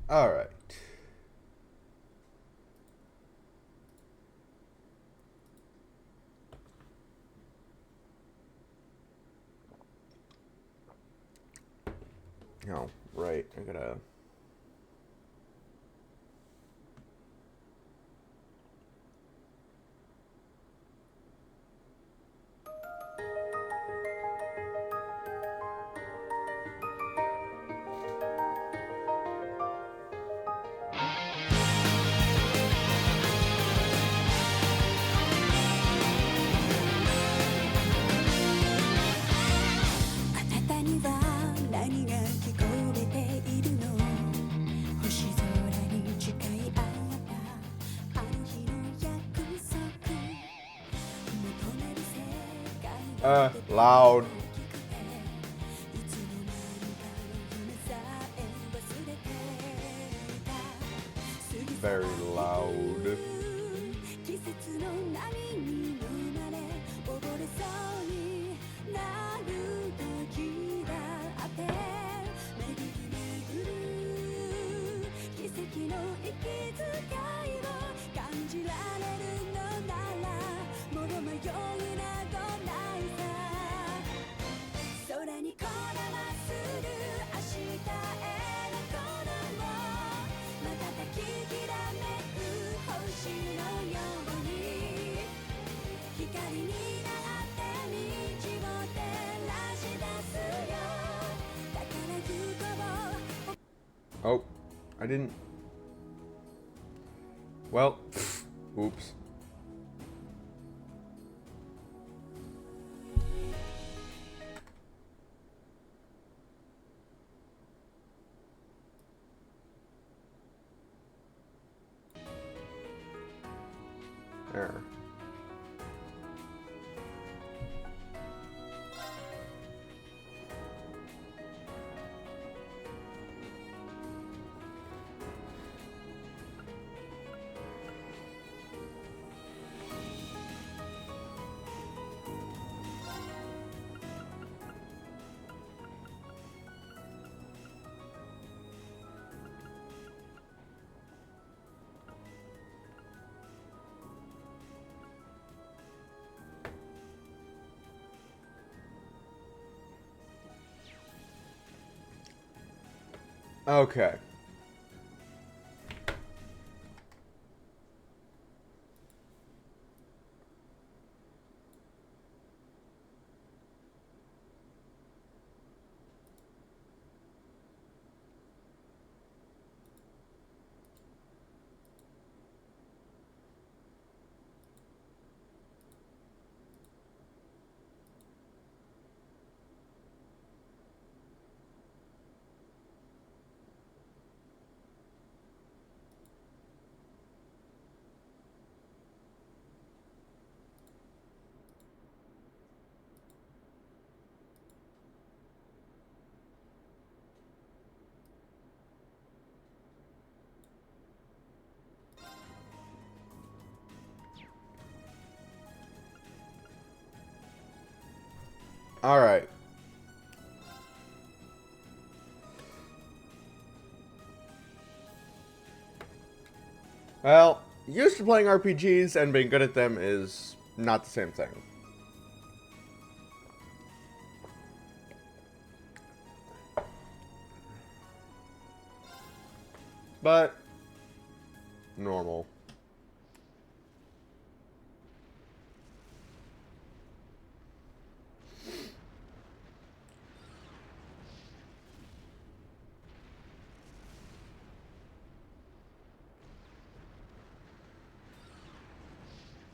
All right. Oh, right. I gotta. Loud. Very loud. Oh, I didn't. Well, oops. There. Okay. All right. Well, used to playing RPGs and being good at them is not the same thing. But normal.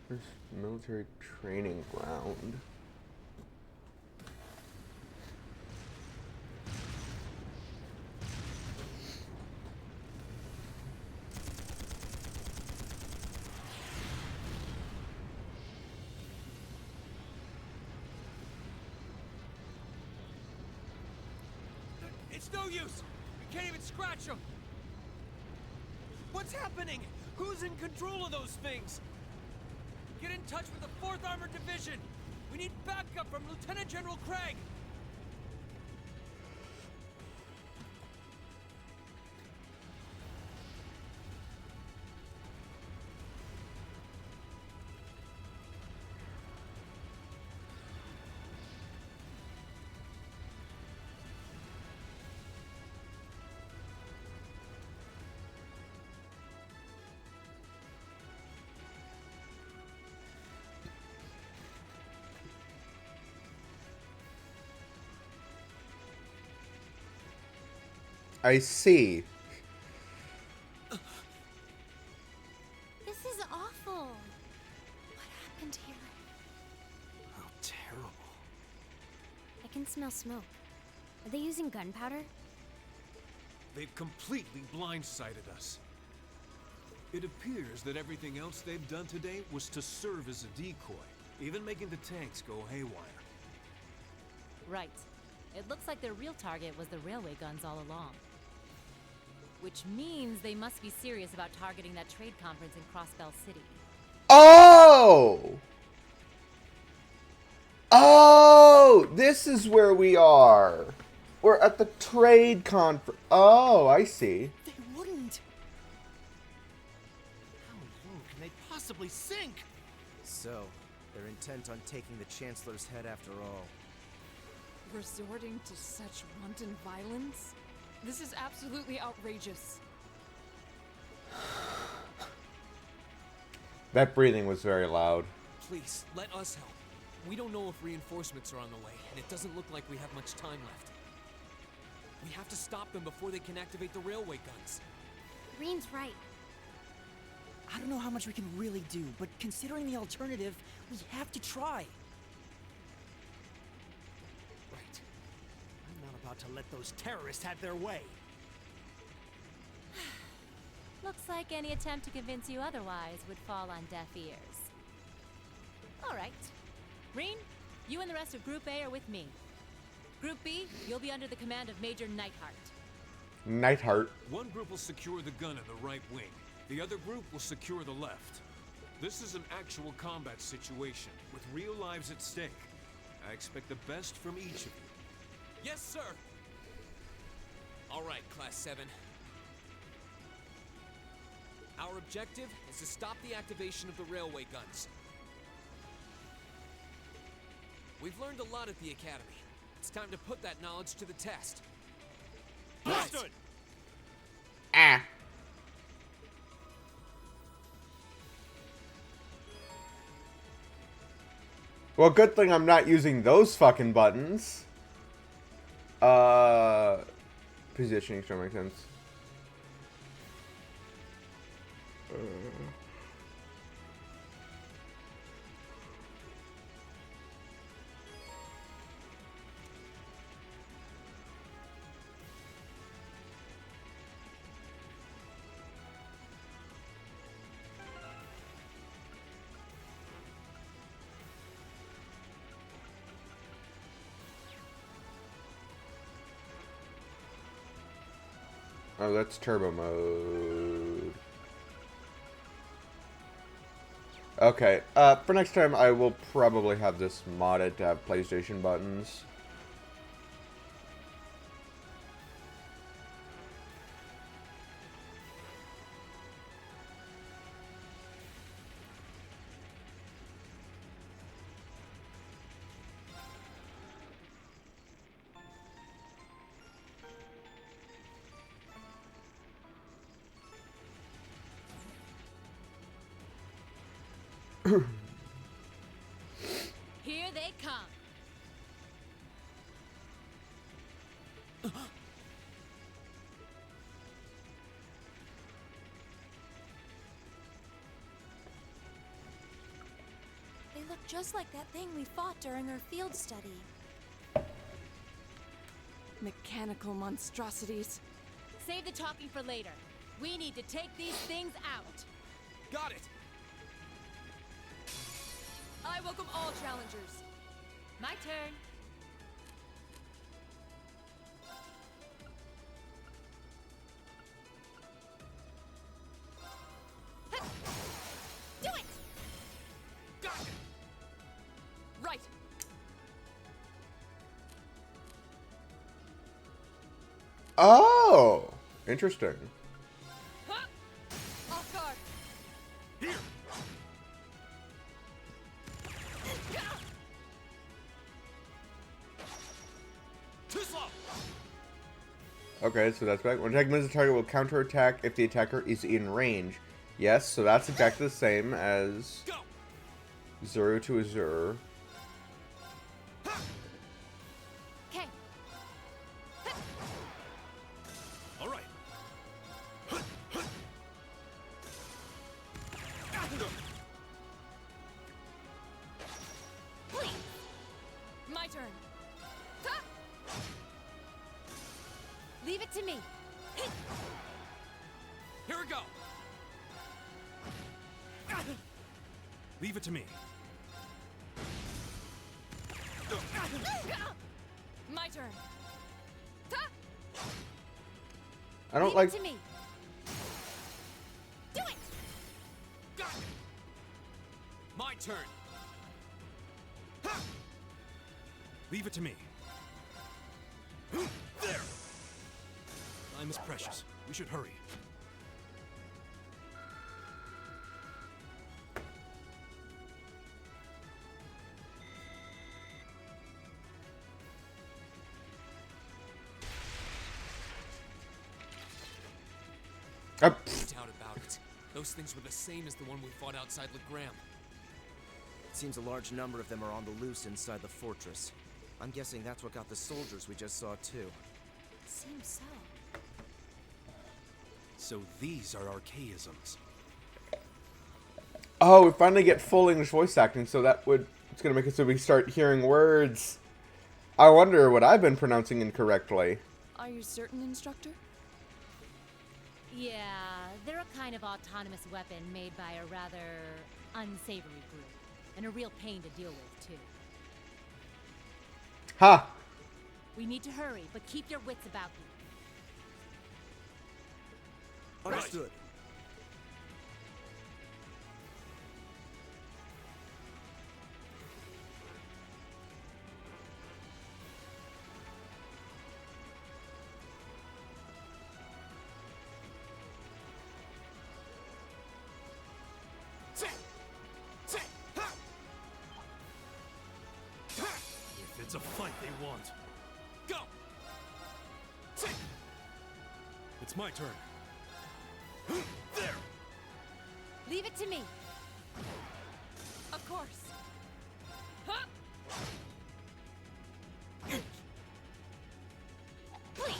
There's military training ground. It's no use! We can't even scratch them! What's happening? Who's in control of those things? Get in touch with the 4th Armored Division! We need backup from Lieutenant General Craig! I see. This is awful. What happened here? How terrible. I can smell smoke. Are they using gunpowder? They've completely blindsided us. It appears that everything else they've done today was to serve as a decoy, even making the tanks go haywire. Right. It looks like their real target was the railway guns all along. Which means they must be serious about targeting that trade conference in Crossbell City. Oh! Oh! This is where we are. We're at the trade conference. Oh, I see. They wouldn't. How low can they possibly sink? So, they're intent on taking the Chancellor's head after all. Resorting to such wanton violence? This is absolutely outrageous. That breathing was very loud. Please, let us help. We don't know if reinforcements are on the way, and it doesn't look like we have much time left. We have to stop them before they can activate the railway guns. Green's right. I don't know how much we can really do, but considering the alternative, we have to try. Right. I'm not about to let those terrorists have their way. Looks like any attempt to convince you otherwise would fall on deaf ears. All right. Reen, you and the rest of Group A are with me. Group B, you'll be under the command of Major Neidhart. Neidhart. One group will secure the gun in the right wing. The other group will secure the left. This is an actual combat situation, with real lives at stake. I expect the best from each of you. Yes, sir! All right, Class 7. Our objective is to stop the activation of the railway guns. We've learned a lot at the Academy. It's time to put that knowledge to the test. Understood. Ah. Well, good thing I'm not using those fucking buttons. Positioning still makes sense. Oh, that's turbo mode. Okay, for next time I will probably have this modded to have PlayStation buttons. Here they come. They look just like that thing we fought during our field study. Mechanical monstrosities. Save the talking for later. We need to take these things out. Got it! I welcome all challengers. My turn. Do it! Got it! Right. Oh, interesting. Huh? Off guard. Here! Too slow! Okay, so that's back. When attacking the target will counterattack if the attacker is in range. Yes, so that's exactly the same as Go! Zero to Azure. Okay. Here we go. Leave it to me. My turn. I don't Leave like. it to me. Do it. Got it. My turn. Leave it to me. There! Time is precious. We should hurry. No doubt about it. Those things were the same as the one we fought outside Legram. It seems a large number of them are on the loose inside the fortress. I'm guessing that's what got the soldiers we just saw too. Seems so. So these are archaisms. Oh, we finally get full English voice acting, so it's gonna make it so we start hearing words. I wonder what I've been pronouncing incorrectly. Are you certain, instructor? Yeah, they're a kind of autonomous weapon made by a rather unsavory group. And a real pain to deal with, too. Ha! We need to hurry, but keep your wits about you. Understood. If it's a fight they want. Go! It's my turn. There! Leave it to me. Of course. Please,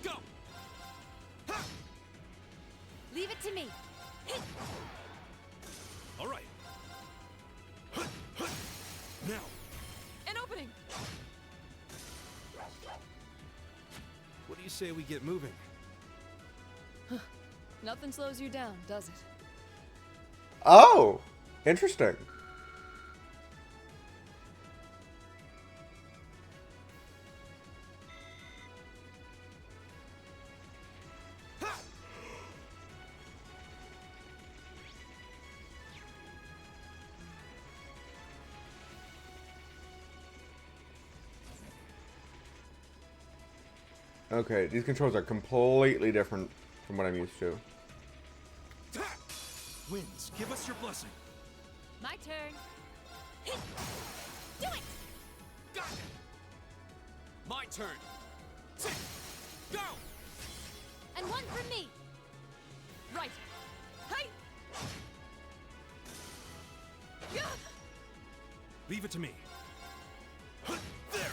Go! leave it to me. All right. Now. An opening. What do you say we get moving? Nothing slows you down, does it? Oh, interesting. Okay, these controls are completely different from what I'm used to. Winds, give us your blessing. My turn. Do it! Got it! My turn. Go! And one for me. Right. Hey! Yeah! Leave it to me. There!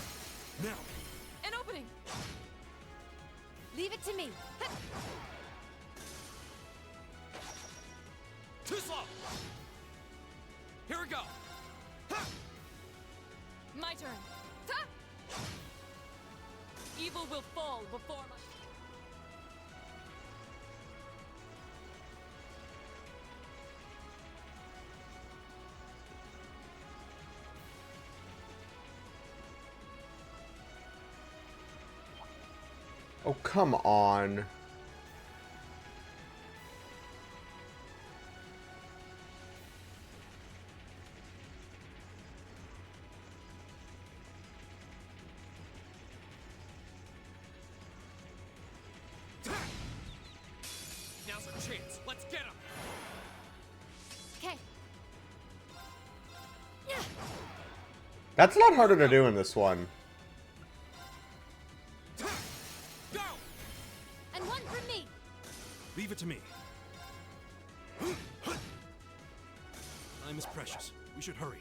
Now! An opening. Leave it to me. Too slow! Here we go! My turn. Ta! Evil will fall before my... Oh, come on. Now's our chance. Let's get him! Okay. That's a lot harder to do in this one. Go! And one for me. Leave it to me. Time is precious. We should hurry.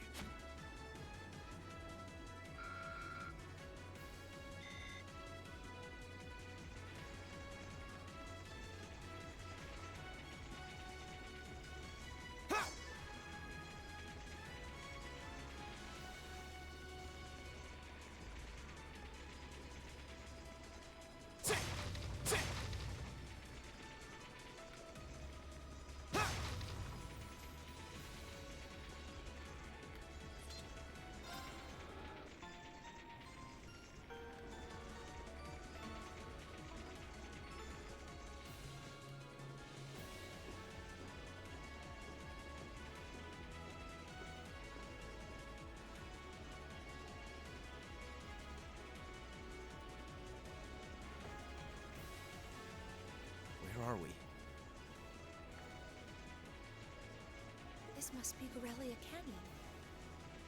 This must be Gorelia Canyon.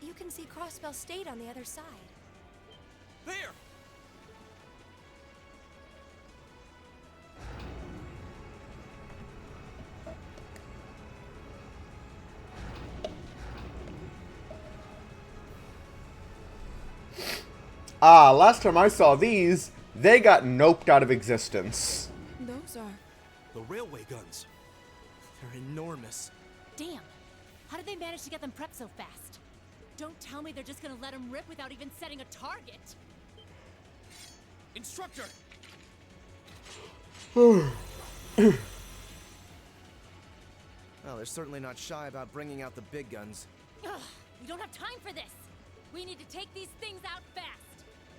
You can see Crossbell State on the other side. There! Ah, last time I saw these, they got noped out of existence. Those are... The railway guns. They're enormous. Damn! How did they manage to get them prepped so fast? Don't tell me they're just gonna let them rip without even setting a target. Instructor! Well, they're certainly not shy about bringing out the big guns. Ugh, we don't have time for this. We need to take these things out fast.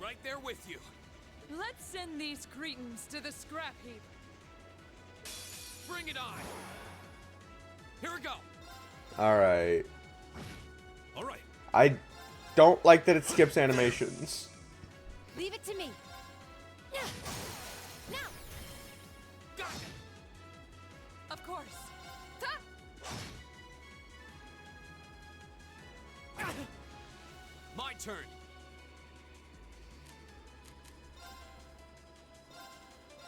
Right there with you. Let's send these cretins to the scrap heap. Bring it on! Here we go! Alright. All right. I don't like that it skips animations. Leave it to me. Now! Got it! Of course. Ha! My turn!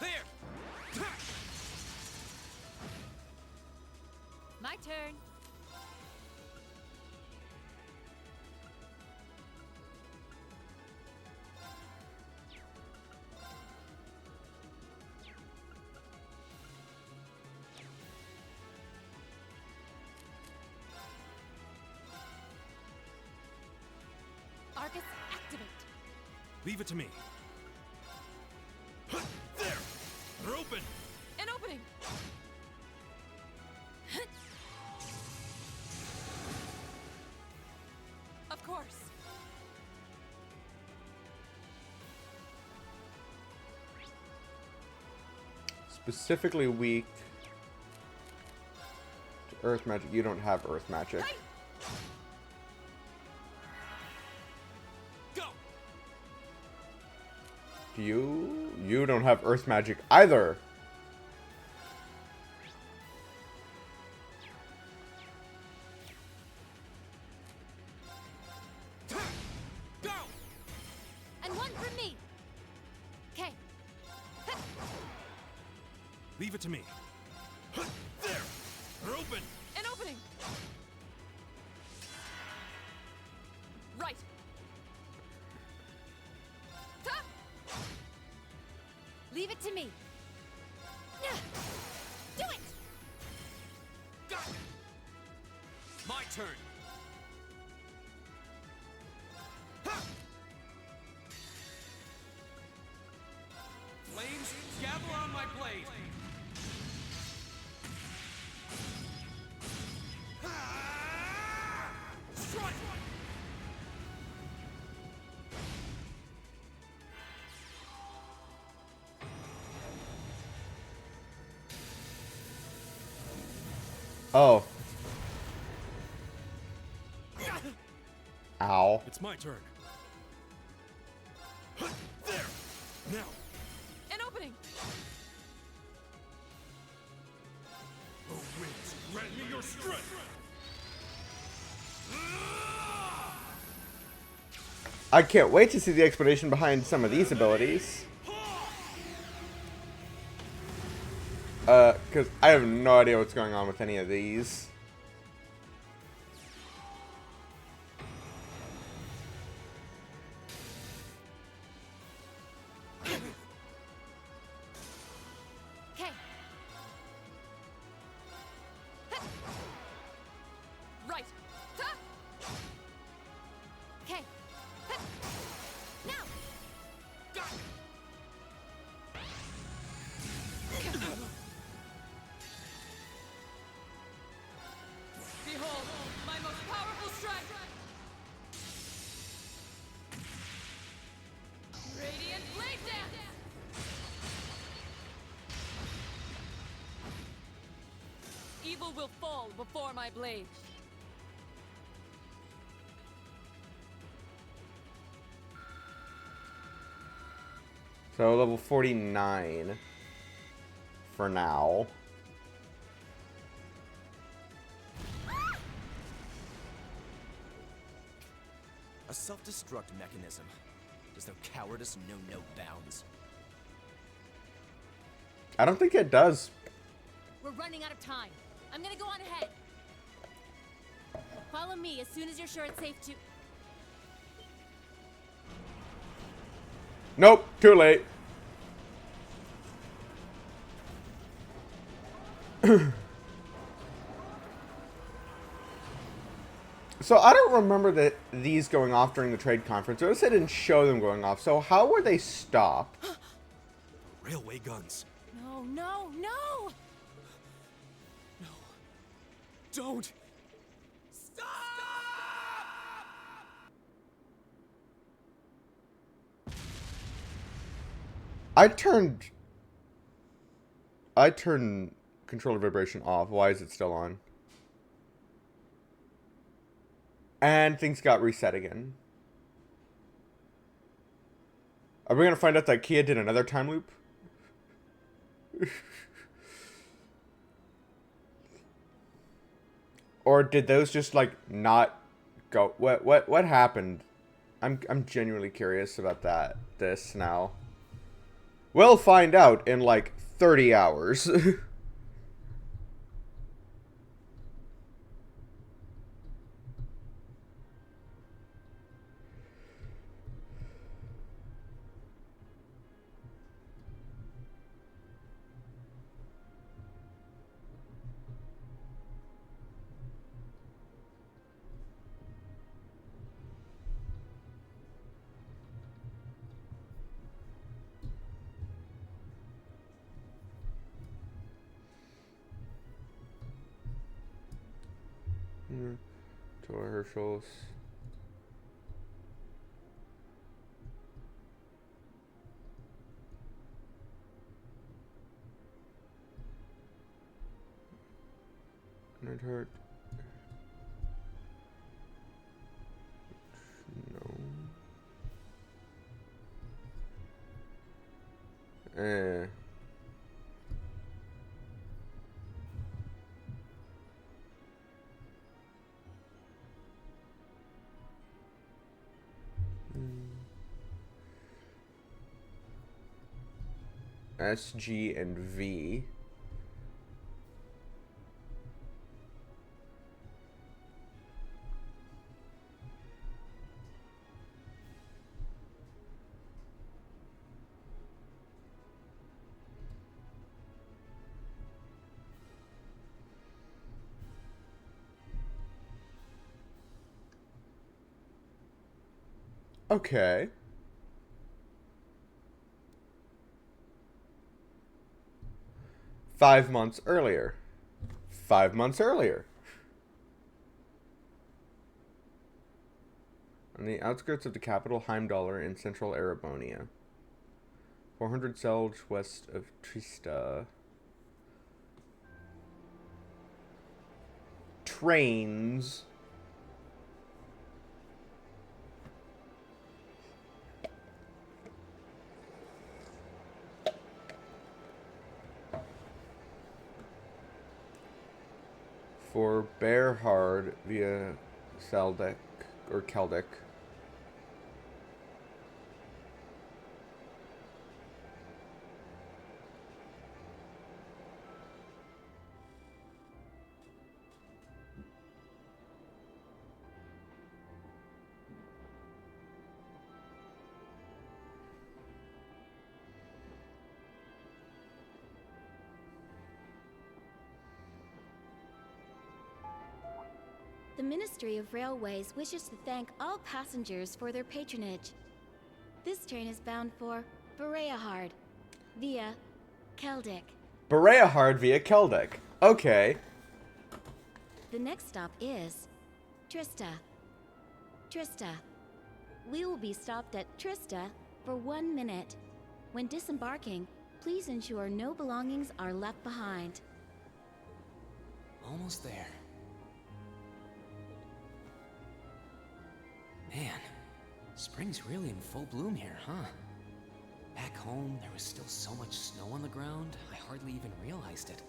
There! My turn. Arcus, activate. Leave it to me. There! They're open! An opening! Of course. Specifically weak to earth magic. You don't have earth magic. Hey! Go! Do you? You don't have earth magic either. Go! And one from me. Okay. Leave it to me. There! They're open! An opening! Right. Ha! Leave it to me. Do it! Got it! My turn! Ha! Flames, gather on my blade! Strike! Oh. Ow. It's my turn. There! Now! An opening! Oh, winds, grant me your strength! I can't wait to see the explanation behind some of these abilities. Because I have no idea what's going on with any of these. Okay. Right. Ha! Okay. Now! Got it! Behold, my most powerful strike! Radiant Blade Dance! Evil will fall before my blade. So level 49 for now. self-destruct mechanism. Does their cowardice know no bounds? I don't think it does. We're running out of time. I'm gonna go on ahead. Follow me as soon as you're sure it's safe to... Nope, too late. So I don't remember these going off during the trade conference. Notice they didn't show them going off. So how were they stopped? Railway guns. No, no, no! No. Don't! Stop! I turned controller vibration off. Why is it still on? And things got reset again. Are we gonna find out that Kia did another time loop? Or did those just like not go? What happened? I'm genuinely curious about this now. We'll find out in like 30 hours. To Herschel's. It hurt. No. Eh. S, G, and V. Okay. Five months earlier. 5 months earlier. On the outskirts of the capital Heimdallr in central Erebonia. 400 selge west of Trista. Trains. For Bearhard via Saldek or Keldek. The Ministry of Railways wishes to thank all passengers for their patronage. This train is bound for Bereahard via Keldek. Bereahard via Keldek. Okay. The next stop is Trista. Trista. We will be stopped at Trista for 1 minute. When disembarking, please ensure no belongings are left behind. Almost there. Man, spring's really in full bloom here, huh? Back home, there was still so much snow on the ground, I hardly even realized it.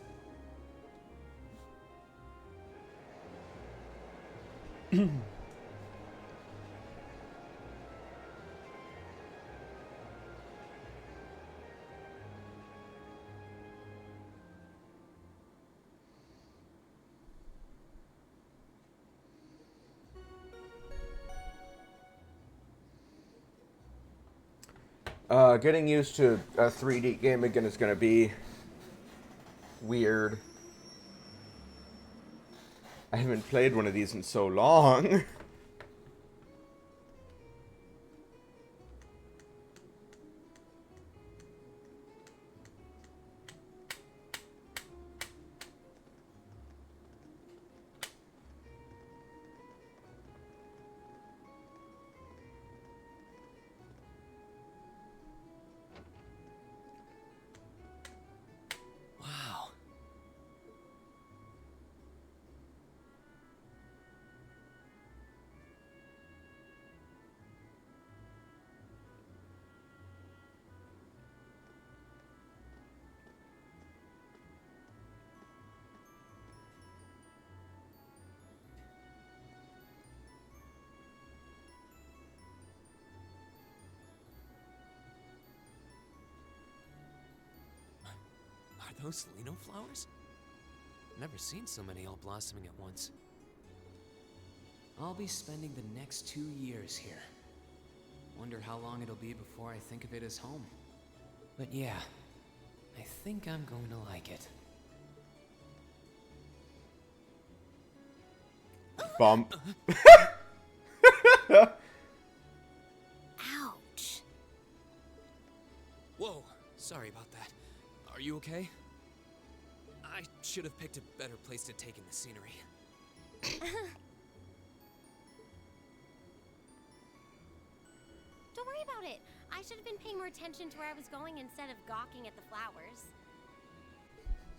Getting used to a 3D game again is gonna be weird. I haven't played one of these in so long. Wow. Are those Lino flowers? Never seen so many all blossoming at once. I'll be spending the next 2 years here. Wonder how long it'll be before I think of it as home. But yeah, I think I'm going to like it. Bump. Ouch. Whoa, sorry about that. Are you okay? I should have picked a better place to take in the scenery. Don't worry about it. I should have been paying more attention to where I was going instead of gawking at the flowers.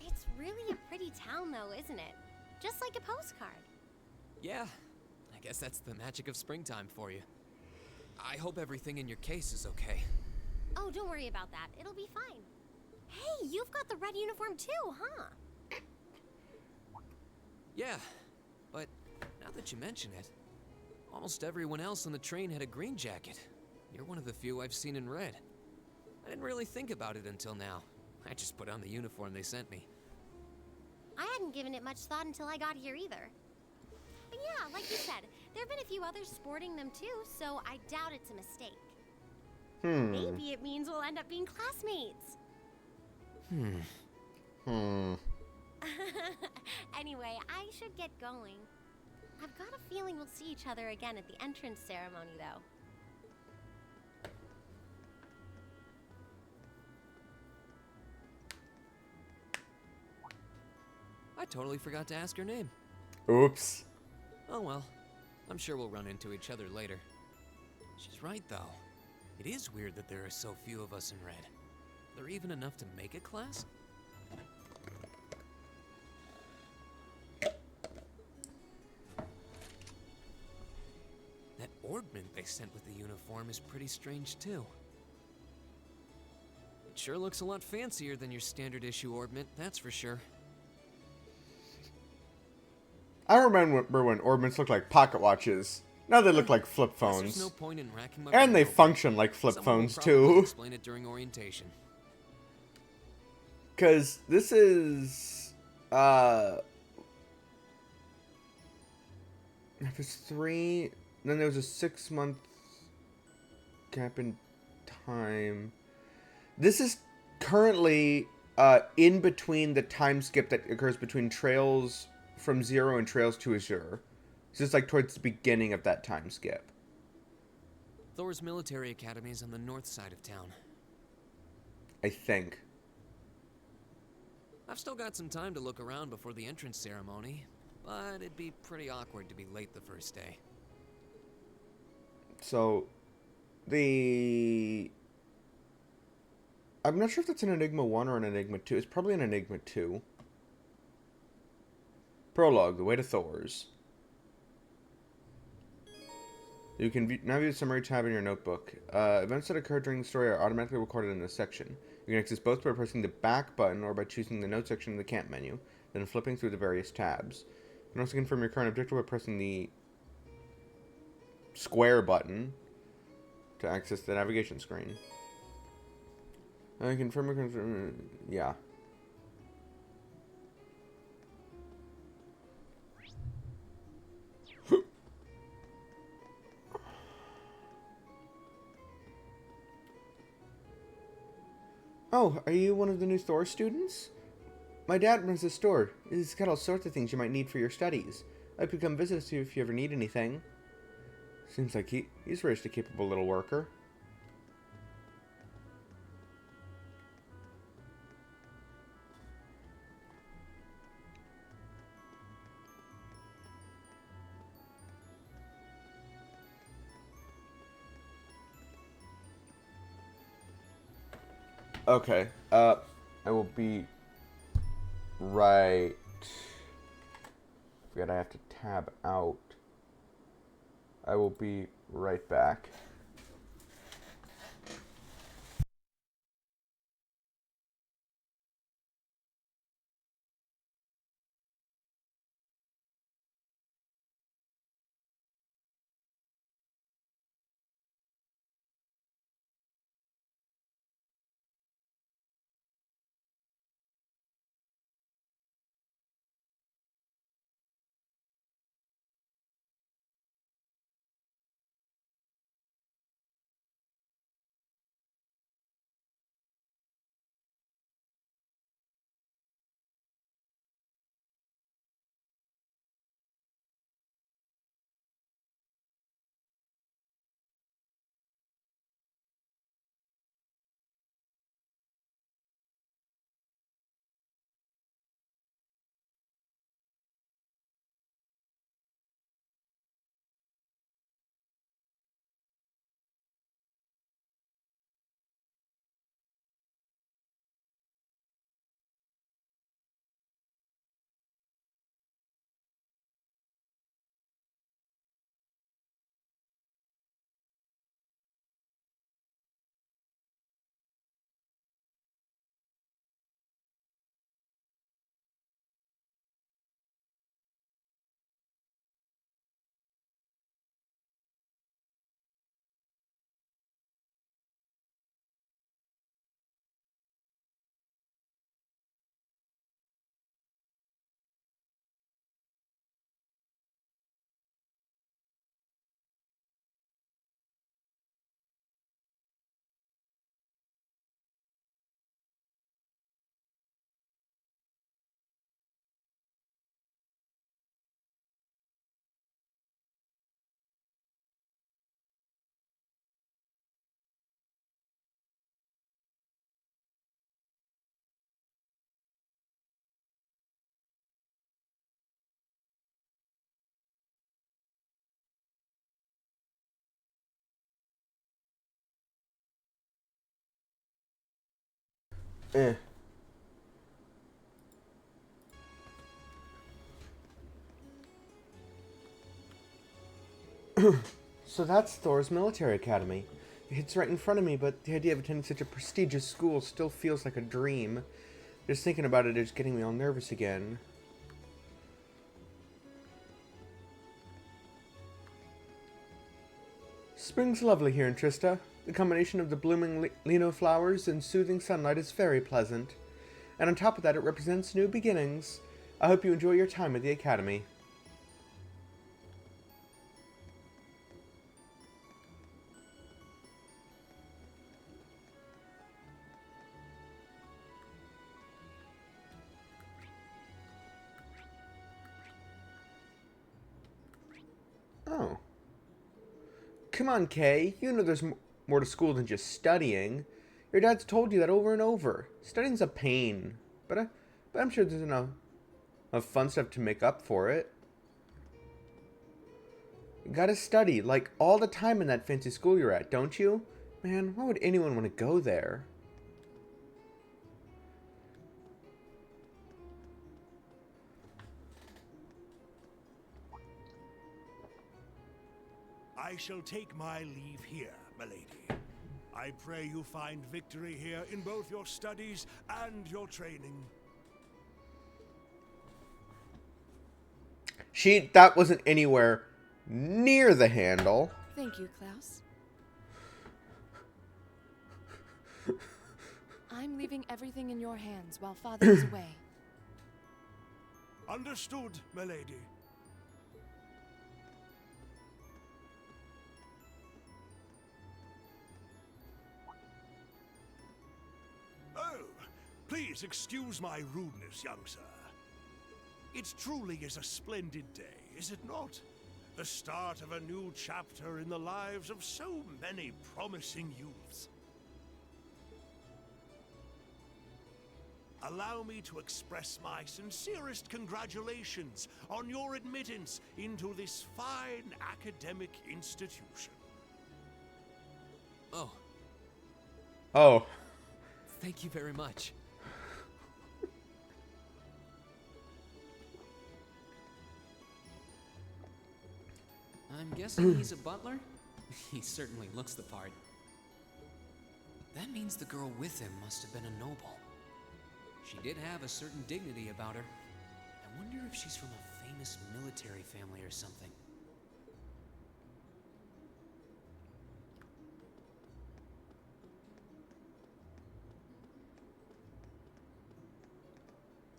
It's really a pretty town though, isn't it? Just like a postcard. Yeah, I guess that's the magic of springtime for you. I hope everything in your case is okay. Oh, don't worry about that. It'll be fine. Hey, you've got the red uniform too, huh? Yeah, but now that you mention it, almost everyone else on the train had a green jacket. You're one of the few I've seen in red. I didn't really think about it until now. I just put on the uniform they sent me. I hadn't given it much thought until I got here either. But yeah, like you said, there have been a few others sporting them too, so I doubt it's a mistake. Maybe it means we'll end up being classmates. Anyway, I should get going. I've got a feeling we'll see each other again at the entrance ceremony, though. I totally forgot to ask her name. Oops. Oh well, I'm sure we'll run into each other later. She's right though. It is weird that there are so few of us in red. Are there even enough to make a class? That orbment they sent with the uniform is pretty strange too. It sure looks a lot fancier than your standard issue orbment, that's for sure. I remember when orbments looked like pocket watches. Now they look like flip Guess phones. there's no point in racking my And brain they over it. function like flip Someone will phones probably too. explain it during orientation. Because this is... It was 3... Then there was a 6-month gap in time. This is currently in between the time skip that occurs between Trails from Zero and Trails to Azure. So it's like towards the beginning of that time skip. Thor's military academy is on the north side of town. I think. I've still got some time to look around before the entrance ceremony, but it'd be pretty awkward to be late the first day. So, I'm not sure if that's an Enigma 1 or an Enigma 2. It's probably an Enigma 2. Prologue, The Way to Thor's. You can now view the summary tab in your notebook. Events that occur during the story are automatically recorded in this section. You can access both by pressing the back button or by choosing the note section in the camp menu, then flipping through the various tabs. You can also confirm your current objective by pressing the square button to access the navigation screen. Confirm your current... Yeah. Oh, are you one of the new Thor students? My dad runs a store. He's got all sorts of things you might need for your studies. I could come visit us if you ever need anything. Seems like he's raised a capable little worker. Okay, I will be right. Forget I have to tab out. I will be right back. Eh. So that's Thor's military academy. It's right in front of me, but the idea of attending such a prestigious school still feels like a dream. Just thinking about it is getting me all nervous again. Spring's lovely here in Trista. The combination of the blooming lino flowers and soothing sunlight is very pleasant. And on top of that, it represents new beginnings. I hope you enjoy your time at the academy. Oh. Come on, Kay. You know there's more to school than just studying. Your dad's told you that over and over. Studying's a pain. But I'm sure there's enough of fun stuff to make up for it. You gotta study, like, all the time in that fancy school you're at, don't you? Man, why would anyone want to go there? I shall take my leave here, milady. I pray you find victory here in both your studies and your training. That wasn't anywhere near the handle. Thank you, Klaus. I'm leaving everything in your hands while Father is away. Understood, milady. Oh, Please excuse my rudeness, young sir. It truly is a splendid day, is it not? The start of a new chapter in the lives of so many promising youths. Allow me to express my sincerest congratulations on your admittance into this fine academic institution. Oh, Oh. thank you very much. I'm guessing he's a butler? He certainly looks the part. That means the girl with him must have been a noble. She did have a certain dignity about her. I wonder if she's from a famous military family or something.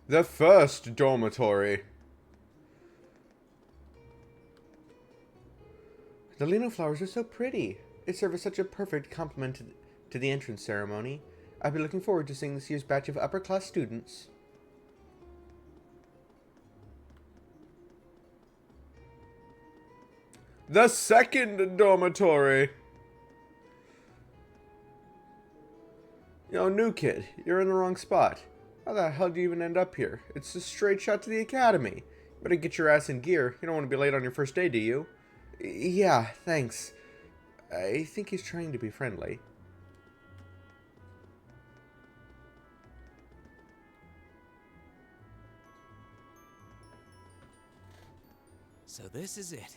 The first dormitory. The Lino flowers are so pretty. It serves as such a perfect complement to the entrance ceremony. I've been looking forward to seeing this year's batch of upper-class students. The second dormitory. Yo, new kid, you're in the wrong spot. How the hell do you even end up here? It's a straight shot to the academy. Better get your ass in gear. You don't want to be late on your first day, do you? Yeah, thanks. I think he's trying to be friendly. So this is it.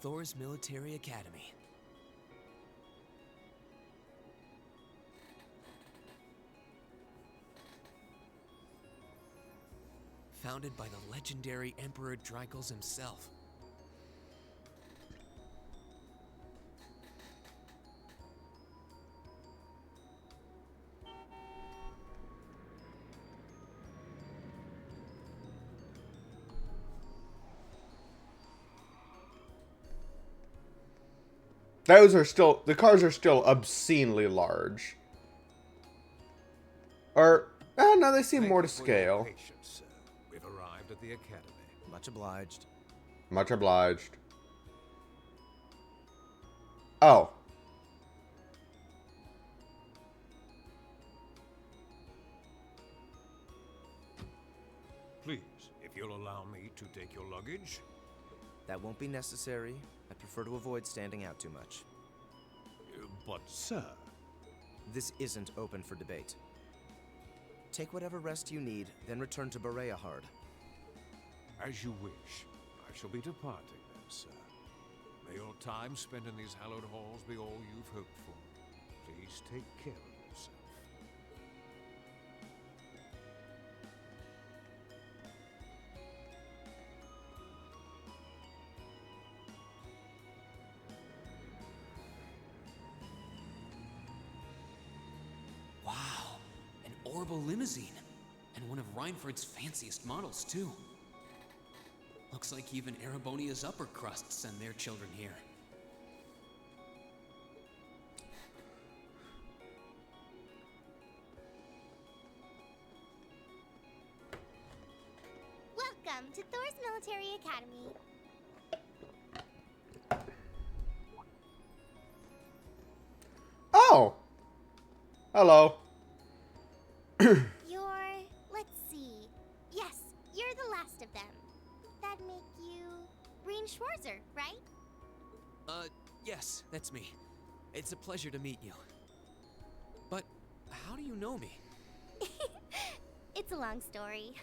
Thor's Military Academy. Founded by the legendary Emperor Drykles himself. The cars are still obscenely large. Or, no, they seem more to scale. Patience, sir. We've arrived at the academy. Much obliged. Much obliged. Oh. Please, if you'll allow me to take your luggage. That won't be necessary. I prefer to avoid standing out too much. But, sir. This isn't open for debate. Take whatever rest you need, then return to Bereahard. As you wish. I shall be departing then, sir. May your time spent in these hallowed halls be all you've hoped for. Please take care of yourself. Wow, an orbital limousine. And one of Reinford's fanciest models, too. Looks like even Erebonia's upper crust send their children here. Welcome to Thor's Military Academy. Oh! Hello. Let's see. Yes, you're the last of them. That'd make you Rean Schwarzer, right? Yes, that's me. It's a pleasure to meet you. But how do you know me? It's a long story.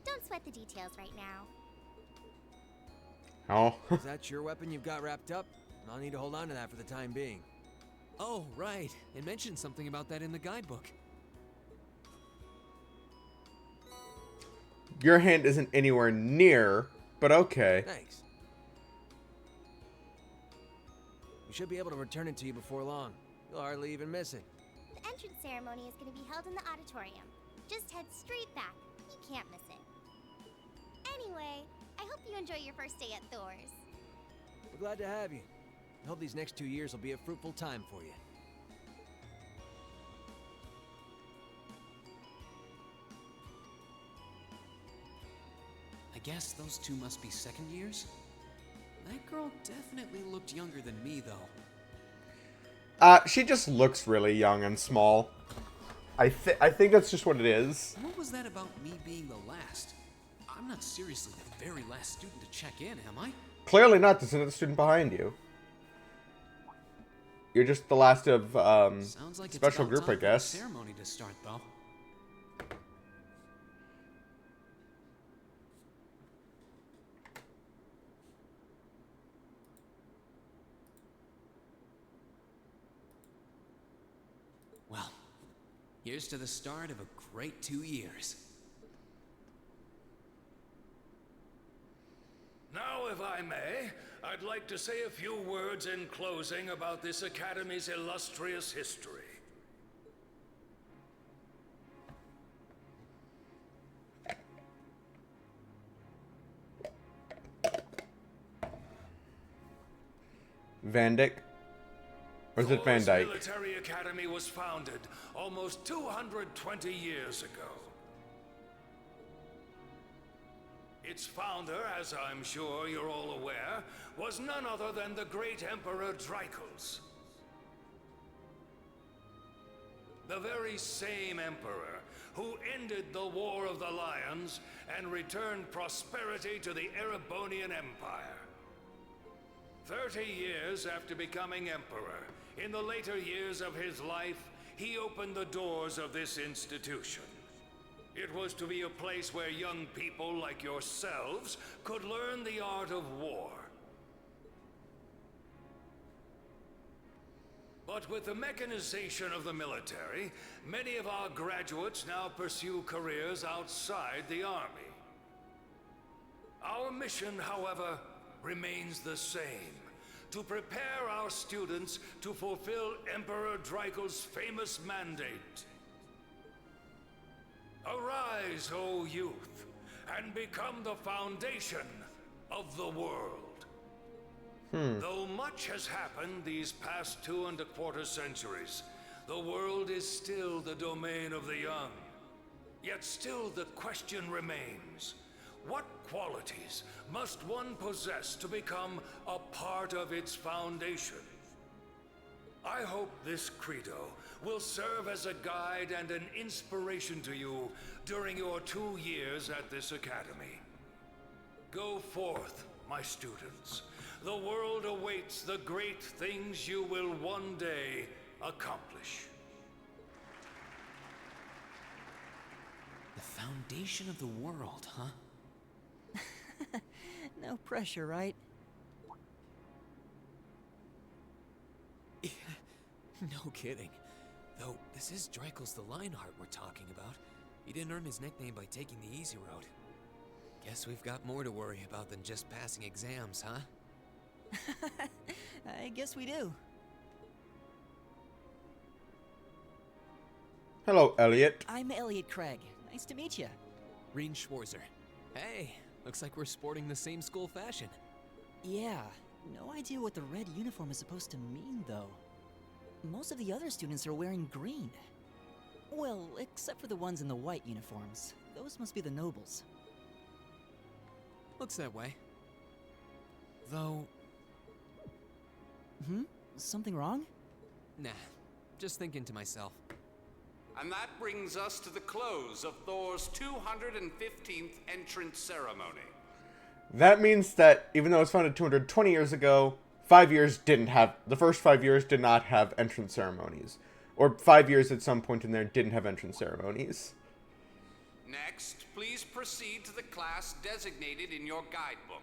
Don't sweat the details right now. Oh. Is that your weapon you've got wrapped up? I'll need to hold on to that for the time being. Oh, right. It mentioned something about that in the guidebook. Your hand isn't anywhere near, but okay. Thanks. We should be able to return it to you before long. You'll hardly even miss it. The entrance ceremony is going to be held in the auditorium. Just head straight back. You can't miss it. Anyway, I hope you enjoy your first day at Thor's. We're glad to have you. I hope these next 2 years will be a fruitful time for you. I guess those two must be second years? That girl definitely looked younger than me, though. She just looks really young and small. I think that's just what it is. What was that about me being the last? I'm not seriously the very last student to check in, am I? Clearly not. There's another student behind you. You're just the last of Sounds like special it's group, about I time for the guess. ceremony to start, though. Well, here's to the start of a great 2 years. Now, if I may, I'd like to say a few words in closing about this Academy's illustrious history. Van Dyck? Or is it Van Thor's Dyke? Military Academy was founded almost 220 years ago. Its founder, as I'm sure you're all aware, was none other than the great Emperor Drycles. The very same emperor who ended the War of the Lions and returned prosperity to the Erebonian Empire. 30 years after becoming emperor, in the later years of his life, he opened the doors of this institution. It was to be a place where young people like yourselves could learn the art of war. But with the mechanization of the military, many of our graduates now pursue careers outside the army. Our mission, however, remains the same: to prepare our students to fulfill Emperor Drycles' famous mandate. Arise, O youth, and become the foundation of the world. Though much has happened these past 2¼ centuries, the world is still the domain of the young. Yet still the question remains: what qualities must one possess to become a part of its foundation? I hope this credo will serve as a guide and an inspiration to you during your 2 years at this academy. Go forth, my students. The world awaits the great things you will one day accomplish. The foundation of the world, huh? No pressure, right? No kidding. Though, this is Drycles the Lionheart we're talking about. He didn't earn his nickname by taking the easy road. Guess we've got more to worry about than just passing exams, huh? I guess we do. Hello, Elliot. I'm Elliot Craig. Nice to meet you. Reen Schwarzer. Hey, looks like we're sporting the same school fashion. Yeah, no idea what the red uniform is supposed to mean, though. Most of the other students are wearing green. Well, except for the ones in the white uniforms. Those must be the nobles. Looks that way. Though... Something wrong? Nah, just thinking to myself. And that brings us to the close of Thor's 215th entrance ceremony. That means that even though it was founded 220 years ago, 5 years didn't have... The first 5 years did not have entrance ceremonies. Or 5 years at some point in there didn't have entrance ceremonies. Next, please proceed to the class designated in your guidebook.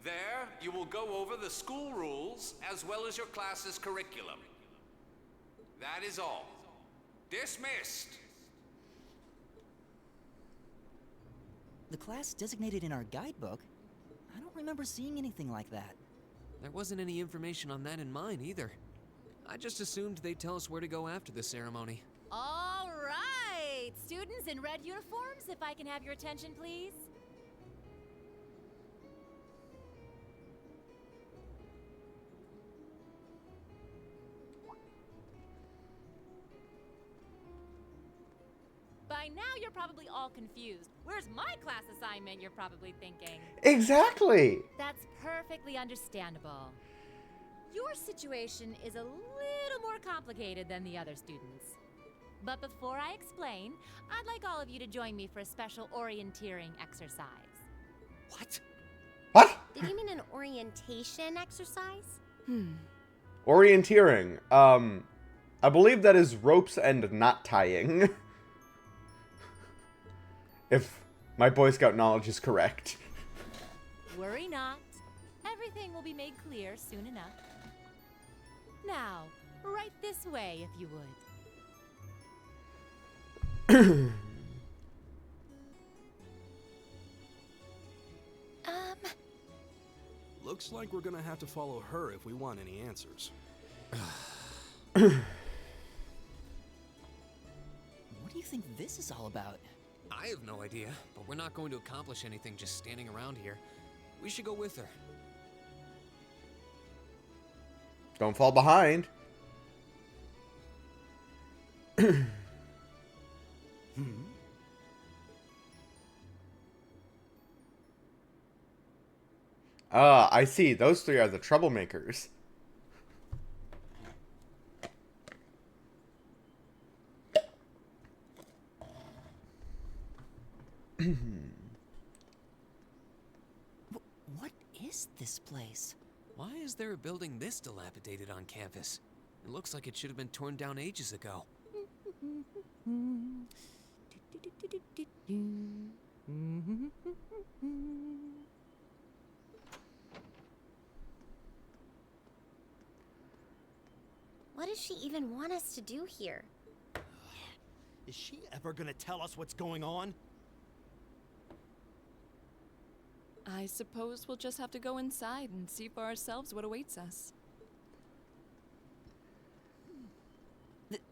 There, you will go over the school rules as well as your class's curriculum. That is all. Dismissed. The class designated in our guidebook? I don't remember seeing anything like that. There wasn't any information on that in mine either. I just assumed they'd tell us where to go after the ceremony. All right! Students in red uniforms, if I can have your attention, please. By now, you're probably all confused. Where's my class assignment, you're probably thinking. Exactly. That's perfectly understandable. Your situation is a little more complicated than the other students. But before I explain, I'd like all of you to join me for a special orienteering exercise. What? What? Did you mean an orientation exercise? Orienteering. I believe that is ropes and knot tying. If my Boy Scout knowledge is correct. Worry not. Everything will be made clear soon enough. Now, right this way, if you would. Looks like we're gonna have to follow her if we want any answers. What do you think this is all about? I have no idea, but we're not going to accomplish anything just standing around here. We should go with her. Don't fall behind. I see. Those three are the troublemakers. What is this place? Why is there a building this dilapidated on campus? It looks like it should have been torn down ages ago. What does she even want us to do here? Is she ever gonna tell us what's going on? I suppose we'll just have to go inside and see for ourselves what awaits us.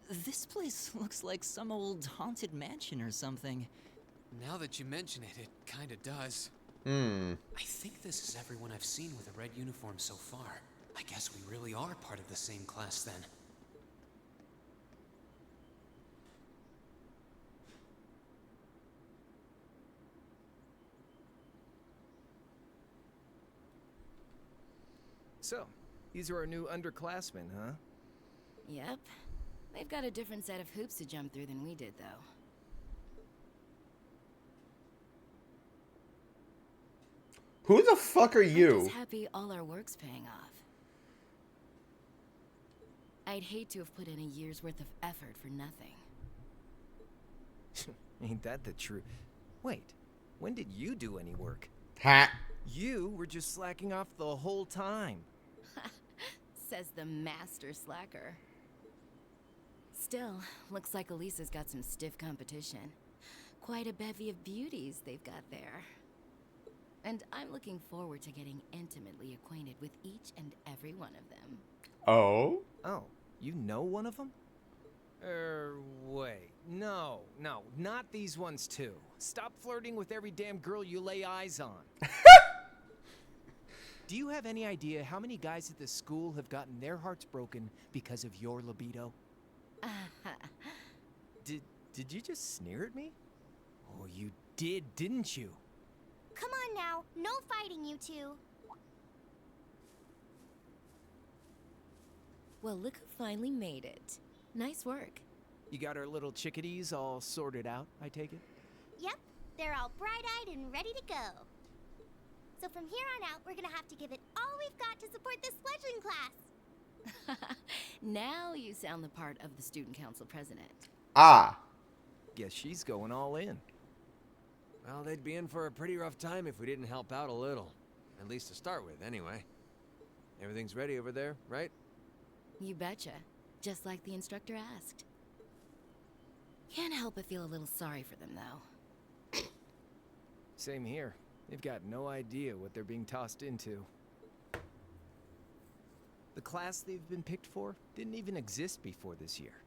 This place looks like some old haunted mansion or something. Now that you mention it, it kinda does. I think this is everyone I've seen with a red uniform so far. I guess we really are part of the same class then. So, these are our new underclassmen, huh? Yep. They've got a different set of hoops to jump through than we did, though. Who the fuck are I'm you? just happy all our work's paying off. I'd hate to have put in a year's worth of effort for nothing. Ain't that the truth? Wait, when did you do any work? Ha! You were just slacking off the whole time. Says the master slacker. Still, looks like Elisa's got some stiff competition. Quite a bevy of beauties they've got there. And I'm looking forward to getting intimately acquainted with each and every one of them. Oh? Oh, you know one of them? Wait. No, not these ones too. Stop flirting with every damn girl you lay eyes on. Do you have any idea how many guys at this school have gotten their hearts broken because of your libido? Did you just sneer at me? Oh, you did, didn't you? Come on now, no fighting, you two. Well, look who finally made it. Nice work. You got our little chickadees all sorted out, I take it? Yep, they're all bright-eyed and ready to go. So from here on out, we're gonna have to give it all we've got to support this fledgling class. Now you sound the part of the student council president. Ah. Guess she's going all in. Well, they'd be in for a pretty rough time if we didn't help out a little. At least to start with, anyway. Everything's ready over there, right? You betcha. just like the instructor asked. Can't help but feel a little sorry for them, though. Same here. They've got no idea what they're being tossed into. The class they've been picked for didn't even exist before this year.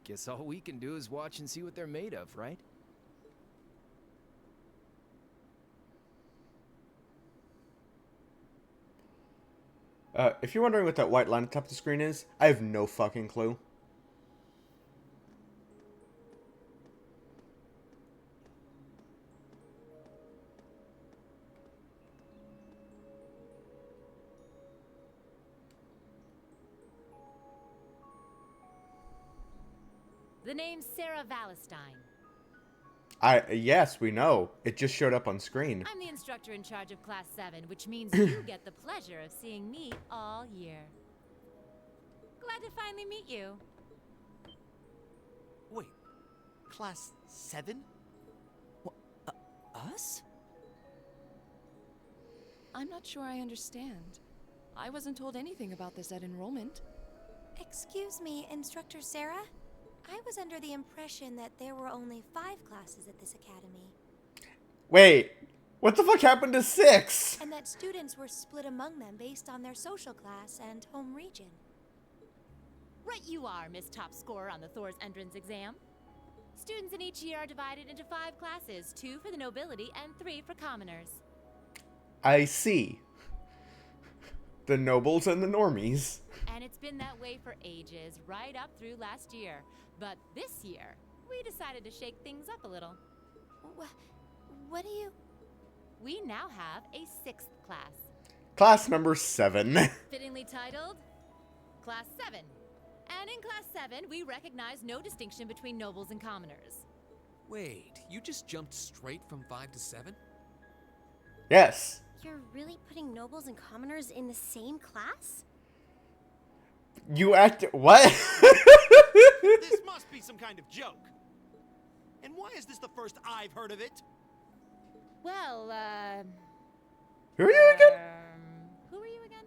Guess all we can do is watch and see what they're made of, right? If you're wondering what that white line at the top of the screen is, I have no fucking clue. The name's Sarah Valestine. Yes, we know. It just showed up on screen. I'm the instructor in charge of Class 7, which means you get the pleasure of seeing me all year. Glad to finally meet you. Wait, Class 7? Us? I'm not sure I understand. I wasn't told anything about this at enrollment. Excuse me, Instructor Sarah? I was under the impression that there were only 5 classes at this academy. Wait, what the fuck happened to 6? And that students were split among them based on their social class and home region. Right you are, Miss Top Scorer on the Thor's entrance exam. Students in each year are divided into 5 classes, 2 for the nobility and 3 for commoners. I see. The nobles and the normies. And it's been that way for ages, right up through last year. But this year, we decided to shake things up a little. What do you... We now have a 6th class. Class number 7. Fittingly titled, Class 7. And in Class 7, we recognize no distinction between nobles and commoners. Wait, you just jumped straight from 5 to 7? Yes. You're really putting nobles and commoners in the same class? You act... What? This must be some kind of joke. And why is this the first I've heard of it? Well, Who are you again? Who are you again?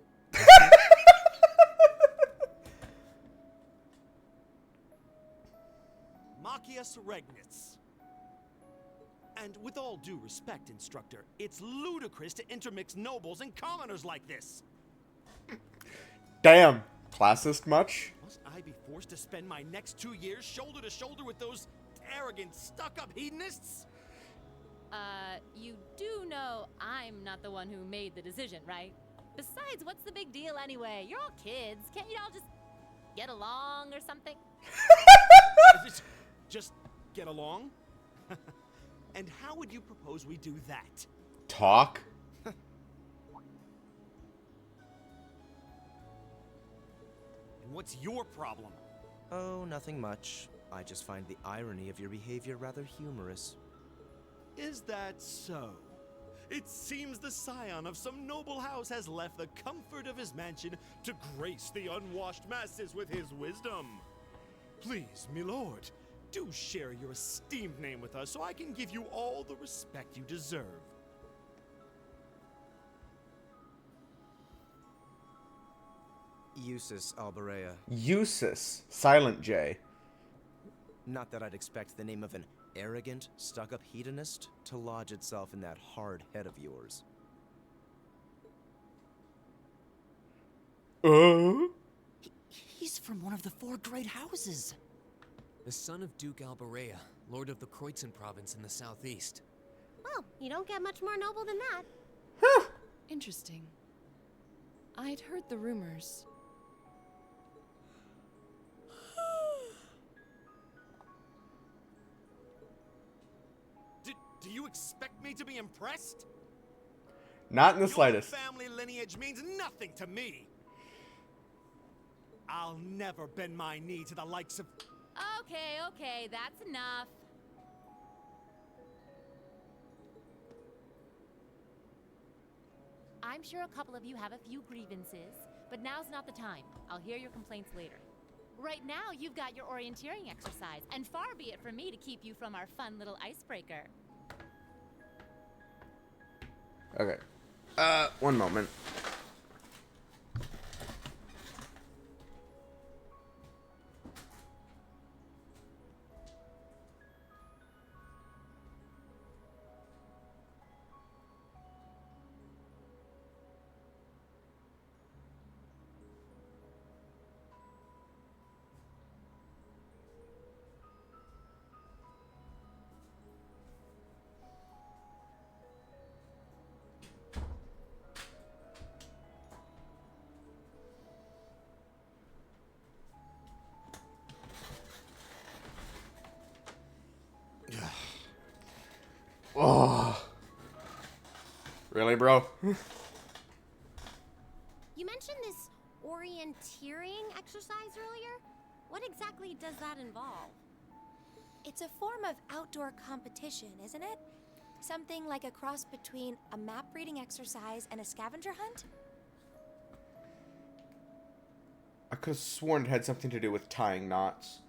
Machias Regnitz. And with all due respect, Instructor, it's ludicrous to intermix nobles and commoners like this. Damn. Classist much? Must I be forced to spend my next 2 years shoulder to shoulder with those arrogant, stuck-up hedonists? You do know I'm not the one who made the decision, right? Besides, what's the big deal anyway? You're all kids. Can't you all just get along or something? Just get along? And how would you propose we do that? Talk? And what's your problem? Oh, nothing much. I just find the irony of your behavior rather humorous. Is that so? It seems the scion of some noble house has left the comfort of his mansion to grace the unwashed masses with his wisdom. Please, my lord, do share your esteemed name with us so I can give you all the respect you deserve. Eustace Alberea. Eustace. Silent J. Not that I'd expect the name of an arrogant, stuck-up hedonist to lodge itself in that hard head of yours. He's from one of the 4 great houses. The son of Duke Alberea, lord of the Kreutzen province in the southeast. Well, you don't get much more noble than that. Interesting. I'd heard the rumors. Do you expect me to be impressed? Not in the slightest. Your family lineage means nothing to me. I'll never bend my knee to the likes of... Okay, that's enough. I'm sure a couple of you have a few grievances, but now's not the time. I'll hear your complaints later. Right now, you've got your orienteering exercise, and far be it from me to keep you from our fun little icebreaker. Okay. One moment. Really, bro? You mentioned this orienteering exercise earlier. What exactly does that involve? It's a form of outdoor competition, isn't it? Something like a cross between a map reading exercise and a scavenger hunt? I could have sworn it had something to do with tying knots.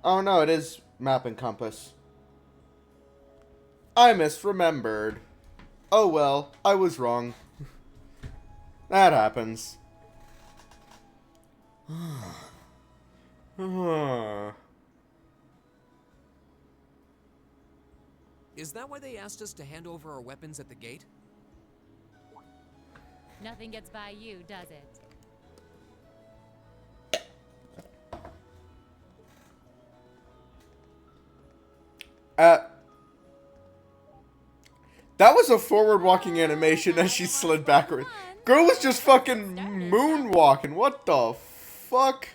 Oh no, it is map and compass. I misremembered. Oh well, I was wrong. That happens. Is that why they asked us to hand over our weapons at the gate? Nothing gets by you, does it? That was a forward walking animation as she slid backward. Girl was just fucking moonwalking. What the fuck?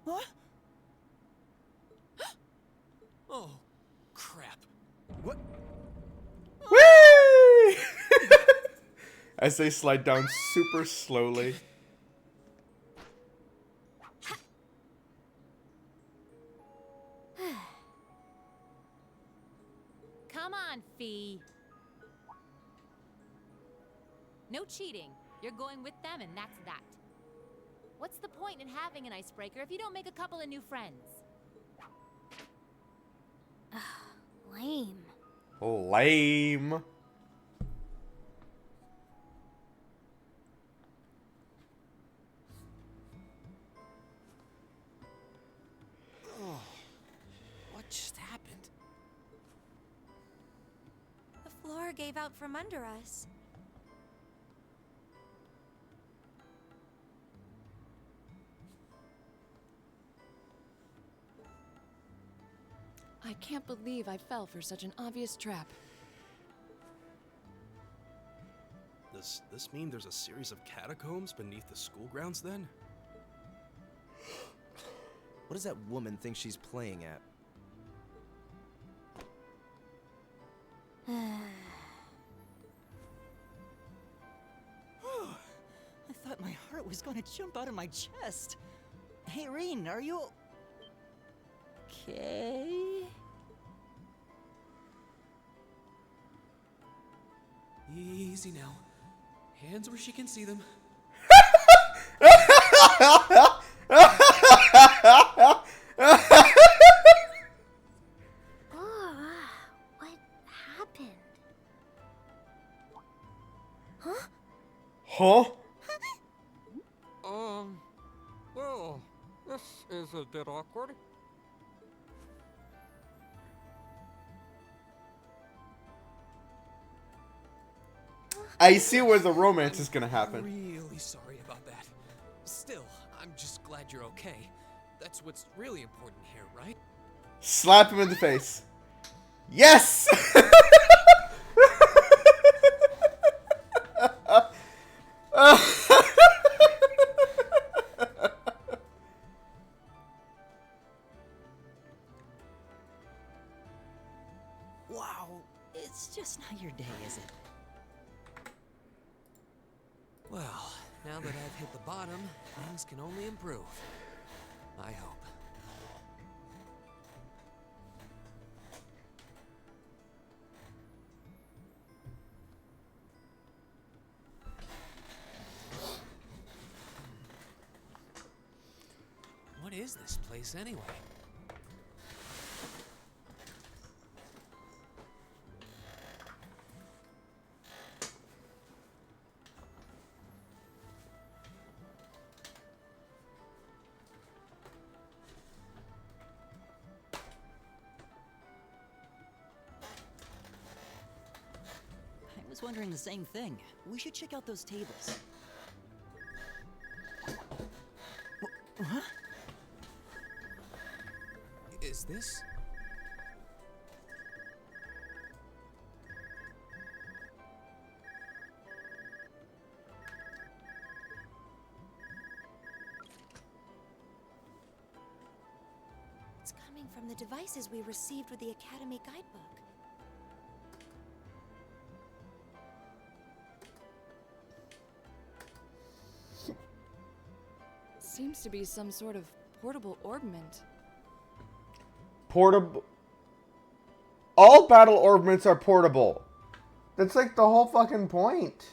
What? Oh, crap. What? Whee! As they slide down super slowly. Come on, Fee. No cheating. You're going with them, and that's that. What's the point in having an icebreaker if you don't make a couple of new friends? Lame. Lame. Oh, what just happened? The floor gave out from under us. I can't believe I fell for such an obvious trap. Does this mean there's a series of catacombs beneath the school grounds then? What does that woman think she's playing at? I thought my heart was going to jump out of my chest. Hey, Reen, are you okay? Easy now. Hands where she can see them. What happened? Huh? Huh? Well, this is a bit awkward. I see where the romance is gonna happen. Really sorry about that. Still, I'm just glad you're okay. That's what's really important here, right? Slap him in the face. Yes! Wow, it's just not your day, is it? Well, now that I've hit the bottom, things can only improve. I hope. What is this place anyway? was wondering the same thing. We should check out those tables. Huh? Is this? It's coming from the devices we received with the Academy guidebook. Seems to be some sort of portable orbment. Portable. All battle orbments are portable. That's like the whole fucking point.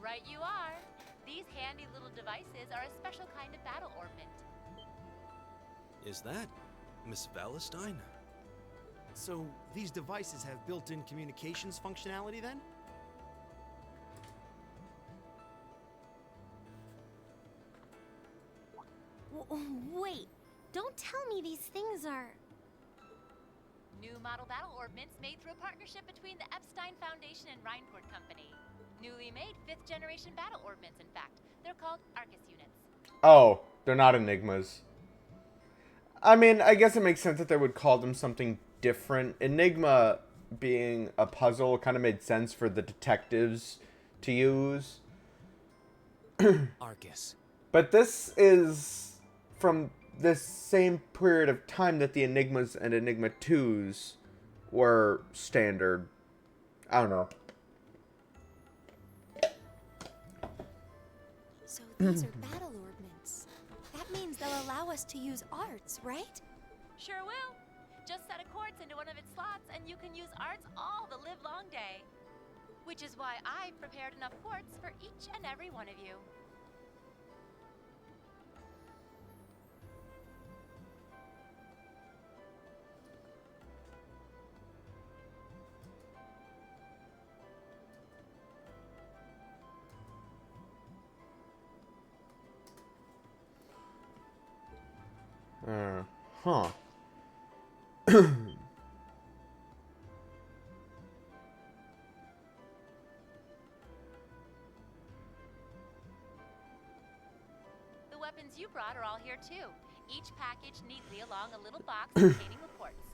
Right you are. These handy little devices are a special kind of battle orbment. Is that Miss Valentine? So, these devices have built-in communications functionality then? Wait, don't tell me these things are... New model battle orbments made through a partnership between the Epstein Foundation and Reinford Company. Newly made 5th generation battle orbments, in fact. They're called Arcus units. Oh, they're not Enigmas. I mean, I guess it makes sense that they would call them something different. Enigma being a puzzle kind of made sense for the detectives to use. Arcus. But this is from this same period of time that the Enigmas and Enigma 2s were standard. I don't know. So these are battle orbments. That means they'll allow us to use arts, right? Sure will. Just set a quartz into one of its slots and you can use arts all the livelong day. Which is why I've prepared enough quartz for each and every one of you. Huh. The weapons you brought are all here too. Each packaged neatly along a little box containing the quartz.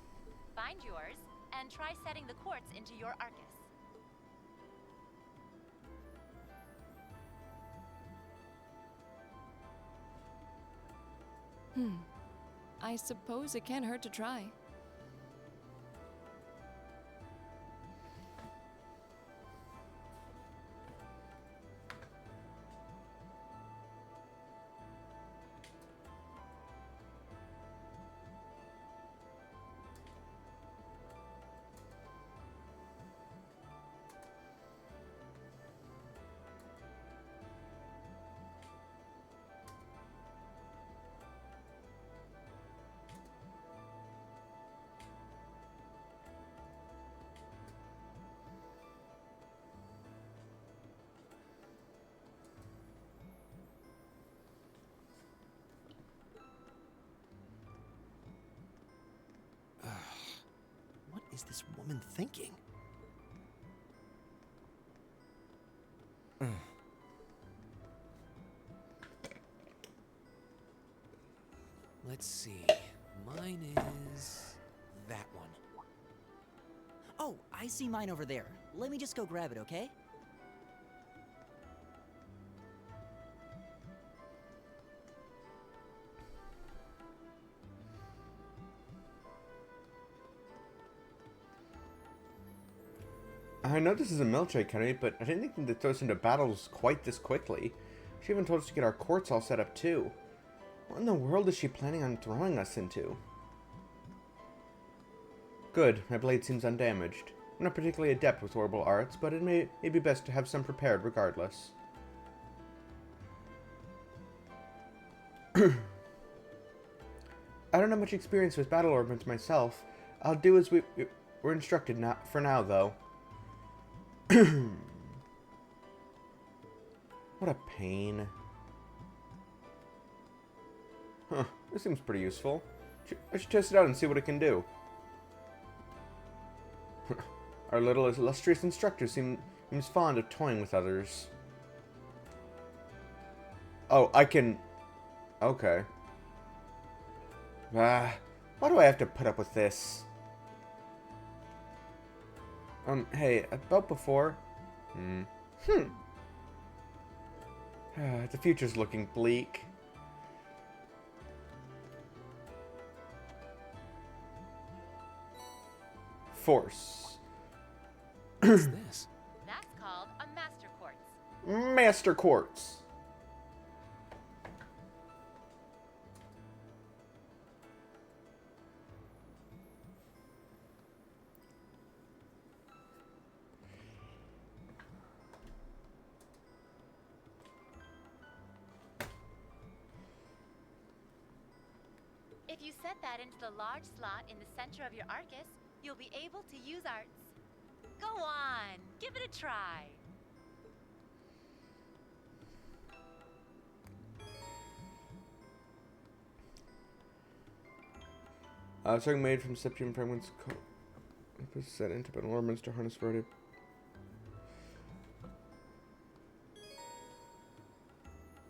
Find yours and try setting the quartz into your Arcus. I suppose it can't hurt to try. What is this woman thinking? Let's see. Mine is that one. Oh, I see mine over there. Let me just go grab it, okay? I know this is a military academy, but I didn't think they'd throw us into battles quite this quickly. She even told us to get our courts all set up too. What in the world is she planning on throwing us into? Good, my blade seems undamaged. I'm not particularly adept with orbital arts, but it may be best to have some prepared regardless. I don't have much experience with battle orbits myself. I'll do as we're instructed for now, though. What a pain. Huh, this seems pretty useful. I should test it out and see what it can do. Our little illustrious instructor seems fond of toying with others. Oh, I can... Okay. Why do I have to put up with this? Hey, about before? The future's looking bleak. Force. What's this? That's called a Master Quartz. Master Quartz. If you set that into the large slot in the center of your Arcus, you'll be able to use arts. Go on, give it a try. Something made from Septium fragments set into an ornaments to harness verdict.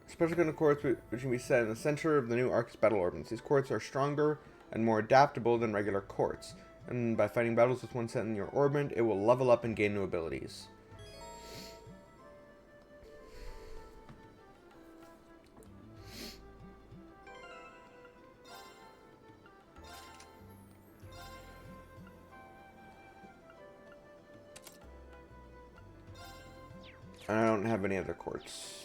Special kind of quartz which can be set in the center of the new Arcus battle orbits. These quartz are stronger and more adaptable than regular quartz, and by fighting battles with one set in your orbit, it will level up and gain new abilities. I don't have any other quartz.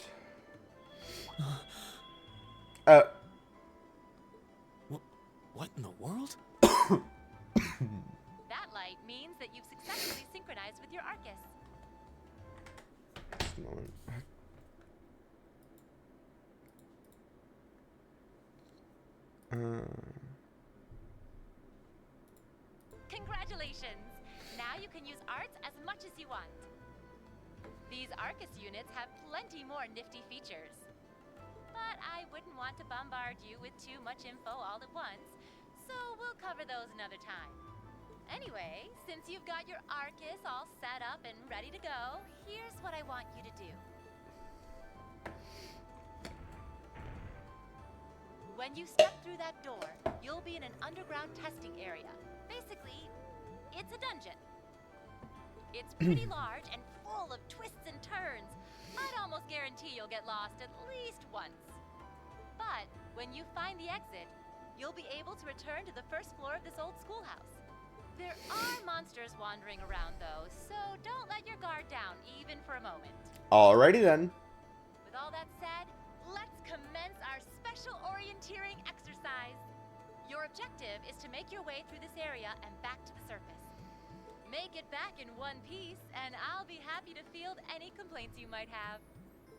What in the world? That light means that you've successfully synchronized with your Arcus. Just a moment. Congratulations! Now you can use arts as much as you want. These Arcus units have plenty more nifty features. But I wouldn't want to bombard you with too much info all at once, so we'll cover those another time. Anyway, since you've got your Arcus all set up and ready to go, here's what I want you to do. When you step through that door, you'll be in an underground testing area. Basically, it's a dungeon. It's pretty large and full of twists and turns. I'd almost guarantee you'll get lost at least once. But when you find the exit, you'll be able to return to the first floor of this old schoolhouse. There are monsters wandering around, though, so don't let your guard down even for a moment. Alrighty then. With all that said, let's commence our special orienteering exercise. Your objective is to make your way through this area and back to the surface. Make it back in one piece, and I'll be happy to field any complaints you might have.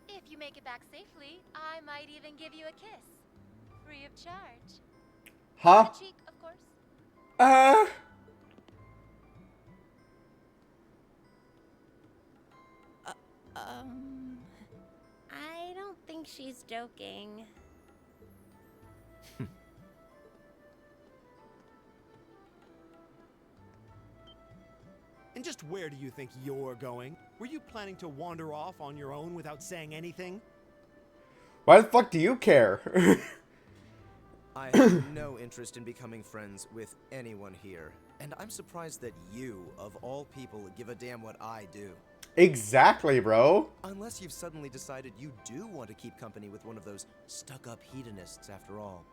If you make it back safely, I might even give you a kiss. Free of charge. Huh? On the cheek, of course. I don't think she's joking. And just where do you think you're going? Were you planning to wander off on your own without saying anything? Why the fuck do you care? I have no interest in becoming friends with anyone here, and I'm surprised that you, of all people, give a damn what I do. Exactly, bro. Unless you've suddenly decided you do want to keep company with one of those stuck-up hedonists after all.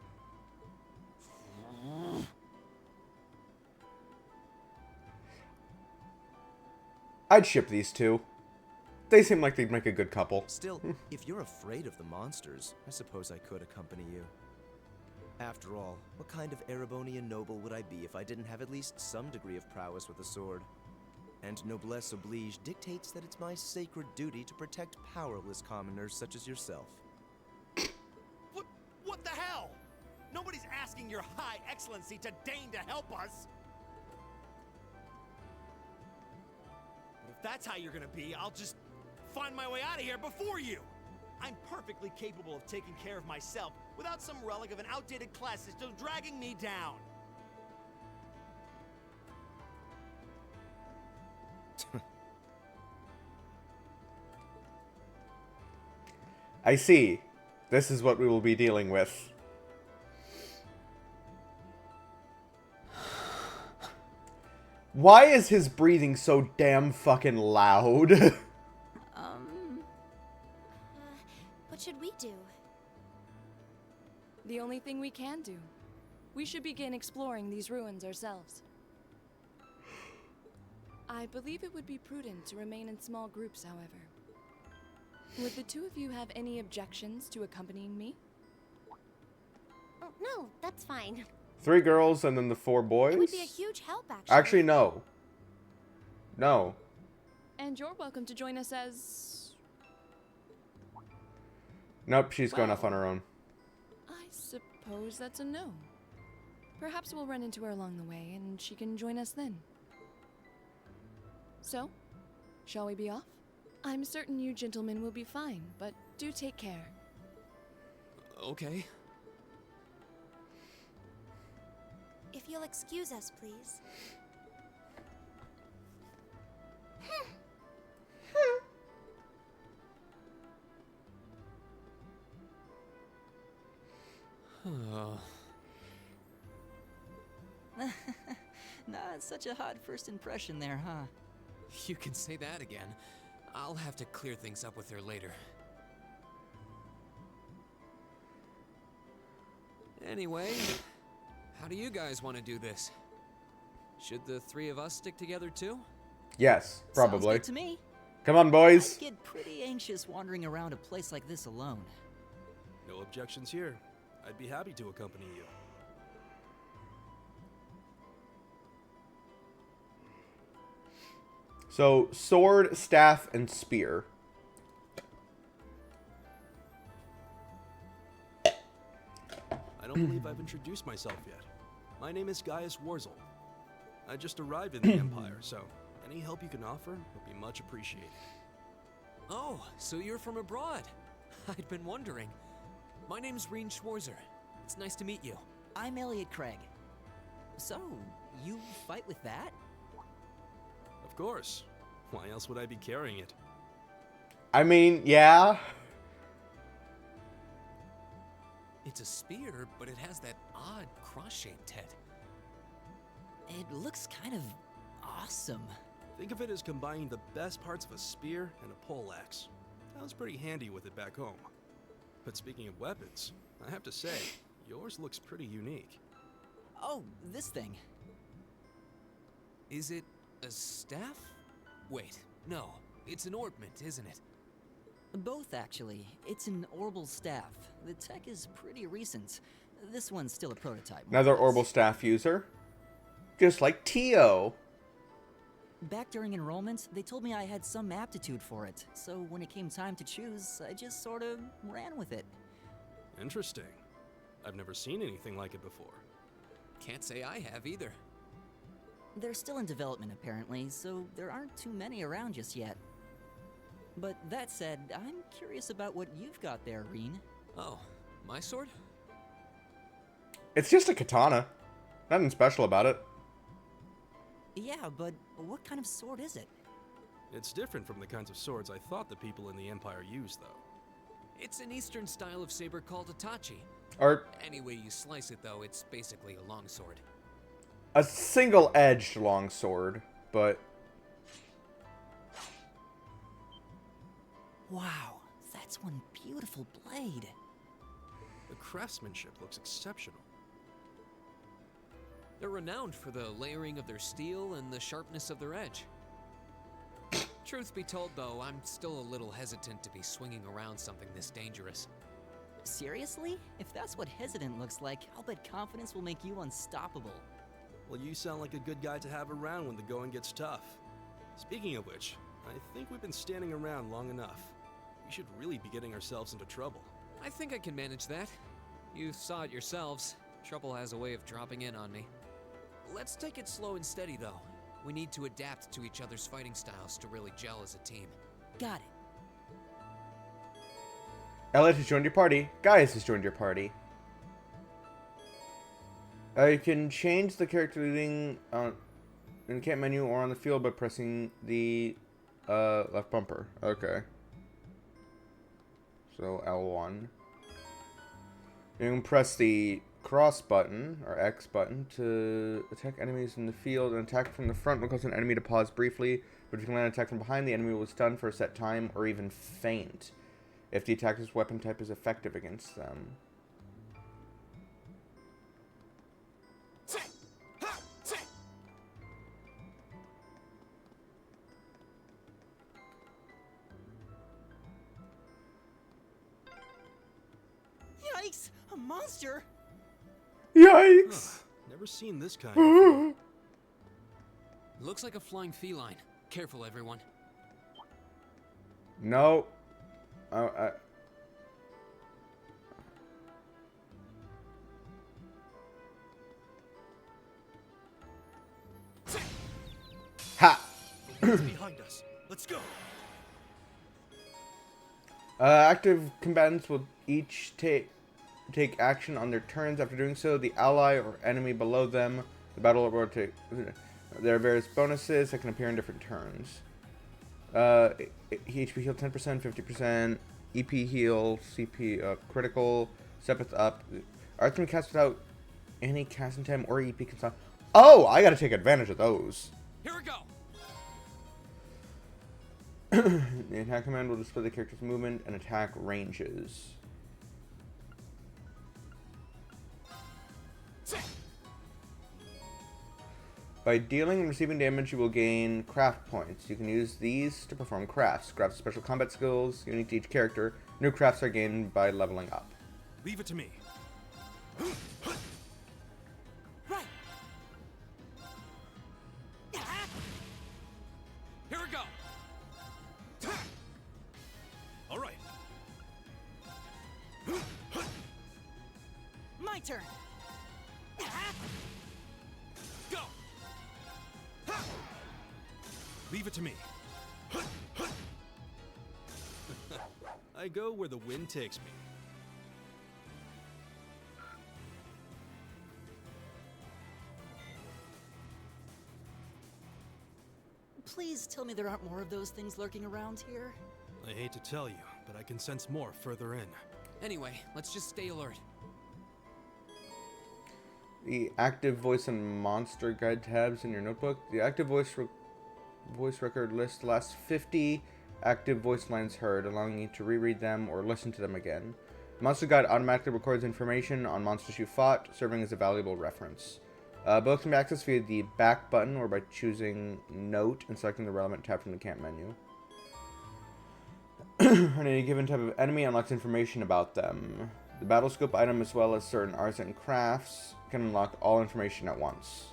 I'd ship these two. They seem like they'd make a good couple. Still, if you're afraid of the monsters, I suppose I could accompany you. After all, what kind of Erebonian noble would I be if I didn't have at least some degree of prowess with a sword? And noblesse oblige dictates that it's my sacred duty to protect powerless commoners such as yourself. What the hell? Nobody's asking your High Excellency to deign to help us. But if that's how you're gonna be, I'll just find my way out of here before you. I'm perfectly capable of taking care of myself without some relic of an outdated class system dragging me down. I see. This is what we will be dealing with. Why is his breathing so damn fucking loud? What should we do? The only thing we can do. We should begin exploring these ruins ourselves. I believe it would be prudent to remain in small groups, however. Would the two of you have any objections to accompanying me? Oh, no, that's fine. 3 girls and then the 4 boys? It would be a huge help, actually. Actually, no. No. And you're welcome to join us as... Nope, she's going off on her own. I suppose that's a no. Perhaps we'll run into her along the way, and she can join us then. So, shall we be off? I'm certain you gentlemen will be fine, but do take care. Okay. If you'll excuse us, please. Not such a hot first impression there, huh? You can say that again. I'll have to clear things up with her later. Anyway, how do you guys want to do this? Should the 3 of us stick together too? Yes, Sounds probably. good to me. Come on, boys. I'd get pretty anxious wandering around a place like this alone. No objections here. I'd be happy to accompany you. So, sword, staff, and spear. I don't believe I've introduced myself yet. My name is Gaius Warzel. I just arrived in the Empire, so any help you can offer would be much appreciated. Oh, so you're from abroad. I'd been wondering. My name's Reen Schwarzer. It's nice to meet you. I'm Elliot Craig. So, you fight with that? Of course. Why else would I be carrying it? I mean, yeah. It's a spear, but it has that odd cross-shaped head. It looks kind of awesome. Think of it as combining the best parts of a spear and a poleaxe. I was pretty handy with it back home. But speaking of weapons, I have to say, yours looks pretty unique. Oh, this thing. Is it a staff? Wait, no. It's an ornament, isn't it? Both, actually. It's an Orbal staff. The tech is pretty recent. This one's still a prototype. Another Orbal staff user. Just like Tio. Back during enrollment, they told me I had some aptitude for it. So when it came time to choose, I just sort of ran with it. Interesting. I've never seen anything like it before. Can't say I have either. They're still in development, apparently, so there aren't too many around just yet. But that said, I'm curious about what you've got there, Reen. Oh, my sword? It's just a katana. Nothing special about it. Yeah, but what kind of sword is it? It's different from the kinds of swords I thought the people in the Empire used, though. It's an Eastern style of saber called Itachi. Or Any way you slice it, though, it's basically a longsword. a single-edged longsword, but... Wow, that's one beautiful blade. The craftsmanship looks exceptional. They're renowned for the layering of their steel and the sharpness of their edge. Truth be told, though, I'm still a little hesitant to be swinging around something this dangerous. Seriously? If that's what hesitant looks like, I'll bet confidence will make you unstoppable. Well, you sound like a good guy to have around when the going gets tough. Speaking of which, I think we've been standing around long enough. We should really be getting ourselves into trouble. I think I can manage that. You saw it yourselves. Trouble has a way of dropping in on me. Let's take it slow and steady, though. We need to adapt to each other's fighting styles to really gel as a team. Got it. Elliot has joined your party. Gaius has joined your party. You can change the character leading in the camp menu or on the field by pressing the left bumper. Okay. So L1. You can press the cross button or X button to attack enemies in the field. An attack from the front will cause an enemy to pause briefly, but if you can land an attack from behind, the enemy will stun for a set time or even faint if the attacker's weapon type is effective against them. Yikes! A monster! Yikes! Never seen this kind before. Looks like a flying feline. Careful, everyone. No. Ha! It's behind us. Let's go. Active combatants will each take action on their turns. After doing so, the ally or enemy below them, the battle will take. There are various bonuses that can appear in different turns. HP heal 10%, 50%, EP heal, CP critical, steppeth up. Arts can be cast without any casting time or EP can stop. Oh, I gotta take advantage of those. Here we go. The attack command will display the character's movement and attack ranges. By dealing and receiving damage, you will gain craft points. You can use these to perform crafts. Crafts are special combat skills unique to each character. New crafts are gained by leveling up. Leave it to me. Right. Here we go. All right. My turn. Go. Leave it to me. I go where the wind takes me. Please tell me there aren't more of those things lurking around here. I hate to tell you, but I can sense more further in. Anyway, let's just stay alert. The active voice and monster guide tabs in your notebook. The active voice record lists the last 50 active voice lines heard, allowing you to reread them or listen to them again. Monster Guide automatically records information on monsters you fought, serving as a valuable reference. Both can be accessed via the back button or by choosing Note and selecting the relevant tab from the camp menu. On any given type of enemy unlocks information about them. The battle scope item, as well as certain arts and crafts, can unlock all information at once.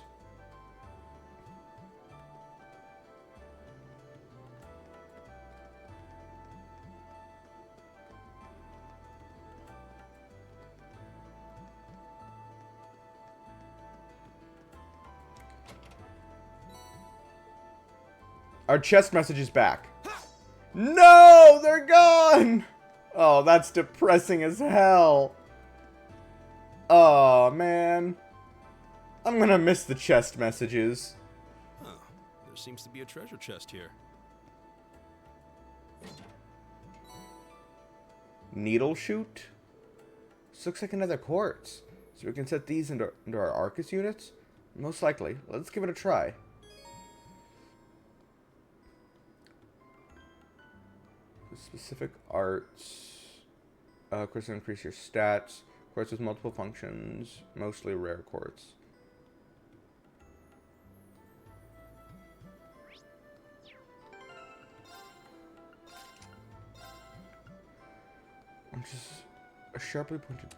Our chest message is back. No, they're gone. Oh, that's depressing as hell. Oh, man. I'm gonna miss the chest messages. Huh. There seems to be a treasure chest here. Needle shoot? This looks like another quartz. So we can set these into our Arcus units? Most likely. Let's give it a try. Specific arts. Quartz will increase your stats. Quartz with multiple functions. Mostly rare quartz. I'm just a sharply pointed.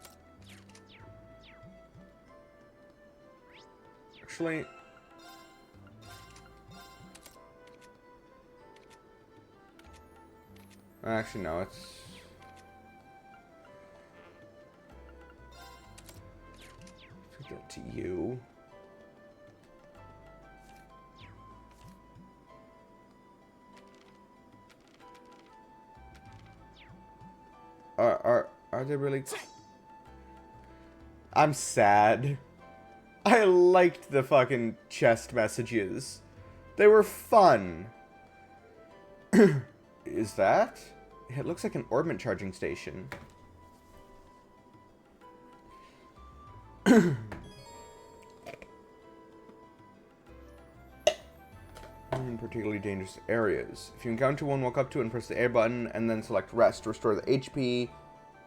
Actually, Actually, no, it's... Get to you. Are they really... I'm sad. I liked the fucking chest messages. They were fun. Is that? It looks like an orbit charging station. In particularly dangerous areas. If you encounter one, walk up to it and press the A button, and then select rest. Restore the HP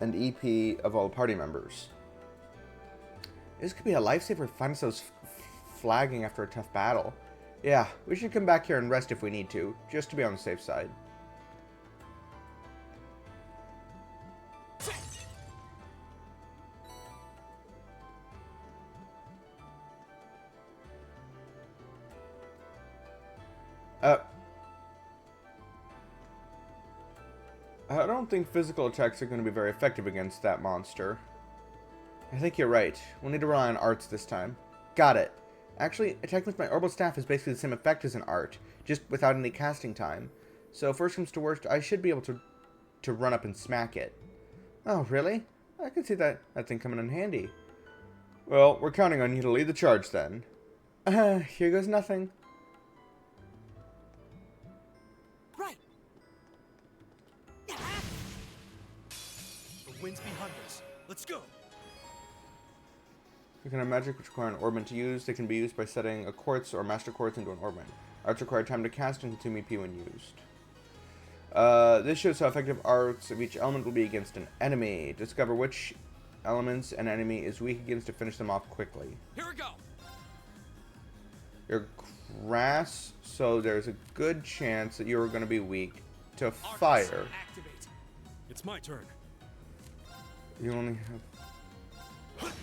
and EP of all party members. This could be a lifesaver if find ourselves flagging after a tough battle. Yeah, we should come back here and rest if we need to, just to be on the safe side. I don't think physical attacks are going to be very effective against that monster. I think you're right. We'll need to rely on arts this time. Got it. Actually, attacking with my orbital staff is basically the same effect as an art, just without any casting time. So if worst comes to worst, I should be able to run up and smack it. Oh, really? I can see that thing coming in handy. Well, we're counting on you to lead the charge then. Here goes nothing. Right. The wind's behind us. Let's go. You can have magic which require an orbment to use. They can be used by setting a quartz or master quartz into an orbment. Arts require time to cast and consume EP when used. This shows how effective arts of each element will be against an enemy. Discover which elements an enemy is weak against to finish them off quickly. Here we go. You're grass, so there's a good chance that you're going to be weak to fire. Activate. It's my turn. You only have...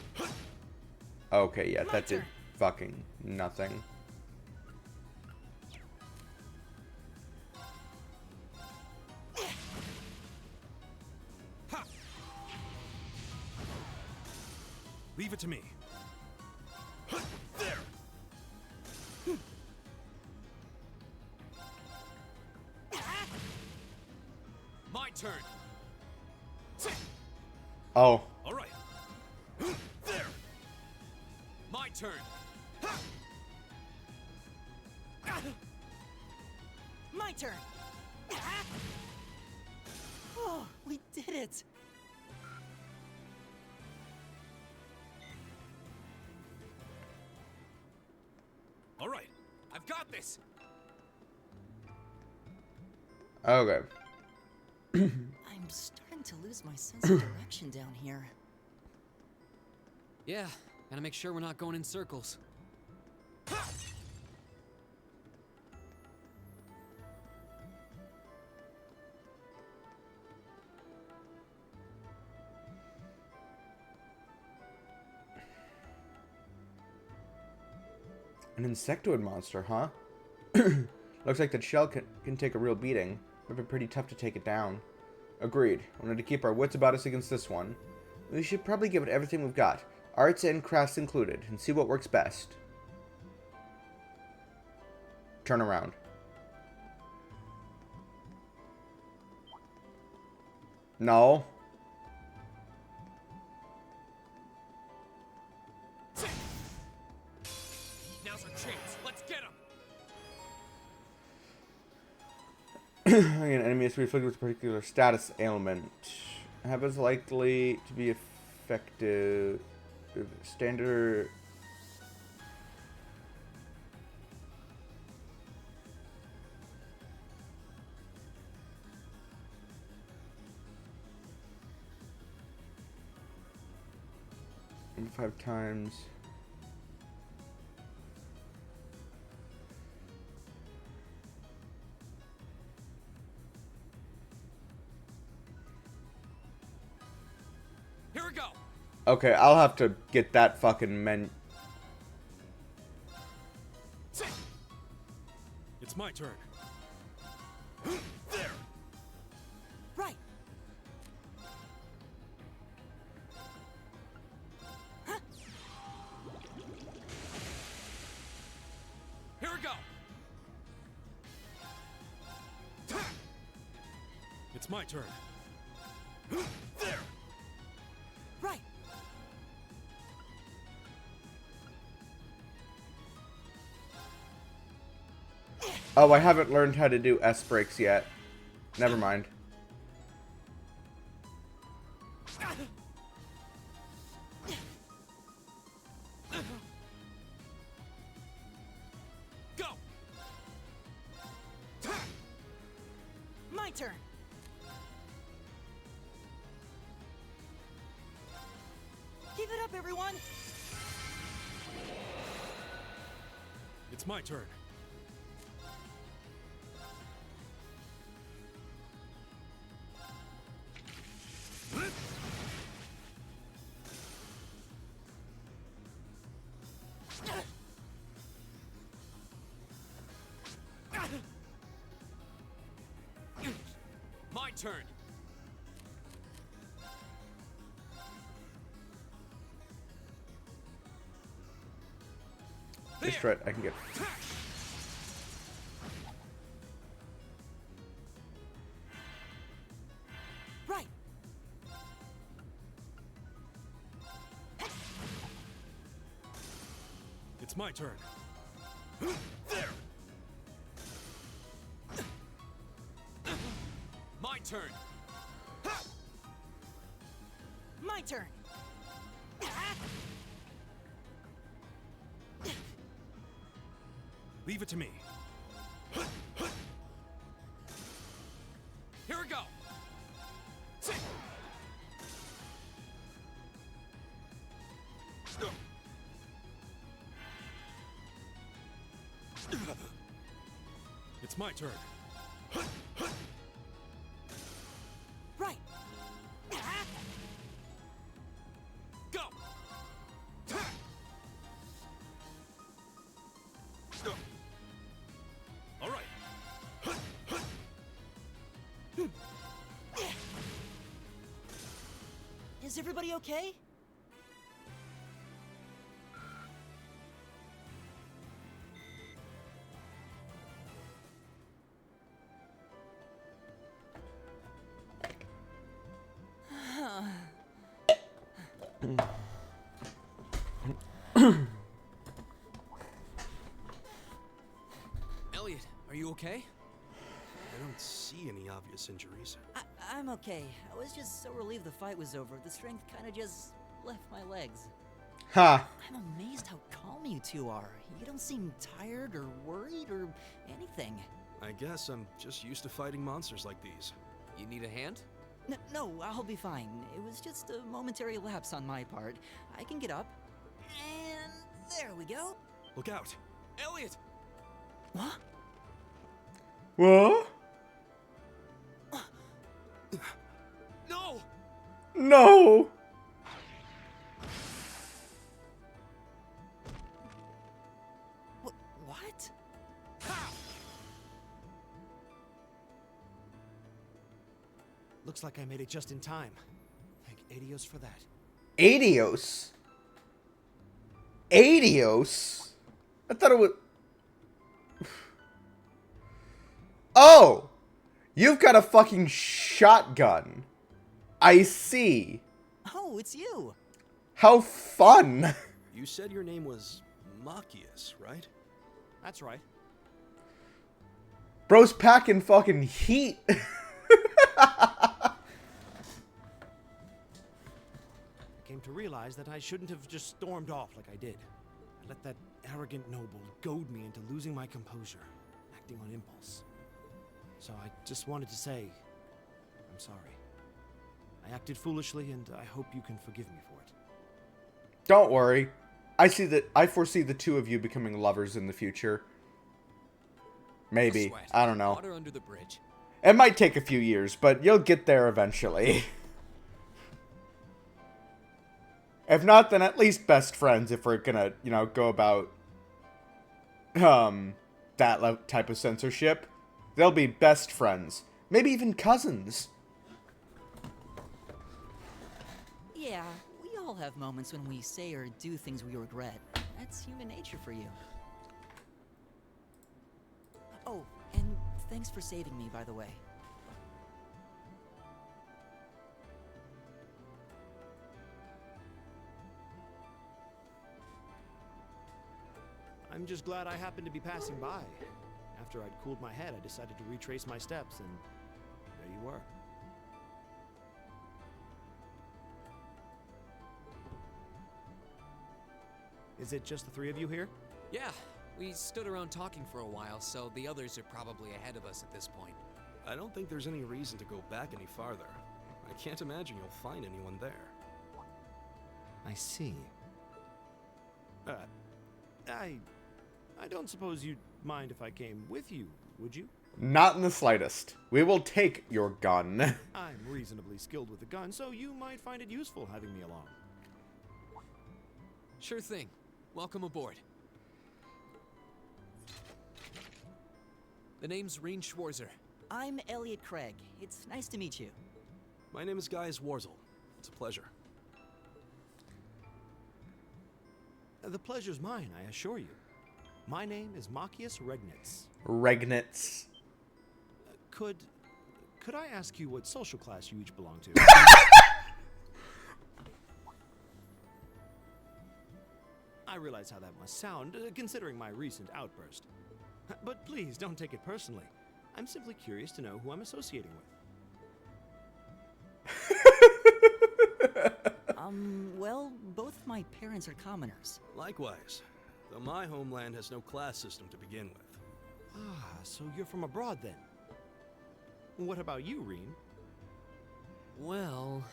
Okay, yeah, that did fucking nothing. Ha. Leave it to me. There. My turn. Oh. All right. There. My turn. My turn. Oh, we did it. All right. I've got this. Okay. I'm starting to lose my sense of direction down here. Yeah, gotta make sure we're not going in circles. An insectoid monster, huh? Looks like that shell can take a real beating. Might be pretty tough to take it down. Agreed. Wanted to keep our wits about us against this one. We should probably give it everything we've got, arts and crafts included, and see what works best. Turn around. No. Now's our chance. Let's get him. An enemy is reflected with a particular status ailment. Have as likely to be effective. Standard. And 5 times. Here we go. Okay, I'll have to get that fucking It's my turn. There. It's my turn. There! Right! Oh, I haven't learned how to do S brakes yet. Never mind. Go! My turn! Give it up, everyone! It's my turn. My turn. Just right, I can get. Right! It's my turn. There! My turn. My turn! Leave it to me. Here we go. It's my turn. Right! Go. All right. Is everybody okay? Elliot, are you okay? I don't see any obvious injuries. I'm okay. I was just so relieved the fight was over. The strength kind of just left my legs. Ha! I'm amazed how calm you two are. You don't seem tired or worried or anything. I guess I'm just used to fighting monsters like these. You need a hand? No, I'll be fine. It was just a momentary lapse on my part. I can get up. And there we go. Look out! Elliot! What? What? No! No! What? Looks like I made it just in time. Thank Adios for that. Adios? Adios? I thought it was... Oh! You've got a fucking shotgun. I see. Oh, it's you. How fun. You said your name was Machias, right? That's right. Bro's packing fucking heat. I came to realize that I shouldn't have just stormed off like I did. I let that arrogant noble goad me into losing my composure, acting on impulse. So I just wanted to say, I'm sorry. I acted foolishly, and I hope you can forgive me for it. Don't worry. I foresee the two of you becoming lovers in the future. Maybe. Sweat. I don't know. Water under the bridge. It might take a few years, but you'll get there eventually. If not, then at least best friends if we're gonna, you know, go about that type of censorship. They'll be best friends. Maybe even cousins. Yeah, we all have moments when we say or do things we regret. That's human nature for you. Oh, and thanks for saving me, by the way. I'm just glad I happened to be passing by. After I'd cooled my head, I decided to retrace my steps, and there you were. Is it just the three of you here? Yeah, we stood around talking for a while, so the others are probably ahead of us at this point. I don't think there's any reason to go back any farther. I can't imagine you'll find anyone there. I see. I don't suppose you'd mind if I came with you, would you? Not in the slightest. We will take your gun. I'm reasonably skilled with a gun, so you might find it useful having me along. Sure thing. Welcome aboard. The name's Reen Schwarzer. I'm Elliot Craig. It's nice to meet you. My name is Gaius Warzel. It's a pleasure. The pleasure's mine, I assure you. My name is Machius Regnitz. Regnitz. Could I ask you what social class you each belong to? I realize how that must sound, considering my recent outburst. But please, don't take it personally. I'm simply curious to know who I'm associating with. Well, both my parents are commoners. Likewise, though my homeland has no class system to begin with. Ah, so you're from abroad then? What about you, Reen? Well...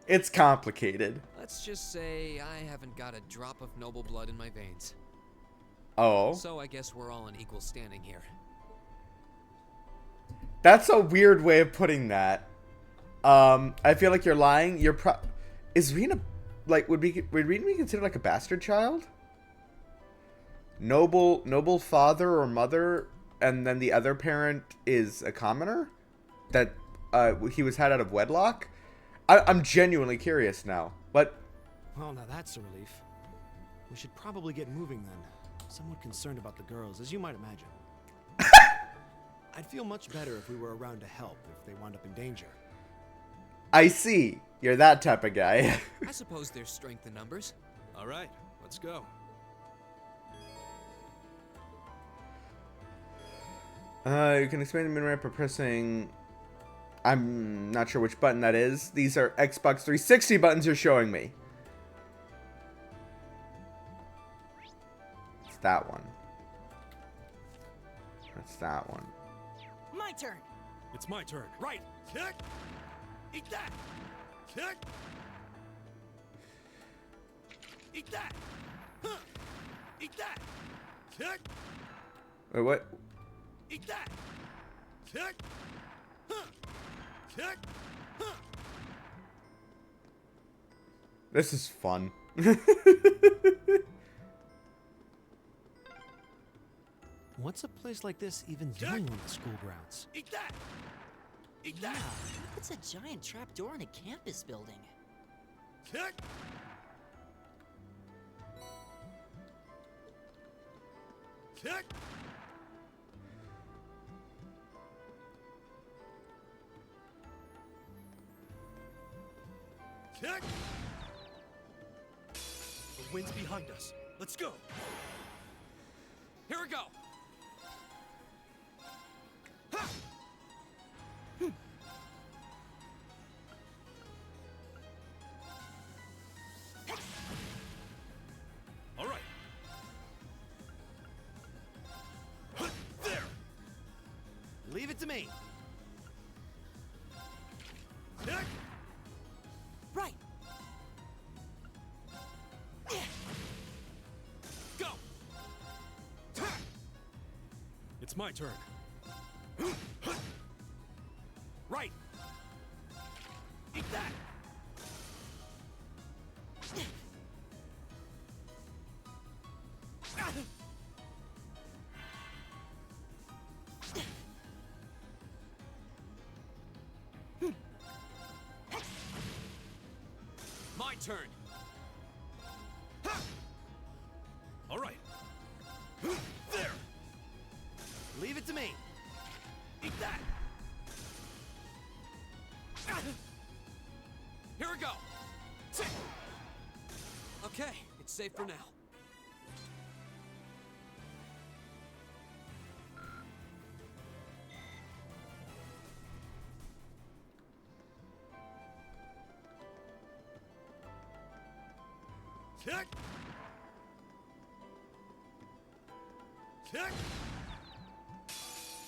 It's complicated. let's just say I haven't got a drop of noble blood in my veins. Oh. So I guess we're all in equal standing here. That's a weird way of putting that. I feel like you're lying. Is Reen would Reen be considered like a bastard child? Noble father or mother, and then the other parent is a commoner that he was had out of wedlock? I'm genuinely curious now. What? Well, now that's a relief. We should probably get moving then. Somewhat concerned about the girls, as you might imagine. I'd feel much better if we were around to help if they wound up in danger. I see. You're that type of guy. I suppose there's strength in numbers. All right, let's go. You can expand the menu ramp by pressing... I'm not sure which button that is. These are Xbox 360 buttons you're showing me. It's that one. That's that one. My turn. It's my turn. Right. Kick. Eat that. Kick. Eat that. Huh. Eat that. Kick. Wait, what? Eat that. Kick. Huh. Kick. Huh. This is fun. What's a place like this even doing on the school grounds? Eat that. Eat that. Yeah, it's a giant trapdoor in a campus building. Kick. Kick. Kick. The wind's behind us. Let's go. Here we go. Ha! All right. There. Leave it to me. Kick. Right. Go. It's my turn. Right. Eat that. My turn. All right. There. Leave it to me. Eat that. Here we go. Okay, it's safe for now. Kick! Kick!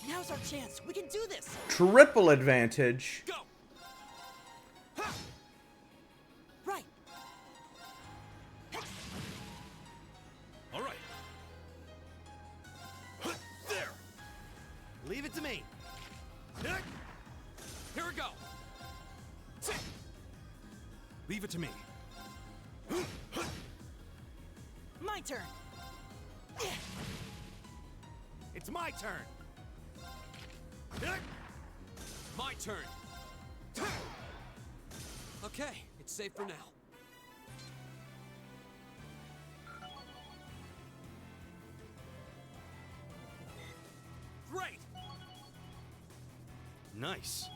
Now's our chance. We can do this. Triple advantage. Go! Ha! Right. All right. There. Leave it to me. Kick! Here we go. Leave it to me. My turn. It's my turn. Kick! My turn. Okay, it's safe for now. Great! Nice.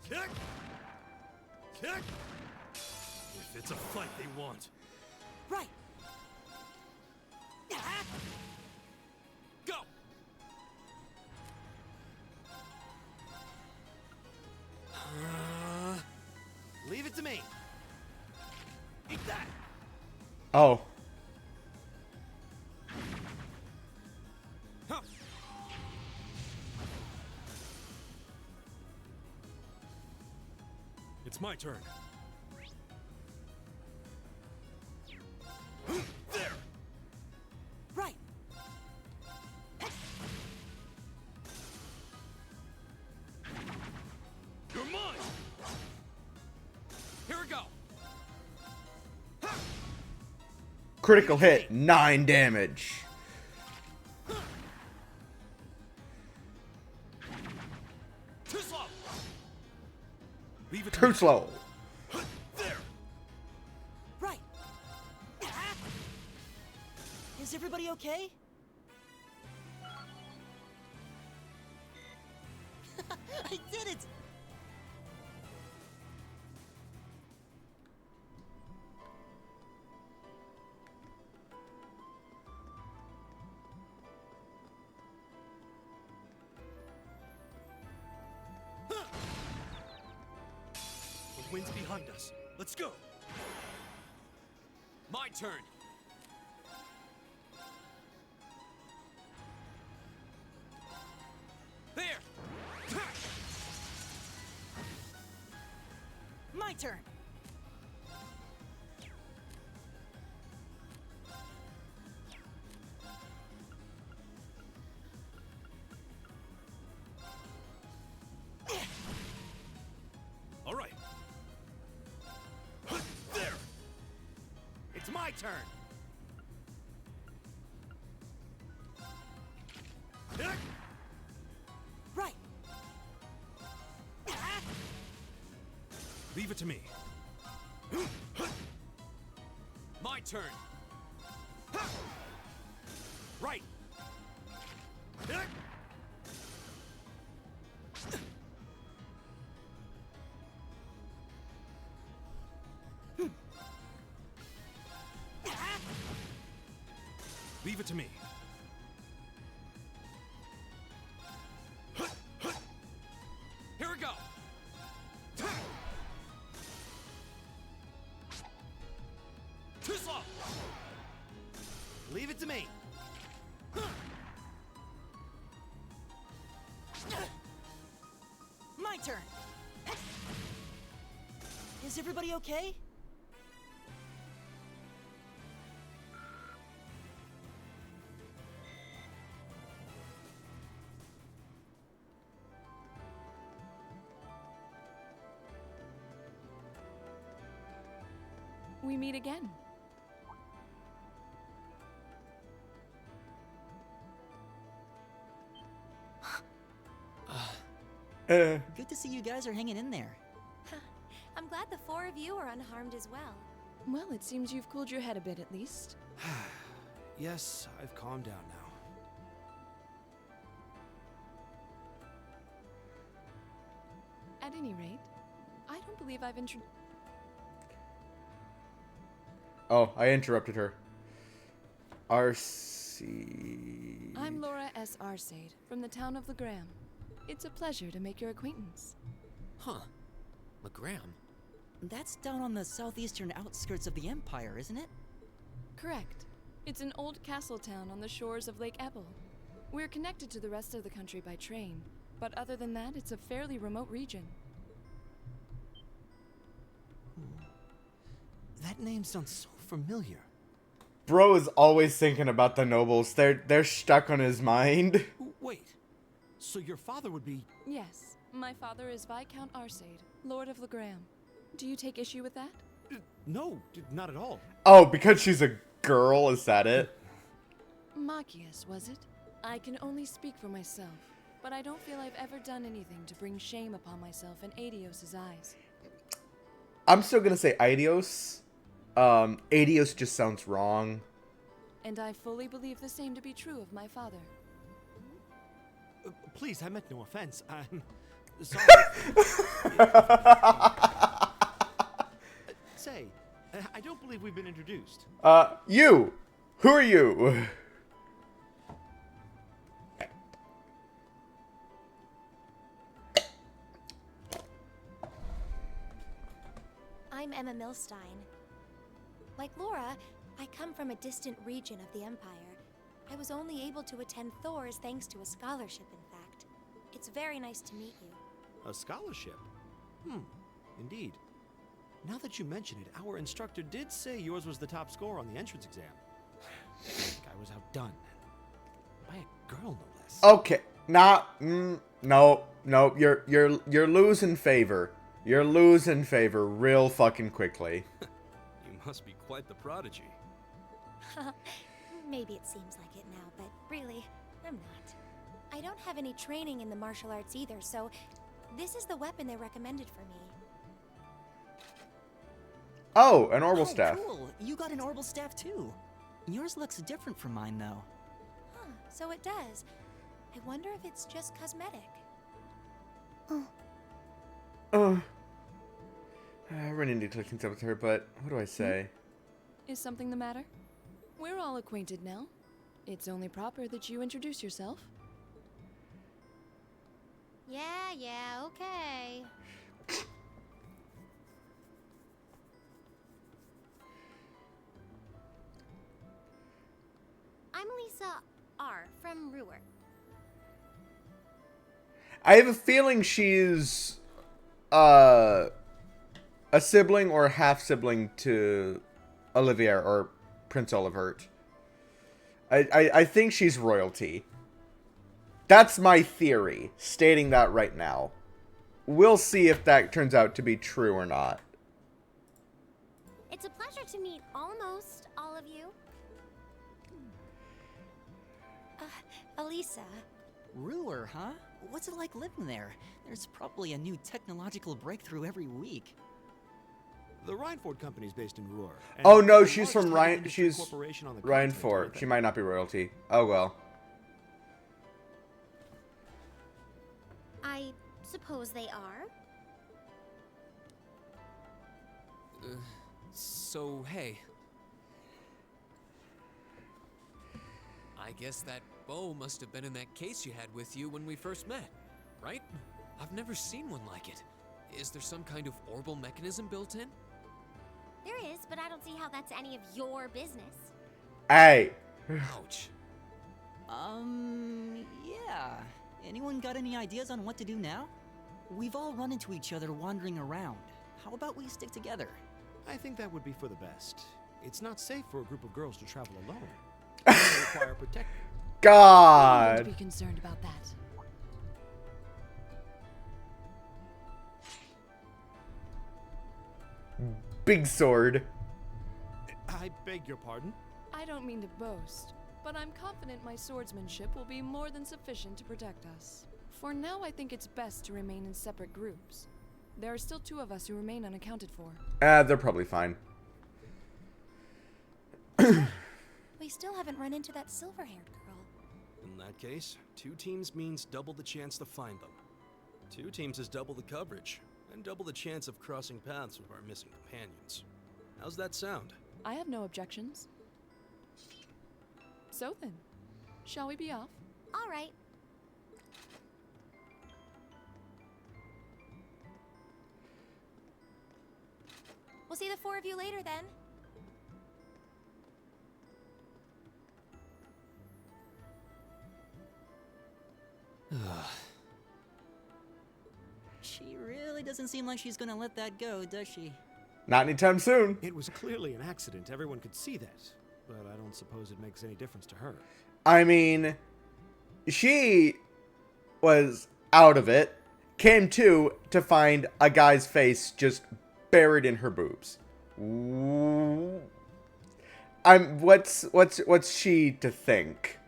Kick! Kick! If it's a fight they want. Right. Go! Leave it to me. Eat that! Oh. Huh. It's my turn. There! Right. You're mine! Here we go. Critical hit, 9 damage. Too slow! Leave it to Too me. slow. There! Right. Is everybody okay? I did it! The wind's behind us. Let's go! My turn. There. My turn. All right. There! It's my turn. Kick! Right. Leave it to me. My turn. Right. Kick! Leave it to me. Here we go. Too slow! Leave it to me. My turn. Is everybody okay? We meet again. Good to see you guys are hanging in there. I'm glad the 4 of you are unharmed as well. Well, it seems you've cooled your head a bit at least. Yes, I've calmed down now. At any rate, I don't believe I've introduced. Oh, I interrupted her. RC see. I'm Laura S. Arcade from the town of Legram. It's a pleasure to make your acquaintance. Huh. Legram? That's down on the southeastern outskirts of the Empire, isn't it? Correct. It's an old castle town on the shores of Lake Ebble. We're connected to the rest of the country by train, but other than that, it's a fairly remote region. That name sounds so familiar. Bro is always thinking about the nobles. They're stuck on his mind. Wait, so your father would be... Yes, my father is Viscount Arcade, Lord of Legram. Do you take issue with that? No, not at all. Oh, because she's a girl, is that it? Machias, was it? I can only speak for myself, but I don't feel I've ever done anything to bring shame upon myself in Adios's eyes. I'm still gonna say Adios. Adios just sounds wrong. And I fully believe the same to be true of my father. Please, I meant no offense. I'm sorry. Say, I don't believe we've been introduced. You! Who are you? I'm Emma Milstein. Like Laura, I come from a distant region of the Empire. I was only able to attend Thor's thanks to a scholarship, in fact. It's very nice to meet you. A scholarship? Indeed. Now that you mention it, our instructor did say yours was the top score on the entrance exam. I think I was outdone. By a girl, no less. Okay, no, you're losing favor. You're losing favor real fucking quickly. You must be quite the prodigy. Maybe it seems like it now, but really, I'm not. I don't have any training in the martial arts either, so this is the weapon they recommended for me. Oh, an orbital staff. Cool. You got an orbital staff too. Yours looks different from mine, though. Huh, so it does. I wonder if it's just cosmetic. I run into things up with her, but what do I say? Is something the matter? We're all acquainted now. It's only proper that you introduce yourself. Yeah, okay. I'm Lisa R. from Ruhr. I have a feeling she's a sibling or half sibling to Olivia or Prince Olivert. I think she's royalty. That's my theory, stating that right now. We'll see if that turns out to be true or not. It's a pleasure to meet almost all of you. Elisa. Ruhr, huh? What's it like living there? There's probably a new technological breakthrough every week. The Rhineford Company's based in Ruhr. Oh no, she's from Ryan. She's Rhineford. She might not be royalty. Oh well. I suppose they are. So, hey. I guess that bow must have been in that case you had with you when we first met, right? I've never seen one like it. Is there some kind of orbital mechanism built in? There is, but I don't see how that's any of your business. Hey. Ouch. Yeah. Anyone got any ideas on what to do now? We've all run into each other wandering around. How about we stick together? I think that would be for the best. It's not safe for a group of girls to travel alone. They require protection. God. Don't be concerned about that. Big sword. I beg your pardon? I don't mean to boast, but I'm confident my swordsmanship will be more than sufficient to protect us. For now, I think it's best to remain in separate groups. There are still 2 of us who remain unaccounted for. They're probably fine. We still haven't run into that silver-haired girl. In that case, 2 teams means double the chance to find them. 2 teams is double the coverage, and double the chance of crossing paths with our missing companions. How's that sound? I have no objections. So then, Shall we be off? All right. We'll see the four of you later then. She really doesn't seem like she's gonna let that go, does she? Not anytime soon. It was clearly an accident. Everyone could see that. But I don't suppose it makes any difference to her. I mean, she was out of it, came to find a guy's face just buried in her boobs. What's she to think?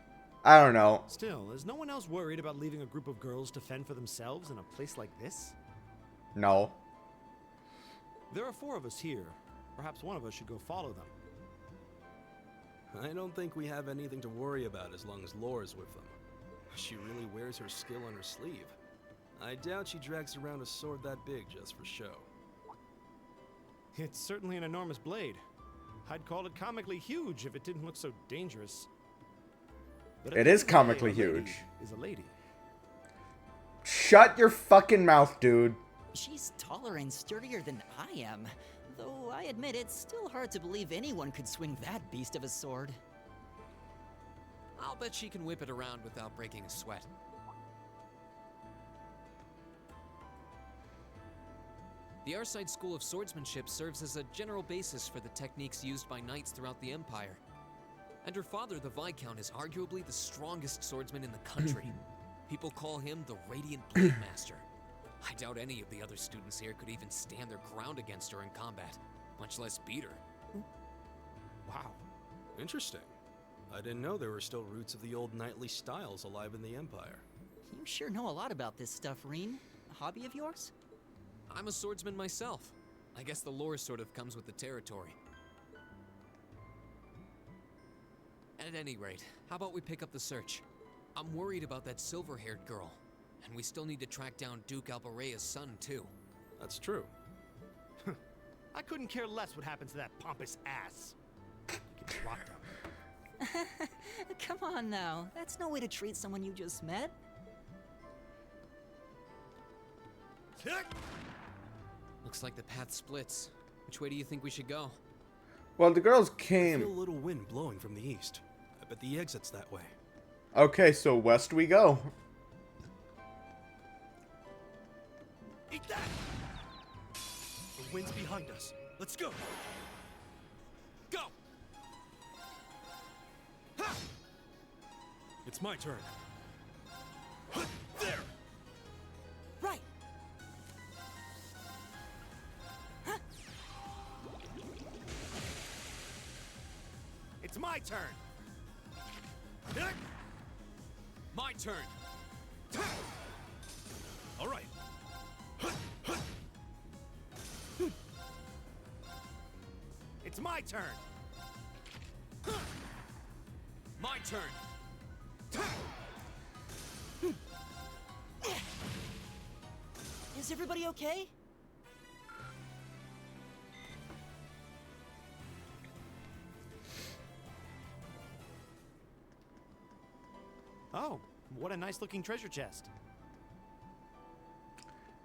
I don't know. Still, is no one else worried about leaving a group of girls to fend for themselves in a place like this? No. There are four of us here. Perhaps one of us should go follow them. I don't think we have anything to worry about as long as Laura's with them. She really wears her skill on her sleeve. I doubt she drags around a sword that big just for show. It's certainly an enormous blade. I'd call it comically huge if it didn't look so dangerous. But It is comically a lady huge. Is a lady. Shut your fucking mouth, dude. She's taller and sturdier than I am. Though I admit it's still hard to believe anyone could swing that beast of a sword. I'll bet she can whip it around without breaking a sweat. The Arside School of Swordsmanship serves as a general basis for the techniques used by knights throughout the Empire. And her father, the Viscount, is arguably the strongest swordsman in the country. People call him the Radiant Blade Master. I doubt any of the other students here could even stand their ground against her in combat, much less beat her. Wow. Interesting. I didn't know there were still roots of the old knightly styles alive in the Empire. You sure know a lot about this stuff, Reen. A hobby of yours? I'm a swordsman myself. I guess the lore sort of comes with the territory. At any rate, how about we pick up the search? I'm worried about that silver-haired girl. And we still need to track down Duke Albarea's son, too. That's true. I couldn't care less what happens to that pompous ass. He gets locked up. Come on now. That's no way to treat someone you just met. Looks like the path splits. Which way do you think we should go? Well, the girls I came. feel a little wind blowing from the east. I bet the exit's that way. Okay, so west we go. Eat that! The wind's behind us. Let's go! Go! Ha! It's my turn. There! Right! It's my turn! My turn! All right. It's my turn! My turn! Is everybody okay? Oh, what a nice looking treasure chest.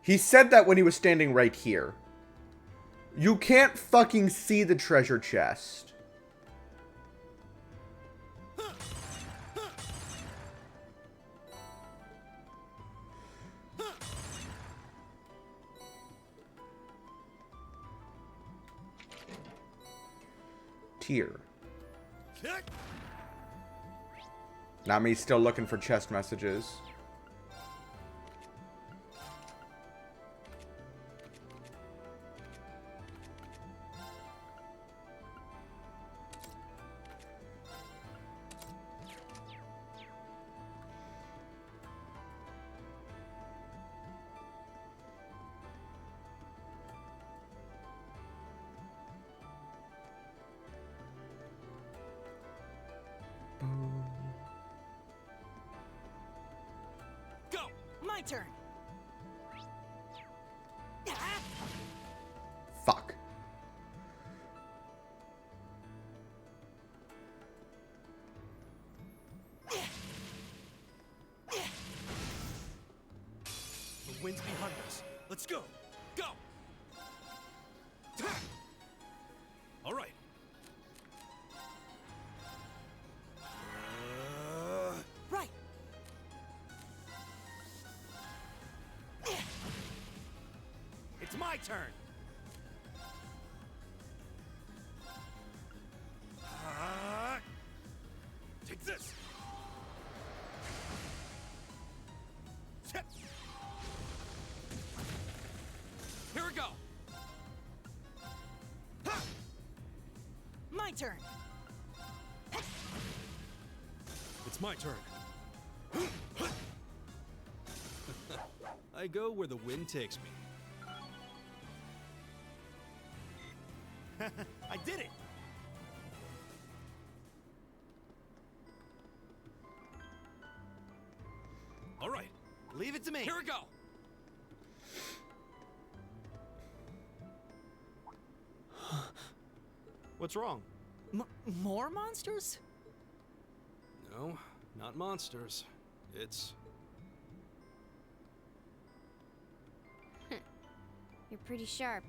He said that when he was standing right here. You can't fucking see the treasure chest. Tier. Not me still looking for chest messages. Go! My turn! Fuck. Let's go. Go. All right. Right. It's my turn. Take this. Here we go. My turn. It's my turn. I go where the wind takes me. I did it. All right. Leave it to me. Here we go. What's wrong? More monsters? No, not monsters. It's... You're pretty sharp.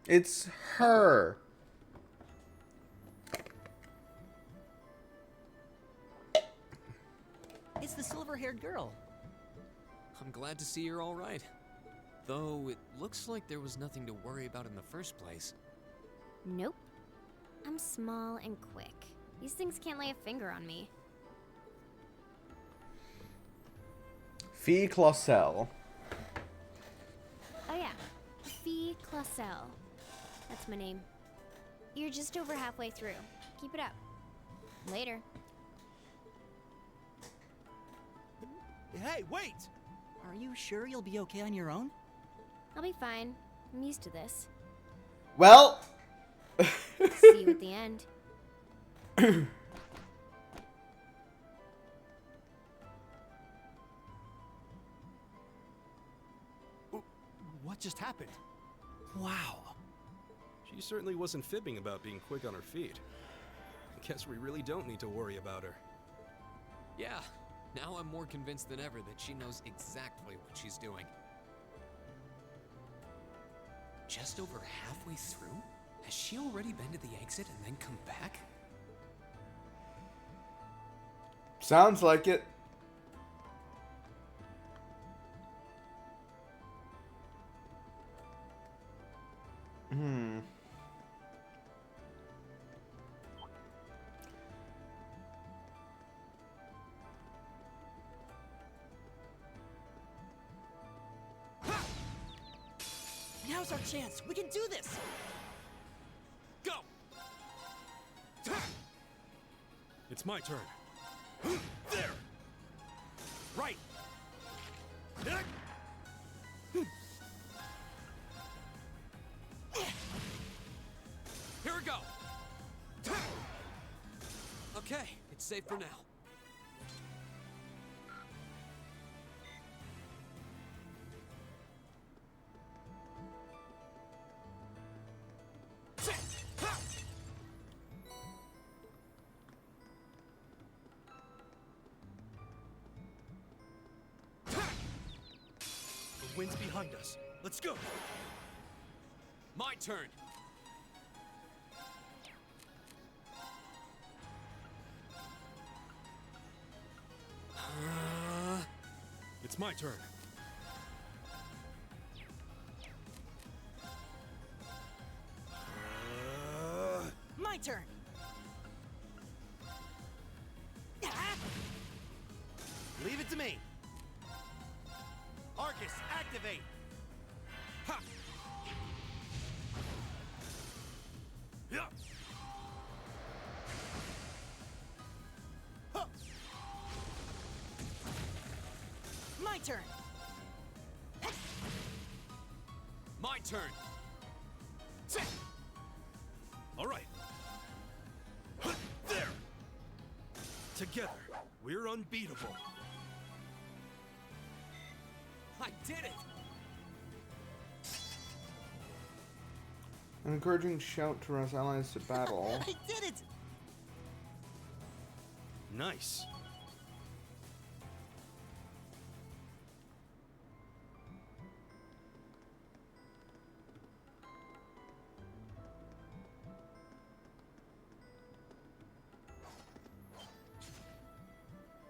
It's her. It's the silver-haired girl. I'm glad to see you're all right. Though it looks like there was nothing to worry about in the first place. Nope. I'm small and quick. These things can't lay a finger on me. Fee Clausel. Oh yeah, Fee Clausel. That's my name. You're just over halfway through. Keep it up. Later. Hey, wait! Are you sure you'll be okay on your own? I'll be fine. I'm used to this. Well. See you at the end. What just happened? Wow. She certainly wasn't fibbing about being quick on her feet. I guess we really don't need to worry about her. Yeah, now I'm more convinced than ever that she knows exactly what she's doing. Just over halfway through? Has she already been to the exit and then come back? Sounds like it. Now's our chance. We can do this. Go. It's my turn. There. Right. Here we go. Okay, it's safe for now. The wind's behind us. Let's go. My turn. It's my turn. My turn. Leave it to me. Arcus, activate. Ha. Yeah. Huh. My turn. My turn. All right. There. Together, we're unbeatable. I did it. An encouraging shout to rouse allies to battle. I did it. Nice.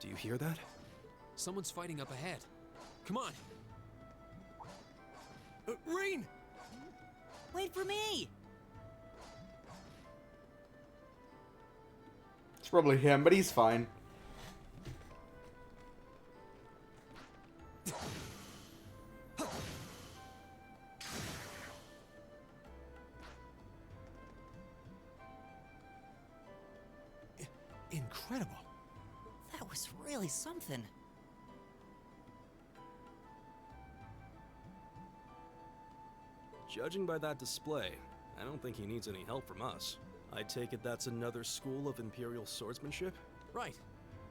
Do you hear that? Someone's fighting up ahead. Come on. Rain! Wait for me! It's probably him, but he's fine. Incredible. That was really something. Judging by that display, I don't think he needs any help from us. I take it that's another school of Imperial swordsmanship? Right.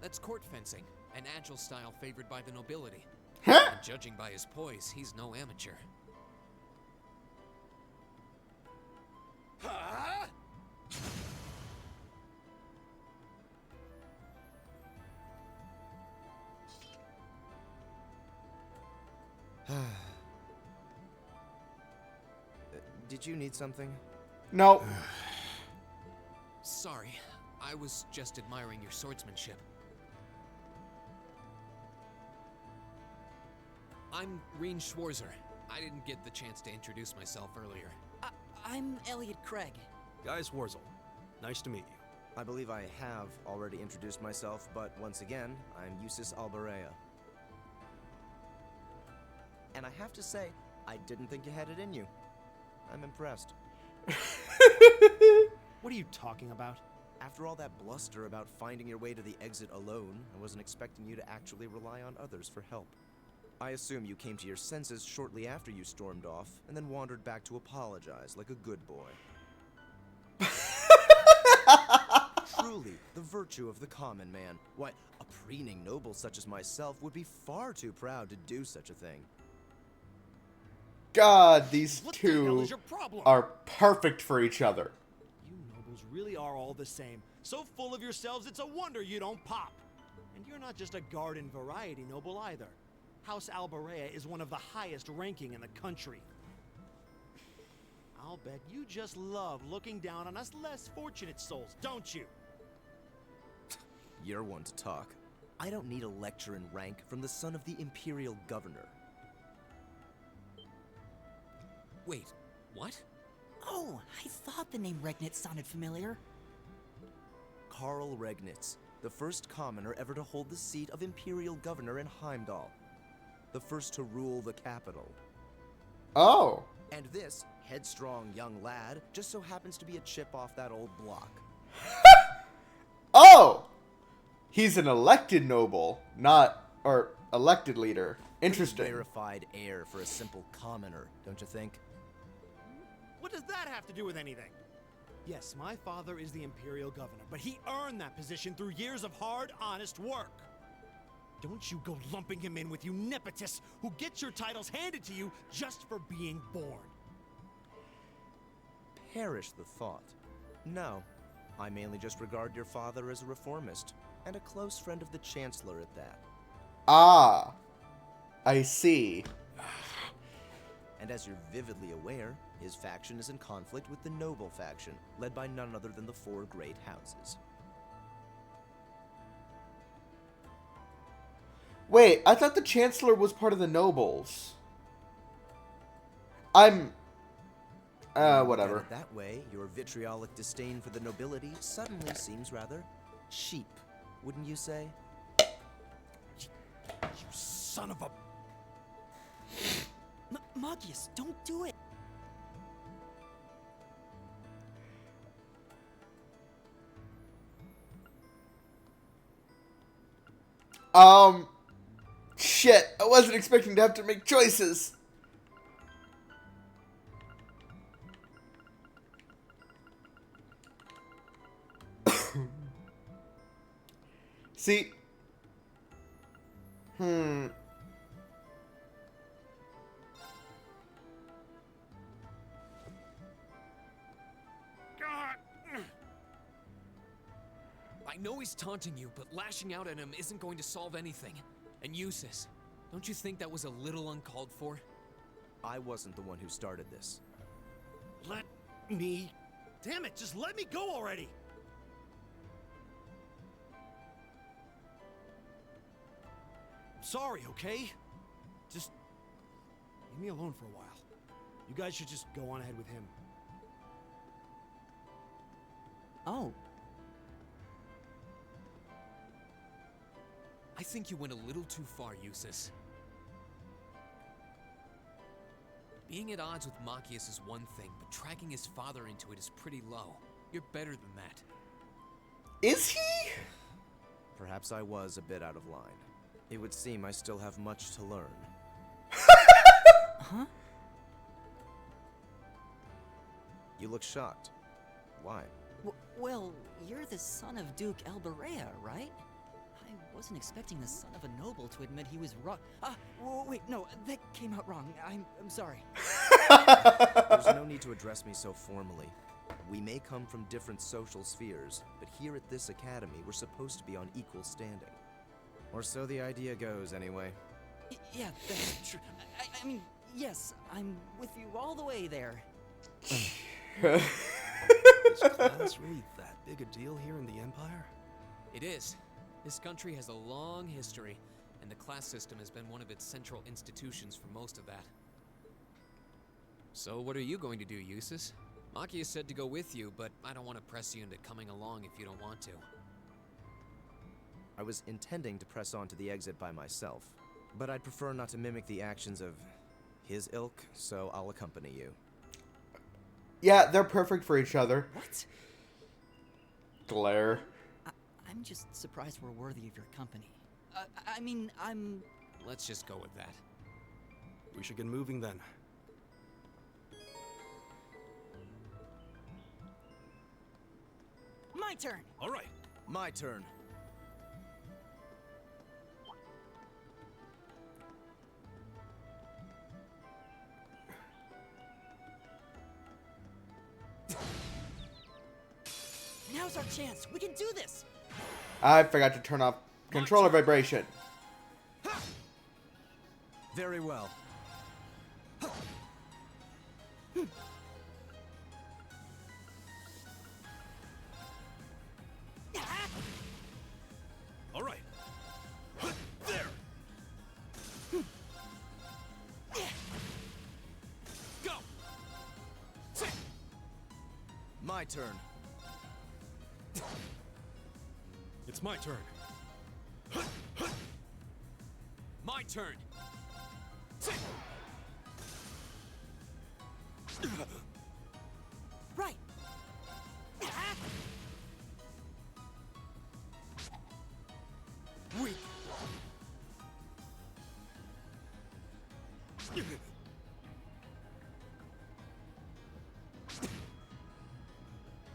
That's court fencing, an agile style favored by the nobility. Huh? And judging by his poise, he's no amateur. Did you need something? No. Sorry, I was just admiring your swordsmanship. I'm Reen Schwarzer. I didn't get the chance to introduce myself earlier. I'm Elliot Craig. Guy Schwarzel. Nice to meet you. I believe I have already introduced myself, but once again, I'm Eustace Alberea. And I have to say, I didn't think you had it in you. I'm impressed. What are you talking about? After all that bluster about finding your way to the exit alone, I wasn't expecting you to actually rely on others for help. I assume you came to your senses shortly after you stormed off, and then wandered back to apologize like a good boy. Truly, the virtue of the common man. Why, a preening noble such as myself would be far too proud to do such a thing. God, these What the hell two is your problem? are perfect for each other. You nobles really are all the same. So full of yourselves, it's a wonder you don't pop. And you're not just a garden variety noble either. House Alberea is one of the highest ranking in the country. I'll bet you just love looking down on us less fortunate souls, don't you? You're one to talk. I don't need a lecture in rank from the son of the Imperial Governor. Wait, what? Oh, I thought the name Regnitz sounded familiar. Karl Regnitz, the first commoner ever to hold the seat of Imperial Governor in Heimdall. The first to rule the capital. Oh. And this headstrong young lad just so happens to be a chip off that old block. Oh! He's an elected noble, not, or elected leader. Interesting. Verified heir for a simple commoner, don't you think? What does that have to do with anything? Yes, my father is the Imperial Governor, but he earned that position through years of hard, honest work. Don't you go lumping him in with you nepotists who get your titles handed to you just for being born. Perish the thought. No, I mainly just regard your father as a reformist, and a close friend of the Chancellor at that. Ah, I see. And as you're vividly aware, his faction is in conflict with the noble faction, led by none other than the four great houses. Wait, I thought the Chancellor was part of the nobles. Whatever. Look at it that way, your vitriolic disdain for the nobility suddenly seems rather cheap, wouldn't you say? You son of a... Magius, don't do it! Shit, I wasn't expecting to have to make choices. See? I know he's taunting you, but lashing out at him isn't going to solve anything. And Eustace, don't you think that was a little uncalled for? I wasn't the one who started this. Let me... Damn it, just let me go already! sorry, okay? Just leave me alone for a while. You guys should just go on ahead with him. Oh. I think you went a little too far, Eustace. Being at odds with Machias is one thing, but dragging his father into it is pretty low. You're better than that. Is he? Perhaps I was a bit out of line. It would seem I still have much to learn. Huh? You look shocked. Why? Well, you're the son of Duke Elberea, right? I wasn't expecting the son of a noble to admit he was wrong. Wait, no, that came out wrong. I'm sorry. There's no need to address me so formally. We may come from different social spheres, but here at this academy, we're supposed to be on equal standing. Or so the idea goes, anyway. Yeah, that's true. I mean, yes, I'm with you all the way there. Is class really that big a deal here in the Empire? It is. This country has a long history, and the class system has been one of its central institutions for most of that. So what are you going to do, Eustace? Machias said to go with you, but I don't want to press you into coming along if you don't want to. I was intending to press on to the exit by myself, but I'd prefer not to mimic the actions of his ilk, so I'll accompany you. Yeah, they're perfect for each other. What? Glare. I'm just surprised we're worthy of your company. I mean, I'm... Let's just go with that. We should get moving then. My turn! All right. My turn. Now's our chance. We can do this. I forgot to turn off controller vibration. Very well. All right. There. Go. My turn. It's my turn. My turn! Right. Weak.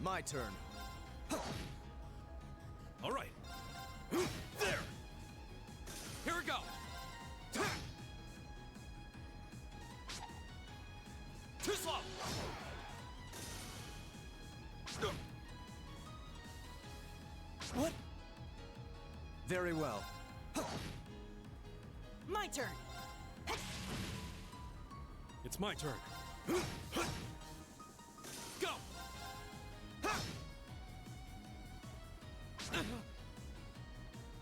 My turn. All right. There! Here we go! Too slow! What? Very well. My turn. It's my turn. Go.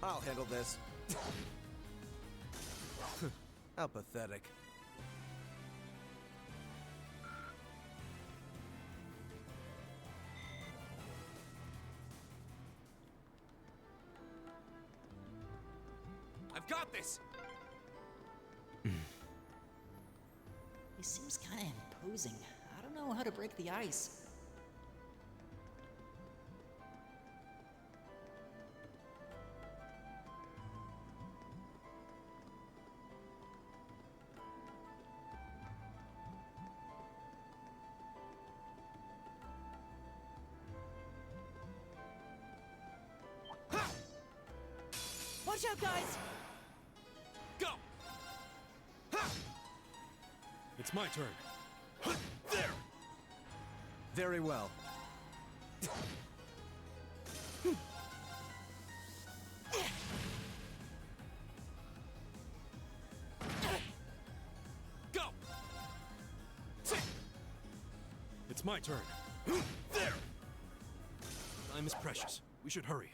I'll handle this. How pathetic. I've got this! He seems kind of imposing. I don't know how to break the ice. Watch out, guys! Go. It's my turn. There. Very well. Go. It's my turn. There. Time is precious. We should hurry.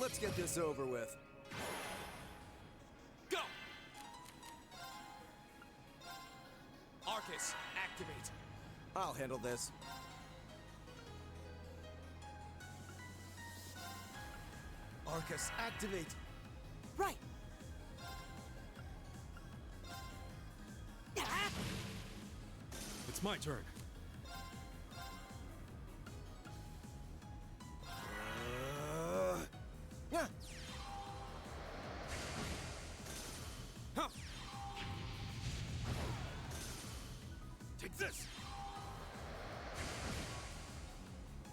Let's get this over with. Go! Arcus, activate. I'll handle this. Arcus, activate. Right. It's my turn. Yeah. Huh. Take this.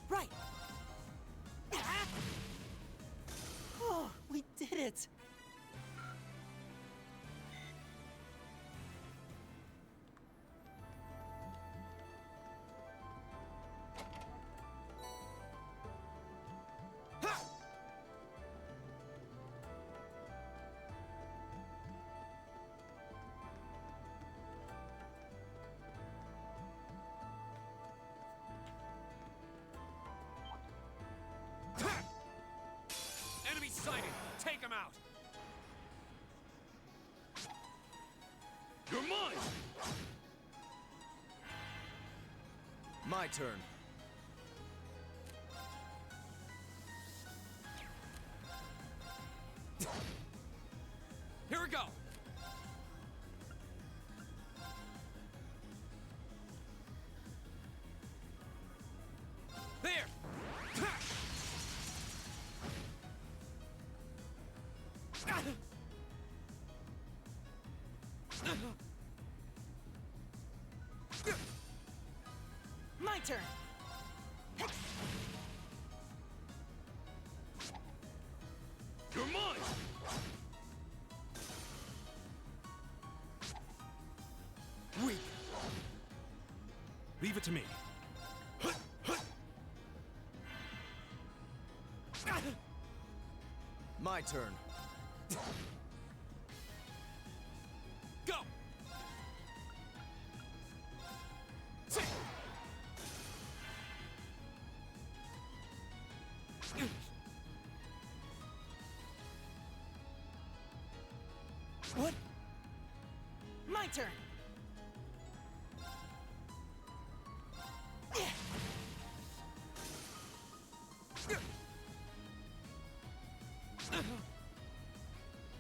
Right. Oh, we did it. Enemy sighted. Take him out. You're mine. My turn. Here we go. There. My turn. You're mine. Weak. Leave it to me. My turn. Go. What? My turn.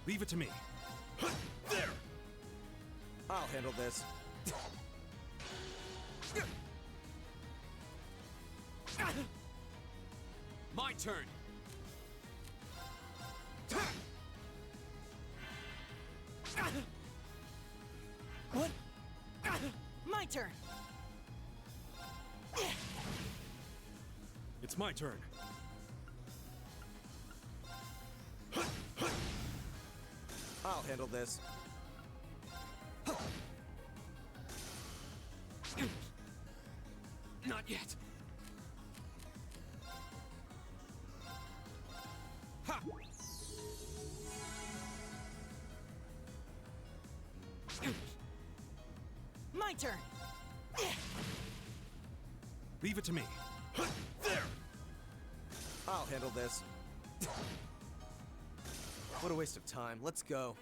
Leave it to me. There. I'll handle this. My turn. What? My turn. It's my turn. I'll handle this. Not yet. Ha! My turn. Leave it to me. There. I'll handle this. What a waste of time. Let's go.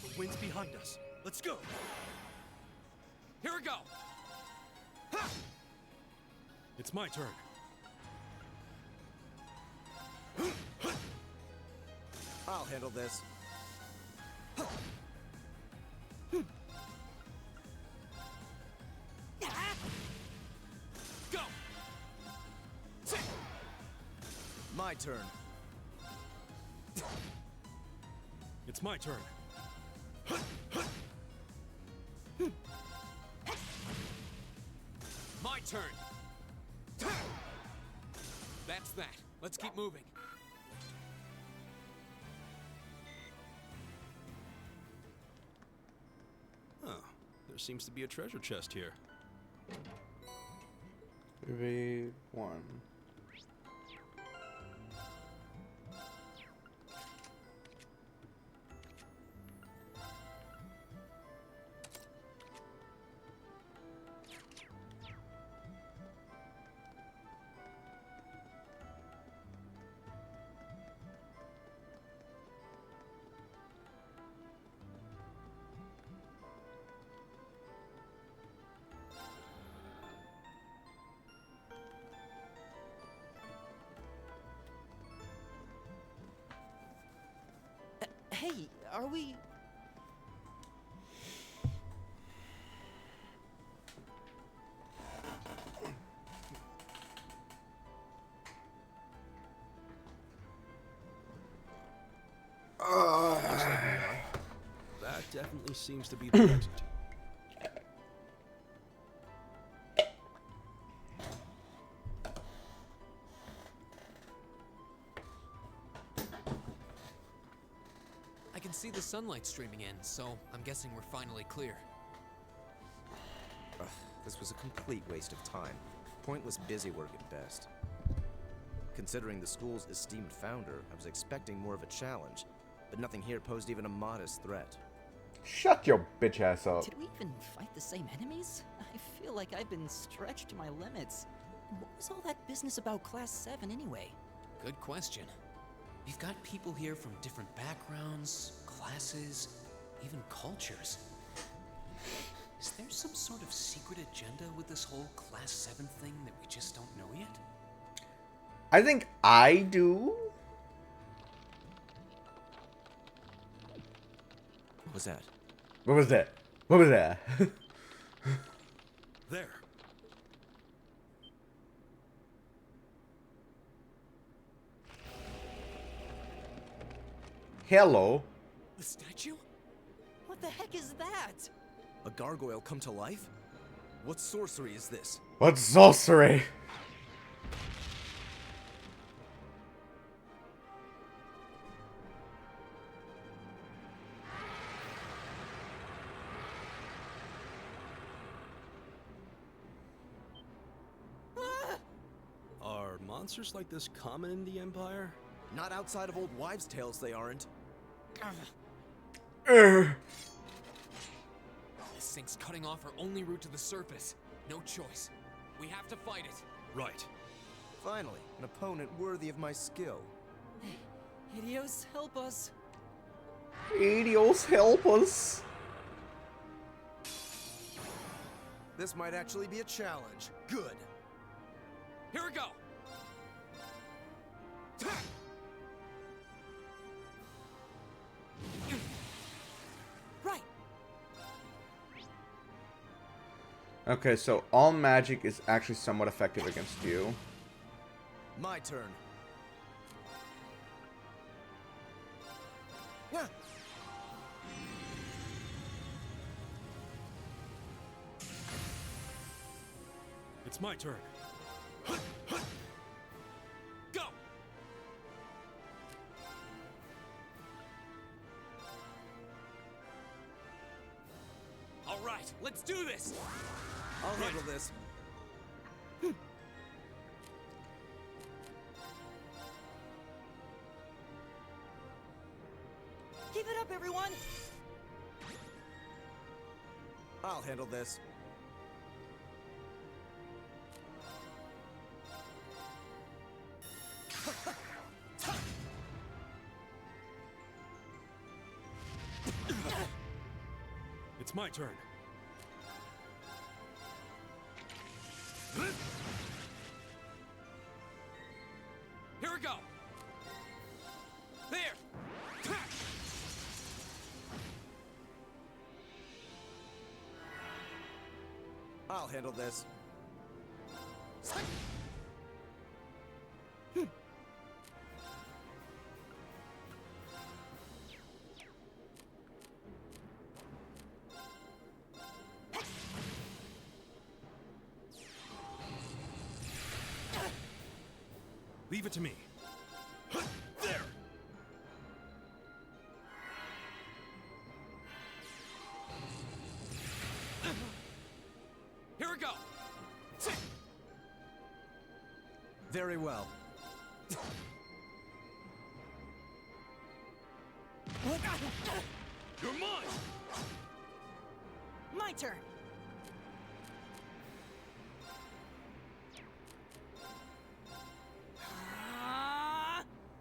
The wind's behind us. Let's go. Here we go. Ha! It's my turn. I'll handle this. Go. My turn. It's my turn. My turn. That's that. Let's keep moving. seems to be a treasure chest here. V1. Hey, are we... Looks like we are. That definitely seems to be the exit. I can see the sunlight streaming in, so I'm guessing we're finally clear. Ugh, this was a complete waste of time. Pointless busy work at best. Considering the school's esteemed founder, I was expecting more of a challenge, but nothing here posed even a modest threat. Shut your bitch ass up. Did we even fight the same enemies? I feel like I've been stretched to my limits. And what was all that business about Class 7 anyway? Good question. We've got people here from different backgrounds, classes, even cultures. Is there some sort of secret agenda with this whole Class 7 thing that we just don't know yet? I think I do. What was that? What was that? What was that? There. Hello. The statue? What the heck is that? A gargoyle come to life? What sorcery is this? What sorcery? Are monsters like this common in the Empire? Not outside of old wives' tales, they aren't. This thing's cutting off our only route to the surface. No choice. We have to fight it. Right. Finally, an opponent worthy of my skill. Idios, help us. Idios, help us. This might actually be a challenge. Good. Here we go. Right. Okay, so all magic is actually somewhat effective against you. My turn. Yeah. It's my turn. Go! All right, let's do this. I'll handle this. Keep it up, everyone! I'll handle this. It's my turn. Here we go. There. I'll handle this. Leave it to me. There! Very well. You're mine! My turn.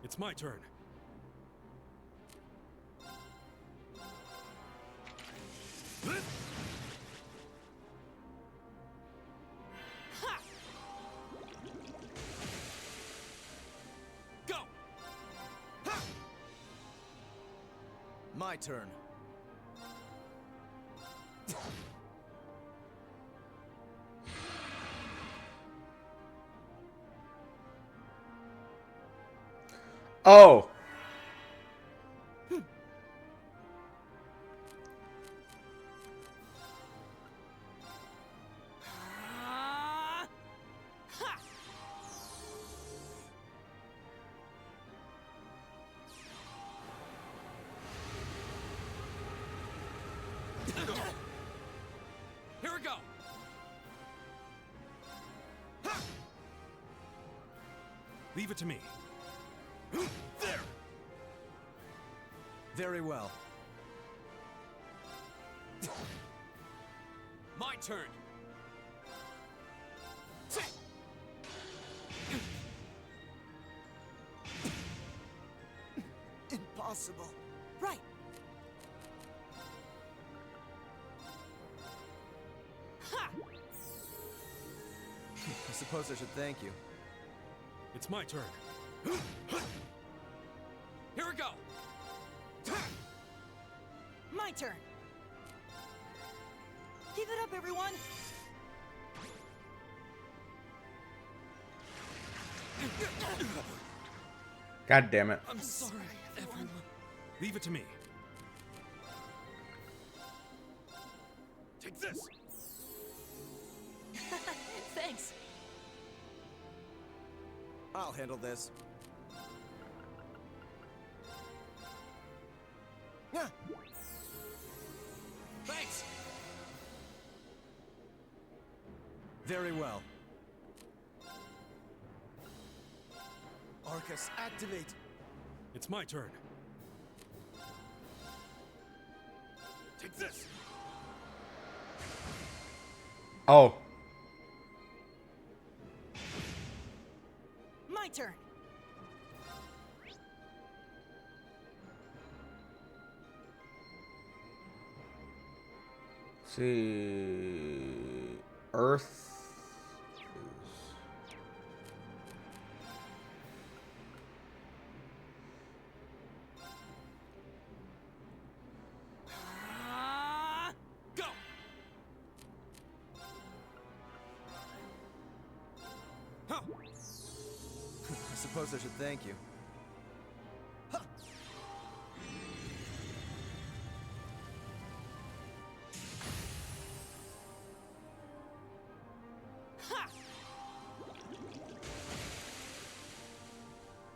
It's my turn. Go! My turn. Oh. Here we go! Leave it to me. There! Very well. My turn! Impossible. Right. I suppose I should thank you. It's my turn. Here we go! My turn. Give it up, everyone. God damn it. I'm sorry, everyone. Leave it to me. Take this! Thanks. I'll handle this. Thanks! Very well. Arcus, activate! It's my turn. Take this! Oh. My turn. See, Earth is... Go! Huh. I suppose I should thank you.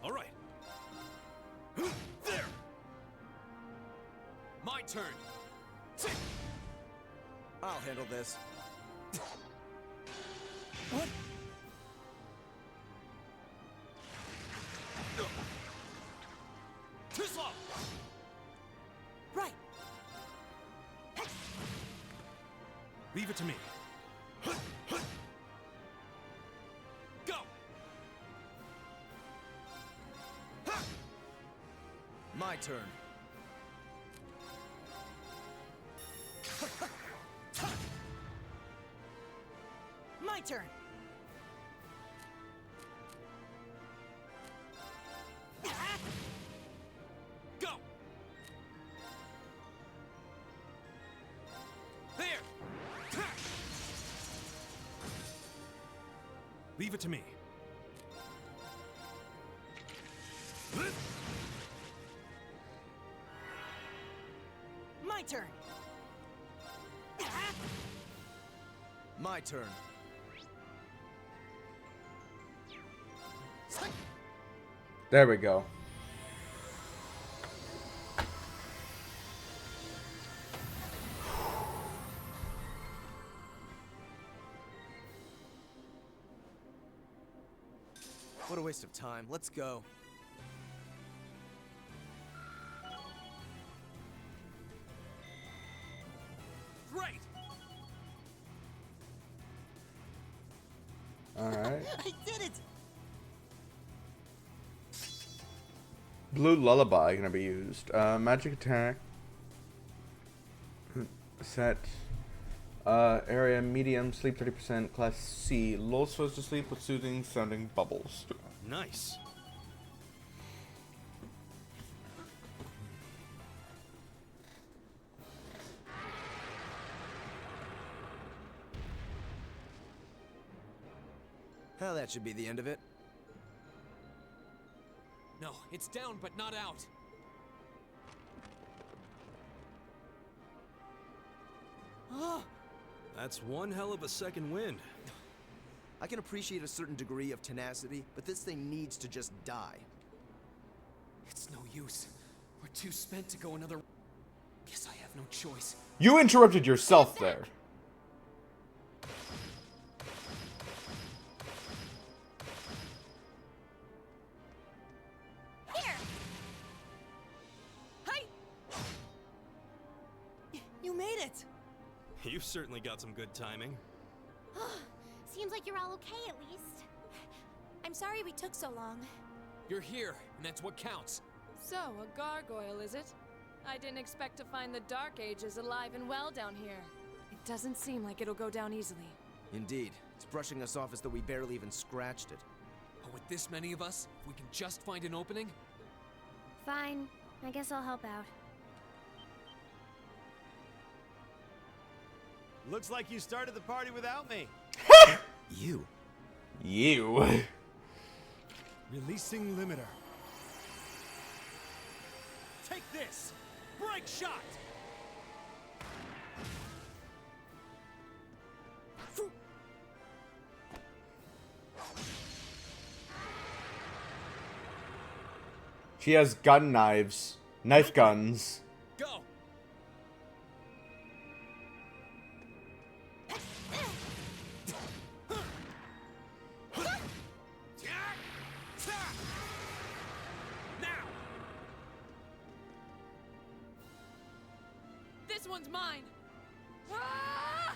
All right. There! My turn! I'll handle this. What? Too slow! Right. Leave it to me. Go! My turn. My turn. Go! There! Leave it to me. My turn. My turn. There we go. What a waste of time. Let's go. Great! Alright. I did it! Blue Lullaby gonna be used. Magic attack. Set. Area medium, sleep 30%, class C. Lulls supposed to sleep with soothing sounding bubbles. Nice. Well, that should be the end of it. No, it's down but not out. That's one hell of a second wind. I can appreciate a certain degree of tenacity, but this thing needs to just die. It's no use. We're too spent to go another... Guess I have no choice. You interrupted yourself there. Here! Hey! You made it! You've certainly got some good timing. Seems like you're all okay at least. I'm sorry we took so long. You're here, and that's what counts. So, a gargoyle, is it? I didn't expect to find the Dark Ages alive and well down here. It doesn't seem like it'll go down easily. Indeed. It's brushing us off as though we barely even scratched it. But with this many of us, if we can just find an opening... Fine. I guess I'll help out. Looks like you started the party without me. You. Releasing limiter. Take this! Break shot! She has gun knives. Knife guns. Go! This one's mine! Ah!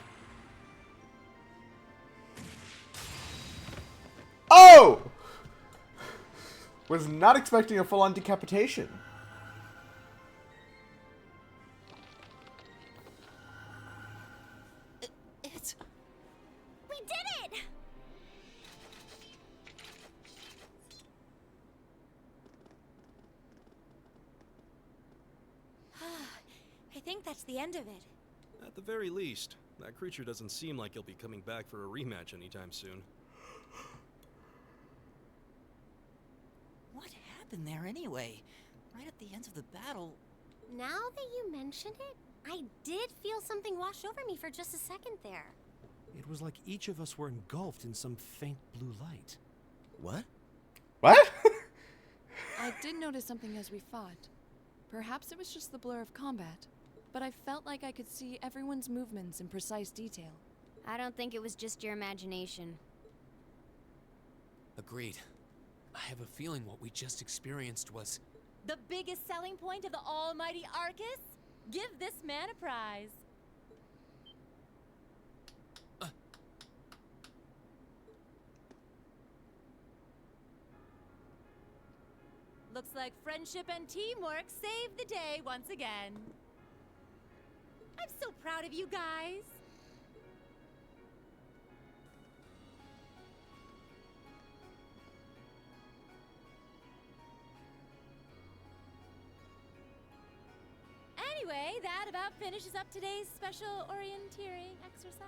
Oh! Was not expecting a full-on decapitation. It's... We did it! I think that's the end of it. At the very least, that creature doesn't seem like he'll be coming back for a rematch anytime soon. What happened there anyway? Right at the end of the battle... Now that you mention it, I did feel something wash over me for just a second there. It was like each of us were engulfed in some faint blue light. What? What? I did notice something as we fought. Perhaps it was just the blur of combat, but I felt like I could see everyone's movements in precise detail. I don't think it was just your imagination. Agreed. I have a feeling what we just experienced was... The biggest selling point of the almighty Arcus? Give this man a prize. Looks like friendship and teamwork saved the day once again. I'm so proud of you guys. Anyway, that about finishes up today's special orienteering exercise.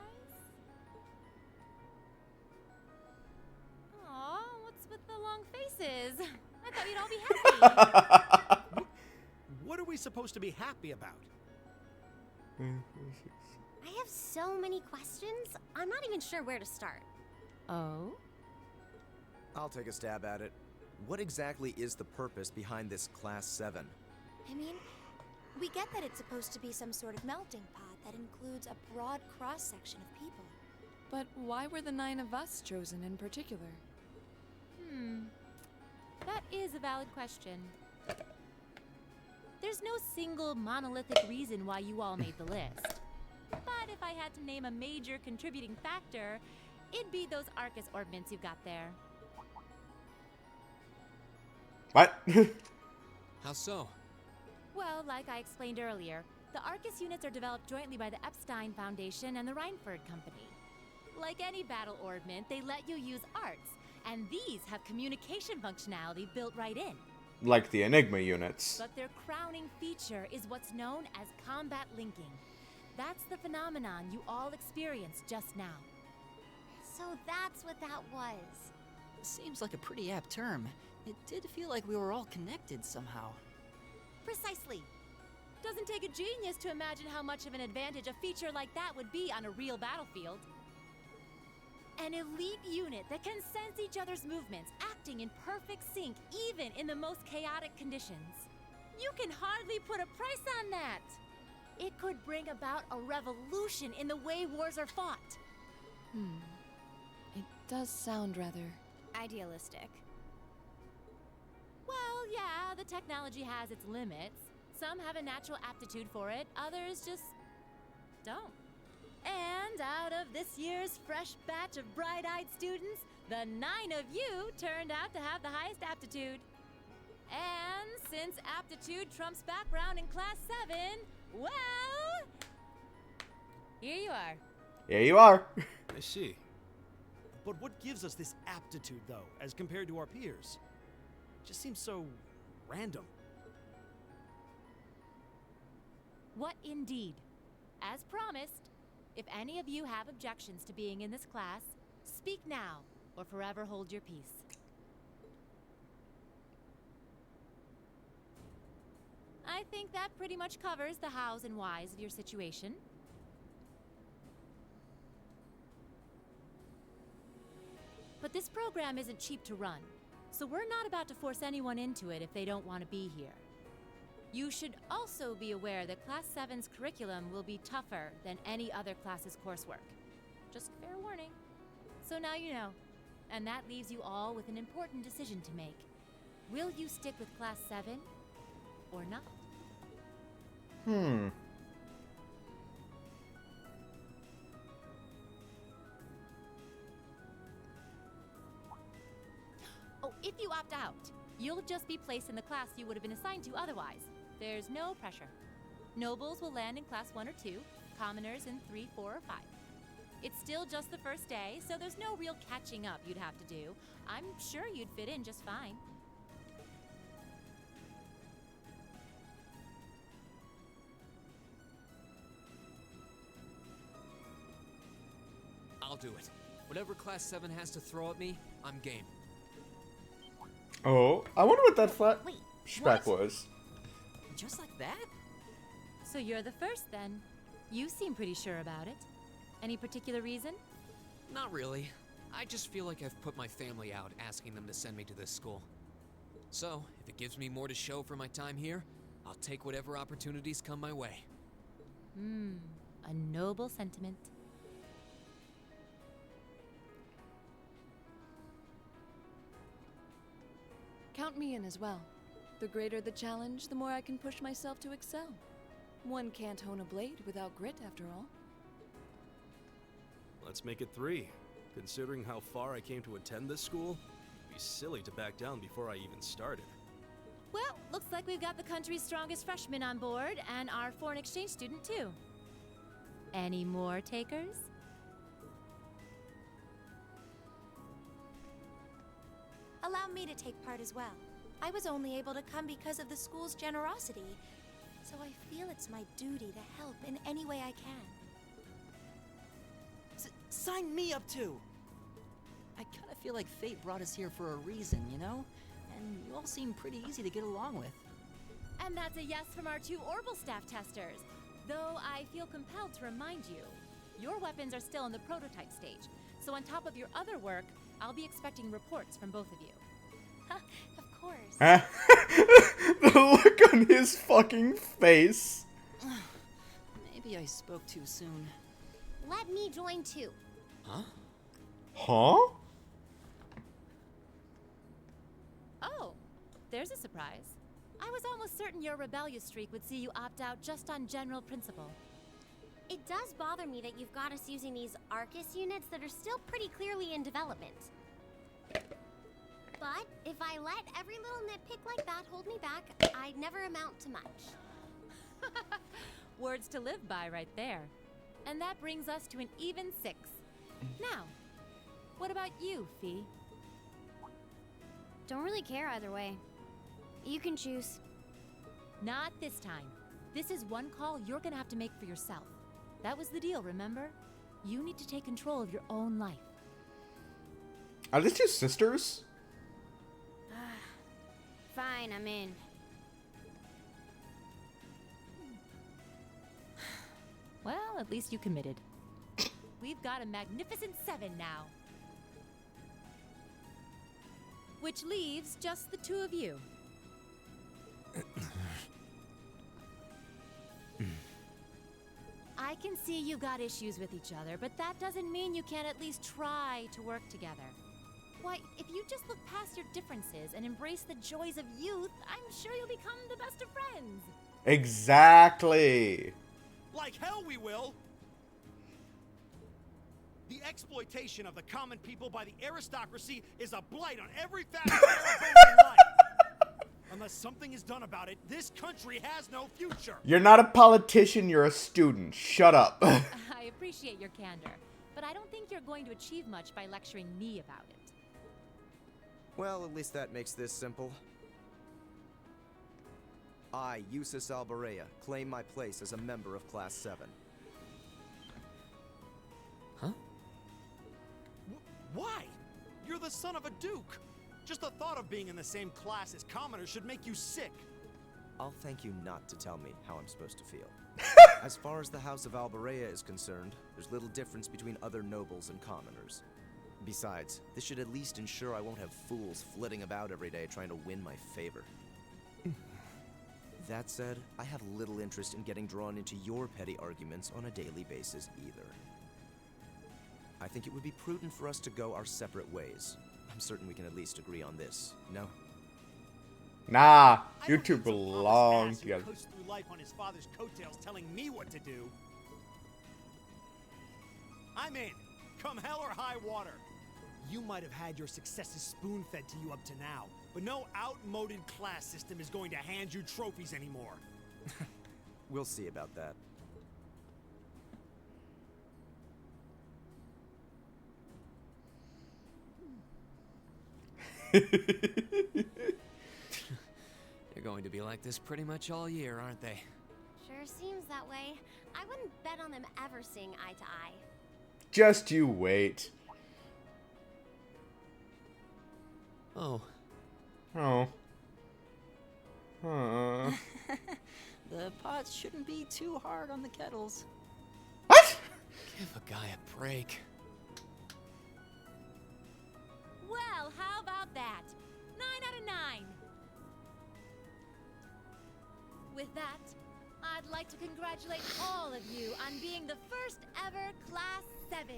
Aw, what's with the long faces? I thought you'd all be happy. What are we supposed to be happy about? I have so many questions, I'm not even sure where to start. Oh? I'll take a stab at it. What exactly is the purpose behind this Class 7? I mean, we get that it's supposed to be some sort of melting pot that includes a broad cross-section of people. But why were the 9 of us chosen in particular? That is a valid question. There's no single monolithic reason why you all made the list. But if I had to name a major contributing factor, it'd be those Arcus orbments you've got there. What? How so? Well, like I explained earlier, the Arcus units are developed jointly by the Epstein Foundation and the Reinford Company. Like any battle orbment, they let you use arts, and these have communication functionality built right in. Like the Enigma units. But their crowning feature is what's known as combat linking. That's the phenomenon you all experienced just now. So that's what that was. Seems like a pretty apt term. It did feel like we were all connected somehow. Precisely. Doesn't take a genius to imagine how much of an advantage a feature like that would be on a real battlefield. An elite unit that can sense each other's movements, acting in perfect sync even in the most chaotic conditions. You can hardly put a price on that. It could bring about a revolution in the way wars are fought. It does sound rather idealistic. Well, yeah, the technology has its limits. Some have a natural aptitude for it, others just don't. And out of this year's fresh batch of bright-eyed students, the 9 of you turned out to have the highest aptitude. And since aptitude trumps background in Class 7, well, here you are. Here you are. I see. But what gives us this aptitude, though, as compared to our peers? It just seems so random. What indeed? As promised, if any of you have objections to being in this class, speak now or forever hold your peace. I think that pretty much covers the hows and whys of your situation. But this program isn't cheap to run, so we're not about to force anyone into it if they don't want to be here. You should also be aware that Class 7's curriculum will be tougher than any other class's coursework. Just fair warning. So now you know, and that leaves you all with an important decision to make. Will you stick with Class 7 or not? Oh, if you opt out, you'll just be placed in the class you would have been assigned to otherwise. There's no pressure. Nobles will land in Class 1 or 2, commoners in 3, 4, or 5. It's still just the first day, so there's no real catching up you'd have to do. I'm sure you'd fit in just fine. I'll do it. Whatever Class 7 has to throw at me, I'm game. Oh, I wonder what that flashback was. Just like that? So you're the first then. You seem pretty sure about it. Any particular reason? Not really. I just feel like I've put my family out asking them to send me to this school. So, if it gives me more to show for my time here, I'll take whatever opportunities come my way. A noble sentiment. Count me in as well. The greater the challenge, the more I can push myself to excel. One can't hone a blade without grit, after all. Let's make it 3. Considering how far I came to attend this school, it'd be silly to back down before I even started. Well, looks like we've got the country's strongest freshman on board, and our foreign exchange student too. Any more takers? Allow me to take part as well. I was only able to come because of the school's generosity, so I feel it's my duty to help in any way I can. Sign me up too! I kinda feel like fate brought us here for a reason, you know? And you all seem pretty easy to get along with. And that's a yes from our 2 Orbital staff testers. Though I feel compelled to remind you, your weapons are still in the prototype stage. So on top of your other work, I'll be expecting reports from both of you. Of course. The look on his fucking face. Maybe I spoke too soon. Let me join too. Huh? Huh? Oh, there's a surprise. I was almost certain your rebellious streak would see you opt out just on general principle. It does bother me that you've got us using these Arcus units that are still pretty clearly in development. But if I let every little nitpick like that hold me back, I'd never amount to much. Words to live by right there. And that brings us to an even 6. Now, what about you, Fee? Don't really care either way. You can choose. Not this time. This is one call you're gonna have to make for yourself. That was the deal, remember? You need to take control of your own life. Are these two sisters? Fine, I'm in. Well, at least you committed. We've got a magnificent 7 now. Which leaves just the 2 of you. I can see you got issues with each other, but that doesn't mean you can't at least try to work together. Why, if you just look past your differences and embrace the joys of youth, I'm sure you'll become the best of friends. Exactly. Like hell we will! The exploitation of the common people by the aristocracy is a blight on every facet of Aragonian life. Unless something is done about it, this country has no future. You're not a politician, you're a student. Shut up. I appreciate your candor, but I don't think you're going to achieve much by lecturing me about it. Well, at least that makes this simple. I, Eustace Alborea, claim my place as a member of Class 7. Huh? Why? You're the son of a duke. Just the thought of being in the same class as commoners should make you sick. I'll thank you not to tell me how I'm supposed to feel. As far as the House of Alborea is concerned, there's little difference between other nobles and commoners. Besides, this should at least ensure I won't have fools flitting about every day trying to win my favor. That said, I have little interest in getting drawn into your petty arguments on a daily basis either. I think it would be prudent for us to go our separate ways. I'm certain we can at least agree on this, no? Nah, you two belong together. Who coasts through life on his father's coattails telling me what to do. I'm in. Come hell or high water. You might have had your successes spoon-fed to you up to now, but no outmoded class system is going to hand you trophies anymore. We'll see about that. They're going to be like this pretty much all year, aren't they? Sure seems that way. I wouldn't bet on them ever seeing eye to eye. Just you wait. Oh. Oh. Huh. The pots shouldn't be too hard on the kettles. Give a guy a break. Well, how about that? 9 out of 9. With that, I'd like to congratulate all of you on being the first ever Class 7.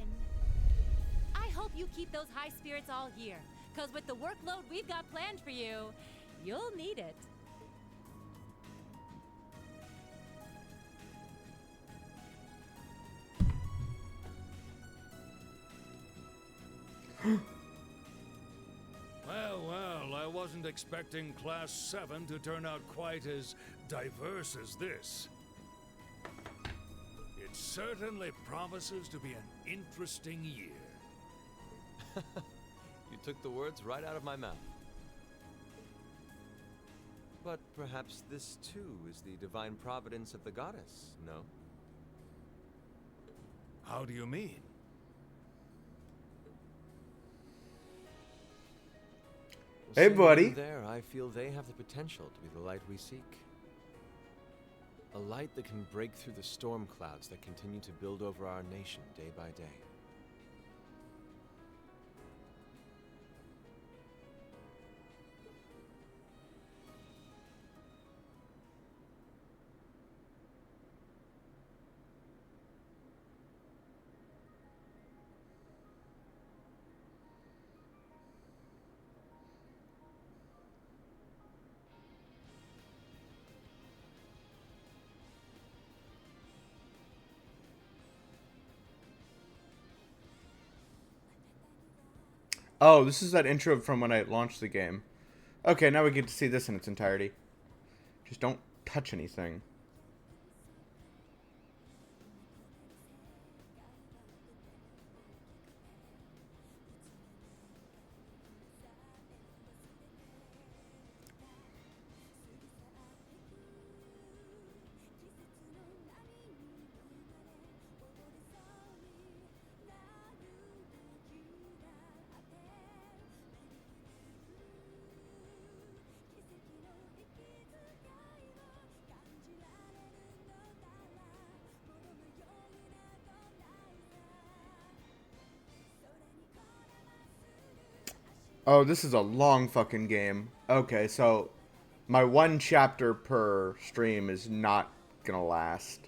I hope you keep those high spirits all year, because with the workload we've got planned for you, you'll need it. Well, I wasn't expecting Class 7 to turn out quite as diverse as this. It certainly promises to be an interesting year. You took the words right out of my mouth. But perhaps this too is the divine providence of the goddess, no? How do you mean? Hey, Seeing buddy. them there, I feel they have the potential to be the light we seek. A light that can break through the storm clouds that continue to build over our nation day by day. Oh, this is that intro from when I launched the game. Okay, now we get to see this in its entirety. Just don't touch anything. Oh, this is a long fucking game. Okay, so my 1 chapter per stream is not gonna last.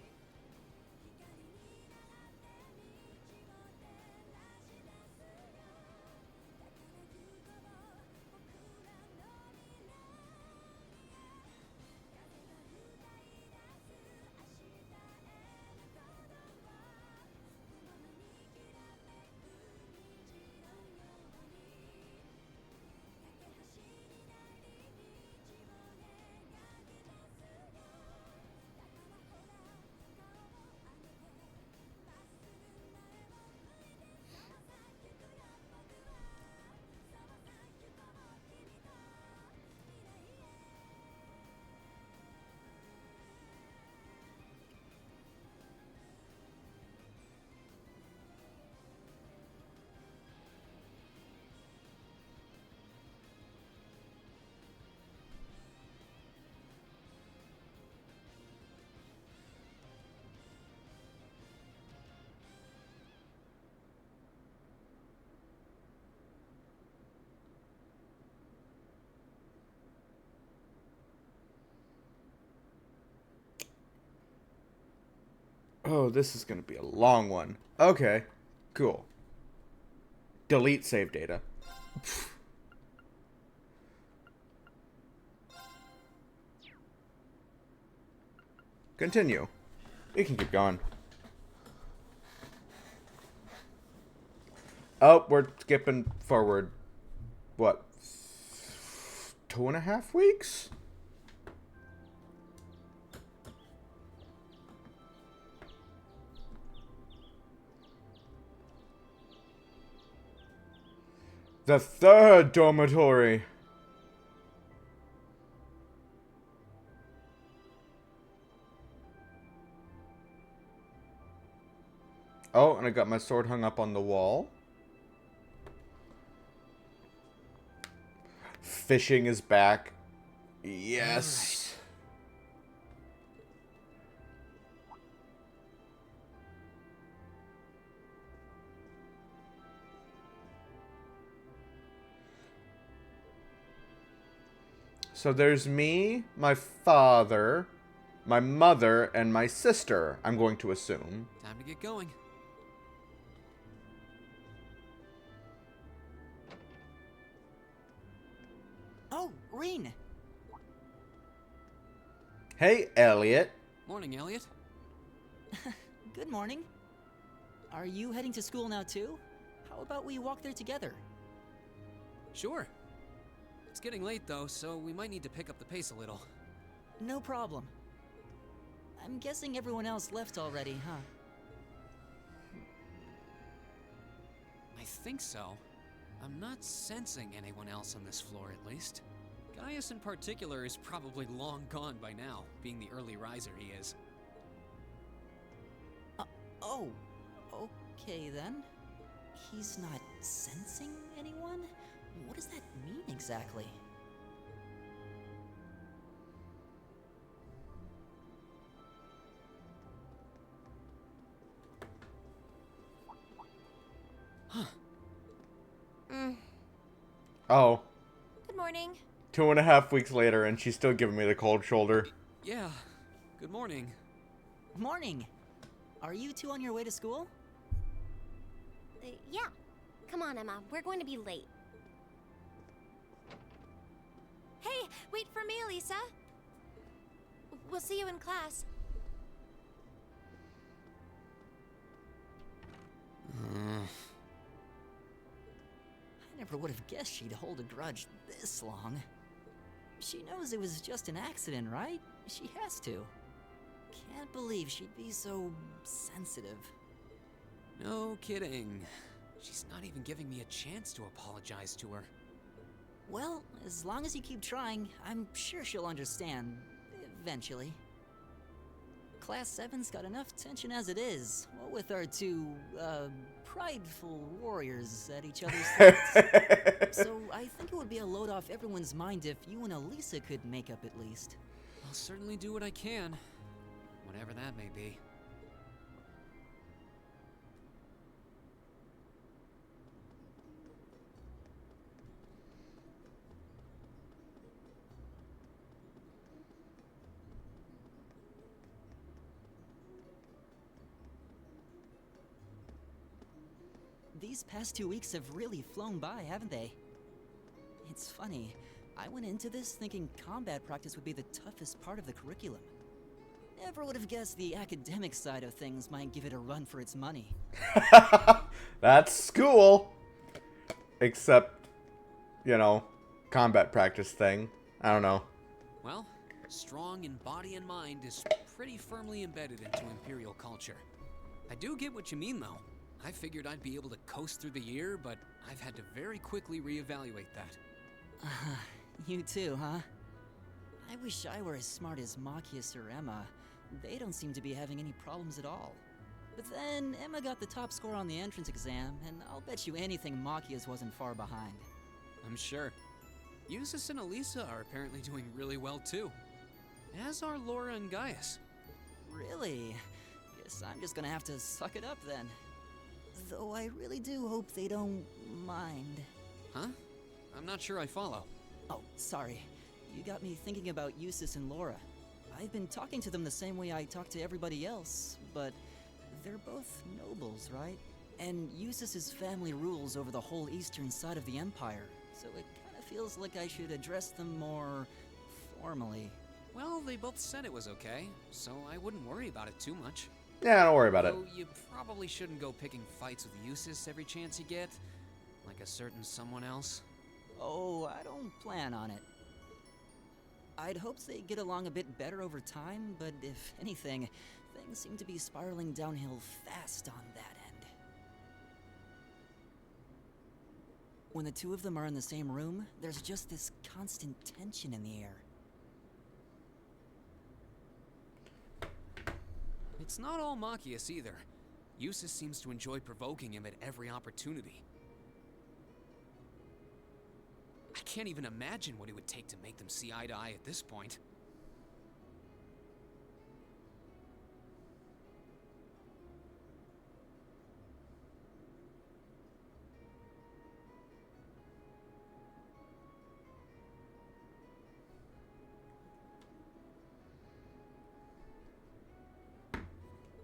Oh, this is gonna be a long one. Okay, cool. Delete save data. Continue. We can keep going. Oh, we're skipping forward. What? 2.5 weeks? The 3rd dormitory. Oh, and I got my sword hung up on the wall. Fishing is back. Yes. So there's me, my father, my mother, and my sister, I'm going to assume. Time to get going. Oh, Reen! Hey, Elliot. Morning, Elliot. Good morning. Are you heading to school now too? How about we walk there together? Sure. It's getting late though, so we might need to pick up the pace a little. No problem. I'm guessing everyone else left already, huh? I think so. I'm not sensing anyone else on this floor, at least. Gaius in particular is probably long gone by now, being the early riser he is. Oh, okay then. He's not sensing anyone? What does that mean exactly? Huh. Oh. Good morning. 2.5 weeks later, and she's still giving me the cold shoulder. Yeah. Good morning. Morning! Are you two on your way to school? Yeah. Come on, Emma. We're going to be late. Hey, wait for me, Lisa. We'll see you in class. I never would have guessed she'd hold a grudge this long. She knows it was just an accident, right? She has to. Can't believe she'd be so sensitive. No kidding. She's not even giving me a chance to apologize to her. Well, as long as you keep trying, I'm sure she'll understand. Eventually. Class 7's got enough tension as it is. What with our two, prideful warriors at each other's throats. So I think it would be a load off everyone's mind if you and Elisa could make up at least. I'll certainly do what I can. Whatever that may be. These past 2 weeks have really flown by, haven't they? It's funny, I went into this thinking combat practice would be the toughest part of the curriculum. Never would have guessed the academic side of things might give it a run for its money. That's school! Except, you know, combat practice thing. I don't know. Well, strong in body and mind is pretty firmly embedded into Imperial culture. I do get what you mean, though. I figured I'd be able to coast through the year, but I've had to very quickly reevaluate that. You too, huh? I wish I were as smart as Machias or Emma. They don't seem to be having any problems at all. But then, Emma got the top score on the entrance exam, and I'll bet you anything Machias wasn't far behind. I'm sure. Eustace and Elisa are apparently doing really well too. As are Laura and Gaius. Really? Guess I'm just gonna have to suck it up then. Though I really do hope they don't mind. Huh? I'm not sure I follow. Oh, sorry. You got me thinking about Eustace and Laura. I've been talking to them the same way I talk to everybody else, but they're both nobles, right? And Eustace's family rules over the whole eastern side of the Empire, so it kind of feels like I should address them more formally. Well, they both said it was okay, so I wouldn't worry about it too much. Yeah, don't worry about it. Though you probably shouldn't go picking fights with Eustace every chance you get, like a certain someone else. Oh, I don't plan on it. I'd hoped they'd get along a bit better over time, but if anything, things seem to be spiraling downhill fast on that end. When the two of them are in the same room, there's just this constant tension in the air. It's not all Machias either. Eustace seems to enjoy provoking him at every opportunity. I can't even imagine what it would take to make them see eye to eye at this point.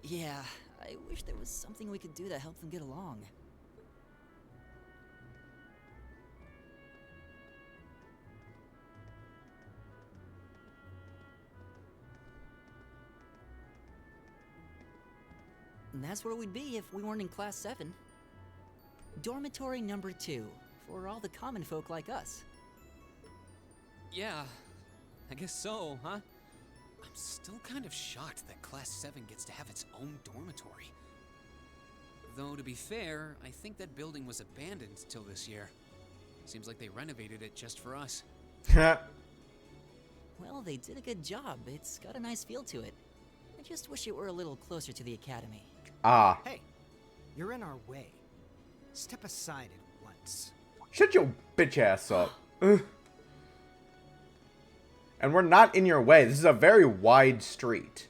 Yeah, I wish there was something we could do to help them get along. And that's where we'd be if we weren't in Class 7. Dormitory number 2, for all the common folk like us. Yeah, I guess so, huh? I'm still kind of shocked that Class 7 gets to have its own dormitory. Though, to be fair, I think that building was abandoned till this year. Seems like they renovated it just for us. Well, they did a good job. It's got a nice feel to it. I just wish it were a little closer to the academy. Ah. Hey, you're in our way. Step aside at once. Shut your bitch ass up. Ugh. And we're not in your way. This is a very wide street.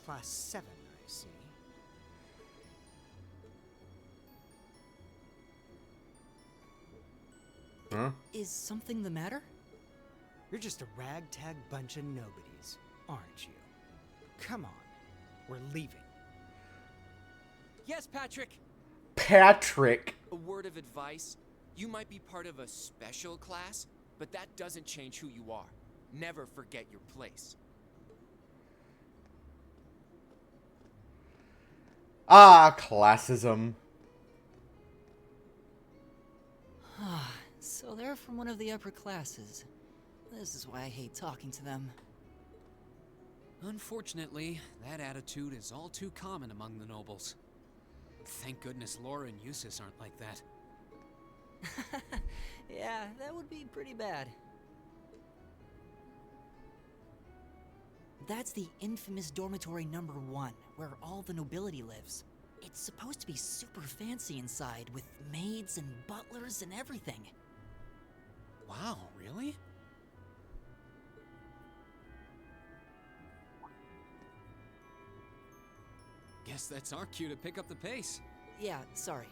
Class 7, I see. Huh? Is something the matter? You're just a ragtag bunch of nobodies, aren't you? Come on, we're leaving. Yes, Patrick. Patrick. A word of advice. You might be part of a special class, but that doesn't change who you are. Never forget your place. Ah, classism. So they're from one of the upper classes. This is why I hate talking to them. Unfortunately, that attitude is all too common among the nobles. Thank goodness Laura and Eustace aren't like that. Yeah, that would be pretty bad. That's the infamous dormitory number 1, where all the nobility lives. It's supposed to be super fancy inside, with maids and butlers and everything. Wow, really? Guess that's our cue to pick up the pace. Yeah, sorry.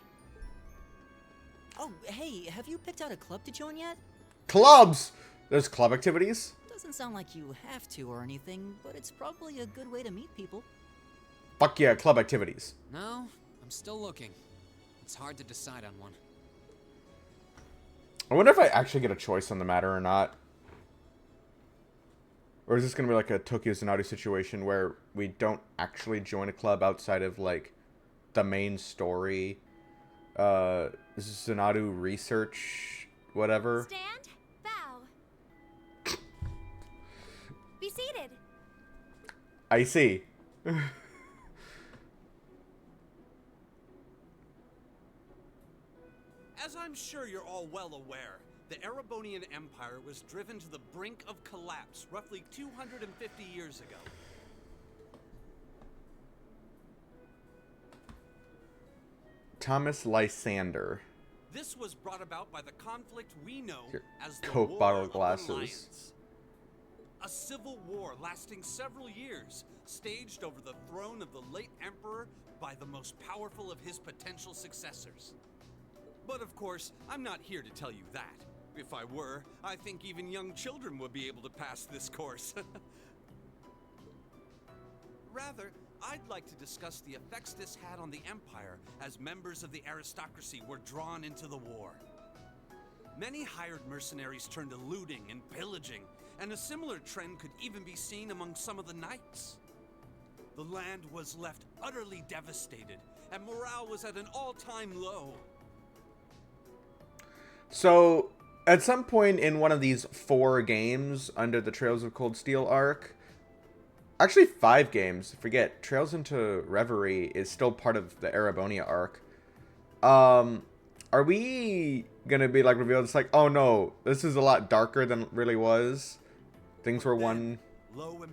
Oh, hey, have you picked out a club to join yet? Clubs! There's club activities? Doesn't sound like you have to or anything, but it's probably a good way to meet people. Fuck yeah, club activities. No, I'm still looking. It's hard to decide on one. I wonder if I actually get a choice on the matter or not. Or is this going to be like a Tokyo Zanadu situation where we don't actually join a club outside of, like, the main story? Zanadu research, whatever. Stand, bow. Be seated. I see. As I'm sure you're all well aware, the Erebonian Empire was driven to the brink of collapse roughly 250 years ago. Thomas Lysander. This was brought about by the conflict we know as the Coke War bottle of glasses. Alliance. A civil war lasting several years, staged over the throne of the late emperor by the most powerful of his potential successors. But of course, I'm not here to tell you that. If I were, I think even young children would be able to pass this course. Rather, I'd like to discuss the effects this had on the Empire as members of the aristocracy were drawn into the war. Many hired mercenaries turned to looting and pillaging, and a similar trend could even be seen among some of the knights. The land was left utterly devastated, and morale was at an all-time low. So, at some point in one of these 4 games under the Trails of Cold Steel arc, actually 5 games, forget, Trails into Reverie is still part of the Erebonia arc. Are we gonna be like revealed? It's like, oh no, this is a lot darker than it really was. Things were won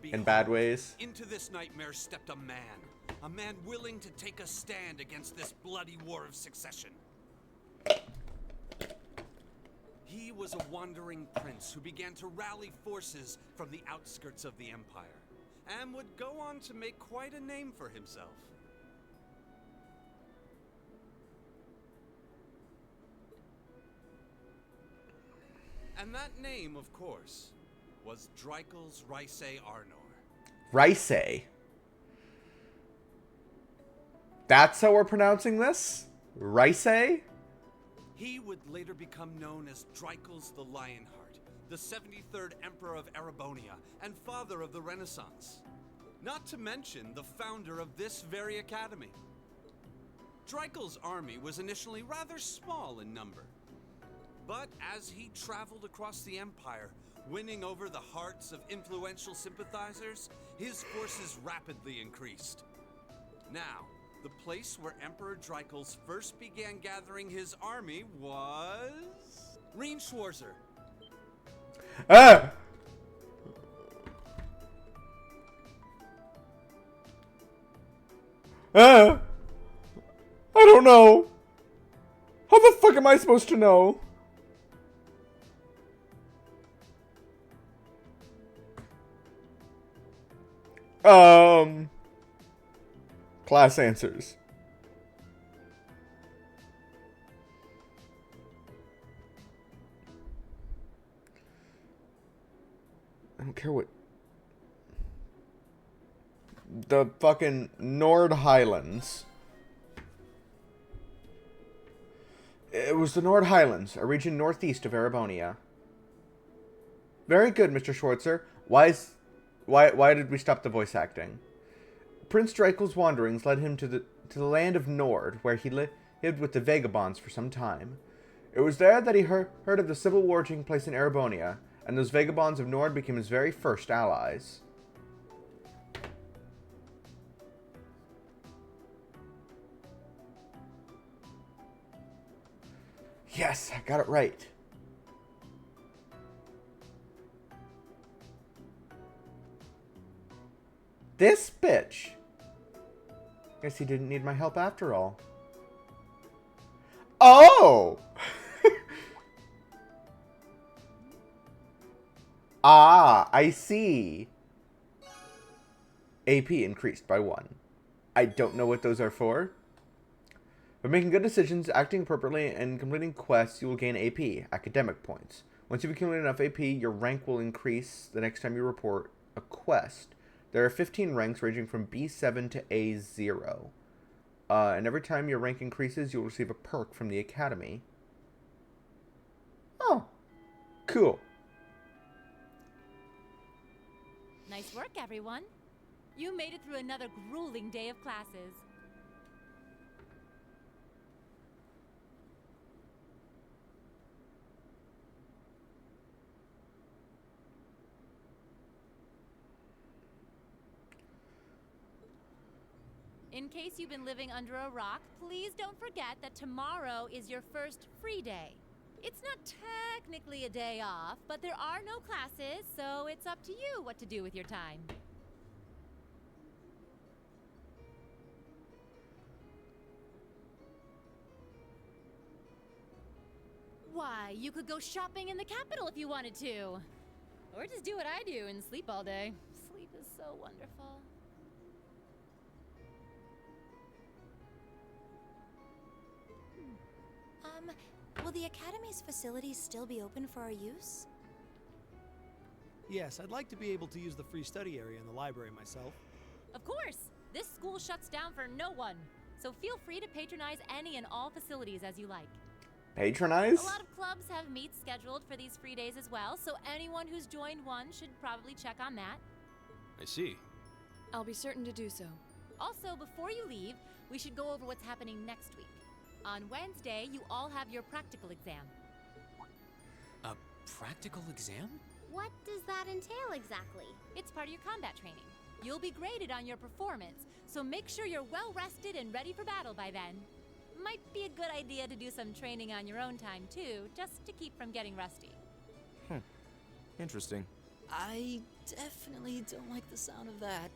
in bad ways. Into this nightmare stepped a man willing to take a stand against this bloody war of succession. He was a wandering prince who began to rally forces from the outskirts of the Empire, and would go on to make quite a name for himself. And that name, of course, was Dreikel's Rice Arnor. Rice? That's how we're pronouncing this? Rice? He would later become known as Dreikel's the Lionheart, the 73rd Emperor of Erebonia, and father of the Renaissance. Not to mention the founder of this very academy. Dreikel's army was initially rather small in number. But as he traveled across the Empire, winning over the hearts of influential sympathizers, his forces rapidly increased. Now, the place where Emperor Dreikel's first began gathering his army was... Reen Schwarzer. Ah! I don't know. How the fuck am I supposed to know? Class answers. I don't care what. The fucking Nord Highlands. It was the Nord Highlands, a region northeast of Erebonia. Very good, Mr. Schwarzer. Why did we stop the voice acting? Prince Dreikel's wanderings led him to the land of Nord, where he lived with the vagabonds for some time. It was there that he heard of the civil war taking place in Erebonia, and those vagabonds of Nord became his very first allies. Yes, I got it right. This bitch. Guess he didn't need my help after all. Oh! Ah, I see. AP increased by 1. I don't know what those are for. By making good decisions, acting appropriately, and completing quests, you will gain AP, academic points. Once you've accumulated enough AP, your rank will increase the next time you report a quest. There are 15 ranks ranging from B7 to A0. And every time your rank increases, you'll receive a perk from the academy. Oh, cool. Nice work, everyone. You made it through another grueling day of classes. In case you've been living under a rock, please don't forget that tomorrow is your first free day. It's not technically a day off, but there are no classes, so it's up to you what to do with your time. Why, you could go shopping in the capital if you wanted to. Or just do what I do and sleep all day. Sleep is so wonderful. Will the Academy's facilities still be open for our use? Yes, I'd like to be able to use the free study area in the library myself. Of course! This school shuts down for no one. So feel free to patronize any and all facilities as you like. Patronize? A lot of clubs have meets scheduled for these free days as well, so anyone who's joined one should probably check on that. I see. I'll be certain to do so. Also, before you leave, we should go over what's happening next week. On Wednesday, you all have your practical exam. A practical exam? What does that entail exactly? It's part of your combat training. You'll be graded on your performance, so make sure you're well rested and ready for battle by then. Might be a good idea to do some training on your own time too, just to keep from getting rusty. Interesting. I definitely don't like the sound of that.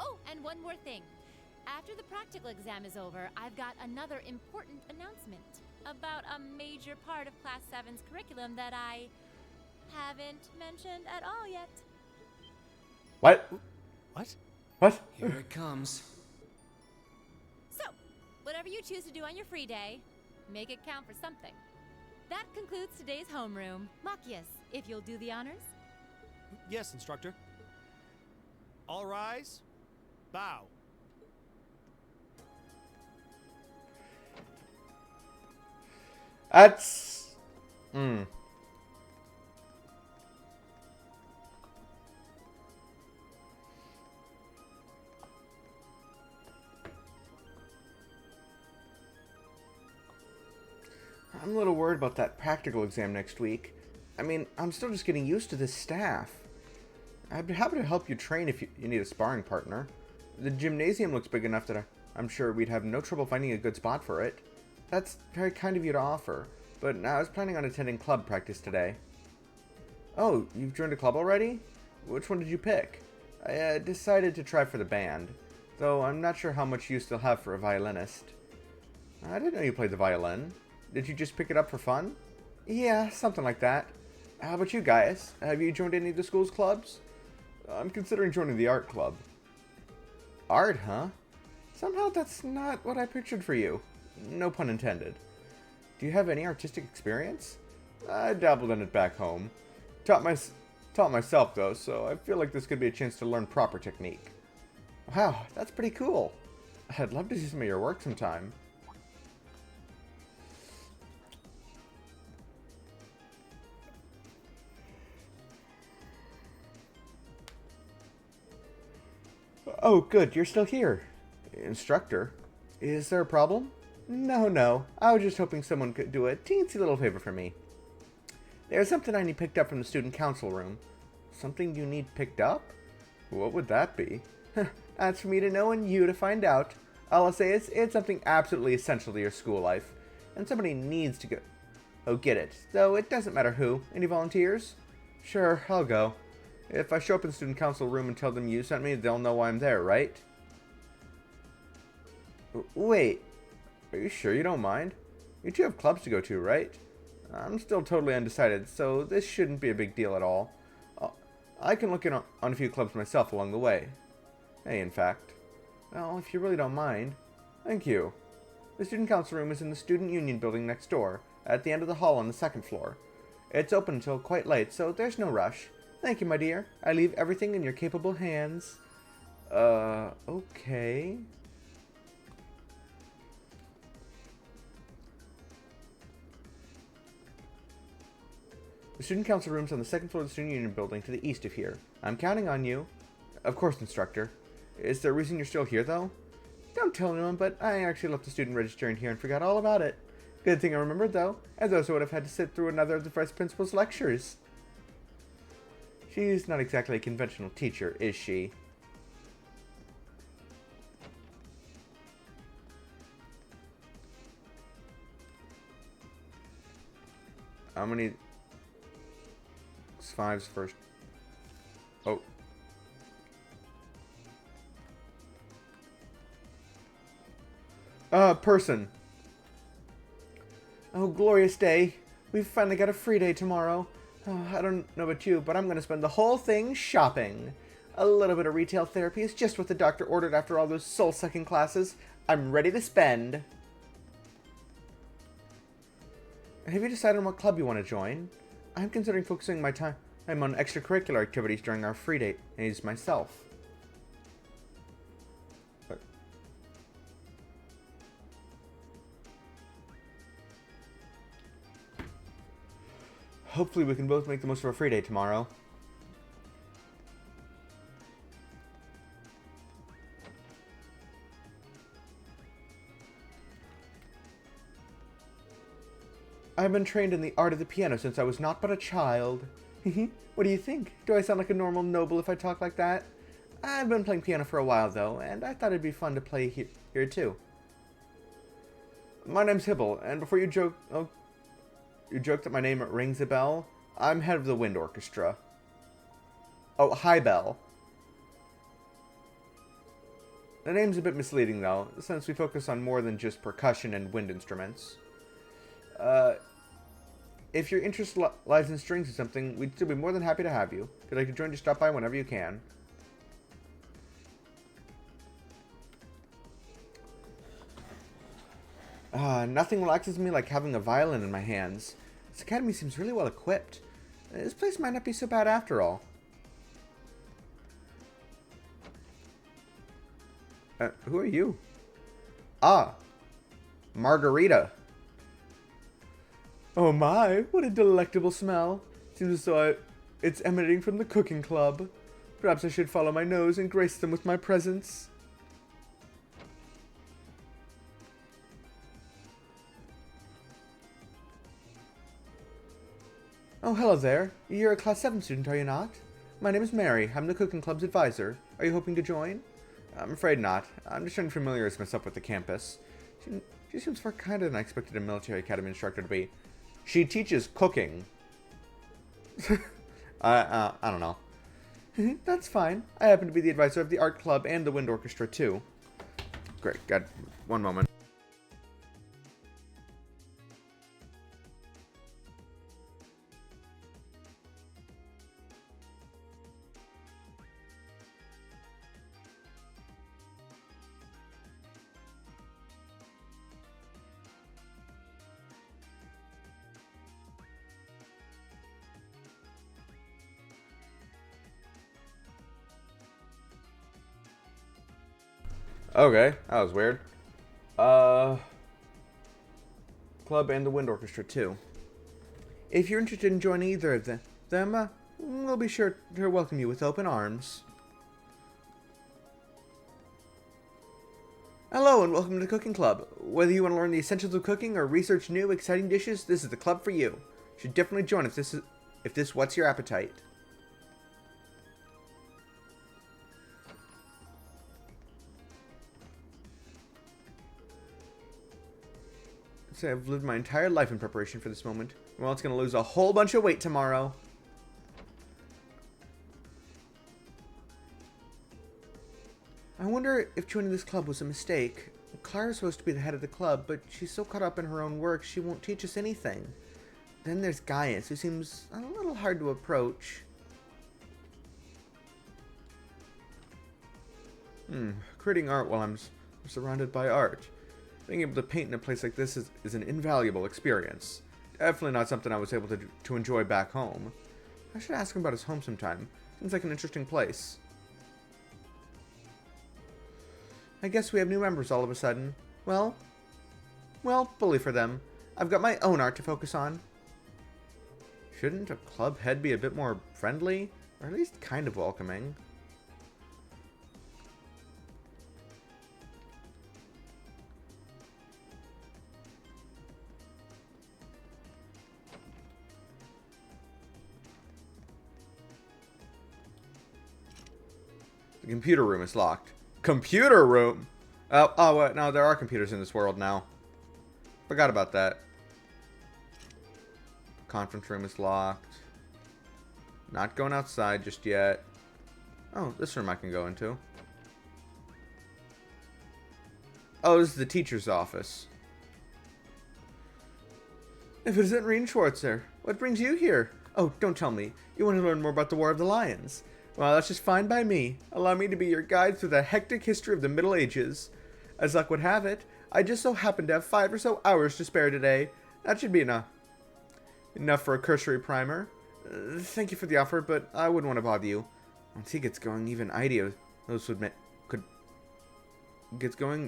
Oh, and one more thing. After the practical exam is over, I've got another important announcement about a major part of Class 7's curriculum that I haven't mentioned at all yet. What? What? What? Here it comes. So, whatever you choose to do on your free day, make it count for something. That concludes today's homeroom. Machias, if you'll do the honors. Yes, instructor. All rise. Bow. That's... I'm a little worried about that practical exam next week. I mean, I'm still just getting used to this staff. I'd be happy to help you train if you need a sparring partner. The gymnasium looks big enough that I'm sure we'd have no trouble finding a good spot for it. That's very kind of you to offer, but I was planning on attending club practice today. Oh, you've joined a club already? Which one did you pick? I decided to try for the band, though I'm not sure how much use they'll have for a violinist. I didn't know you played the violin. Did you just pick it up for fun? Yeah, something like that. How about you guys? Have you joined any of the school's clubs? I'm considering joining the art club. Art, huh? Somehow that's not what I pictured for you. No pun intended. Do you have any artistic experience? I dabbled in it back home. Taught myself though, so I feel like this could be a chance to learn proper technique. Wow, that's pretty cool. I'd love to see some of your work sometime. Oh, good, you're still here. Instructor, is there a problem? No. I was just hoping someone could do a teensy little favor for me. There's something I need picked up from the student council room. Something you need picked up? What would that be? That's for me to know and you to find out. All I'll say is it's something absolutely essential to your school life. And somebody needs to go get it. Though it doesn't matter who. Any volunteers? Sure, I'll go. If I show up in the student council room and tell them you sent me, they'll know why I'm there, right? Wait. Are you sure you don't mind? You two have clubs to go to, right? I'm still totally undecided, so this shouldn't be a big deal at all. I can look in on a few clubs myself along the way. Hey, in fact. Well, if you really don't mind. Thank you. The student council room is in the student union building next door, at the end of the hall on the second floor. It's open until quite late, so there's no rush. Thank you, my dear. I leave everything in your capable hands. Okay. The student council room's on the second floor of the student union building to the east of here. I'm counting on you. Of course, instructor. Is there a reason you're still here, though? Don't tell anyone, but I actually left the student register in here and forgot all about it. Good thing I remembered, though, as else I would have had to sit through another of the vice principal's lectures. She's not exactly a conventional teacher, is she? How many... Fives first. Oh. Person. Oh, glorious day. We've finally got a free day tomorrow. Oh, I don't know about you, but I'm going to spend the whole thing shopping. A little bit of retail therapy is just what the doctor ordered after all those soul-sucking classes. I'm ready to spend. Have you decided on what club you want to join? I'm considering focusing my time on extracurricular activities during our free days myself. Hopefully we can both make the most of our free day tomorrow. I've been trained in the art of the piano since I was not but a child. What do you think? Do I sound like a normal noble if I talk like that? I've been playing piano for a while, though, and I thought it'd be fun to play here too. My name's Hibble, and before you joke that my name rings a bell, I'm head of the wind orchestra. Oh, hi, Bell. The name's a bit misleading, though, since we focus on more than just percussion and wind instruments. If your interest lies in strings or something, we'd still be more than happy to have you. If you'd like to join, just stop by whenever you can. Nothing relaxes me like having a violin in my hands. This academy seems really well equipped. This place might not be so bad after all. Who are you? Ah, Margarita. Oh my, what a delectable smell. Seems as though it's emanating from the cooking club. Perhaps I should follow my nose and grace them with my presence. Oh, hello there. You're a Class 7 student, are you not? My name is Mary. I'm the cooking club's advisor. Are you hoping to join? I'm afraid not. I'm just trying to familiarize myself with the campus. She seems far kinder than I expected a military academy instructor to be. She teaches cooking. I don't know. That's fine. I happen to be the advisor of the art club and the wind orchestra, too. Great. Got one moment. Okay, that was weird. Club and the wind orchestra too. If you're interested in joining either of them, we'll be sure to welcome you with open arms. Hello and welcome to the Cooking Club. Whether you want to learn the essentials of cooking or research new, exciting dishes, this is the club for you. You should definitely join if this whets your appetite. So I've lived my entire life in preparation for this moment. Well, it's going to lose a whole bunch of weight tomorrow. I wonder if joining this club was a mistake. Clara's supposed to be the head of the club, but she's so caught up in her own work she won't teach us anything. Then there's Gaius, who seems a little hard to approach. Creating art while I'm surrounded by art. Being able to paint in a place like this is an invaluable experience. Definitely not something I was able to enjoy back home. I should ask him about his home sometime. Seems like an interesting place. I guess we have new members all of a sudden. Well, bully for them. I've got my own art to focus on. Shouldn't a club head be a bit more friendly? Or at least kind of welcoming? The computer room is locked. Computer room? Oh, no, there are computers in this world now. Forgot about that. Conference room is locked. Not going outside just yet. Oh, this room I can go into. Oh, this is the teacher's office. If it isn't Reen Schwartzer, what brings you here? Oh, don't tell me. You want to learn more about the War of the Lions. Well, that's just fine by me. Allow me to be your guide through the hectic history of the Middle Ages. As luck would have it, I just so happen to have 5 or so hours to spare today. That should be enough. Enough for a cursory primer. Thank you for the offer, but I wouldn't want to bother you. Once he gets going, even Idios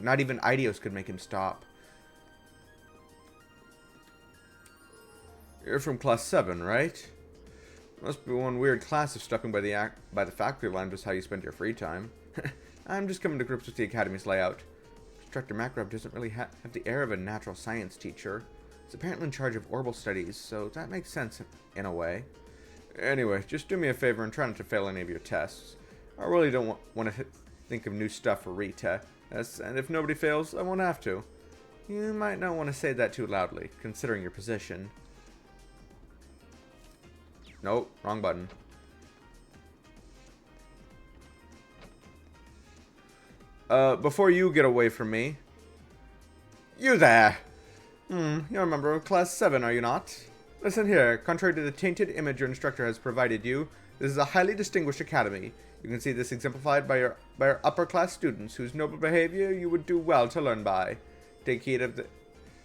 not even Idios could make him stop. You're from class 7, right? Must be one weird class of stopping by the factory line just how you spend your free time. I'm just coming to grips with the academy's layout. Instructor Makarov doesn't really have the air of a natural science teacher. He's apparently in charge of orbital studies, so that makes sense in a way. Anyway, just do me a favor and try not to fail any of your tests. I really don't want to think of new stuff for retests, and if nobody fails, I won't have to. You might not want to say that too loudly, considering your position. Nope, wrong button. Before you get away from me. You there! You're a member of Class 7, are you not? Listen here, contrary to the tainted image your instructor has provided you, this is a highly distinguished academy. You can see this exemplified by your upper-class students, whose noble behavior you would do well to learn by. Take heed of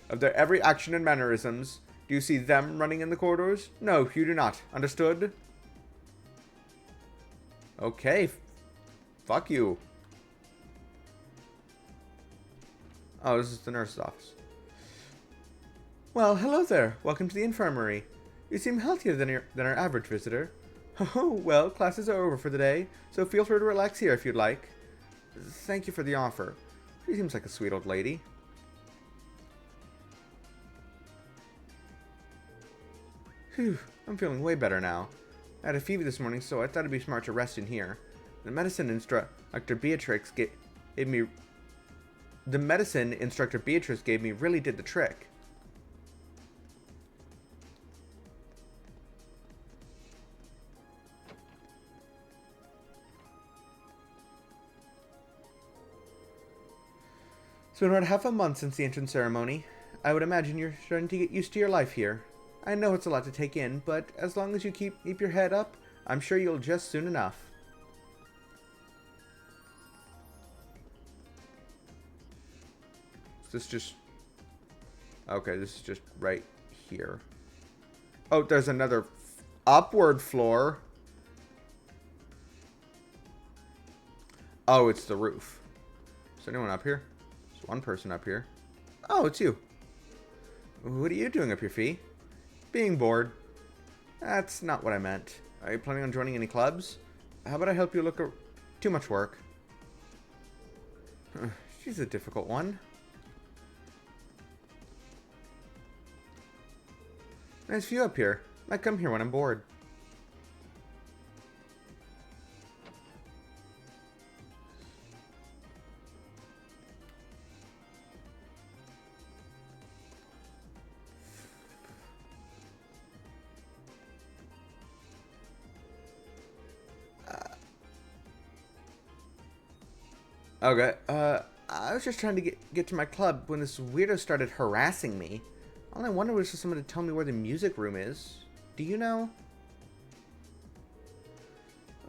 their every action and mannerisms. Do you see them running in the corridors? No, you do not. Understood? Okay. Fuck you. Oh, this is the nurse's office. Well, hello there. Welcome to the infirmary. You seem healthier than our average visitor. Oh, well, classes are over for the day, so feel free to relax here if you'd like. Thank you for the offer. She seems like a sweet old lady. Phew, I'm feeling way better now. I had a fever this morning, so I thought it'd be smart to rest in here. The medicine instructor Beatrix gave me really did the trick. It's been about half a month since the entrance ceremony. I would imagine you're starting to get used to your life here. I know it's a lot to take in, but as long as you keep your head up, I'm sure you'll adjust soon enough. Is this just... Okay, this is just right here. Oh, there's another upward floor. Oh, it's the roof. Is anyone up here? There's one person up here. Oh, it's you. What are you doing up here, Fee? Being bored. That's not what I meant. Are you planning on joining any clubs? How about I help you look at... Too much work. She's a difficult one. Nice view up here. Might come here when I'm bored. Okay, I was just trying to get to my club when this weirdo started harassing me. All I wanted was for someone to tell me where the music room is. Do you know?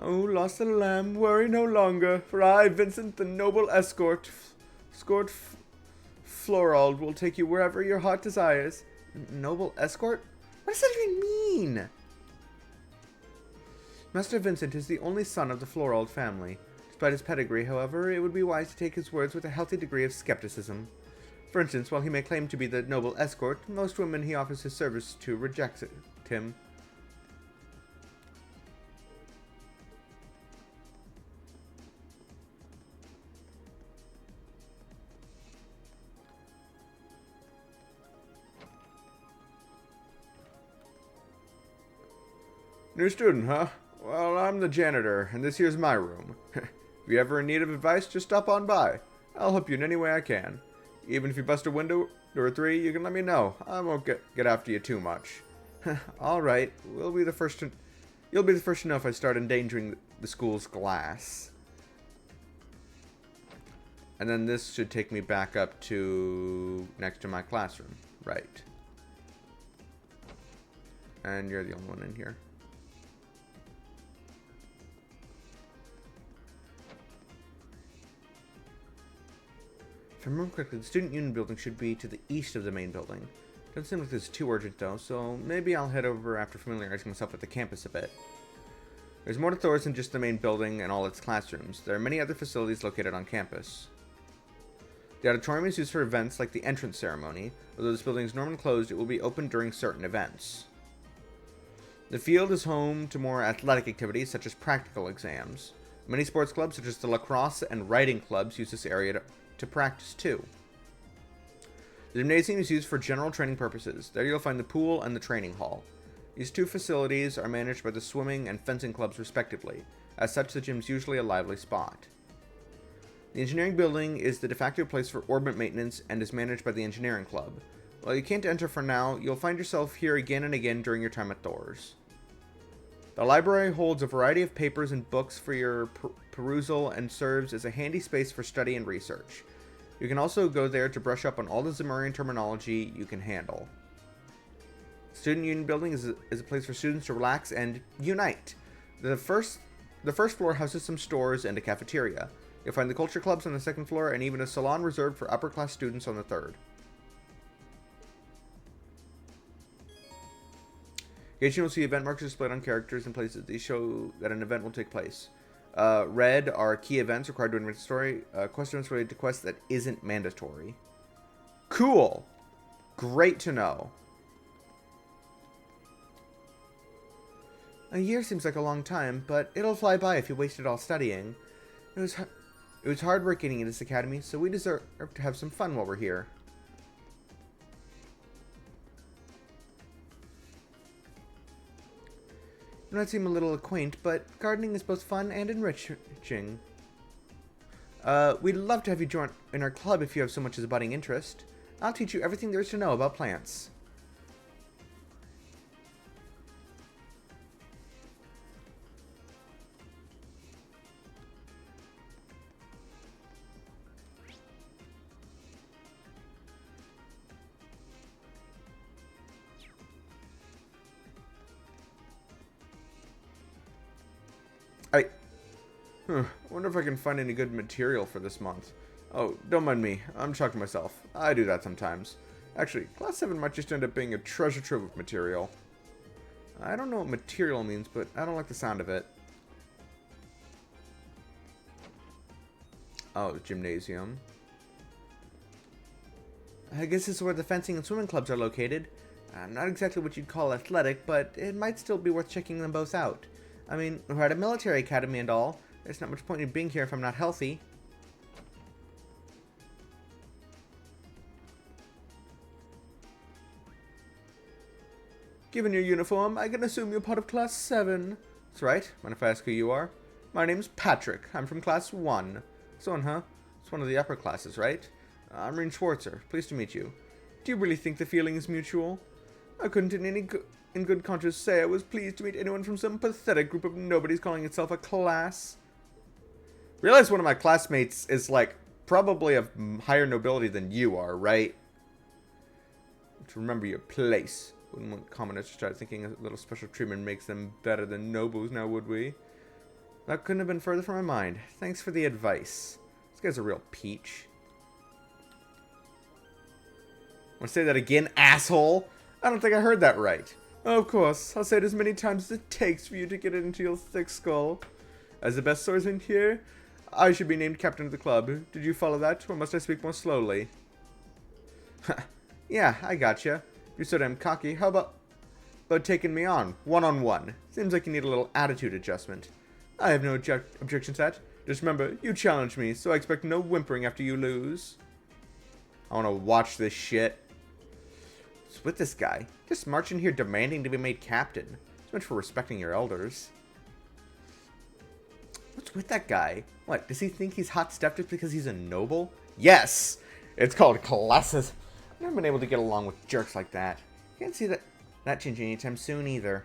Oh, lost little lamb, worry no longer, for I, Vincent, the noble escort Florald, will take you wherever your heart desires. Noble escort? What does that even mean? Master Vincent is the only son of the Florald family. Despite his pedigree, however, it would be wise to take his words with a healthy degree of skepticism. For instance, while he may claim to be the noble escort, most women he offers his service to reject him. New student, huh? Well, I'm the janitor, and this here's my room. If you're ever in need of advice, just stop on by. I'll help you in any way I can. Even if you bust a window or three, you can let me know. I won't get after you too much. All right, you'll be the first to know if I start endangering the school's glass. And then this should take me back up to next to my classroom, right? And you're the only one in here. If I remember correctly, the Student Union building should be to the east of the main building. Doesn't seem like it's too urgent though, so maybe I'll head over after familiarizing myself with the campus a bit. There's more to Thor's than just the main building and all its classrooms. There are many other facilities located on campus. The auditorium is used for events like the entrance ceremony. Although this building is normally closed, it will be open during certain events. The field is home to more athletic activities such as practical exams. Many sports clubs such as the lacrosse and riding clubs use this area to practice too. The gymnasium is used for general training purposes. There you'll find the pool and the training hall. These two facilities are managed by the swimming and fencing clubs respectively. As such, the gym's usually a lively spot. The engineering building is the de facto place for orbit maintenance and is managed by the engineering club. While you can't enter for now, you'll find yourself here again and again during your time at Thor's. The library holds a variety of papers and books for your perusal and serves as a handy space for study and research. You can also go there to brush up on all the Zemurian terminology you can handle. Student Union Building is a place for students to relax and unite. The first floor houses some stores and a cafeteria. You'll find the culture clubs on the second floor and even a salon reserved for upper class students on the third. Occasionally you'll see event markers displayed on characters and places. These show that an event will take place. Red are key events required to advance the story. Quest events related to quests that isn't mandatory. Cool! Great to know. A year seems like a long time, but it'll fly by if you waste it all studying. It was hard work getting into this academy, so we deserve to have some fun while we're here. It might seem a little quaint, but gardening is both fun and enriching. We'd love to have you join in our club if you have so much as a budding interest. I'll teach you everything there is to know about plants. I wonder if I can find any good material for this month. Oh, don't mind me. I'm talking to myself. I do that sometimes. Actually, Class 7 might just end up being a treasure trove of material. I don't know what material means, but I don't like the sound of it. Oh, gymnasium. I guess this is where the fencing and swimming clubs are located. Not exactly what you'd call athletic, but it might still be worth checking them both out. I mean, we're at a military academy and all. There's not much point in being here if I'm not healthy. Given your uniform, I can assume you're part of Class 7. That's right. Mind if I ask who you are? My name's Patrick. I'm from Class 1. So on, huh? It's one of the upper classes, right? I'm Rean Schwarzer. Pleased to meet you. Do you really think the feeling is mutual? I couldn't in good conscience say I was pleased to meet anyone from some pathetic group of nobodies calling itself a class. Realize one of my classmates is, like, probably of higher nobility than you are, right? To remember your place. Wouldn't want commoners to start thinking a little special treatment makes them better than nobles now, would we? That couldn't have been further from my mind. Thanks for the advice. This guy's a real peach. Want to say that again, asshole? I don't think I heard that right. Oh, of course, I'll say it as many times as it takes for you to get it into your thick skull. As the best swordsman here, I should be named captain of the club. Did you follow that, or must I speak more slowly? Yeah, I gotcha. You're so damn cocky. How about taking me on, one-on-one? Seems like you need a little attitude adjustment. I have no objection to that. Just remember, you challenged me, so I expect no whimpering after you lose. I want to watch this shit. What's with this guy? Just marching here demanding to be made captain. So much for respecting your elders. What's with that guy? What, does he think he's hot stuff just because he's a noble? Yes! It's called classes. I've never been able to get along with jerks like that. Can't see that changing anytime soon either.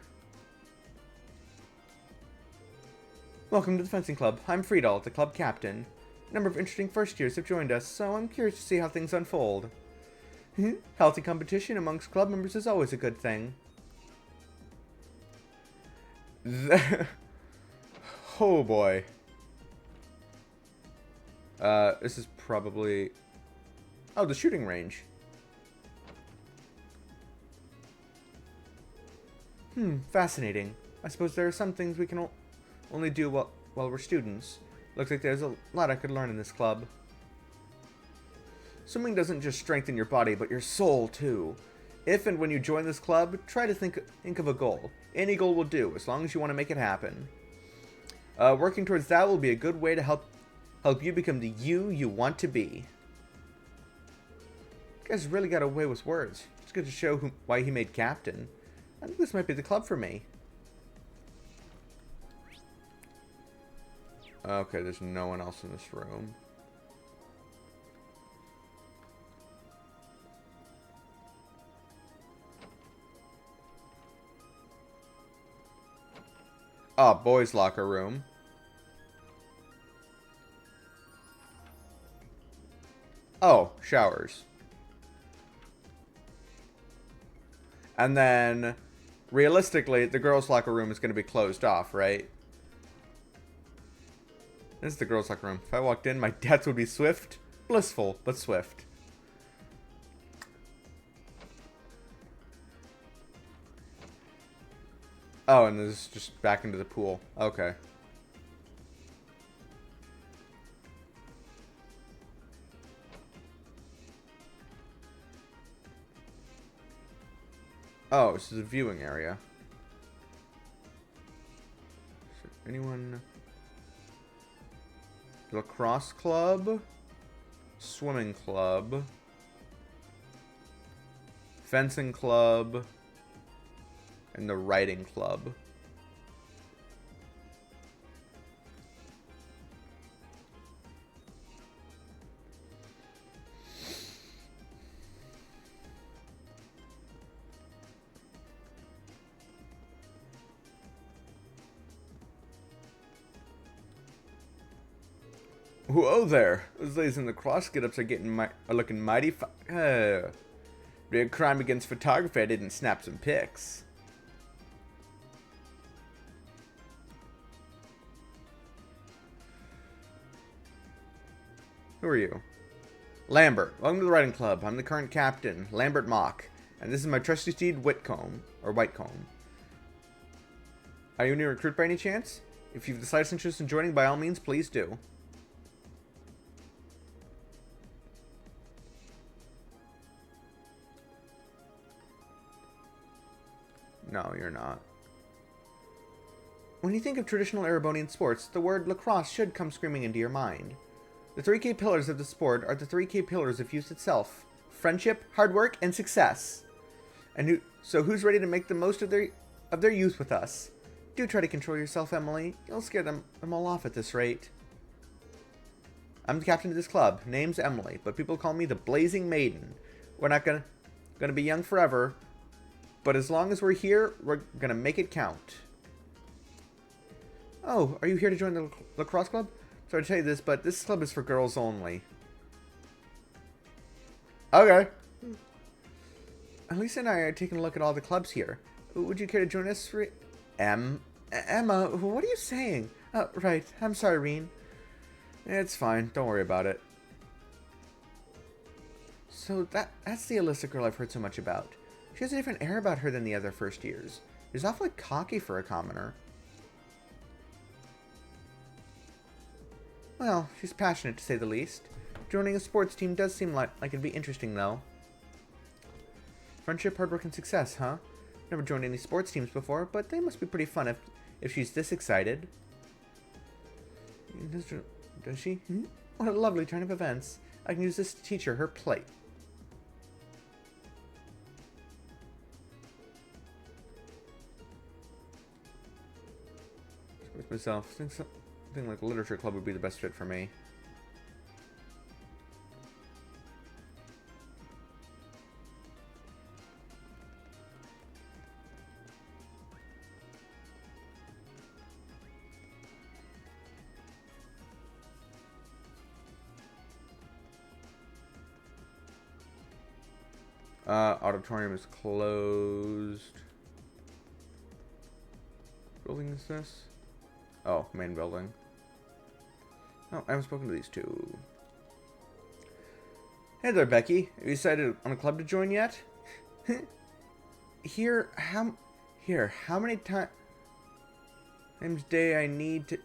Welcome to the fencing club. I'm Friedel, the club captain. A number of interesting first years have joined us, so I'm curious to see how things unfold. Healthy competition amongst club members is always a good thing. Oh boy. This is probably... Oh, the shooting range. Fascinating. I suppose there are some things we can only do while we're students. Looks like there's a lot I could learn in this club. Swimming doesn't just strengthen your body, but your soul, too. If and when you join this club, try to think of a goal. Any goal will do, as long as you want to make it happen. Working towards that will be a good way to help you become the you want to be. You guys really got away with words. It's good to show why he made captain. I think this might be the club for me. Okay, there's no one else in this room. Ah, boys' locker room. Oh, showers. And then, realistically, the girls' locker room is going to be closed off, right? This is the girls' locker room. If I walked in, my death would be swift. Blissful, but swift. Oh, and this is just back into the pool. Okay. Oh, this is a viewing area. Is there anyone... Lacrosse club? Swimming club? Fencing club? And the writing club. Whoa there! Those ladies in the cross get-ups are looking mighty be a crime against photography I didn't snap some pics. Who are you? Lambert. Welcome to the writing club. I'm the current captain, Lambert Mock, and this is my trusty steed, Whitcomb. Are you a new recruit by any chance? If you've the slightest interest in joining, by all means, please do. No, you're not. When you think of traditional Erebonian sports, the word lacrosse should come screaming into your mind. The three key pillars of the sport are the three key pillars of youth itself: friendship, hard work, and success. And so who's ready to make the most of their youth with us? Do try to control yourself, Emily. You'll scare them all off at this rate. I'm the captain of this club. Name's Emily, but people call me the Blazing Maiden. We're not gonna be young forever, but as long as we're here, we're gonna make it count. Oh, are you here to join the lacrosse club? Sorry to tell you this, but this club is for girls only. Okay. Lisa and I are taking a look at all the clubs here. Would you care to join us? Emma, what are you saying? Oh, right. I'm sorry, Reen. It's fine. Don't worry about it. So that's the Alyssa girl I've heard so much about. She has a different air about her than the other first years. She's awfully cocky for a commoner. Well, she's passionate to say the least. Joining a sports team does seem like it'd be interesting, though. Friendship, hard work, and success, huh? Never joined any sports teams before, but they must be pretty fun if she's this excited. Does she? What a lovely turn of events. I can use this to teach her plate. With myself, I think something like literature club would be the best fit for me. Auditorium is closed. Building is this? Oh, main building. Oh, I haven't spoken to these two. Hey there, Becky. Have you decided on a club to join yet? How many times do I need to...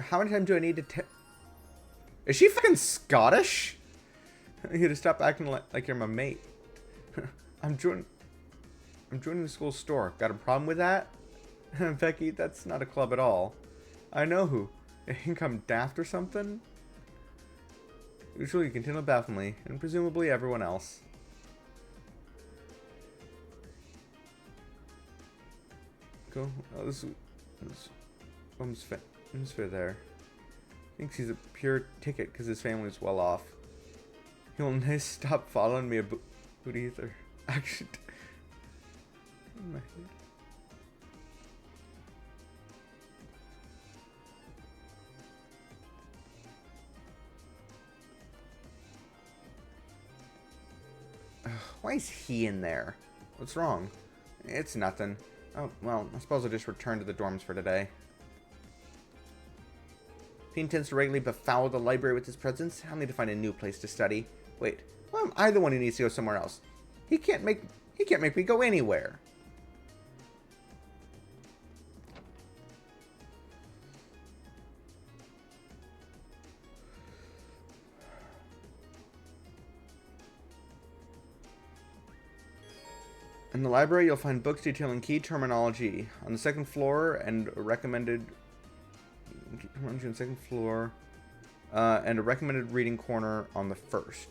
How many times do I need to Is she fucking Scottish? You gotta stop acting like you're my mate. I'm joining the school store. Got a problem with that? Becky, that's not a club at all. I know who. You think I'm daft or something? Usually you continue bafflingly, and presumably everyone else. Go. Oh, this one's fit there. Thinks he's a pure ticket because his family's well off. He'll never stop following me about either. Actually, in my head. Why is he in there? What's wrong? It's nothing. Oh, well, I suppose I'll just return to the dorms for today. He intends to regularly befoul the library with his presence. I'll need to find a new place to study. Wait, why am I the one who needs to go somewhere else? He can't make me go anywhere. In the library, you'll find books detailing key terminology on the second floor and a recommended reading corner on the first.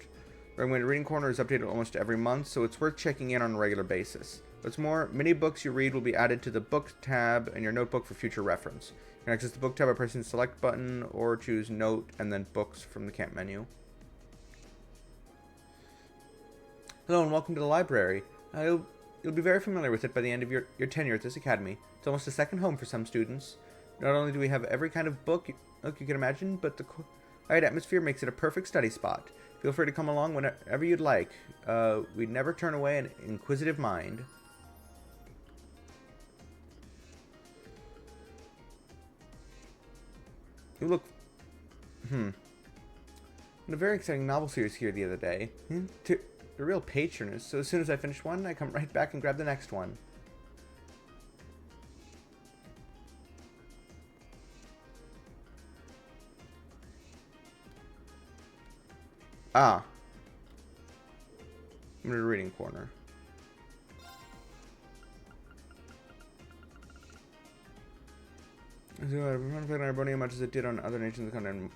Recommended reading corner is updated almost every month, so it's worth checking in on a regular basis. What's more, many books you read will be added to the book tab in your notebook for future reference. You can access the book tab by pressing the select button or choose note and then books from the camp menu. Hello and welcome to the library. You'll be very familiar with it by the end of your tenure at this academy. It's almost a second home for some students. Not only do we have every kind of book you can imagine, but the quiet atmosphere makes it a perfect study spot. Feel free to come along whenever you'd like. We'd never turn away an inquisitive mind. You look... In a very exciting novel series here the other day. The real patroness, so as soon as I finish one, I come right back and grab the next one. Ah. I'm in a reading corner. So, I haven't played on Arbonia much as it did on other nations of the continent.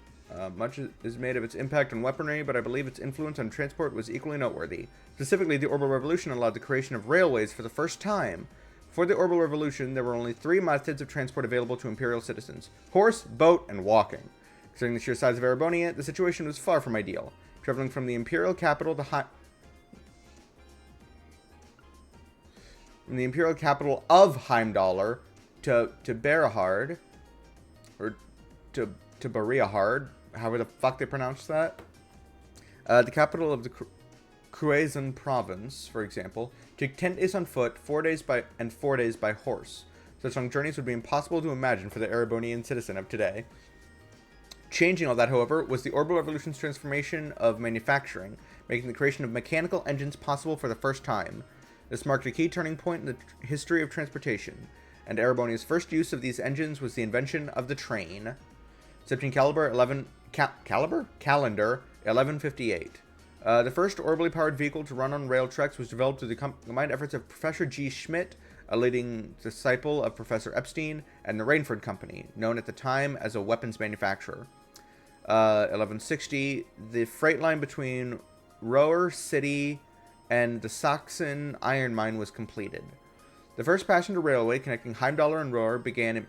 Much is made of its impact on weaponry, but I believe its influence on transport was equally noteworthy. Specifically, the Orbital Revolution allowed the creation of railways for the first time. Before the Orbital Revolution, there were only 3 methods of transport available to Imperial citizens: horse, boat, and walking. Considering the sheer size of Erebonia, the situation was far from ideal. Traveling from the Imperial capital of Heimdallr to Berahard, or to Bariahard, however the fuck they pronounce that. The capital of the Cruazen province, for example, took 10 days on foot, 4 days by 4 days by horse. Such long journeys would be impossible to imagine for the Erebonian citizen of today. Changing all that, however, was the Orbital Revolution's transformation of manufacturing, making the creation of mechanical engines possible for the first time. This marked a key turning point in the history of transportation, and Erebonia's first use of these engines was the invention of the train. Calendar 1158. The first orbitally powered vehicle to run on rail tracks was developed through the combined efforts of Professor G. Schmidt, a leading disciple of Professor Epstein, and the Rainford Company, known at the time as a weapons manufacturer. 1160. The freight line between Roer City and the Saxon iron mine was completed. The first passenger railway connecting Heimdallr and Roer began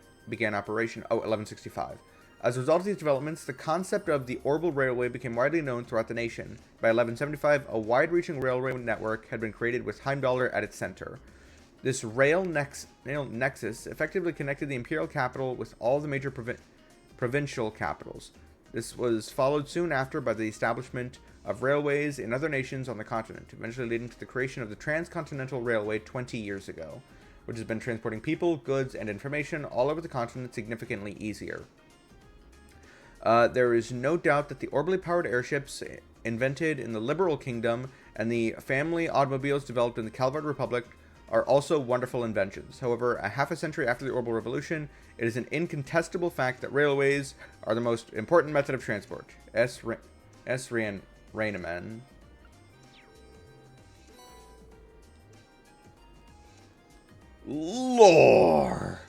operation. 1165. As a result of these developments, the concept of the Orbital Railway became widely known throughout the nation. By 1175, a wide-reaching railway network had been created with Heimdallr at its center. This rail nexus effectively connected the imperial capital with all the major provincial capitals. This was followed soon after by the establishment of railways in other nations on the continent, eventually leading to the creation of the Transcontinental Railway 20 years ago, which has been transporting people, goods, and information all over the continent significantly easier. There is no doubt that the orbitally powered airships invented in the Liberal Kingdom and the family automobiles developed in the Calvard Republic are also wonderful inventions. However, a half a century after the Orbital Revolution, it is an incontestable fact that railways are the most important method of transport. Rainaman. Lore!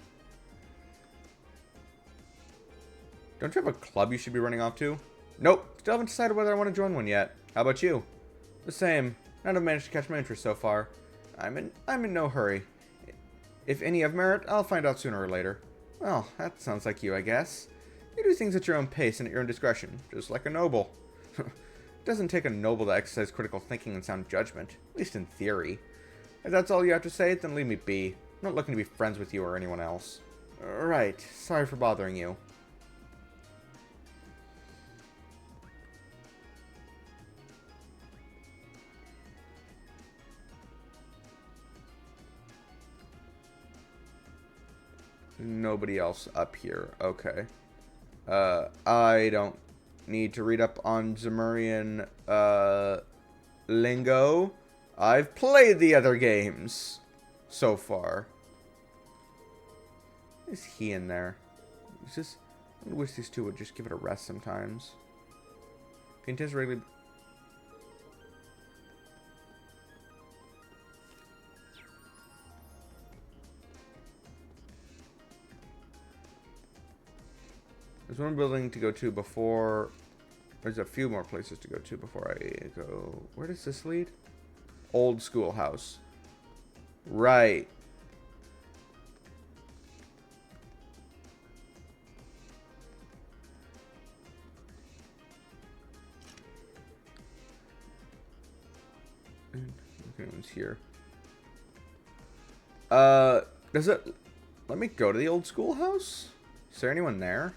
Don't you have a club you should be running off to? Nope, still haven't decided whether I want to join one yet. How about you? The same. None have managed to catch my interest so far. I'm in no hurry. If any have merit, I'll find out sooner or later. Well, that sounds like you, I guess. You do things at your own pace and at your own discretion, just like a noble. It doesn't take a noble to exercise critical thinking and sound judgment, at least in theory. If that's all you have to say, then leave me be. I'm not looking to be friends with you or anyone else. Right, sorry for bothering you. Nobody else up here. Okay. I don't need to read up on Zemurian lingo. I've played the other games so far. Is he in there? Is this? I wish these two would just give it a rest sometimes. Contest regularly. There's one building to go to before... There's a few more places to go to before I go... Where does this lead? Old schoolhouse. Right. Okay, one's here. Does it... Let me go to the old schoolhouse? Is there anyone there?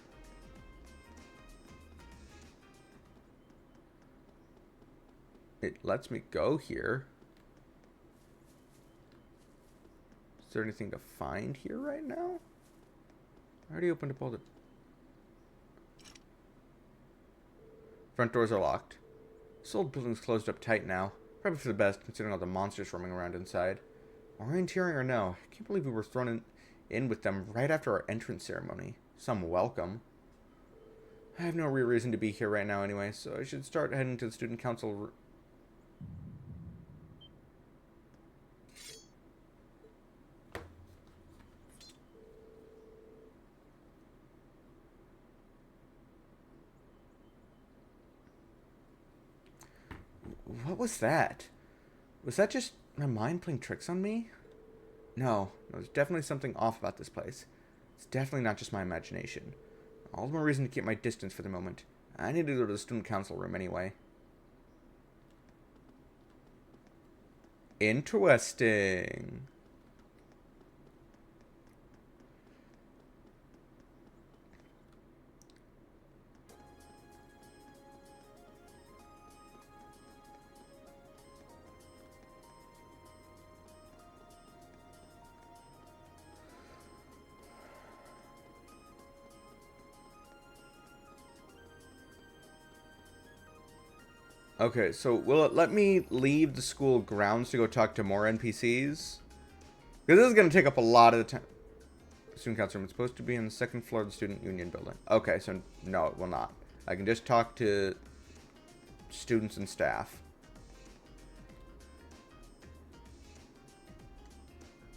It lets me go here. Is there anything to find here right now? I already opened up all the... Front doors are locked. This old building's closed up tight now. Probably for the best, considering all the monsters roaming around inside. Orienteering or no, I can't believe we were thrown in with them right after our entrance ceremony. Some welcome. I have no real reason to be here right now anyway, so I should start heading to the student council... was that? Was that just my mind playing tricks on me? No, there's definitely something off about this place. It's definitely not just my imagination. All the more reason to keep my distance for the moment. I need to go to the student council room anyway. Interesting. Okay, so will it let me leave the school grounds to go talk to more NPCs? Because this is going to take up a lot of the time. Student council room. It's supposed to be on the second floor of the student union building. Okay, so no, it will not. I can just talk to students and staff.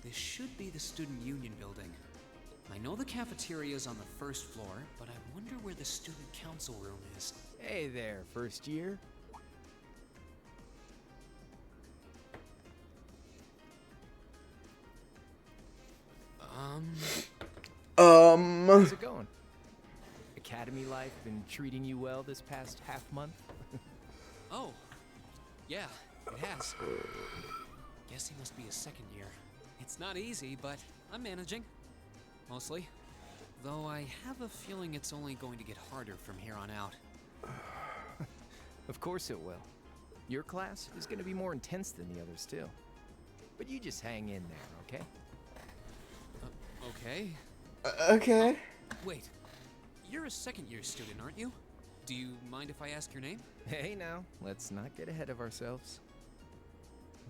This should be the student union building. I know the cafeteria is on the first floor, but I wonder where the student council room is. Hey there, first year. How's it going? Academy life been treating you well this past half month? Oh, yeah, it has. Guess he must be a second year. It's not easy, but I'm managing. Mostly. Though I have a feeling it's only going to get harder from here on out. Of course it will. Your class is going to be more intense than the others, too. But you just hang in there, okay? Okay. Okay. Wait, you're a second-year student, aren't you? Do you mind if I ask your name? Hey now, let's not get ahead of ourselves.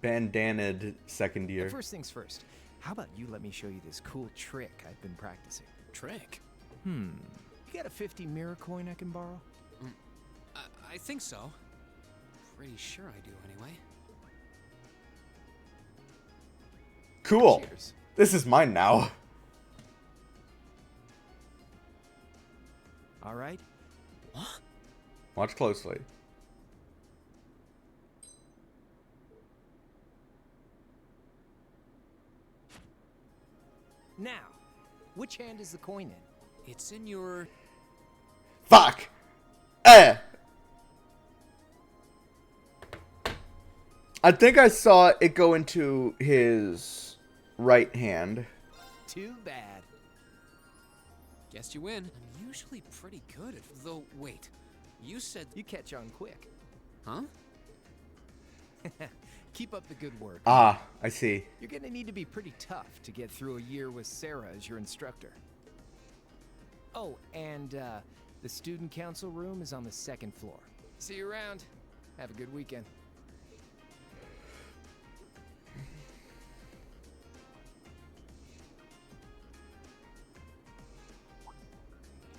Bandanaed second year. But first things first, how about you let me show you this cool trick I've been practicing? Trick? You got a 50 mirror coin I can borrow? I think so. Pretty sure I do, anyway. Cool. Cheers. This is mine now. All right. What? Watch closely. Now, which hand is the coin in? It's in your... Fuck! Eh! I think I saw it go into his right hand. Too bad. Guess you win. I'm usually pretty good at... Though, wait. You said... You catch on quick. Huh? Keep up the good work. Ah, I see. You're gonna need to be pretty tough to get through a year with Sarah as your instructor. Oh, and the student council room is on the second floor. See you around. Have a good weekend.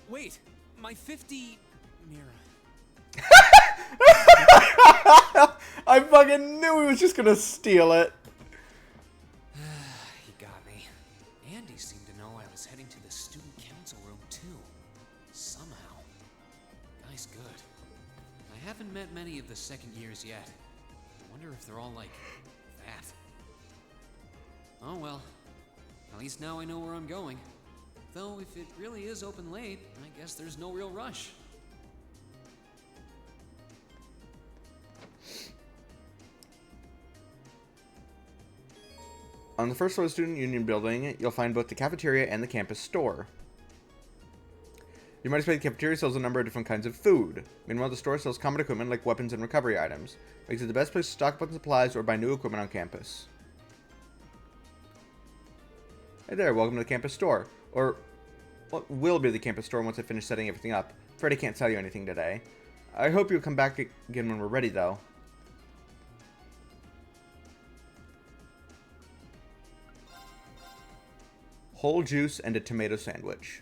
Wait, my 50 mirror. I fucking knew he was just gonna steal it. He got me. Andy seemed to know I was heading to the student council room too. Somehow. Guy's good. I haven't met many of the second years yet. I wonder if they're all like that. Oh well. At least now I know where I'm going. Though if it really is open late, I guess there's no real rush. On the first floor of the Student Union building, you'll find both the cafeteria and the campus store. You might expect the cafeteria sells a number of different kinds of food. Meanwhile, the store sells common equipment like weapons and recovery items. Makes it the best place to stock up on supplies or buy new equipment on campus. Hey there, welcome to the campus store. Or, what will be the campus store once I finish setting everything up. Afraid I can't tell you anything today. I hope you'll come back again when we're ready, though. Whole juice and a tomato sandwich.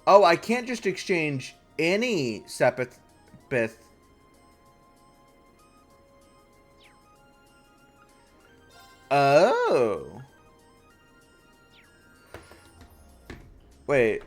Oh, I can't just exchange any Sepith. Oh. Wait.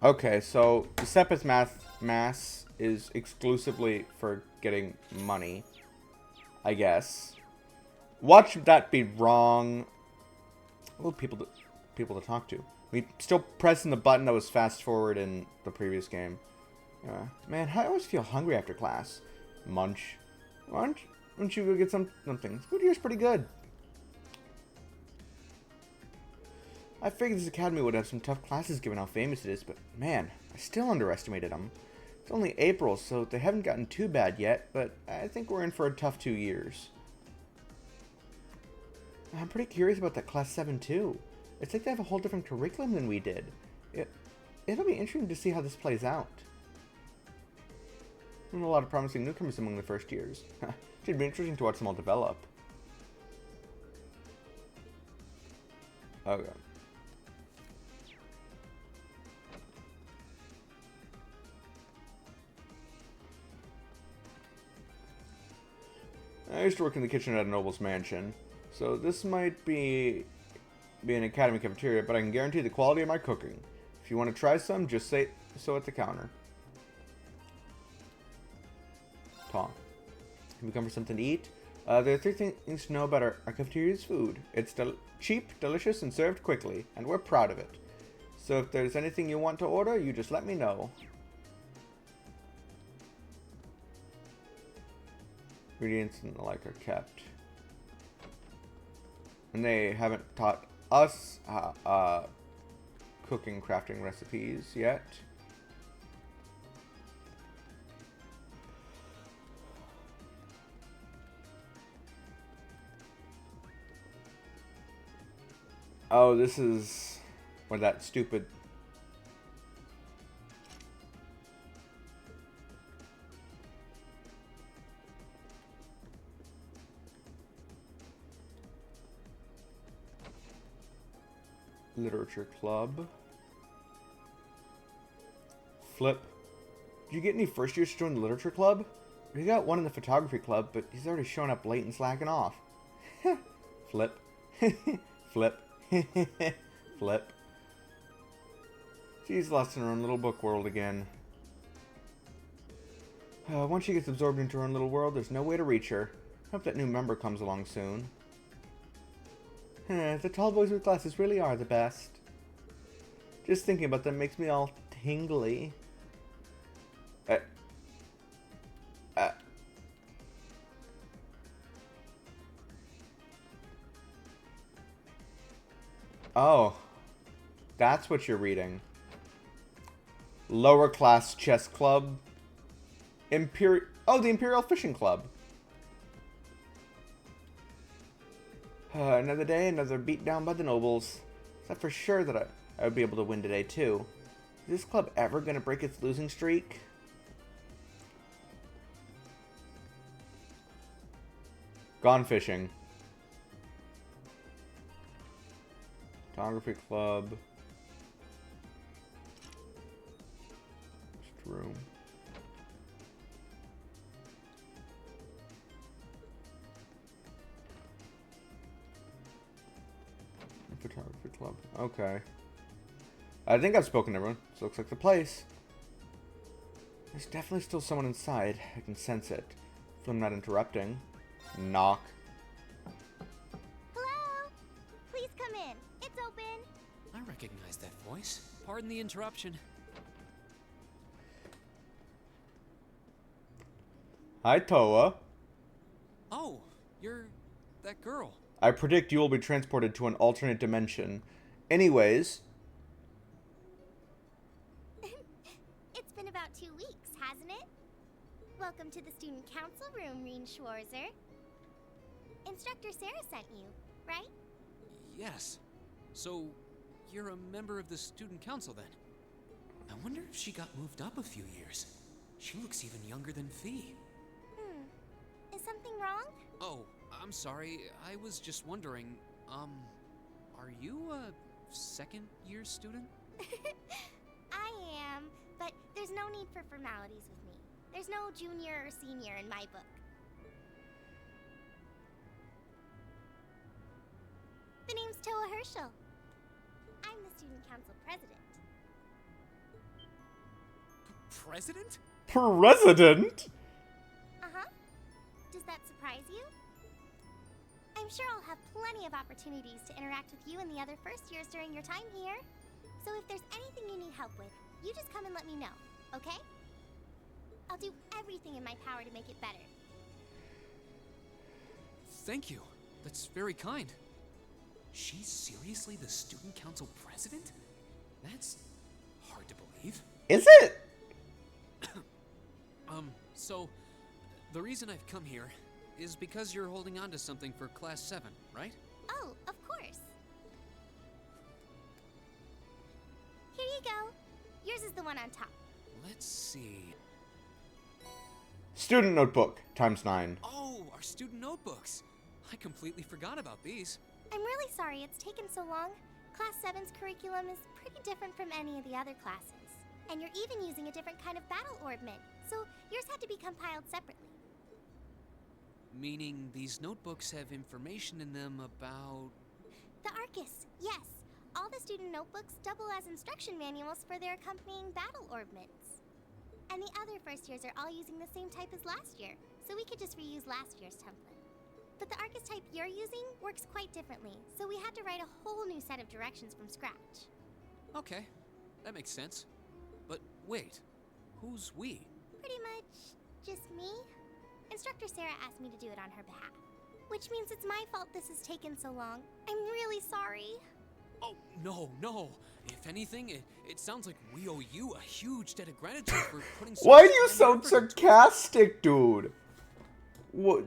Okay, so the Sepith mass is exclusively for getting money, I guess. Watch that be wrong. Well, people to talk to. We still pressing the button that was fast forward in the previous game. Man, I always feel hungry after class. Munch. Why don't you go get something? Food here's pretty good. I figured this academy would have some tough classes given how famous it is, but man, I still underestimated them. It's only April, so they haven't gotten too bad yet, but I think we're in for a tough 2 years. I'm pretty curious about that Class 7 too. It's like they have a whole different curriculum than we did. It'll be interesting to see how this plays out. There's a lot of promising newcomers among the first years. Should be interesting to watch them all develop. Okay. I used to work in the kitchen at a noble's mansion, so this might be an academy cafeteria, but I can guarantee the quality of my cooking. If you want to try some, just say so at the counter. Tom, can we come for something to eat? There are 3 things to know about our cafeteria's food. It's cheap, delicious, and served quickly, and we're proud of it. So if there's anything you want to order, you just let me know. Ingredients and the like are kept. And they haven't taught us cooking, crafting recipes yet. Oh, this is where that stupid... Literature club. Flip. Did you get any first years to join the literature club? We got one in the photography club, but he's already showing up late and slacking off. Flip. Flip. Flip. She's lost in her own little book world again. Once she gets absorbed into her own little world, there's no way to reach her. Hope that new member comes along soon. The tall boys with glasses really are the best. Just thinking about them makes me all tingly. Oh. That's what you're reading. Lower class chess club. Oh, the Imperial Fishing Club. Another day, another beat down by the nobles. Thought for sure that I would be able to win today, too. Is this club ever gonna break its losing streak? Gone fishing. Photography club. Just room. Photography club. Okay. I think I've spoken to everyone. This looks like the place. There's definitely still someone inside. I can sense it. If I'm not interrupting. Knock. Hello? Please come in. It's open. I recognize that voice. Pardon the interruption. Hi, Toa. Oh, you're that girl. I predict you will be transported to an alternate dimension. Anyways. It's been about 2 weeks, hasn't it? Welcome to the student council room, Reen Schwarzer. Instructor Sarah sent you, right? Yes. So, you're a member of the student council then? I wonder if she got moved up a few years. She looks even younger than Fee. Is something wrong? Oh, I'm sorry. I was just wondering, are you a second-year student? I am, but there's no need for formalities with me. There's no junior or senior in my book. The name's Toa Herschel. I'm the student council president. President? President? Uh-huh. Does that surprise you? I'm sure I'll have plenty of opportunities to interact with you and the other first years during your time here. So if there's anything you need help with, you just come and let me know, okay? I'll do everything in my power to make it better. Thank you. That's very kind. She's seriously the student council president? That's hard to believe. Is it? So, the reason I've come here is because you're holding on to something for Class 7, right? Oh, of course. Here you go. Yours is the one on top. Let's see. Student notebook, ×9. Oh, our student notebooks. I completely forgot about these. I'm really sorry it's taken so long. Class 7's curriculum is pretty different from any of the other classes. And you're even using a different kind of battle orbment, so yours had to be compiled separately. Meaning these notebooks have information in them about... The Arcus, yes. All the student notebooks double as instruction manuals for their accompanying battle orbments. And the other first years are all using the same type as last year, so we could just reuse last year's template. But the Arcus type you're using works quite differently, so we had to write a whole new set of directions from scratch. Okay, that makes sense. But wait, who's we? Pretty much just me. Instructor Sarah asked me to do it on her behalf. Which means it's my fault this has taken so long. I'm really sorry. Oh, no. If anything, it sounds like we owe you a huge debt of gratitude for putting so Why much do you time and sound effort sarcastic, dude? What,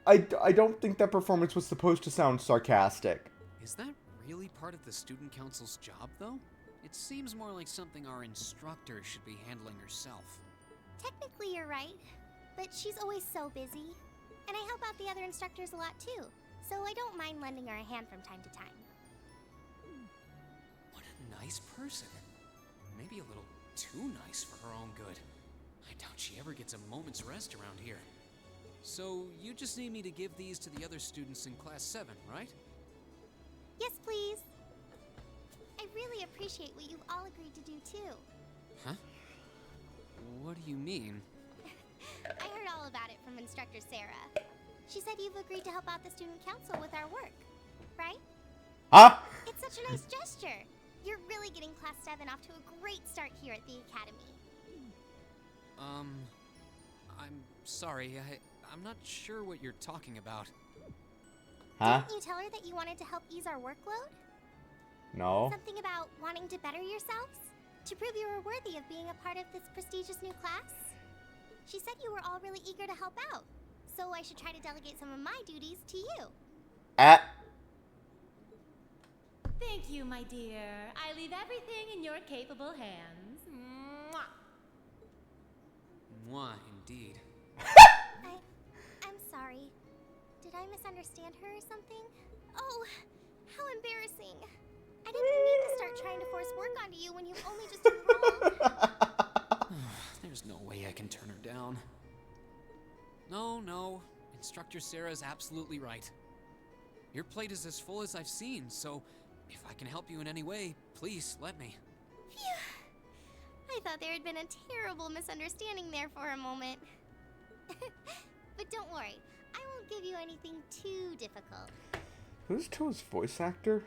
I don't think that performance was supposed to sound sarcastic. Is that really part of the student council's job, though? It seems more like something our instructor should be handling herself. Technically, you're right. But she's always so busy. And I help out the other instructors a lot, too. So I don't mind lending her a hand from time to time. What a nice person. Maybe a little too nice for her own good. I doubt she ever gets a moment's rest around here. So, you just need me to give these to the other students in Class 7, right? Yes, please. I really appreciate what you've all agreed to do, too. Huh? What do you mean? I heard all about it from Instructor Sarah. She said you've agreed to help out the student council with our work, right? Huh? It's such a nice gesture. You're really getting Class 7 off to a great start here at the Academy. I'm sorry, I'm not sure what you're talking about. Huh? Didn't you tell her that you wanted to help ease our workload? No. Something about wanting to better yourselves? To prove you were worthy of being a part of this prestigious new class? She said you were all really eager to help out, so I should try to delegate some of my duties to you. Thank you, my dear. I leave everything in your capable hands. Mwah. Mwah, indeed. I'm sorry. Did I misunderstand her or something? Oh, how embarrassing. I didn't mean to start trying to force work onto you when you've only just enrolled. There's no way I can turn her down. No. Instructor Sarah's absolutely right. Your plate is as full as I've seen, so if I can help you in any way, please let me. Phew. I thought there had been a terrible misunderstanding there for a moment. But don't worry, I won't give you anything too difficult. Who's Toa's voice actor?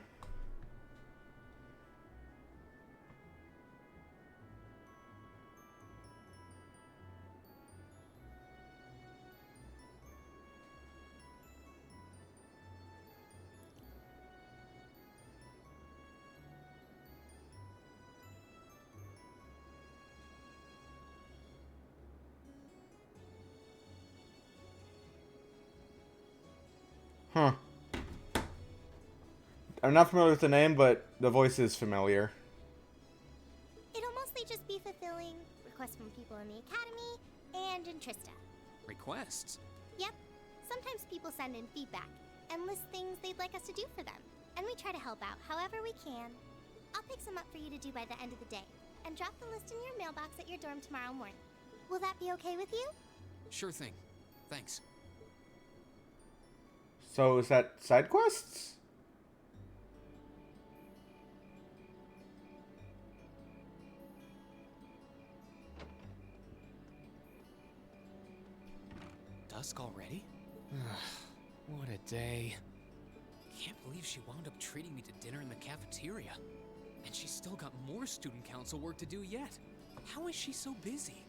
Huh. I'm not familiar with the name, but the voice is familiar. It'll mostly just be fulfilling requests from people in the academy and in Trista. Requests? Yep. Sometimes people send in feedback and list things they'd like us to do for them, and we try to help out however we can. I'll pick some up for you to do by the end of the day, and drop the list in your mailbox at your dorm tomorrow morning. Will that be okay with you? Sure thing. Thanks. So is that side quests? Dusk already? What a day. Can't believe she wound up treating me to dinner in the cafeteria. And she's still got more student council work to do yet. How is she so busy?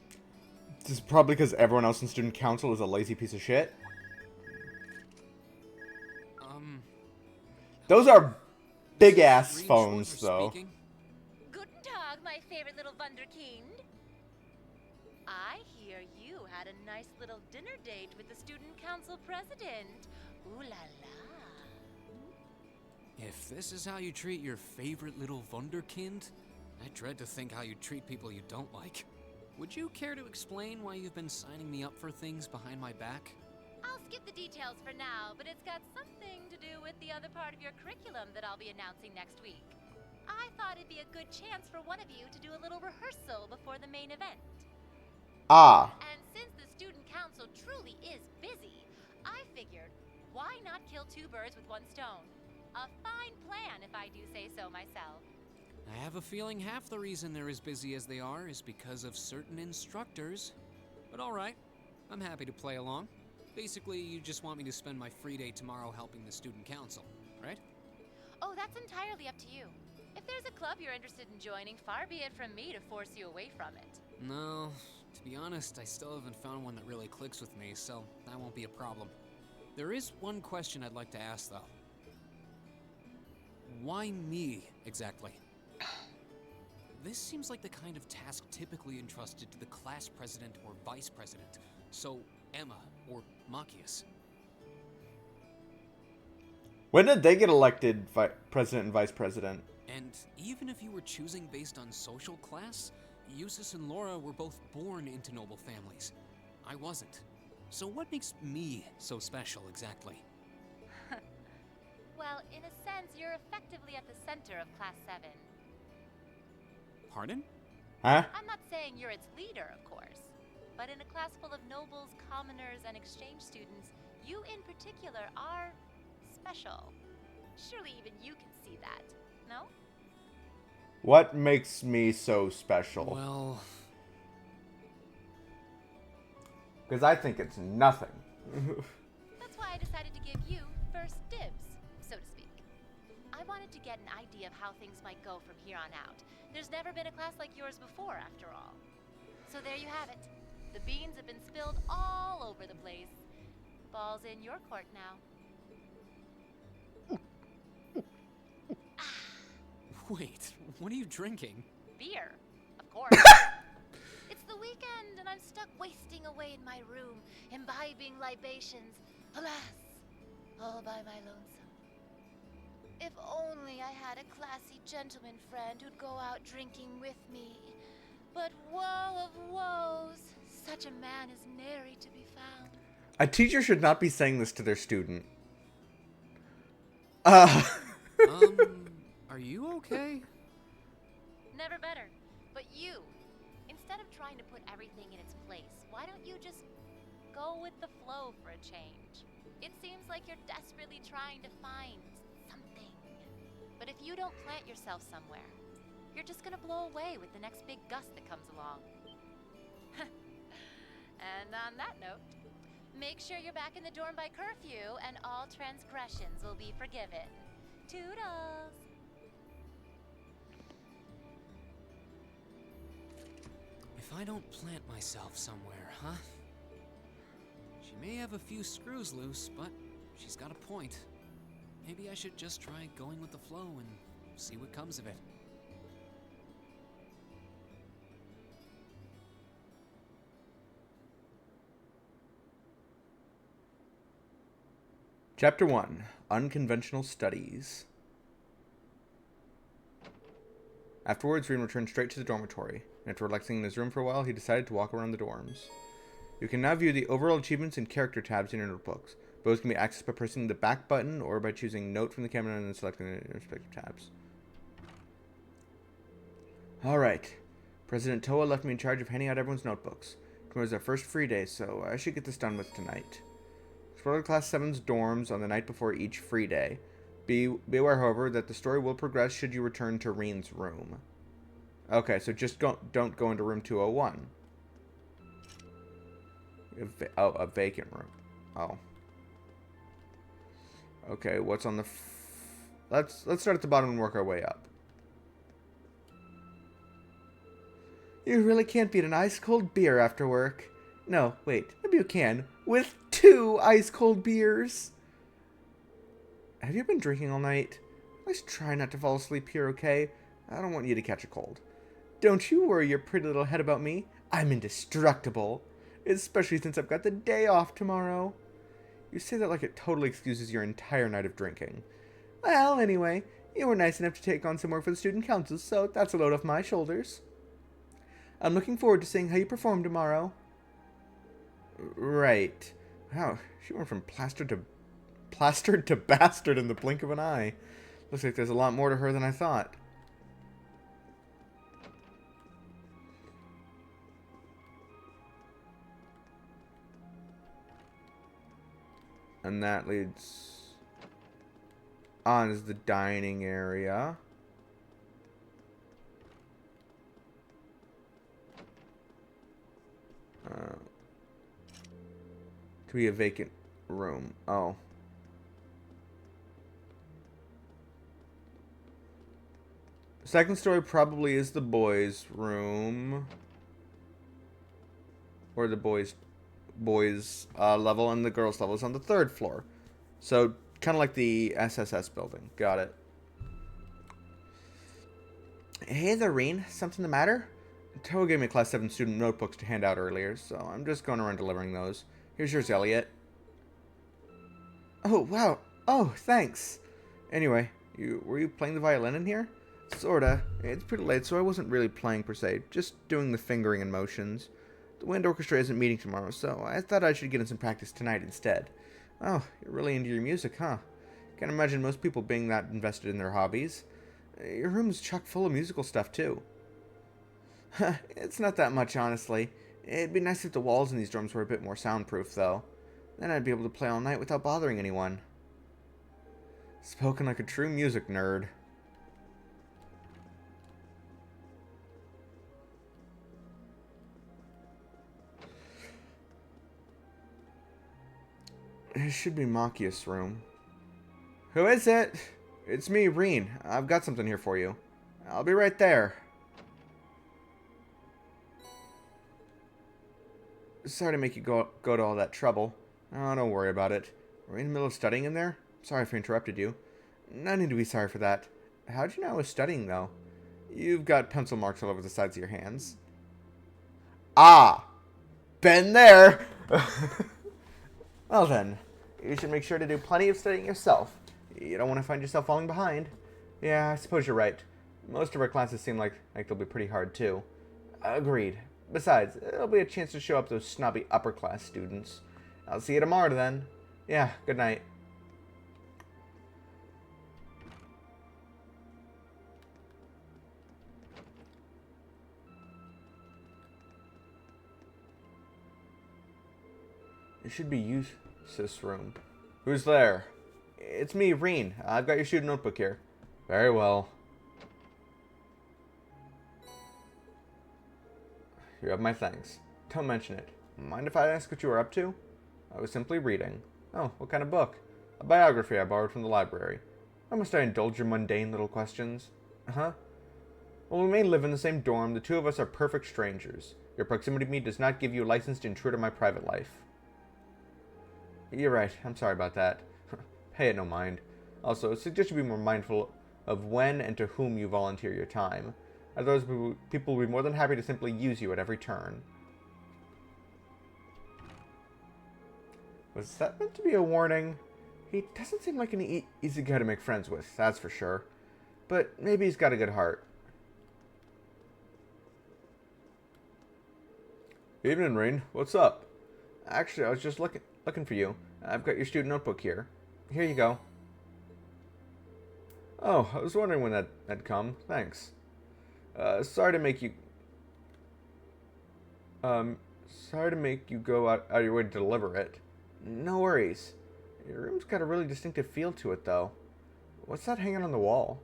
This is probably because everyone else in student council is a lazy piece of shit. Those are big-ass phones, though. Guten Tag, my favorite little Wunderkind. I hear you had a nice little dinner date with the student council president. Ooh la la. If this is how you treat your favorite little Wunderkind, I dread to think how you treat people you don't like. Would you care to explain why you've been signing me up for things behind my back? I'll skip the details for now, but it's got something to do with the other part of your curriculum that I'll be announcing next week. I thought it'd be a good chance for one of you to do a little rehearsal before the main event. Ah. And since the student council truly is busy, I figured, why not kill two birds with one stone? A fine plan, if I do say so myself. I have a feeling half the reason they're as busy as they are is because of certain instructors. But alright, I'm happy to play along. Basically, you just want me to spend my free day tomorrow helping the student council, right? Oh, that's entirely up to you. If there's a club you're interested in joining, far be it from me to force you away from it. No, to be honest, I still haven't found one that really clicks with me, so that won't be a problem. There is one question I'd like to ask, though. Why me, exactly? This seems like the kind of task typically entrusted to the class president or vice president, so Emma or Machias. When did they get elected president and vice president? And even if you were choosing based on social class, Eustace and Laura were both born into noble families. I wasn't. So what makes me so special, exactly? Well, in a sense, you're effectively at the center of Class 7. Pardon? Huh? I'm not saying you're its leader, of course. But in a class full of nobles, commoners, and exchange students, you in particular are special. Surely even you can see that, no? What makes me so special? Well... Because I think it's nothing. That's why I decided to give you first dibs, so to speak. I wanted to get an idea of how things might go from here on out. There's never been a class like yours before, after all. So there you have it. The beans have been spilled all over the place. Ball's in your court now. Wait, what are you drinking? Beer, of course. It's the weekend and I'm stuck wasting away in my room, imbibing libations. Alas, all by my lonesome. If only I had a classy gentleman friend who'd go out drinking with me. But woe of woes, such a man is nary to be found. A teacher should not be saying this to their student. Are you okay? Never better. But you, instead of trying to put everything in its place, why don't you just go with the flow for a change? It seems like you're desperately trying to find something. But if you don't plant yourself somewhere, you're just gonna blow away with the next big gust that comes along. And on that note, make sure you're back in the dorm by curfew and all transgressions will be forgiven. Toodles! If I don't plant myself somewhere, huh? She may have a few screws loose, but she's got a point. Maybe I should just try going with the flow and see what comes of it. Chapter 1. Unconventional Studies. Afterwards, Rean returned straight to the dormitory. After relaxing in his room for a while, he decided to walk around the dorms. You can now view the overall achievements and character tabs in your notebooks. Both can be accessed by pressing the back button or by choosing Note from the camera and then selecting the respective tabs. Alright. President Toa left me in charge of handing out everyone's notebooks. Tomorrow's our first free day, so I should get this done with tonight. Explore Class 7's dorms on the night before each free day. Be aware, however, that the story will progress should you return to Rean's room. Okay, so just don't go into room 201. A vacant room. Oh. Okay, what's on the... Let's start at the bottom and work our way up. You really can't beat an ice-cold beer after work. No, wait, maybe you can. With 2 ice-cold beers. Have you been drinking all night? Let's try not to fall asleep here, okay? I don't want you to catch a cold. Don't you worry your pretty little head about me. I'm indestructible. Especially since I've got the day off tomorrow. You say that like it totally excuses your entire night of drinking. Well, anyway, you were nice enough to take on some work for the student council, so that's a load off my shoulders. I'm looking forward to seeing how you perform tomorrow. Right. Wow, she went from plastered to bastard in the blink of an eye. Looks like there's a lot more to her than I thought. And that leads on is the dining area. Could be a vacant room. Oh. Second story probably is the boys' room. Or the boys' level, and the girls' level is on the 3rd floor. So, kind of like the SSS building. Got it. Hey there, Rean. Something the matter? Toa gave me Class 7 student notebooks to hand out earlier, so I'm just going around delivering those. Here's yours, Elliot. Oh, wow. Oh, thanks. Anyway, were you playing the violin in here? Sorta. It's pretty late, so I wasn't really playing per se, just doing the fingering and motions. The wind orchestra isn't meeting tomorrow, so I thought I should get in some practice tonight instead. Oh, you're really into your music, huh? Can't imagine most people being that invested in their hobbies. Your room's chock full of musical stuff, too. It's not that much, honestly. It'd be nice if the walls in these dorms were a bit more soundproof, though. Then I'd be able to play all night without bothering anyone. Spoken like a true music nerd. It should be Machias' room. Who is it? It's me, Rean. I've got something here for you. I'll be right there. Sorry to make you go to all that trouble. Oh, don't worry about it. We're in the middle of studying in there? Sorry if I interrupted you. No need to be sorry for that. How'd you know I was studying, though? You've got pencil marks all over the sides of your hands. Ah! Been there! Well then, you should make sure to do plenty of studying yourself. You don't want to find yourself falling behind. Yeah, I suppose you're right. Most of our classes seem like they'll be pretty hard, too. Agreed. Besides, it'll be a chance to show up those snobby upper-class students. I'll see you tomorrow, then. Yeah, good night. It should be Eustace's room. Who's there? It's me, Reen. I've got your student notebook here. Very well. You have my thanks. Don't mention it. Mind if I ask what you were up to? I was simply reading. Oh, what kind of book? A biography I borrowed from the library. Why must I indulge your mundane little questions? Huh? While we may live in the same dorm, the two of us are perfect strangers. Your proximity to me does not give you license to intrude on my private life. You're right. I'm sorry about that. Pay it no mind. Also, I suggest you be more mindful of when and to whom you volunteer your time. Otherwise, people will be more than happy to simply use you at every turn. Was that meant to be a warning? He doesn't seem like an easy guy to make friends with, that's for sure. But maybe he's got a good heart. Evening, Rain. What's up? Actually, I was just looking for you. I've got your student notebook here. Here you go. Oh, I was wondering when that'd come. Thanks. Sorry to make you go out of your way to deliver it. No worries. Your room's got a really distinctive feel to it, though. What's that hanging on the wall?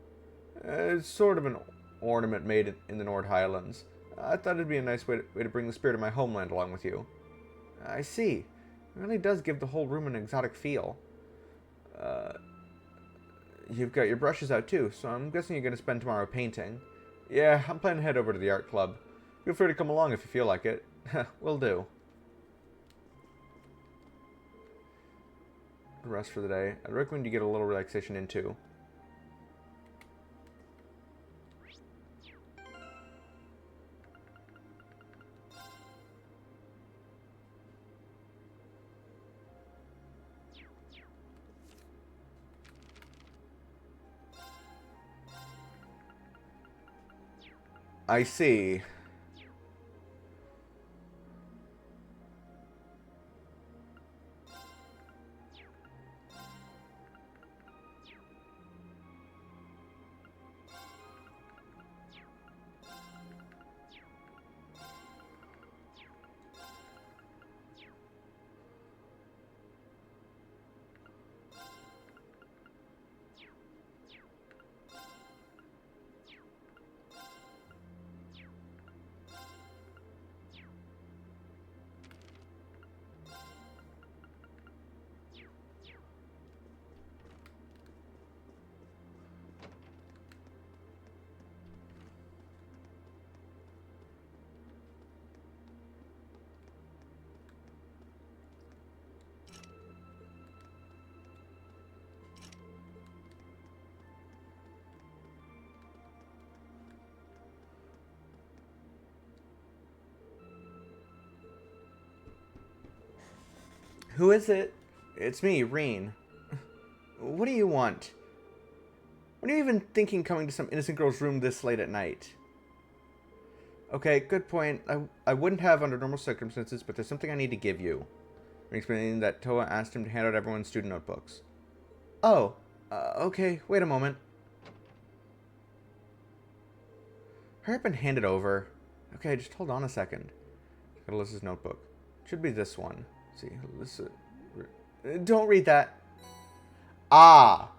It's sort of an ornament made in the Nord Highlands. I thought it'd be a nice way to bring the spirit of my homeland along with you. I see. It really does give the whole room an exotic feel. You've got your brushes out too, so I'm guessing you're going to spend tomorrow painting. Yeah, I'm planning to head over to the art club. Feel free to come along if you feel like it. Will do. Rest for the day. I'd recommend you get a little relaxation in too. I see. Who is it? It's me, Reen. What do you want? What are you even thinking coming to some innocent girl's room this late at night? Okay, good point. I wouldn't have under normal circumstances, but there's something I need to give you. Explaining that Toa asked him to hand out everyone's student notebooks. Oh, okay, wait a moment. Hurry up and hand it over. Okay, just hold on a second. Got Alyssa's notebook. Should be this one. Let's see, Alyssa. Don't read that. Ah.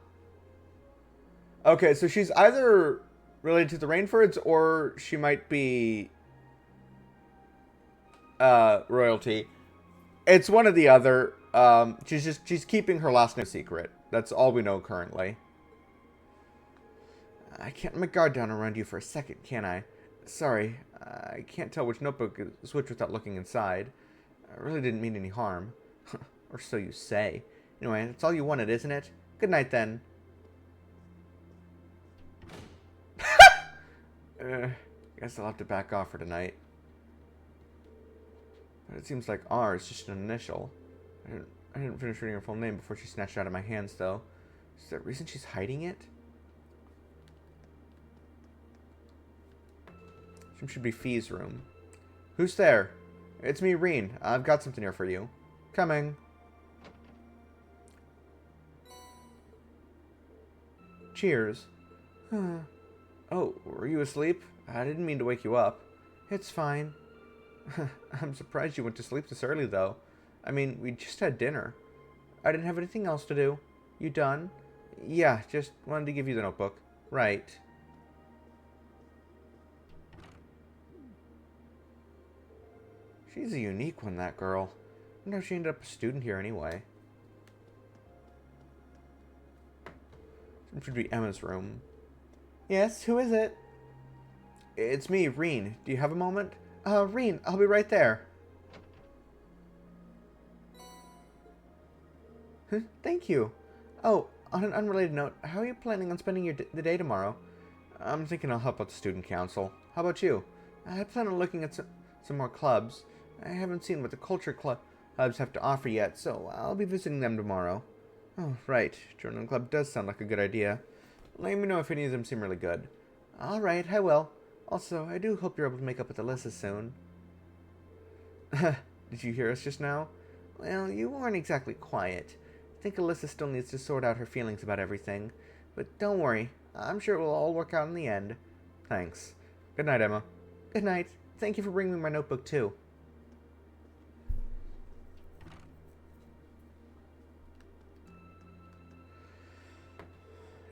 Okay, so she's either related to the Rainfords or she might be royalty. It's one or the other. She's keeping her last name secret. That's all we know currently. I can't let my guard down around you for a second, can I? Sorry, I can't tell which notebook is which without looking inside. I really didn't mean any harm. Or so you say. Anyway, that's all you wanted, isn't it? Good night, then. Guess I'll have to back off for tonight. But it seems like R is just an initial. I didn't finish reading her full name before she snatched it out of my hands, though. Is there a reason she's hiding it? This should be Fee's room. Who's there? It's me, Reen. I've got something here for you. Coming. Cheers. Oh, were you asleep? I didn't mean to wake you up. It's fine. I'm surprised you went to sleep this early, though. I mean, we just had dinner. I didn't have anything else to do. You done? Yeah, just wanted to give you the notebook. Right. She's a unique one, that girl. I wonder if she ended up a student here anyway. This should be Emma's room. Yes, who is it? It's me, Reen. Do you have a moment? Reen, I'll be right there. Thank you. Oh, on an unrelated note, how are you planning on spending the day tomorrow? I'm thinking I'll help out the student council. How about you? I plan on looking at some more clubs. I haven't seen what the culture clubs have to offer yet, so I'll be visiting them tomorrow. Oh, right. Joining a club does sound like a good idea. Let me know if any of them seem really good. Alright, I will. Also, I do hope you're able to make up with Alyssa soon. Did you hear us just now? Well, you weren't exactly quiet. I think Alyssa still needs to sort out her feelings about everything. But don't worry. I'm sure it will all work out in the end. Thanks. Good night, Emma. Good night. Thank you for bringing me my notebook, too.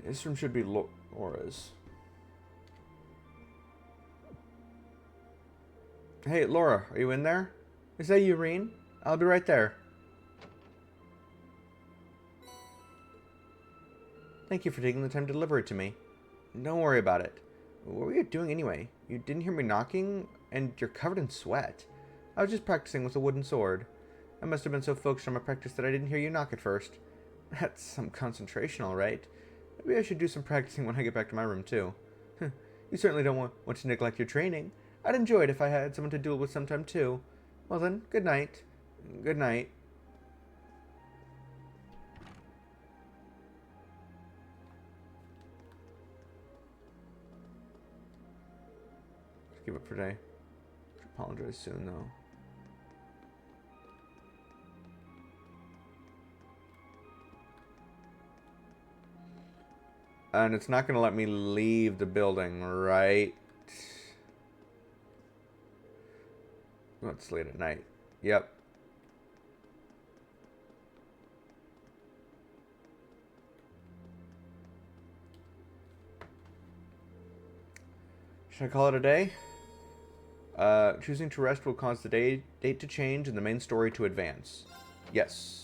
This room should be Laura's. Hey, Laura, are you in there? Is that you, Reen? I'll be right there. Thank you for taking the time to deliver it to me. Don't worry about it. What were you doing anyway? You didn't hear me knocking, and you're covered in sweat. I was just practicing with a wooden sword. I must have been so focused on my practice that I didn't hear you knock at first. That's some concentration, all right. Maybe I should do some practicing when I get back to my room, too. You certainly don't want to neglect your training. I'd enjoy it if I had someone to duel with sometime, too. Well then, good night. Good night. Let's give up for today. Apologize soon, though. And it's not going to let me leave the building, right? Oh, it's late at night. Yep. Should I call it a day? Choosing to rest will cause the date to change and the main story to advance. Yes.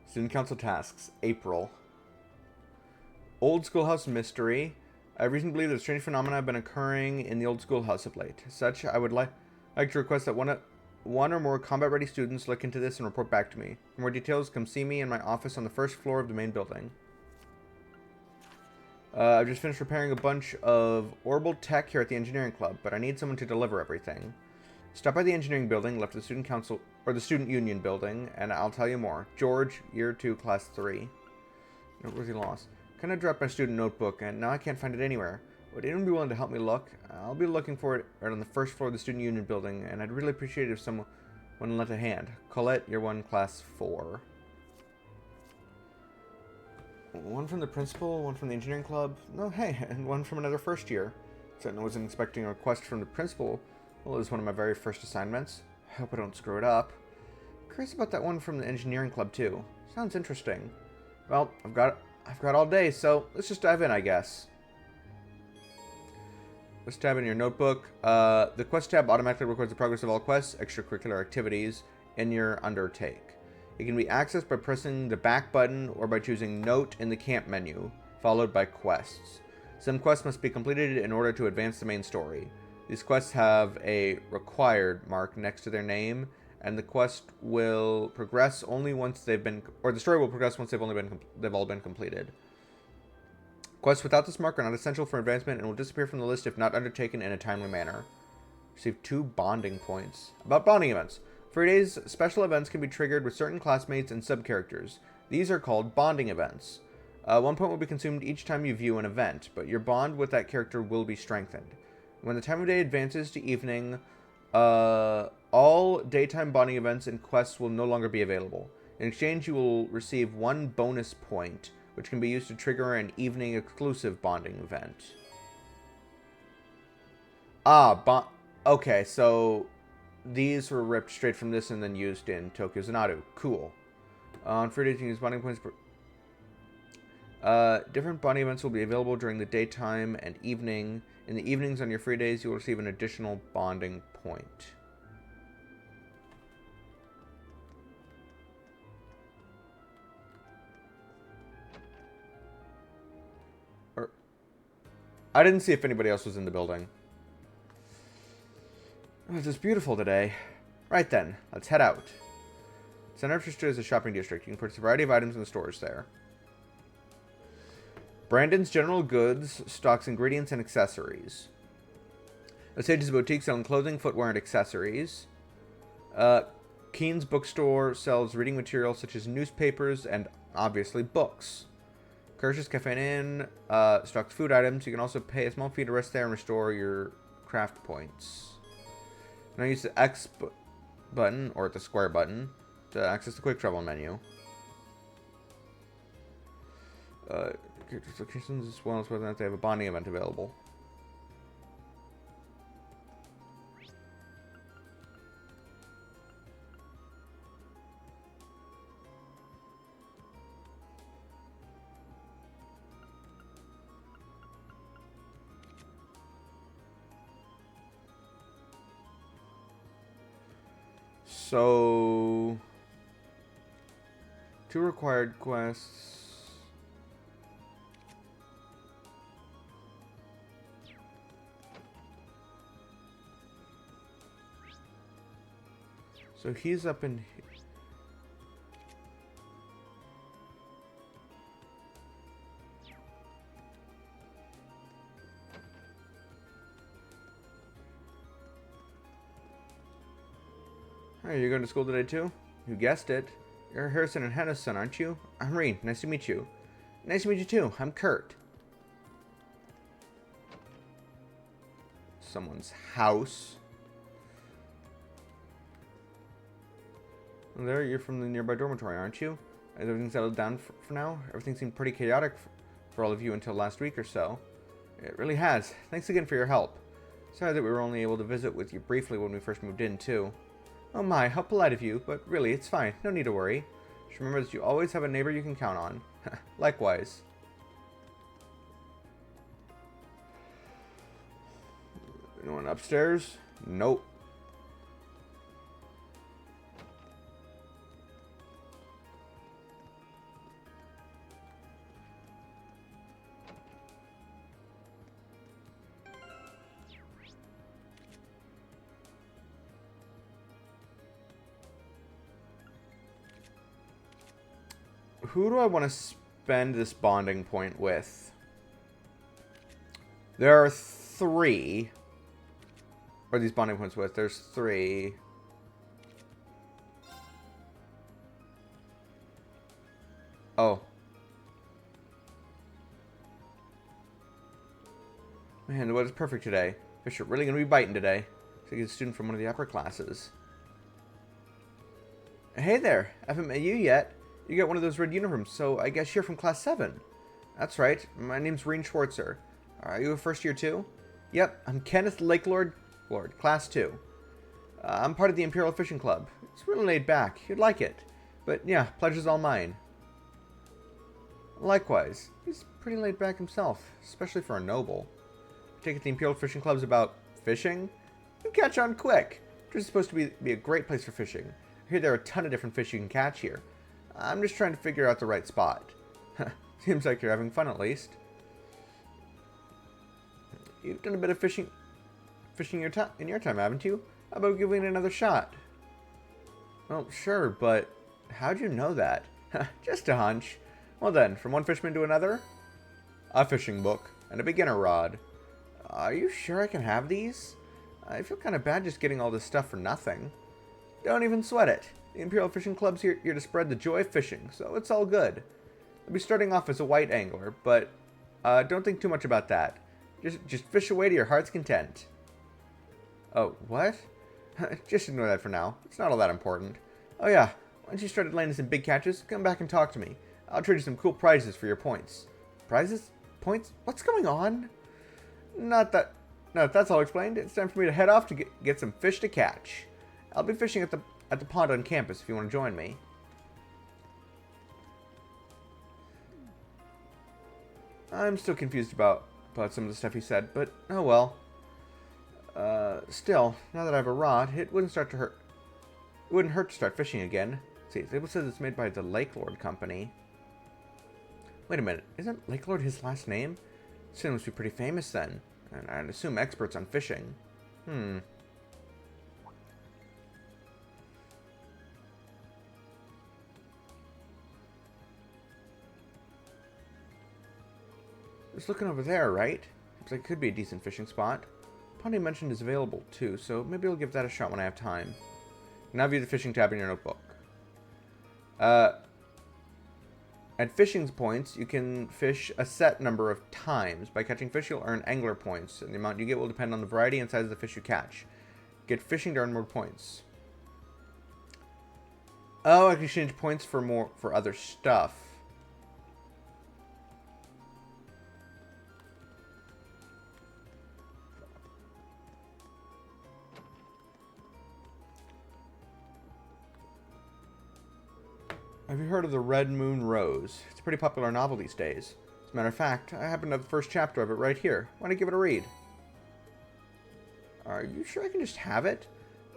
Student Council tasks. April. Old Schoolhouse mystery. I have reason to believe that strange phenomena have been occurring in the old schoolhouse of late. As such, I would like to request that one or more combat-ready students look into this and report back to me. For more details, come see me in my office on the first floor of the main building. I've just finished repairing a bunch of orbital tech here at the engineering club, but I need someone to deliver everything. Stop by the engineering building, left the student council, or the student union building, and I'll tell you more. George, year 2, class 3. Noteworthy loss. Kinda dropped my student notebook, and now I can't find it anywhere. Would anyone be willing to help me look? I'll be looking for it right on the first floor of the student union building, and I'd really appreciate it if someone lent a hand. Colette, year 1, class 4. One from the principal, one from the engineering club. No, hey, and one from another first year. Certainly wasn't expecting a request from the principal. Well, it was one of my very first assignments. I hope I don't screw it up. Curious about that one from the engineering club too. Sounds interesting. Well, I've got all day, so let's just dive in, I guess. Quest tab in your notebook. The quest tab automatically records the progress of all quests, extracurricular activities in your undertake. It can be accessed by pressing the back button or by choosing Note in the camp menu, followed by Quests. Some quests must be completed in order to advance the main story. These quests have a required mark next to their name, and the quest will progress only once they've been, or the story will progress once they've all been completed. Quests without this mark are not essential for advancement and will disappear from the list if not undertaken in a timely manner. Receive 2 bonding points. About bonding events. For days, special events can be triggered with certain classmates and sub-characters. These are called bonding events. 1 point will be consumed each time you view an event, but your bond with that character will be strengthened. When the time of day advances to evening, all daytime bonding events and quests will no longer be available. In exchange, you will receive 1 bonus point, which can be used to trigger an evening exclusive bonding event. Okay, so these were ripped straight from this and then used in Tokyo Xanadu. Cool. On free days, you can use bonding points. Different bonding events will be available during the daytime and evening. In the evenings on your free days, you will receive an additional bonding point. I didn't see if anybody else was in the building. Oh, it's just beautiful today. Right then, let's head out. Center of Trista is a shopping district. You can purchase a variety of items in the stores there. Brandon's General Goods stocks ingredients and accessories. Osage is a boutique selling clothing, footwear, and accessories. Keen's bookstore sells reading materials such as newspapers and, obviously, books. Kirsch's Cafe and Inn stocks food items. You can also pay a small fee to rest there and restore your craft points. Now use the X button, or the square button, to access the quick travel menu. Characters' locations as well as whether or not they have a bonding event available. So, 2 required quests. So he's up in here. Hey, you're going to school today too? You guessed it. You're Harrison and Hannah's son, aren't you? I'm Reed. Nice to meet you. Nice to meet you too. I'm Kurt. Someone's house. Well, there, you're from the nearby dormitory, aren't you? Has everything settled down for now? Everything seemed pretty chaotic for all of you until last week or so. It really has. Thanks again for your help. Sorry that we were only able to visit with you briefly when we first moved in, too. Oh my, how polite of you, but really, it's fine. No need to worry. Just remember that you always have a neighbor you can count on. Likewise. Anyone upstairs? Nope. Who do I want to spend this bonding point with? There are 3. Or these bonding points with. There's 3. Oh. Man, the weather's perfect today. Fish are really going to be biting today. Looks like he's a student from one of the upper classes. Hey there. I haven't met you yet. You got one of those red uniforms, so I guess you're from class 7. That's right. My name's Reen Schwartzer. Are you a first year too? Yep, I'm Kenneth Lakelord, class 2. I'm part of the Imperial Fishing Club. It's really laid back. You'd like it. But yeah, pleasure's all mine. Likewise. He's pretty laid back himself, especially for a noble. take it the Imperial Fishing Club's about fishing? You catch on quick. This is supposed to be a great place for fishing. I hear there are a ton of different fish you can catch here. I'm just trying to figure out the right spot. Seems like you're having fun at least. You've done a bit of fishing in your time, haven't you? How about giving it another shot? Well, sure, but how'd you know that? Just a hunch. Well then, from one fisherman to another? A fishing book and a beginner rod. Are you sure I can have these? I feel kind of bad just getting all this stuff for nothing. Don't even sweat it. The Imperial Fishing Club's here to spread the joy of fishing, so it's all good. I'll be starting off as a white angler, but don't think too much about that. Just fish away to your heart's content. Oh, what? Just ignore that for now. It's not all that important. Oh yeah, once you started landing some big catches, come back and talk to me. I'll trade you some cool prizes for your points. Prizes? Points? What's going on? Not that... No, that's all explained. It's time for me to head off to get some fish to catch. I'll be fishing at the pond on campus if you want to join me. I'm still confused about some of the stuff he said, but oh well. Still, now that I have a rod, it wouldn't hurt to start fishing again. See, the label says it's made by the Lake Lord Company. Wait a minute, isn't Lake Lord his last name? This must be pretty famous then, and I'd assume experts on fishing. Just looking over there, right? Looks like it could be a decent fishing spot. Pond he mentioned is available too, so maybe I'll give that a shot when I have time. Now view the fishing tab in your notebook. At fishing points, you can fish a set number of times. By catching fish, you'll earn angler points, and the amount you get will depend on the variety and size of the fish you catch. Get fishing to earn more points. Oh, I can exchange points for other stuff. Have you heard of the Red Moon Rose? It's a pretty popular novel these days. As a matter of fact, I happen to have the first chapter of it right here. Why don't you give it a read? Are you sure I can just have it?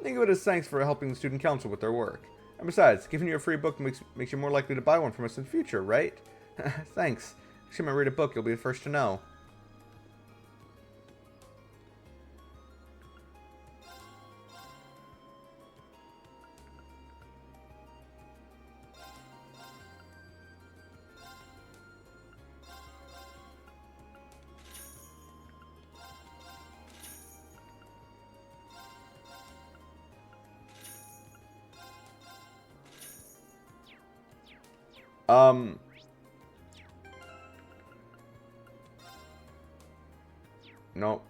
Think of it as thanks for helping the student council with their work. And besides, giving you a free book makes you more likely to buy one from us in the future, right? Thanks. Next time I read a book, you'll be the first to know. Nope.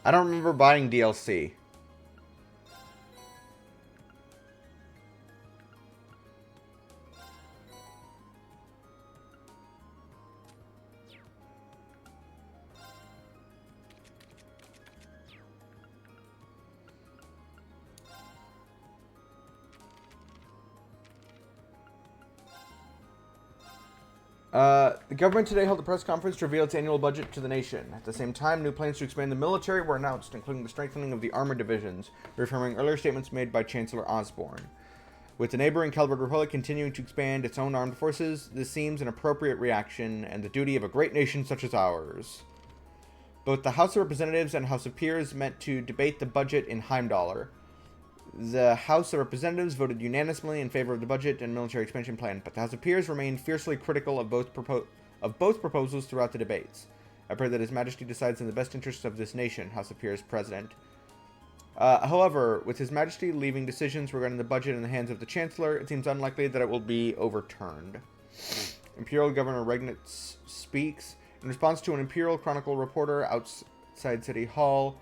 I don't remember buying DLC. The government today held a press conference to reveal its annual budget to the nation. At the same time, new plans to expand the military were announced, including the strengthening of the armored divisions, reaffirming earlier statements made by Chancellor Osborne. With the neighboring Calvert Republic continuing to expand its own armed forces, this seems an appropriate reaction and the duty of a great nation such as ours. Both the House of Representatives and House of Peers met to debate the budget in Heimdallr. The House of Representatives voted unanimously in favor of the budget and military expansion plan, but the House of Peers remained fiercely critical of both of both proposals throughout the debates. I pray that His Majesty decides in the best interests of this nation, House of Peers President. However, with His Majesty leaving decisions regarding the budget in the hands of the Chancellor, it seems unlikely that it will be overturned. Imperial Governor Regnitz speaks. In response to an Imperial Chronicle reporter outside City Hall,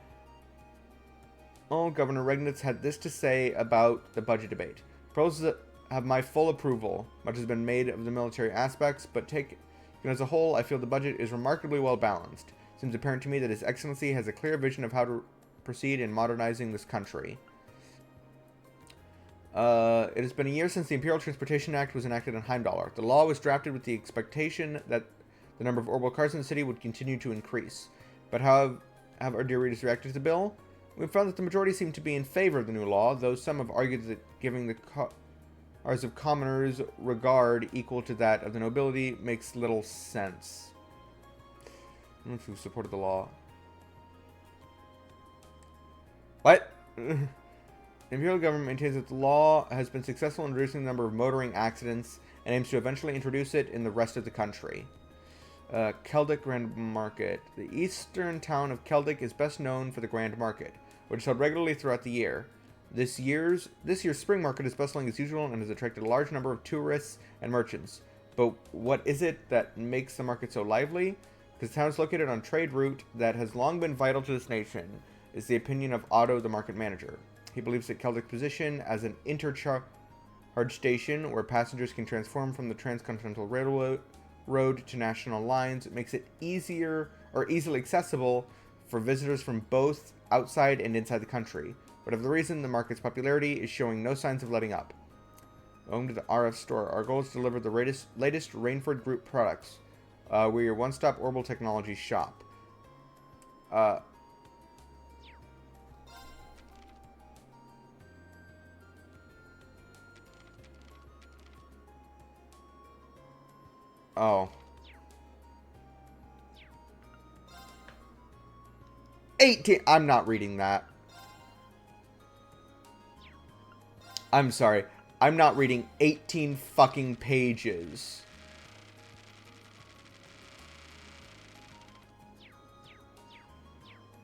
Governor Regnitz had this to say about the budget debate. Proposals that have my full approval. Much has been made of the military aspects, but taken as a whole, I feel the budget is remarkably well balanced. It seems apparent to me that His Excellency has a clear vision of how to proceed in modernizing this country. It has been a year since the Imperial Transportation Act was enacted in Heimdallr. The law was drafted with the expectation that the number of orbital cars in the city would continue to increase. But how have our dear readers reacted to the bill? We've found that the majority seem to be in favor of the new law, though some have argued that giving the cars of commoners regard equal to that of the nobility makes little sense. I don't know if you've supported the law. What? The Imperial government maintains that the law has been successful in reducing the number of motoring accidents and aims to eventually introduce it in the rest of the country. Keldic Grand Market. The eastern town of Keldic is best known for the Grand Market, which is held regularly throughout the year. This year's spring market is bustling as usual and has attracted a large number of tourists and merchants. But what is it that makes the market so lively? Because the town is located on a trade route that has long been vital to this nation, is the opinion of Otto, the market manager. He believes that Keldic's position as an intercharge station where passengers can transform from the transcontinental railroad to national lines makes it easier or easily accessible for visitors from both outside and inside the country. Whatever the reason, the market's popularity is showing no signs of letting up. Welcome to the RF store. Our goal is to deliver the latest Rainford Group products. We're your one-stop orbital technology shop. Oh. 18. I'm not reading that. I'm sorry. I'm not reading 18 fucking pages.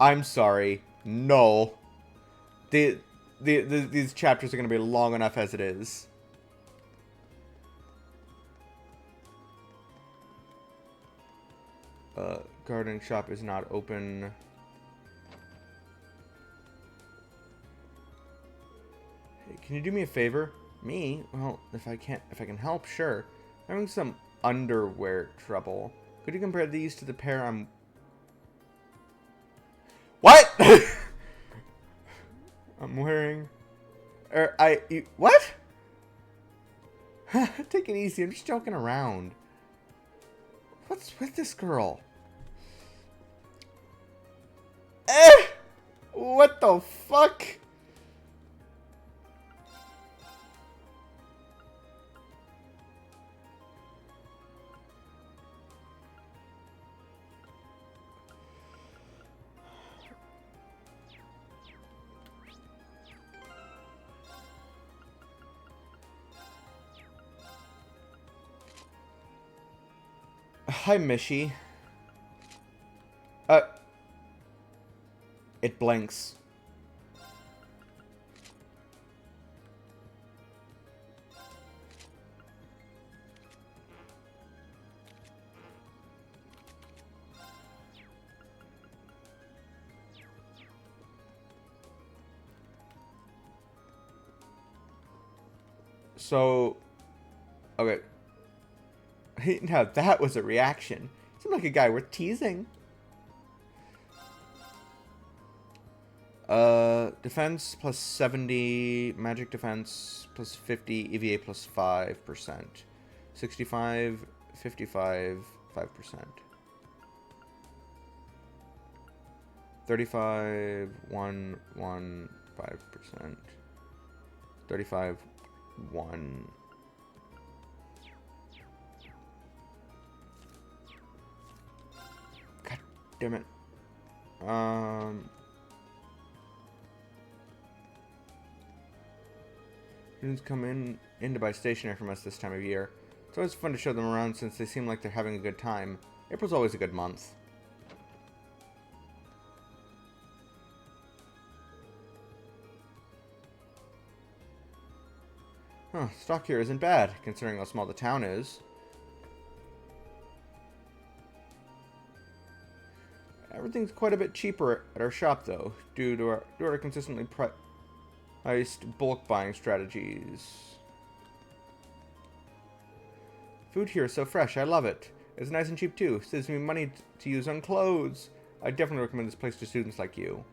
I'm sorry. No. These chapters are going to be long enough as it is. Gardening shop is not open. Hey, can you do me a favor? Me? Well, if I can help, sure. I'm having some underwear trouble. Could you compare these to the pair I'm... What? I'm wearing... What? Take it easy. I'm just joking around. What's with this girl? What the fuck? Hi, Mishi. It blinks. So, okay. Now that was a reaction. Seemed like a guy worth teasing. Defense plus 70, magic defense plus 50, EVA plus 5%. 65, 55, 5%. 35, 1, 1, 5%. 35, 1. God damn it. Students come in to buy stationery from us this time of year. It's always fun to show them around since they seem like they're having a good time. April's always a good month. Huh, stock here isn't bad, considering how small the town is. Everything's quite a bit cheaper at our shop, though, due to our consistently priced bulk buying strategies. Food here is so fresh, I love it. It's nice and cheap, too. Saves me money to use on clothes. I definitely recommend this place to students like you.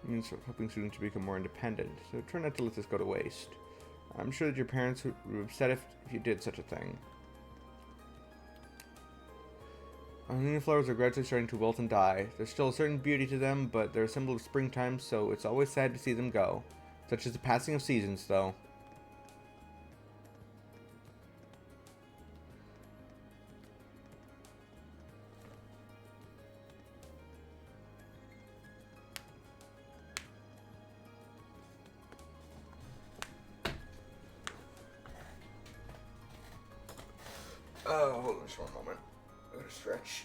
It means helping students to become more independent, so try not to let this go to waste. I'm sure that your parents would be upset if you did such a thing. Armenian flowers are gradually starting to wilt and die. There's still a certain beauty to them, but they're a symbol of springtime, so it's always sad to see them go. Such as the passing of seasons, though. Oh, hold on just one moment. I'm gonna stretch.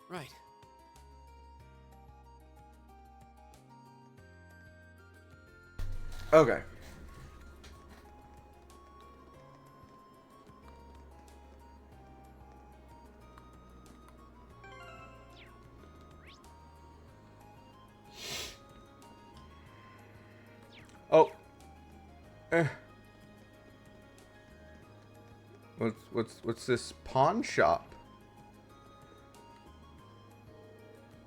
Right. Okay. Oh. What's this pawn shop?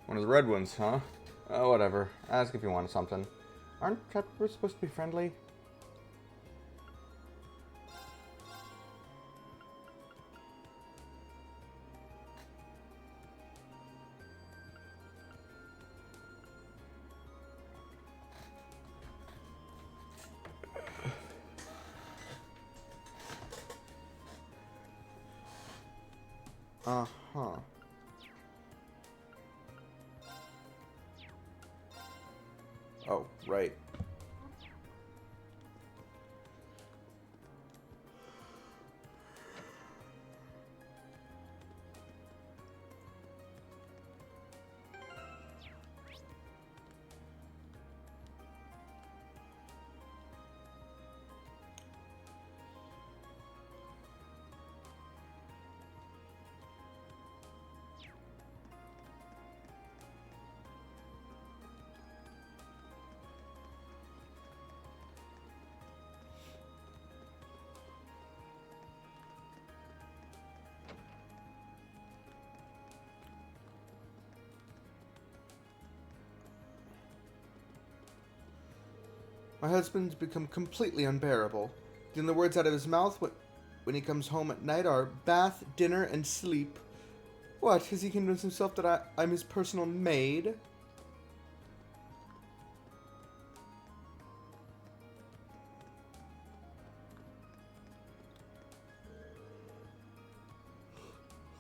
One of the red ones, huh? Oh, whatever. Ask if you want something. Aren't chapters supposed to be friendly? Uh-huh. Oh, right. My husband's become completely unbearable. The only words out of his mouth when he comes home at night are bath, dinner, and sleep. What, has he convinced himself that I'm his personal maid?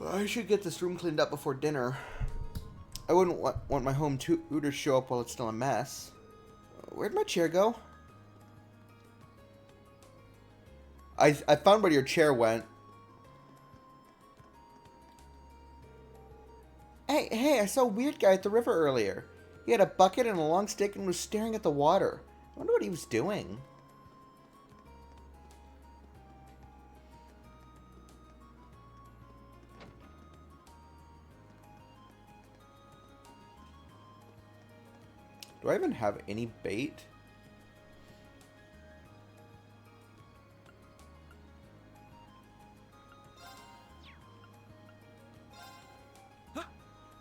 I should get this room cleaned up before dinner. I wouldn't want my home tutor to show up while it's still a mess. Where'd my chair go? I found where your chair went. Hey, I saw a weird guy at the river earlier. He had a bucket and a long stick and was staring at the water. I wonder what he was doing. Do I even have any bait?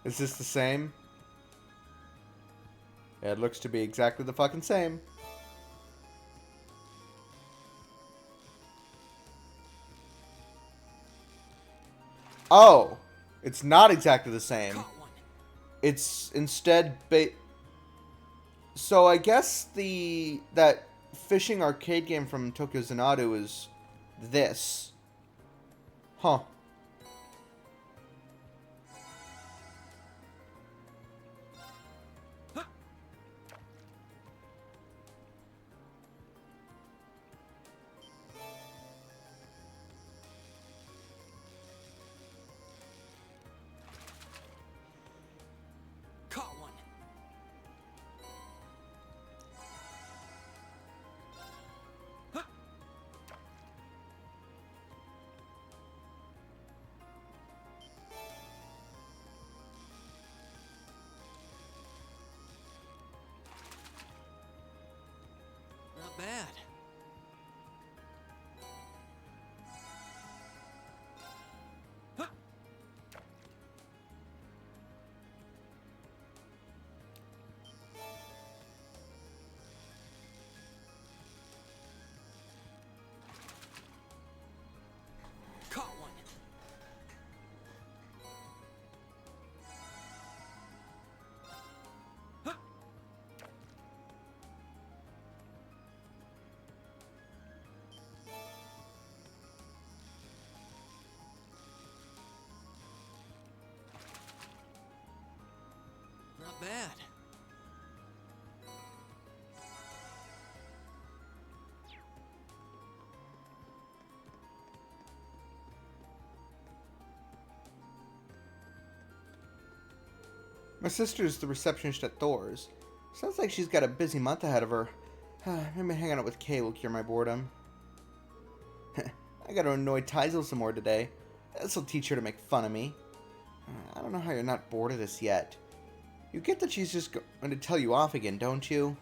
Is this the same? Yeah, it looks to be exactly the fucking same. Oh, it's not exactly the same. It's instead so I guess that fishing arcade game from Tokyo Xanadu is this. Huh. Caught one. Not bad. Caught one. Not bad. My sister's the receptionist at Thor's. Sounds like she's got a busy month ahead of her. Maybe hanging out with Kay will cure my boredom. I gotta annoy Teisel some more today. This'll teach her to make fun of me. I don't know how you're not bored of this yet. You get that she's just going to tell you off again, don't you?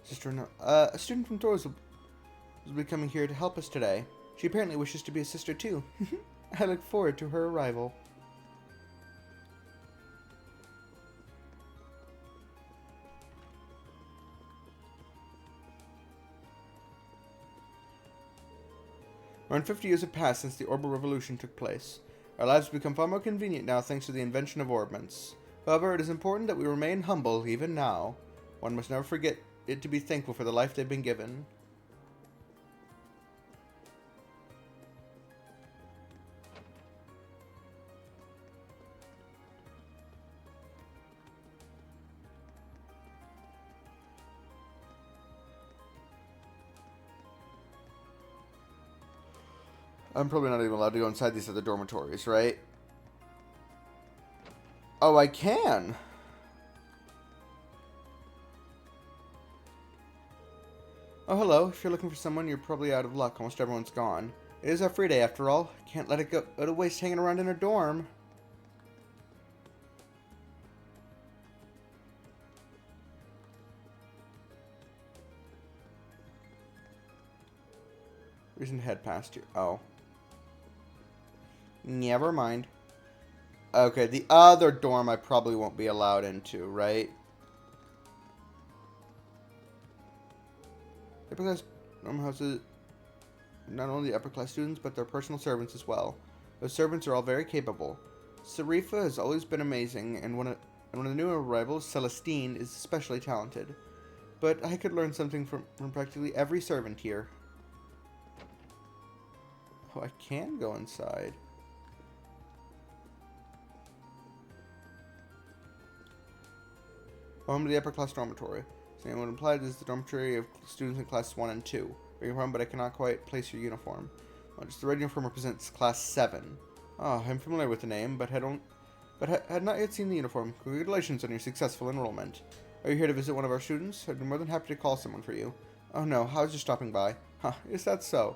Sister, no. A student from Thor's will be coming here to help us today. She apparently wishes to be a sister too. I look forward to her arrival. Around 50 years have passed since the Orbital Revolution took place. Our lives have become far more convenient now thanks to the invention of orbments. However, it is important that we remain humble even now. One must never forget it to be thankful for the life they've been given. I'm probably not even allowed to go inside these other dormitories, right? Oh, I can! Oh, hello. If you're looking for someone, you're probably out of luck. Almost everyone's gone. It is our free day, after all. Can't let it go to waste hanging around in a dorm. Reason to head past you. Oh. Never mind. Okay, the other dorm I probably won't be allowed into, right? Upper class dorm houses not only upper class students, but their personal servants as well. Those servants are all very capable. Sarifa has always been amazing, and one of the new arrivals, Celestine, is especially talented. But I could learn something from practically every servant here. Oh, I can go inside. Home to the upper class dormitory. So what implied is the dormitory of students in classes 1 and 2. Bring your home, but I cannot quite place your uniform. Well, just the red uniform represents class 7. Oh, I'm familiar with the name, but had not yet seen the uniform. Congratulations on your successful enrollment. Are you here to visit one of our students? I'd be more than happy to call someone for you. Oh no, how is you stopping by? Huh, is that so?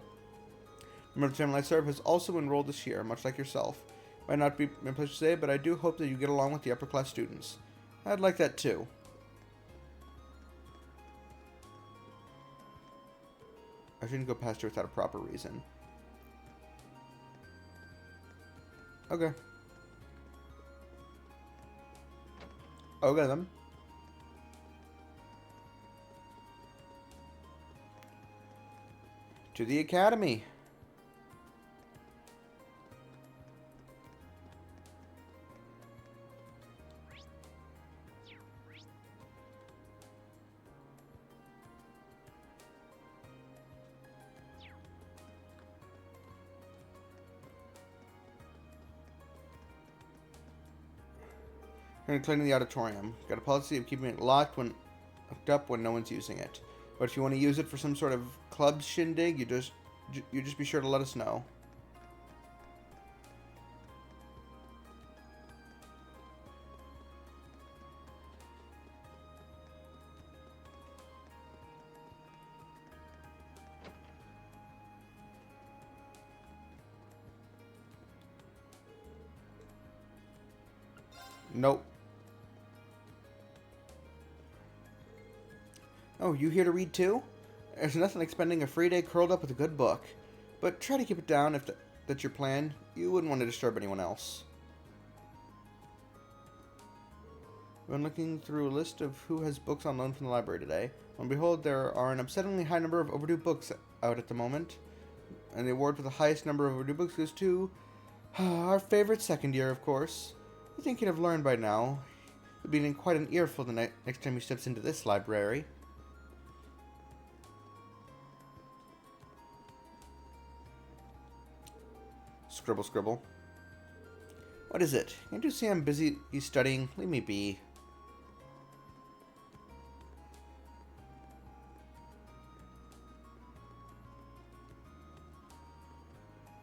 Remember, the family I serve has also enrolled this year, much like yourself. Might not be my pleasure to say, but I do hope that you get along with the upper class students. I'd like that too. I shouldn't go past her without a proper reason. Okay. Okay then. To the academy. We're gonna clean the auditorium. Got a policy of keeping it locked up when no one's using it. But if you want to use it for some sort of club shindig, you just be sure to let us know. Nope. Oh, you here to read too? There's nothing like spending a free day curled up with a good book. But try to keep it down if that's your plan. You wouldn't want to disturb anyone else. When looking through a list of who has books on loan from the library today, and behold, there are an upsettingly high number of overdue books out at the moment. And the award for the highest number of overdue books goes to our favorite second year, of course. I think he'd have learned by now. He'll be in quite an earful the next time he steps into this library. Scribble, scribble. What is it? Can't you see I'm busy studying? Leave me be.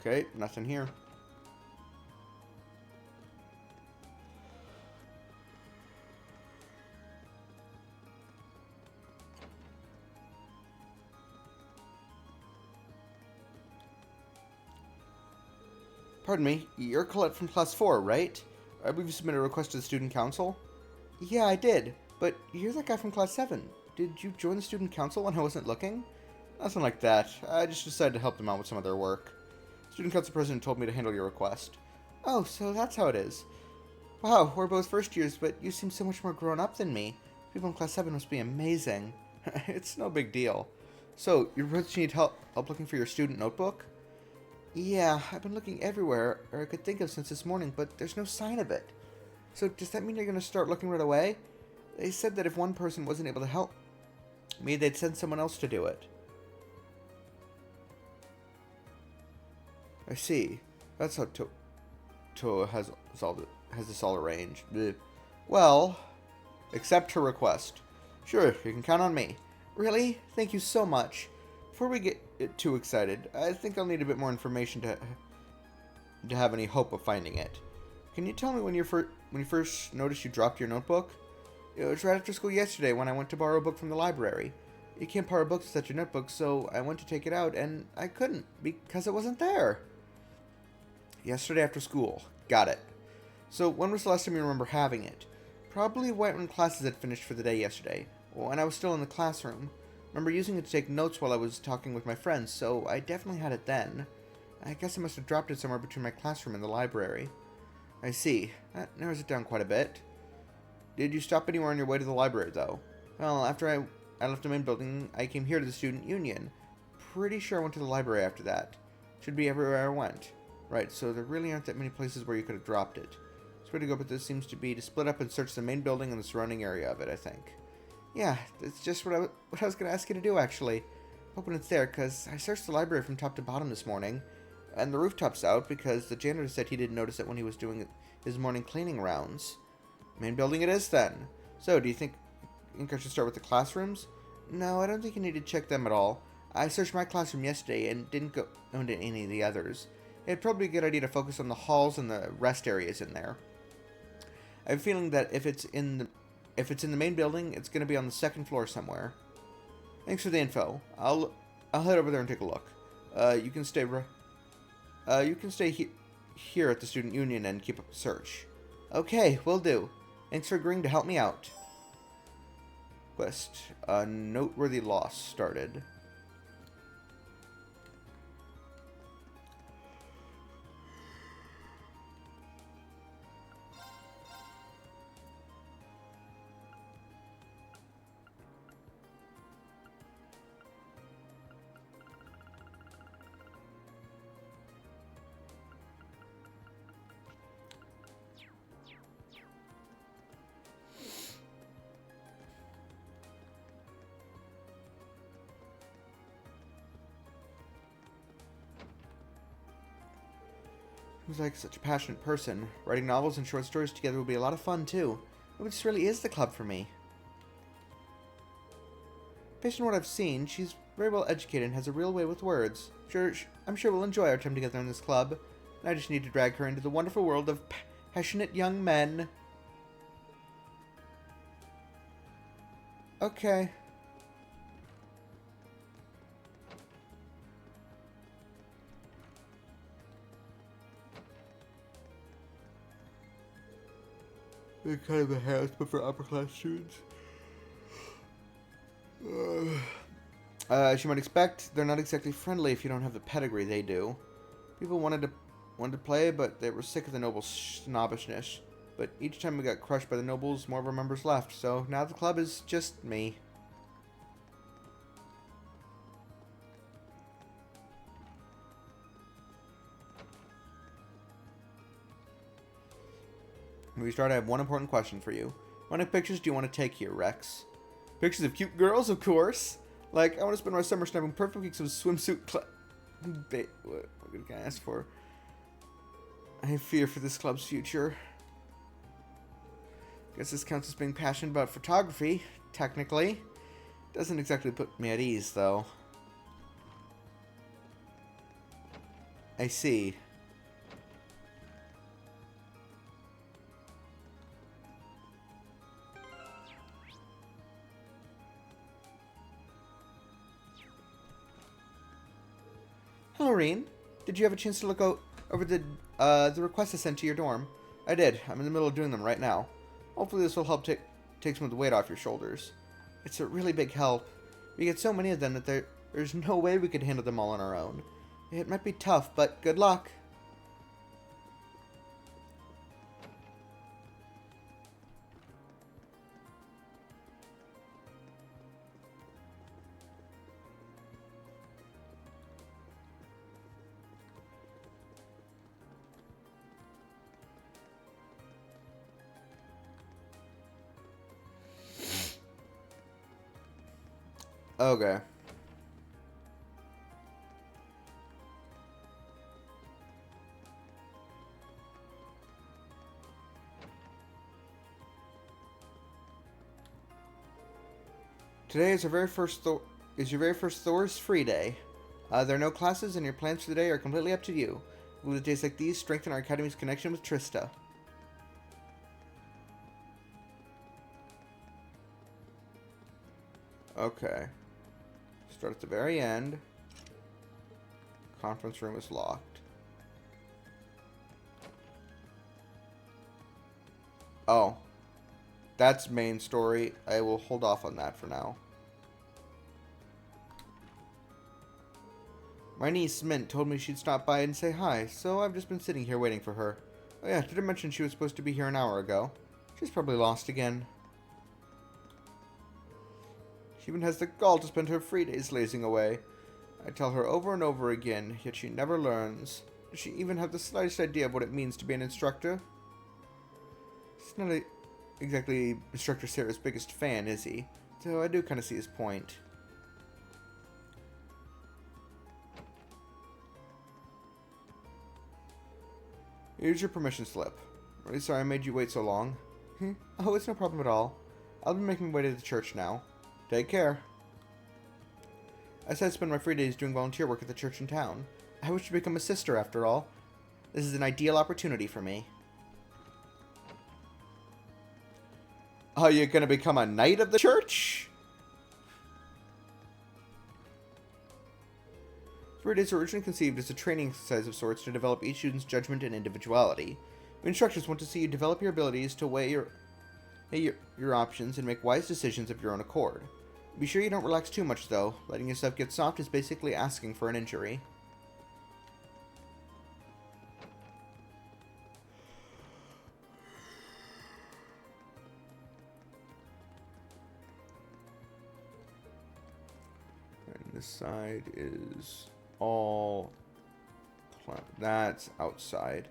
Okay, nothing here. Pardon me, you're Colette from Class 4, right? I believe you submitted a request to the Student Council? Yeah, I did, but you're that guy from Class 7. Did you join the Student Council when I wasn't looking? Nothing like that. I just decided to help them out with some of their work. Student Council President told me to handle your request. Oh, so that's how it is. Wow, we're both first years, but you seem so much more grown up than me. People in Class 7 must be amazing. It's no big deal. So, you need help looking for your student notebook? Yeah, I've been looking everywhere I could think of since this morning, but there's no sign of it. So does that mean you're going to start looking right away? They said that if one person wasn't able to help me, they'd send someone else to do it. I see. That's how Toa has this all arranged. Blech. Well, accept her request. Sure, you can count on me. Really? Thank you so much. Before we get too excited, I think I'll need a bit more information to have any hope of finding it. Can you tell me when you first noticed you dropped your notebook? It was right after school yesterday when I went to borrow a book from the library. You can't borrow books without your notebook, so I went to take it out, and I couldn't because it wasn't there. Yesterday after school. Got it. So when was the last time you remember having it? Probably right when classes had finished for the day yesterday, when I was still in the classroom. Remember using it to take notes while I was talking with my friends, so I definitely had it then. I guess I must have dropped it somewhere between my classroom and the library. I see. That narrows it down quite a bit. Did you stop anywhere on your way to the library, though? Well, after I left the main building, I came here to the Student Union. Pretty sure I went to the library after that. Should be everywhere I went. Right, so there really aren't that many places where you could have dropped it. The way to go with this seems to be to split up and search the main building and the surrounding area of it, I think. Yeah, that's just what I was going to ask you to do, actually. Hoping it's there, because I searched the library from top to bottom this morning. And the rooftop's out, because the janitor said he didn't notice it when he was doing his morning cleaning rounds. Main building it is, then. So, do you think I should start with the classrooms? No, I don't think you need to check them at all. I searched my classroom yesterday and didn't go into any of the others. It'd probably be a good idea to focus on the halls and the rest areas in there. I have a feeling that if it's in the main building, it's going to be on the second floor somewhere. Thanks for the info. I'll head over there and take a look. You can stay here at the Student Union and keep up the search. Okay, will do. Thanks for agreeing to help me out. Quest. A noteworthy loss started. Seems like such a passionate person. Writing novels and short stories together would be a lot of fun, too. Maybe this really is the club for me. Based on what I've seen, she's very well educated and has a real way with words. I'm sure we'll enjoy our time together in this club. And I just need to drag her into the wonderful world of passionate young men. Okay. They're kind of a house, but for upper class students. As you might expect, they're not exactly friendly if you don't have the pedigree they do. People wanted to play, but they were sick of the nobles' snobbishness. But each time we got crushed by the nobles, more of our members left. So now the club is just me. Before we start, I have one important question for you. How many pictures do you want to take here, Rex? Pictures of cute girls, of course. Like, I want to spend my summer snapping perfect weeks of swimsuit what can I ask for? I fear for this club's future. Guess this counts as being passionate about photography, technically. Doesn't exactly put me at ease, though. I see. Hello, Reen. Did you have a chance to look over the requests I sent to your dorm? I did. I'm in the middle of doing them right now. Hopefully this will help take some of the weight off your shoulders. It's a really big help. We get so many of them that there's no way we could handle them all on our own. It might be tough, but good luck. Okay. Today is your very first Thor's free day. There are no classes, and your plans for the day are completely up to you. Will days like these strengthen our academy's connection with Trista? Okay. Start at the very end. Conference room is locked. Oh. That's main story. I will hold off on that for now. My niece, Mint, told me she'd stop by and say hi, so I've just been sitting here waiting for her. Oh yeah, did I mention she was supposed to be here an hour ago? She's probably lost again. She even has the gall to spend her free days lazing away. I tell her over and over again, yet she never learns. Does she even have the slightest idea of what it means to be an instructor? He's not exactly Instructor Sarah's biggest fan, is he? So I do kind of see his point. Here's your permission slip. I'm really sorry I made you wait so long. Oh, it's no problem at all. I'll be making my way to the church now. Take care. I said I spend my free days doing volunteer work at the church in town. I wish to become a sister after all. This is an ideal opportunity for me. Oh, you're gonna become a knight of the church? Free days were originally conceived as a training exercise of sorts to develop each student's judgment and individuality. We instructors want to see you develop your abilities to weigh your options and make wise decisions of your own accord. Be sure you don't relax too much, though. Letting yourself get soft is basically asking for an injury. And this side is all... That's outside.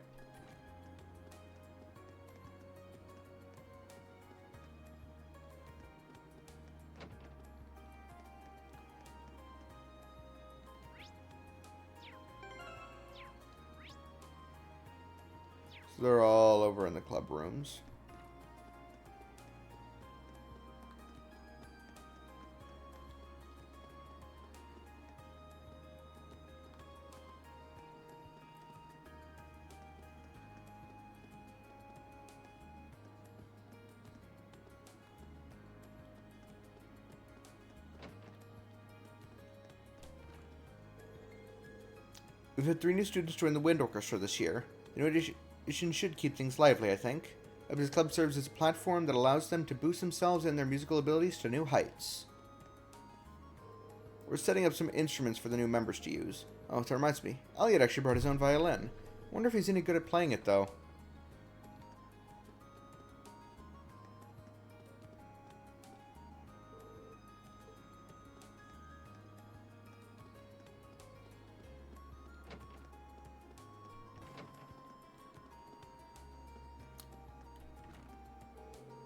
So they're all over in the club rooms. We've had 3 new students join the Wind Orchestra this year. The new addition should keep things lively, I think. This club serves as a platform that allows them to boost themselves and their musical abilities to new heights. We're setting up some instruments for the new members to use. Oh, that reminds me. Elliot actually brought his own violin. Wonder if he's any good at playing it, though.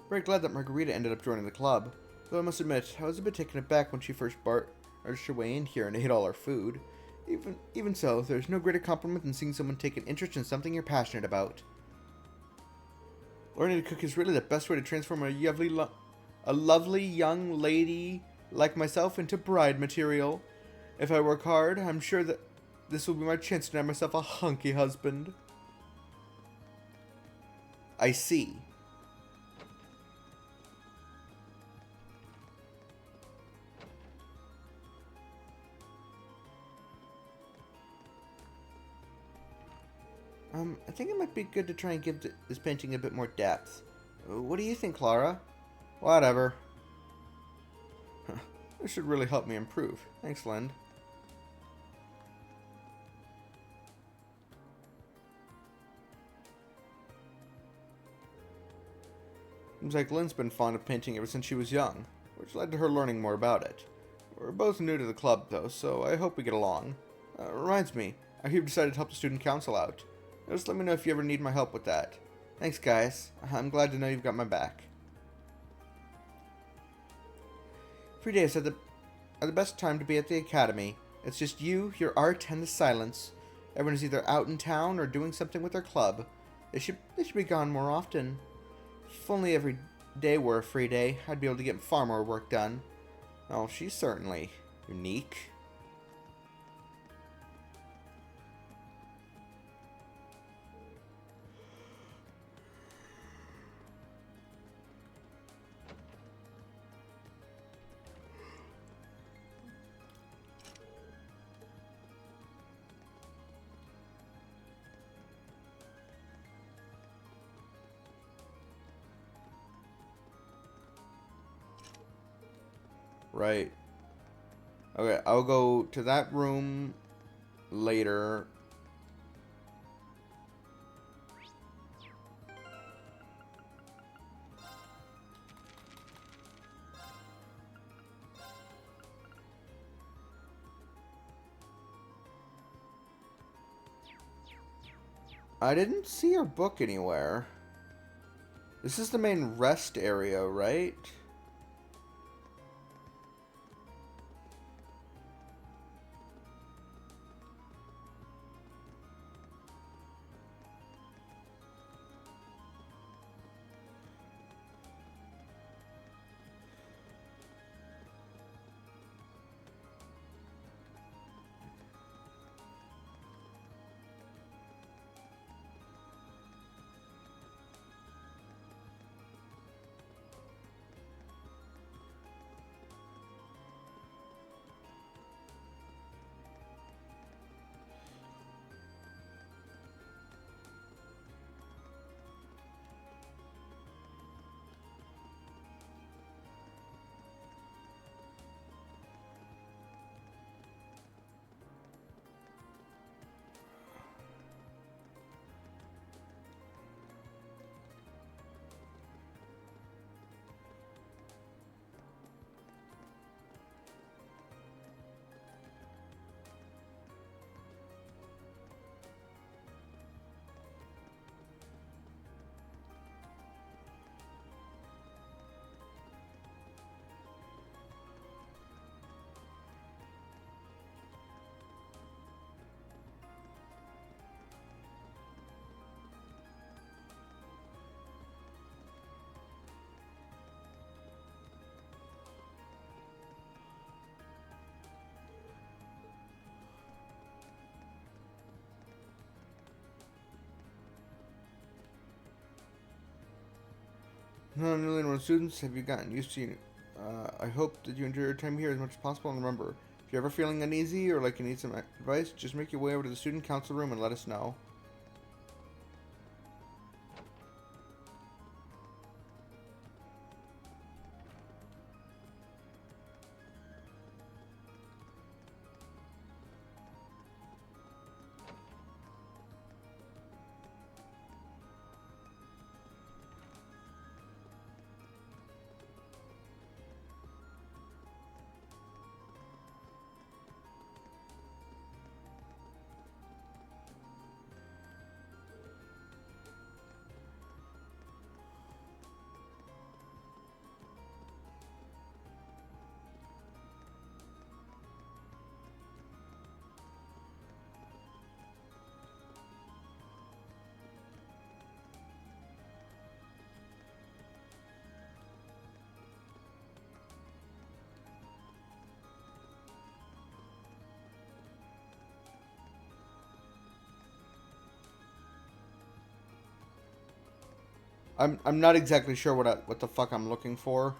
Very glad that Margarita ended up joining the club. Though I must admit, I was a bit taken aback when she first barged her way in here and ate all our food. Even so, there's no greater compliment than seeing someone take an interest in something you're passionate about. Learning to cook is really the best way to transform a lovely young lady like myself into bride material. If I work hard, I'm sure that this will be my chance to have myself a hunky husband. I see. I think it might be good to try and give this painting a bit more depth. What do you think, Clara? Whatever. This should really help me improve. Thanks, Lind. Seems like Lynn's been fond of painting ever since she was young, which led to her learning more about it. We're both new to the club, though, so I hope we get along. Reminds me, I hear you've decided to help the student council out. Just let me know if you ever need my help with that. Thanks, guys. I'm glad to know you've got my back. Free days are the best time to be at the academy. It's just you, your art, and the silence. Everyone is either out in town or doing something with their club. They should be gone more often. If only every day were a free day, I'd be able to get far more work done. Oh, she's certainly unique. Right. Okay, I'll go to that room later. I didn't see her book anywhere. This is the main rest area, right? Newly enrolled students, have you gotten used to I hope that you enjoy your time here as much as possible, and remember, if you're ever feeling uneasy or like you need some advice, just make your way over to the student council room and let us know. I'm not exactly sure what the fuck I'm looking for.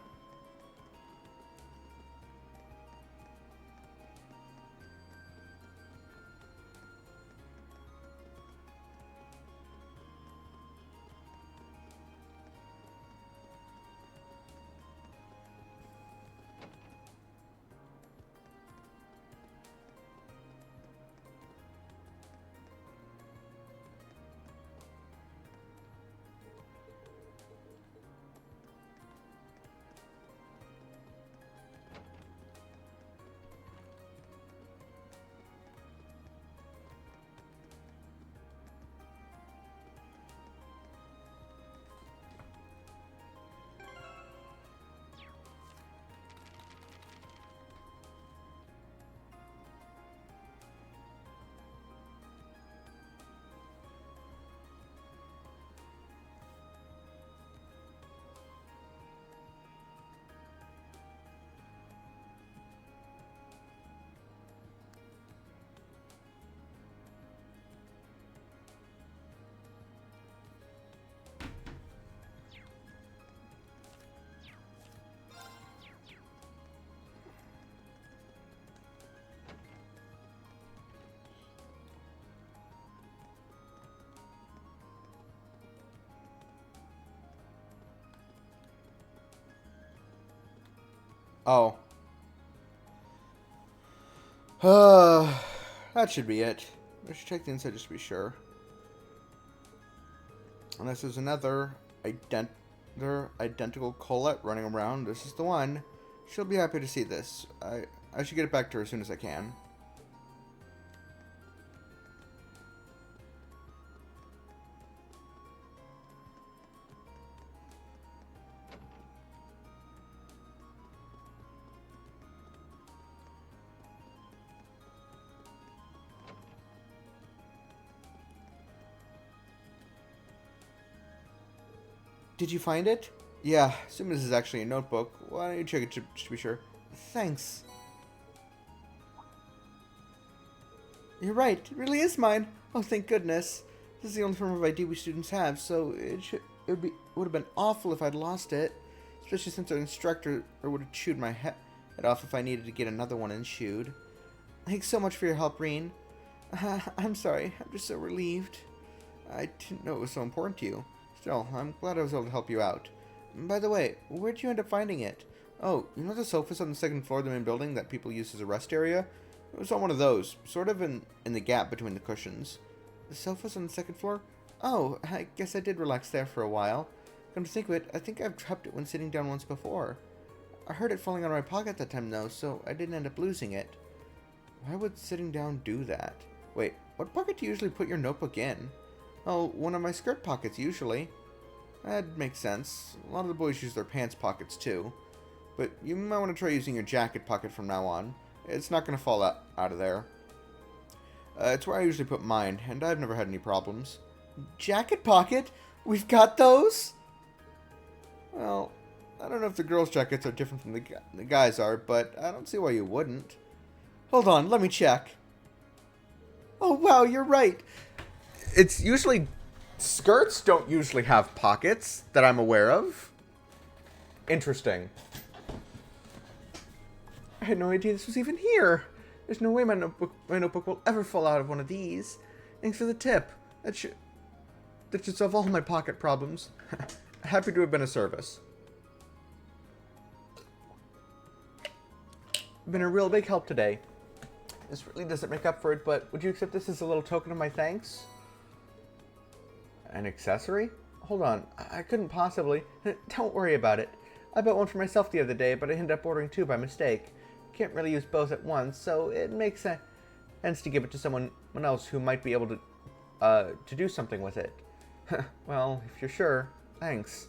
Oh. That should be it. I should check the inside just to be sure. Unless there's another identical Colette running around. This is the one. She'll be happy to see this. I should get it back to her as soon as I can. Did you find it? Yeah, assuming this is actually a notebook. Why don't you check it just to be sure? Thanks. You're right, it really is mine. Oh, thank goodness. This is the only form of ID we students have, so it would have been awful if I'd lost it. Especially since our instructor would have chewed my head off if I needed to get another one enshewed. Thanks so much for your help, Reen. I'm sorry, I'm just so relieved. I didn't know it was so important to you. Still, I'm glad I was able to help you out. By the way, where'd you end up finding it? Oh, you know the sofas on the second floor of the main building that people use as a rest area? It was on one of those, sort of in the gap between the cushions. The sofas on the second floor? Oh, I guess I did relax there for a while. Come to think of it, I think I've dropped it when sitting down once before. I heard it falling out of my pocket that time though, so I didn't end up losing it. Why would sitting down do that? Wait, what pocket do you usually put your notebook in? Oh, one of my skirt pockets, usually. That makes sense. A lot of the boys use their pants pockets, too. But you might want to try using your jacket pocket from now on. It's not going to fall out of there. It's where I usually put mine, and I've never had any problems. Jacket pocket? We've got those? Well, I don't know if the girls' jackets are different from the guys' are, but I don't see why you wouldn't. Hold on, let me check. Oh, wow, you're right. It's usually... Skirts don't usually have pockets that I'm aware of. Interesting. I had no idea this was even here. There's no way my notebook will ever fall out of one of these. Thanks for the tip. That should solve all my pocket problems. Happy to have been of service. Been a real big help today. This really doesn't make up for it, but would you accept this as a little token of my thanks? An accessory? Hold on, I couldn't possibly. Don't worry about it. I bought one for myself the other day, but I ended up ordering two by mistake. Can't really use both at once, so it makes sense to give it to someone else who might be able to do something with it. Well, if you're sure, thanks.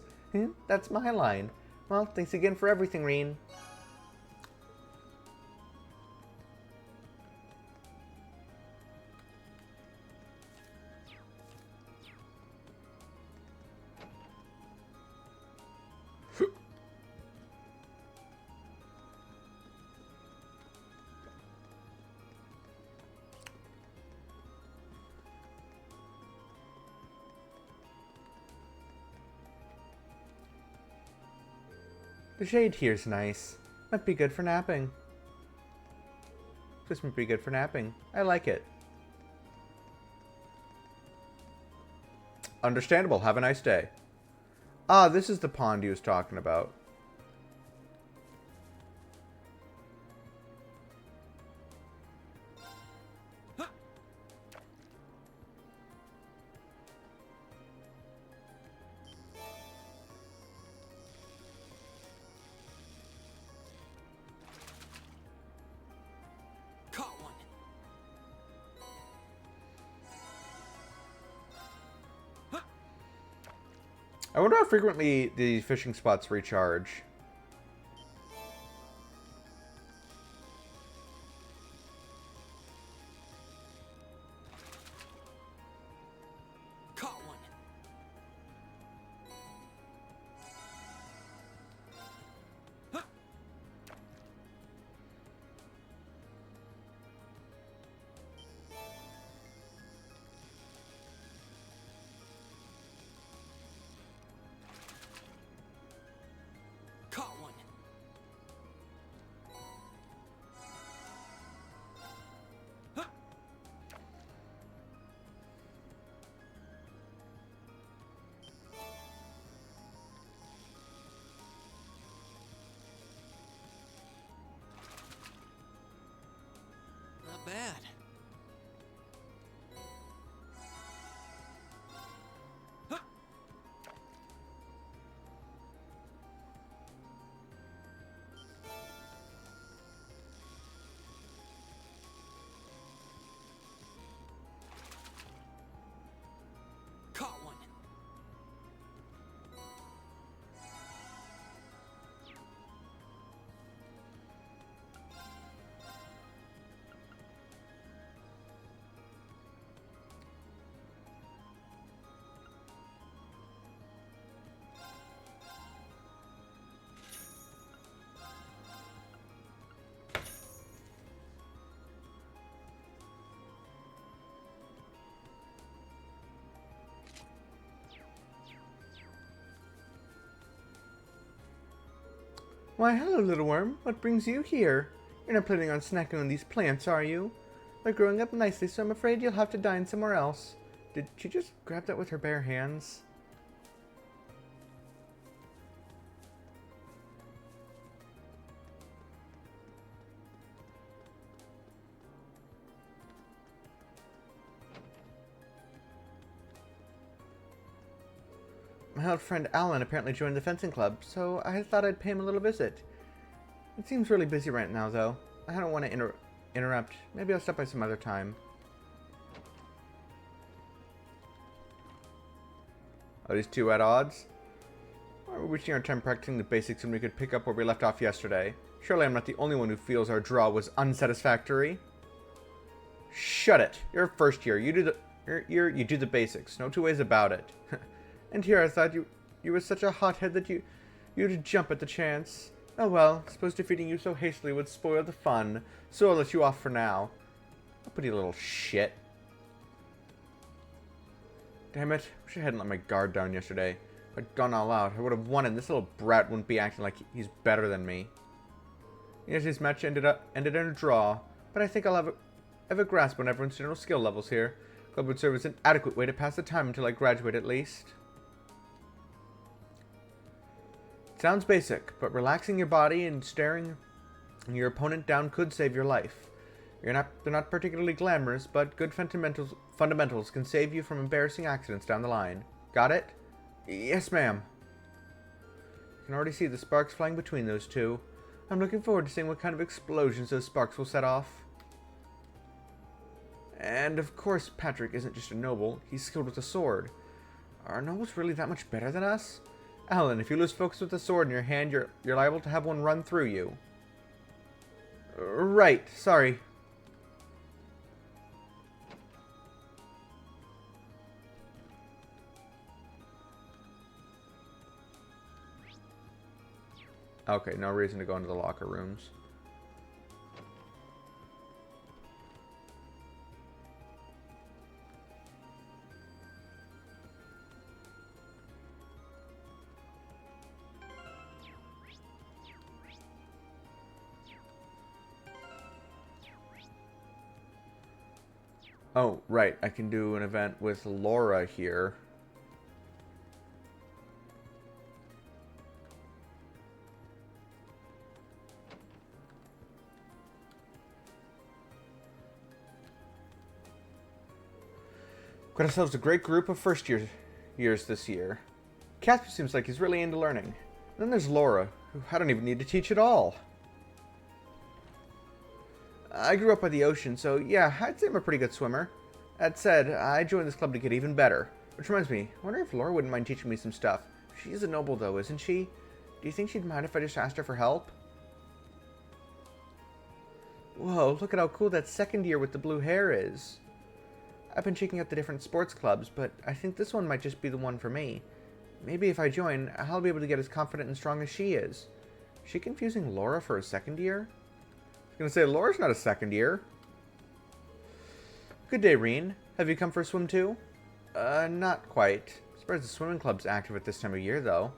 That's my line. Well, thanks again for everything, Reen. The shade here's nice. Might be good for napping. This might be good for napping. I like it. Understandable. Have a nice day. Ah, this is the pond he was talking about. I wonder how frequently these fishing spots recharge. Caught one. Caught one. Not bad. Caught one. Why, hello, little worm. What brings you here? You're not planning on snacking on these plants, are you? They're growing up nicely, so I'm afraid you'll have to dine somewhere else. Did she just grab that with her bare hands? My old friend Alan apparently joined the fencing club, so I thought I'd pay him a little visit. It seems really busy right now, though. I don't want to interrupt. Maybe I'll stop by some other time. Are these two at odds? Or are we wasting our time practicing the basics when we could pick up where we left off yesterday? Surely I'm not the only one who feels our draw was unsatisfactory. Shut it. You're first year. You do the basics. No two ways about it. And here I thought you were such a hothead that you'd jump at the chance. Oh well, suppose defeating you so hastily would spoil the fun, so I'll let you off for now. Uppity little shit. Damn it, wish I hadn't let my guard down yesterday. I'd gone all out, I would have won, and this little brat wouldn't be acting like he's better than me. Yesterday's match ended in a draw, but I think I'll have a grasp on everyone's general skill levels here. Club would serve as an adequate way to pass the time until I graduate at least. It sounds basic, but relaxing your body and staring your opponent down could save your life. They're not particularly glamorous, but good fundamentals can save you from embarrassing accidents down the line. Got it? Yes, ma'am. You can already see the sparks flying between those two. I'm looking forward to seeing what kind of explosions those sparks will set off. And of course, Patrick isn't just a noble, he's skilled with a sword. Are nobles really that much better than us? Alan, if you lose focus with a sword in your hand, you're liable to have one run through you. Right, sorry. Okay, no reason to go into the locker rooms. Oh, right. I can do an event with Laura here. Got ourselves a great group of first years this year. Casper seems like he's really into learning. And then there's Laura, who I don't even need to teach at all. I grew up by the ocean, so yeah, I'd say I'm a pretty good swimmer. That said, I joined this club to get even better. Which reminds me, I wonder if Laura wouldn't mind teaching me some stuff. She's a noble though, isn't she? Do you think she'd mind if I just asked her for help? Whoa, look at how cool that second year with the blue hair is. I've been checking out the different sports clubs, but I think this one might just be the one for me. Maybe if I join, I'll be able to get as confident and strong as she is. Is she confusing Laura for a second year? I was gonna say, Laura's not a second year. Good day, Reen. Have you come for a swim too? Not quite. Surprised the swimming club's active at this time of year, though.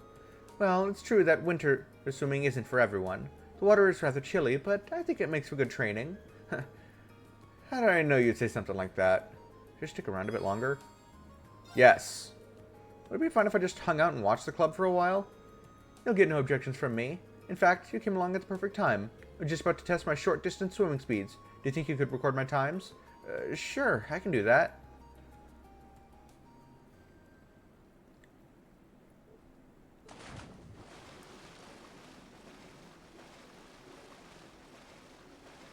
Well, it's true that winter swimming isn't for everyone. The water is rather chilly, but I think it makes for good training. How did I know you'd say something like that? Should I stick around a bit longer? Yes. Would it be fun if I just hung out and watched the club for a while? You'll get no objections from me. In fact, you came along at the perfect time. I'm just about to test my short-distance swimming speeds. Do you think you could record my times? Sure, I can do that.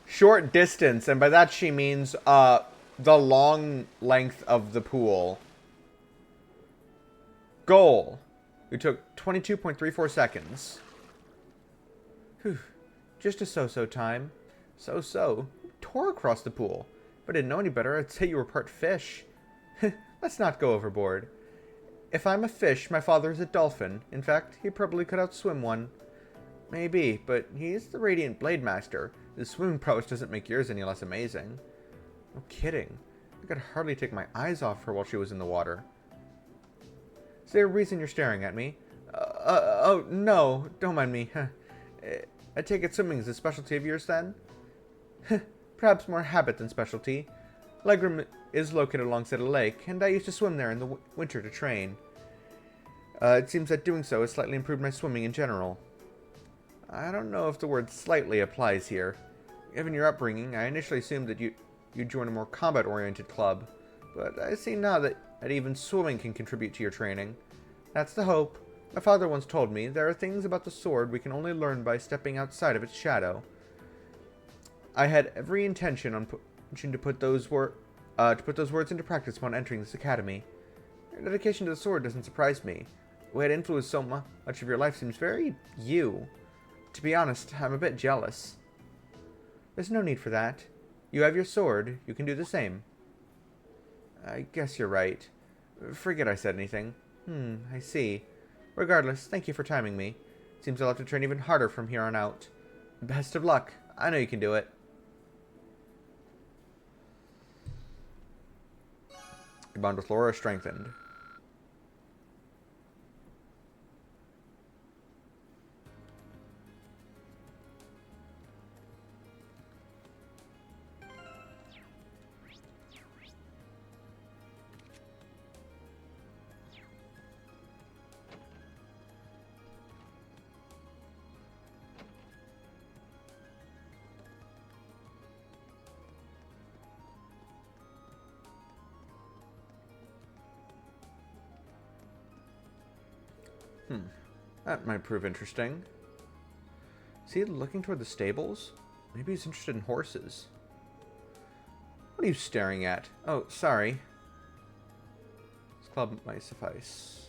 Short distance, and by that she means, the long length of the pool. Goal. We took 22.34 seconds. Whew. Just a so-so time. So-so. Tore across the pool. If I didn't know any better, I'd say you were part fish. Let's not go overboard. If I'm a fish, my father is a dolphin. In fact, he probably could outswim one. Maybe, but he's the Radiant Blade Master. His swimming prowess doesn't make yours any less amazing. No kidding. I could hardly take my eyes off her while she was in the water. Is there a reason you're staring at me? Oh, no. Don't mind me. I take it swimming is a specialty of yours, then? Perhaps more habit than specialty. Legram is located alongside a lake, and I used to swim there in the winter to train. It seems that doing so has slightly improved my swimming in general. I don't know if the word slightly applies here. Given your upbringing, I initially assumed that you'd join a more combat-oriented club, but I see now that even swimming can contribute to your training. That's the hope. My father once told me there are things about the sword we can only learn by stepping outside of its shadow. I had every intention on to put those words into practice upon entering this academy. Your dedication to the sword doesn't surprise me. The way it influenced so much of your life seems very you. To be honest, I'm a bit jealous. There's no need for that. You have your sword, you can do the same. I guess you're right. Forget I said anything. I see. Regardless, thank you for timing me. Seems I'll have to train even harder from here on out. Best of luck. I know you can do it. Your bond with Laura strengthened. That might prove interesting. Is he looking toward the stables? Maybe he's interested in horses. What are you staring at? Oh, sorry. This club might suffice.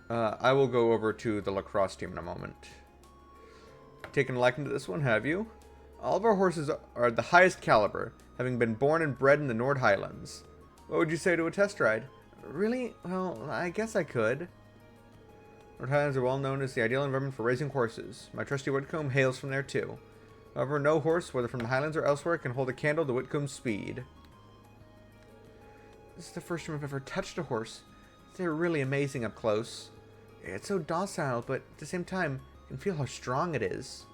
I will go over to the lacrosse team in a moment. Taken a liking to this one, have you? All of our horses are the highest caliber, having been born and bred in the Nord Highlands. What would you say to a test ride? Really? Well, I guess I could. Nord Highlands are well known as the ideal environment for raising horses. My trusty Whitcomb hails from there too. However, no horse, whether from the Highlands or elsewhere, can hold a candle to Whitcomb's speed. This is the first time I've ever touched a horse. They're really amazing up close. It's so docile, but at the same time, you can feel how strong it is.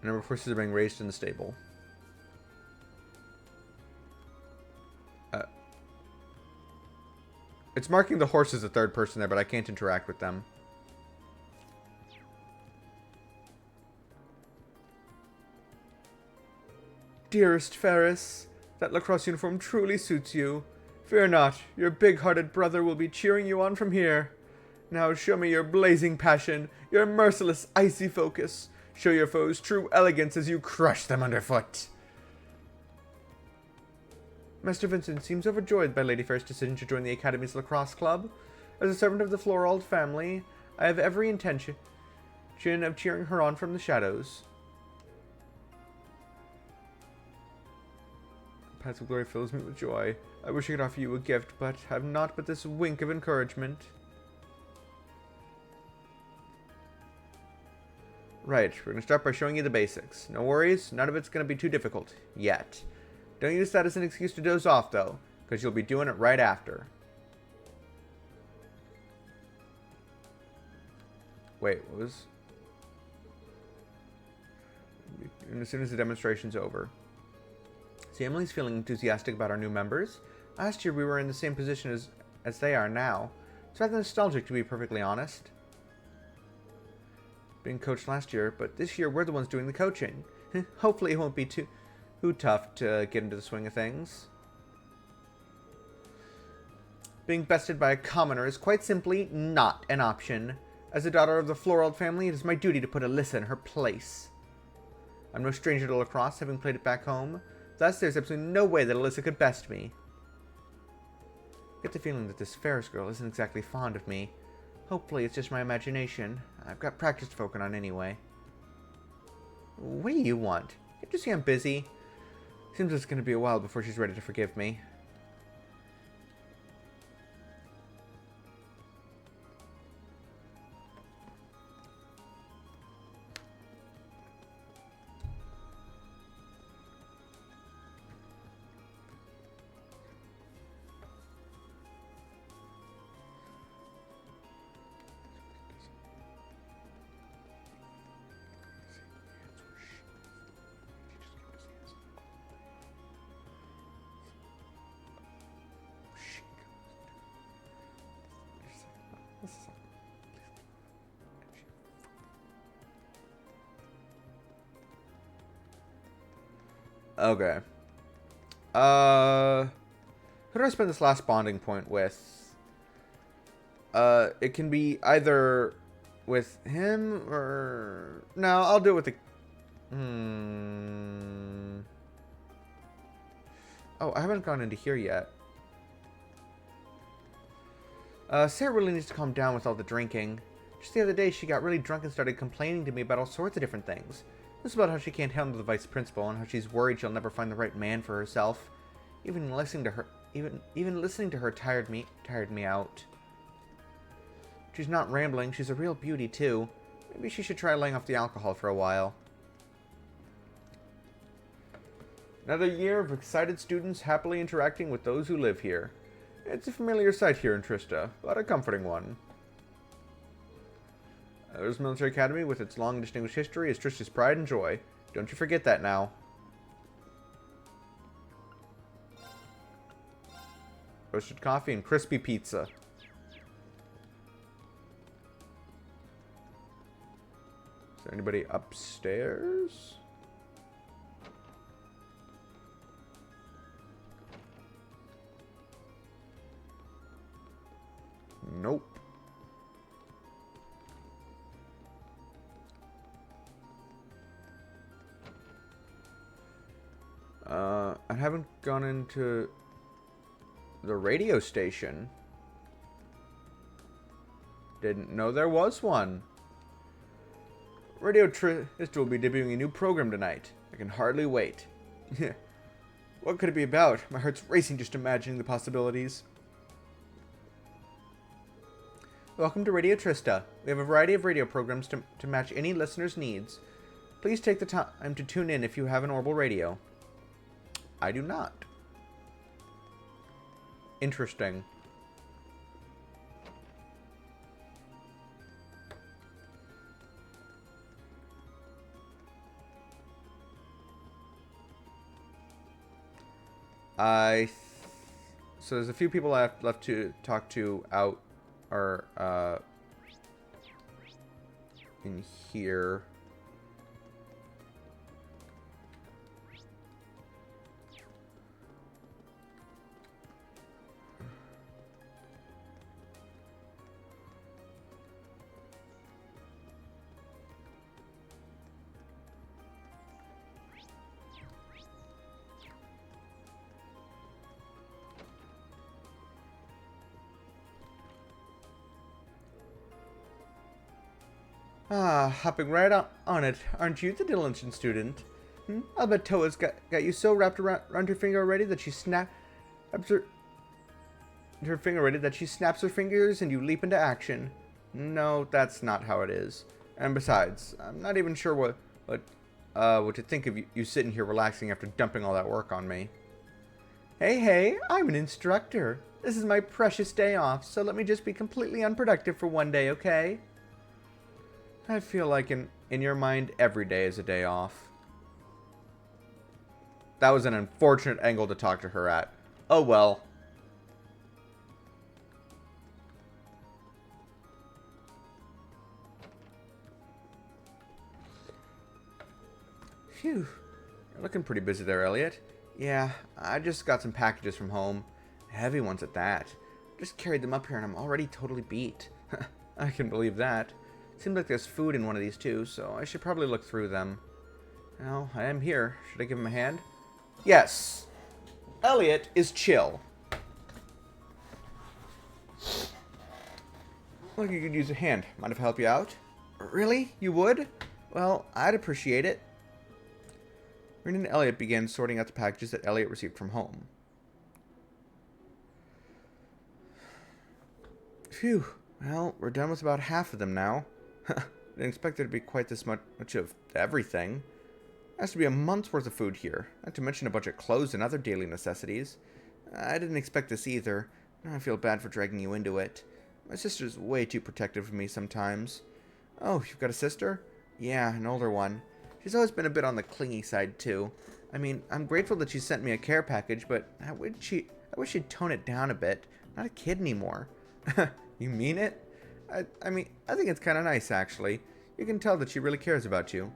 A number of horses are being raised in the stable. It's marking the horse as a third person there, but I can't interact with them. Dearest Ferris, that lacrosse uniform truly suits you. Fear not, your big-hearted brother will be cheering you on from here. Now show me your blazing passion, your merciless icy focus. Show your foes true elegance as you crush them underfoot. Master Vincent seems overjoyed by Lady Fair's decision to join the Academy's lacrosse club. As a servant of the Florald family, I have every intention of cheering her on from the shadows. Paths of glory fills me with joy. I wish I could offer you a gift, but have not but this wink of encouragement. Right, we're going to start by showing you the basics. No worries, none of it's going to be too difficult. Yet. Don't use that as an excuse to doze off, though, because you'll be doing it right after. Wait, what was... And as soon as the demonstration's over. See, Emily's feeling enthusiastic about our new members. Last year we were in the same position as they are now. It's rather nostalgic, to be perfectly honest. Being coached last year, but this year we're the ones doing the coaching. Hopefully it won't be too tough to get into the swing of things. Being bested by a commoner is quite simply not an option. As a daughter of the Florald family, it is my duty to put Alyssa in her place. I'm no stranger to lacrosse, having played it back home. Thus, there's absolutely no way that Alyssa could best me. I get the feeling that this Ferris girl isn't exactly fond of me. Hopefully it's just my imagination. I've got practice to focus on anyway. What do you want? Can't you see I'm busy? Seems it's going to be a while before she's ready to forgive me. Okay. Who do I spend this last bonding point with? It can be either with him or... No, I'll do it with the... Oh, I haven't gone into here yet. Sarah really needs to calm down with all the drinking. Just the other day, she got really drunk and started complaining to me about all sorts of different things. This is about how she can't handle the vice principal and how she's worried she'll never find the right man for herself. Even listening to her tired me out. She's not rambling. She's a real beauty too. Maybe she should try laying off the alcohol for a while. Another year of excited students happily interacting with those who live here. It's a familiar sight here in Trista, but a comforting one. There's Military Academy, with its long and distinguished history, is Trista's pride and joy. Don't you forget that now. Roasted coffee and crispy pizza. Is there Anybody upstairs? Nope. I haven't gone into the radio station. Didn't know there was one. Radio Trista will be debuting a new program tonight. I can hardly wait. What could it be about? My heart's racing just imagining the possibilities. Welcome to Radio Trista. We have a variety of radio programs to match any listener's needs. Please take the time to tune in if you have an Orbital radio. I do not. Interesting. So there's a few people left to talk to out or in here. Hopping right on it. Aren't you the diligent student? I'll bet Toa's got you so wrapped around her finger already that she snaps her fingers and you leap into action. No, that's not how it is. And besides, I'm not even sure what to think of you sitting here relaxing after dumping all that work on me. Hey, I'm an instructor. This is my precious day off, so let me just be completely unproductive for one day, okay? I feel like in your mind, every day is a day off. That was an unfortunate angle to talk to her at. Oh well. Phew. You're looking pretty busy there, Elliot. Yeah, I just got some packages from home. Heavy ones at that. Just carried them up here and I'm already totally beat. I can believe that. Seems like there's food in one of these too, so I should probably look through them. Well, I am here. Should I give him a hand? Yes. Elliot is chill. Look, you could use a hand. Mind if I help you out? Really? You would? Well, I'd appreciate it. Rin and Elliot began sorting out the packages that Elliot received from home. Phew. Well, we're done with about half of them now. Didn't expect there to be quite this much of everything. There has to be a month's worth of food here, not to mention a bunch of clothes and other daily necessities. I didn't expect this either. I feel bad for dragging you into it. My sister's way too protective of me sometimes. Oh, you've got a sister? Yeah, an older one. She's always been a bit on the clingy side, too. I mean, I'm grateful that she sent me a care package, but I wish she'd tone it down a bit. I'm not a kid anymore. You mean it? I mean, I think it's kind of nice, actually. You can tell that she really cares about you.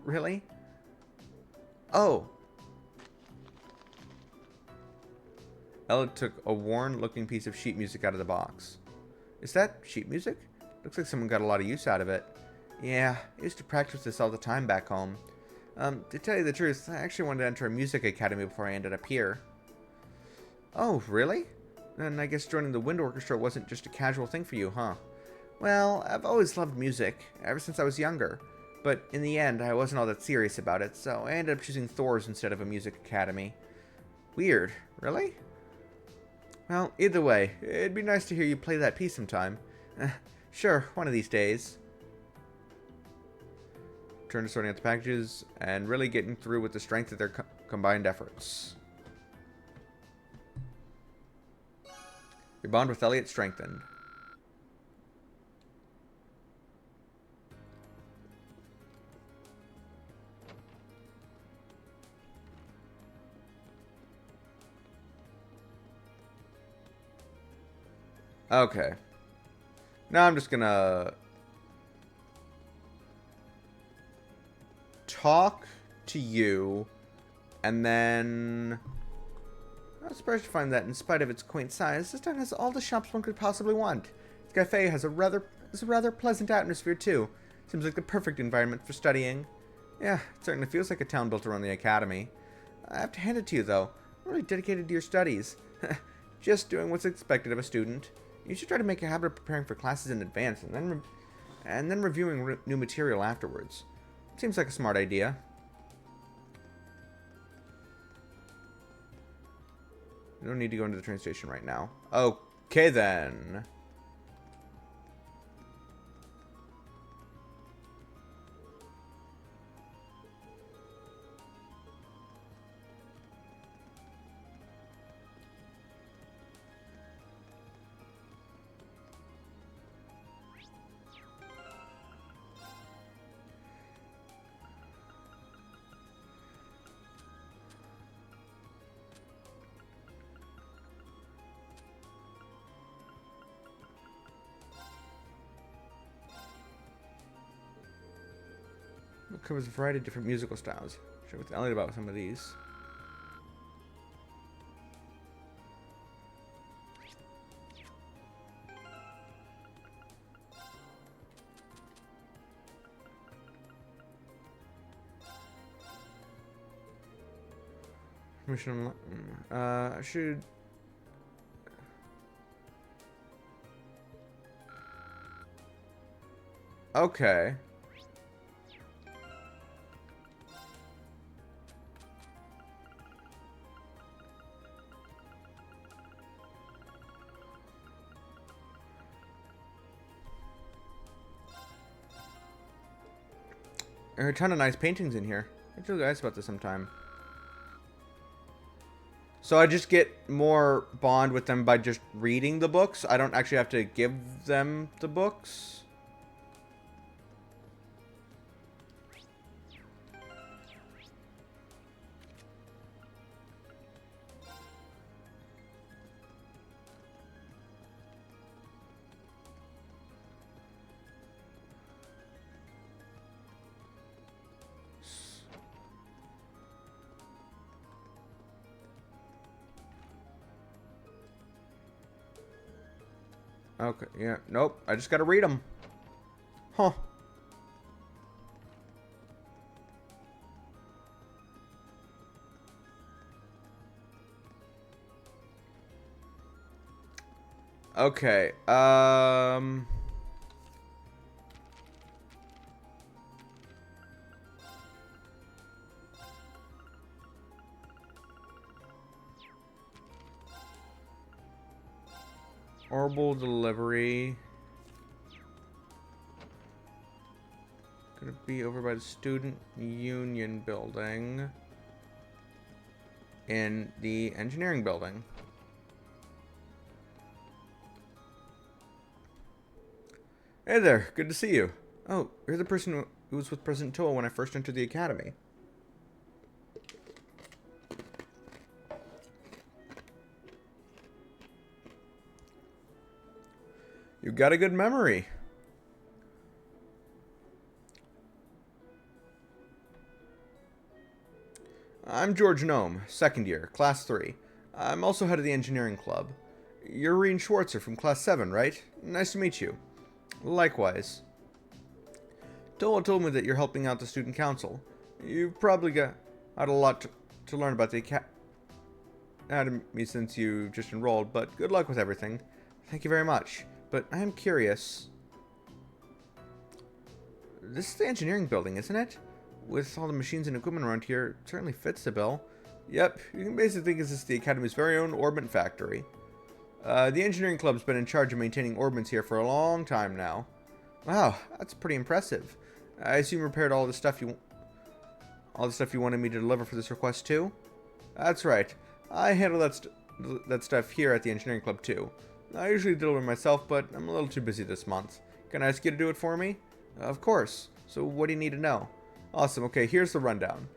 Really? Oh. Ella took a worn-looking piece of sheet music out of the box. Is that sheet music? Looks like someone got a lot of use out of it. Yeah, I used to practice this all the time back home. To tell you the truth, I actually wanted to enter a music academy before I ended up here. Oh, really? Then I guess joining the wind orchestra wasn't just a casual thing for you, huh? Well, I've always loved music, ever since I was younger. But in the end, I wasn't all that serious about it, so I ended up choosing Thor's instead of a music academy. Weird. Really? Well, either way, it'd be nice to hear you play that piece sometime. Sure, one of these days. Turn to sorting out the packages and really getting through with the strength of their combined efforts. Your bond with Elliot strengthened. Okay. Now I'm just gonna talk to you, and then... I was surprised to find that, in spite of its quaint size, this town has all the shops one could possibly want. The cafe has a rather pleasant atmosphere, too. Seems like the perfect environment for studying. Yeah, it certainly feels like a town built around the academy. I have to hand it to you, though. Really dedicated to your studies. Just doing what's expected of a student. You should try to make a habit of preparing for classes in advance, and then reviewing new material afterwards. Seems like a smart idea. You don't need to go into the train station right now. Okay, then. It covers a variety of different musical styles. Share with Elliot about some of these. Mission. I should. Okay. There are a ton of nice paintings in here. I'll tell you guys about this sometime. So I just get more bond with them by just reading the books. I don't actually have to give them the books. Okay, yeah, nope, I just gotta read them. Huh. Okay, Orbital delivery. Gonna be over by the Student Union building. In the engineering building. Hey there, good to see you. Oh, you're the person who was with President Toa when I first entered the academy. You've got a good memory. I'm George Gnome, second year, class 3. I'm also head of the engineering club. You're Reen Schwartzer from class 7, right? Nice to meet you. Likewise. Toa told me that you're helping out the student council. You've probably got a lot to learn about the academy since you just enrolled, but good luck with everything. Thank you very much. But I am curious. This is the engineering building, isn't it? With all the machines and equipment around here, it certainly fits the bill. Yep, you can basically think of this as the Academy's very own orbit factory. The engineering club's been in charge of maintaining orbits here for a long time now. Wow, that's pretty impressive. I assume you repaired all the stuff you wanted me to deliver for this request too? That's right. I handle that stuff here at the engineering club too. I usually deliver myself, but I'm a little too busy this month. Can I ask you to do it for me? Of course. So what do you need to know? Awesome. Okay, here's the rundown.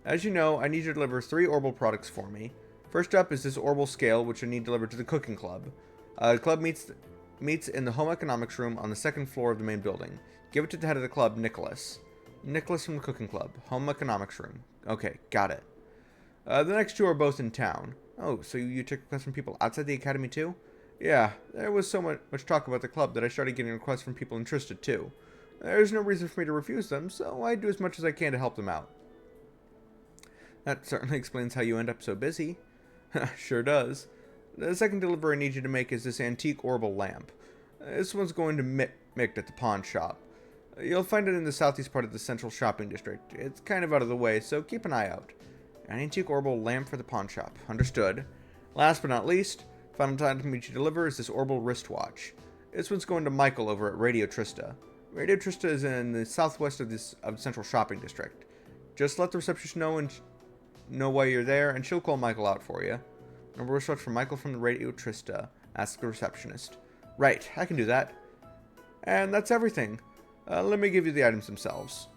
As you know, I need you to deliver 3 orbital products for me. First up is this orbital scale, which I need delivered to the cooking club. The club meets in the home economics room on the 2nd floor of the main building. Give it to the head of the club, Nicholas. Nicholas from the Cooking Club. Home Economics Room. Okay, got it. The next two are both in town. Oh, so you took requests from people outside the academy too? Yeah, there was so much talk about the club that I started getting requests from people interested too. There's no reason for me to refuse them, so I do as much as I can to help them out. That certainly explains how you end up so busy. Sure does. The second delivery I need you to make is this antique orbital lamp. This one's going to Mick at the pawn shop. You'll find it in the southeast part of the central shopping district. It's kind of out of the way, so keep an eye out. An antique orbital lamp for the pawn shop. Understood. Last but not least, final time to meet you deliver is this orbital wristwatch. This one's going to Michael over at Radio Trista. Radio Trista is in the southwest of the central shopping district. Just let the receptionist know why you're there, and she'll call Michael out for you. Number wristwatch from Michael from the Radio Trista. Ask the receptionist. Right, I can do that. And that's everything. Let me give you the items themselves.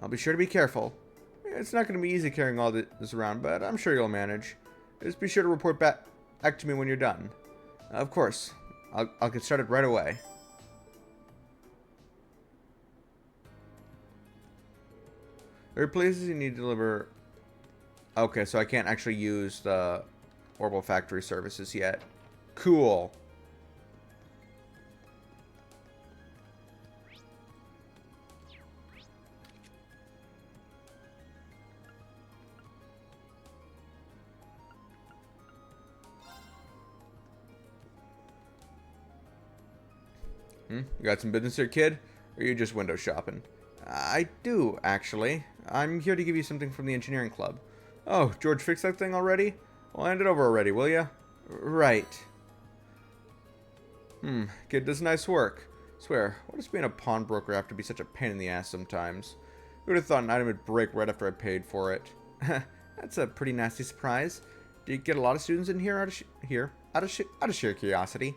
I'll be sure to be careful. It's not going to be easy carrying all this around, but I'm sure you'll manage. Just be sure to report back to me when you're done. Of course. I'll get started right away. There are places you need to deliver... Okay, so I can't actually use the Orbital Factory services yet. Cool. You got some business here, kid? Or are you just window shopping? I do, actually. I'm here to give you something from the engineering club. Oh, George fixed that thing already? Well, hand it over already, will ya? Right. Kid does nice work. Swear, why does being a pawnbroker have to be such a pain in the ass sometimes? Who would have thought an item would break right after I paid for it? That's a pretty nasty surprise. Do you get a lot of students in here out of sheer curiosity?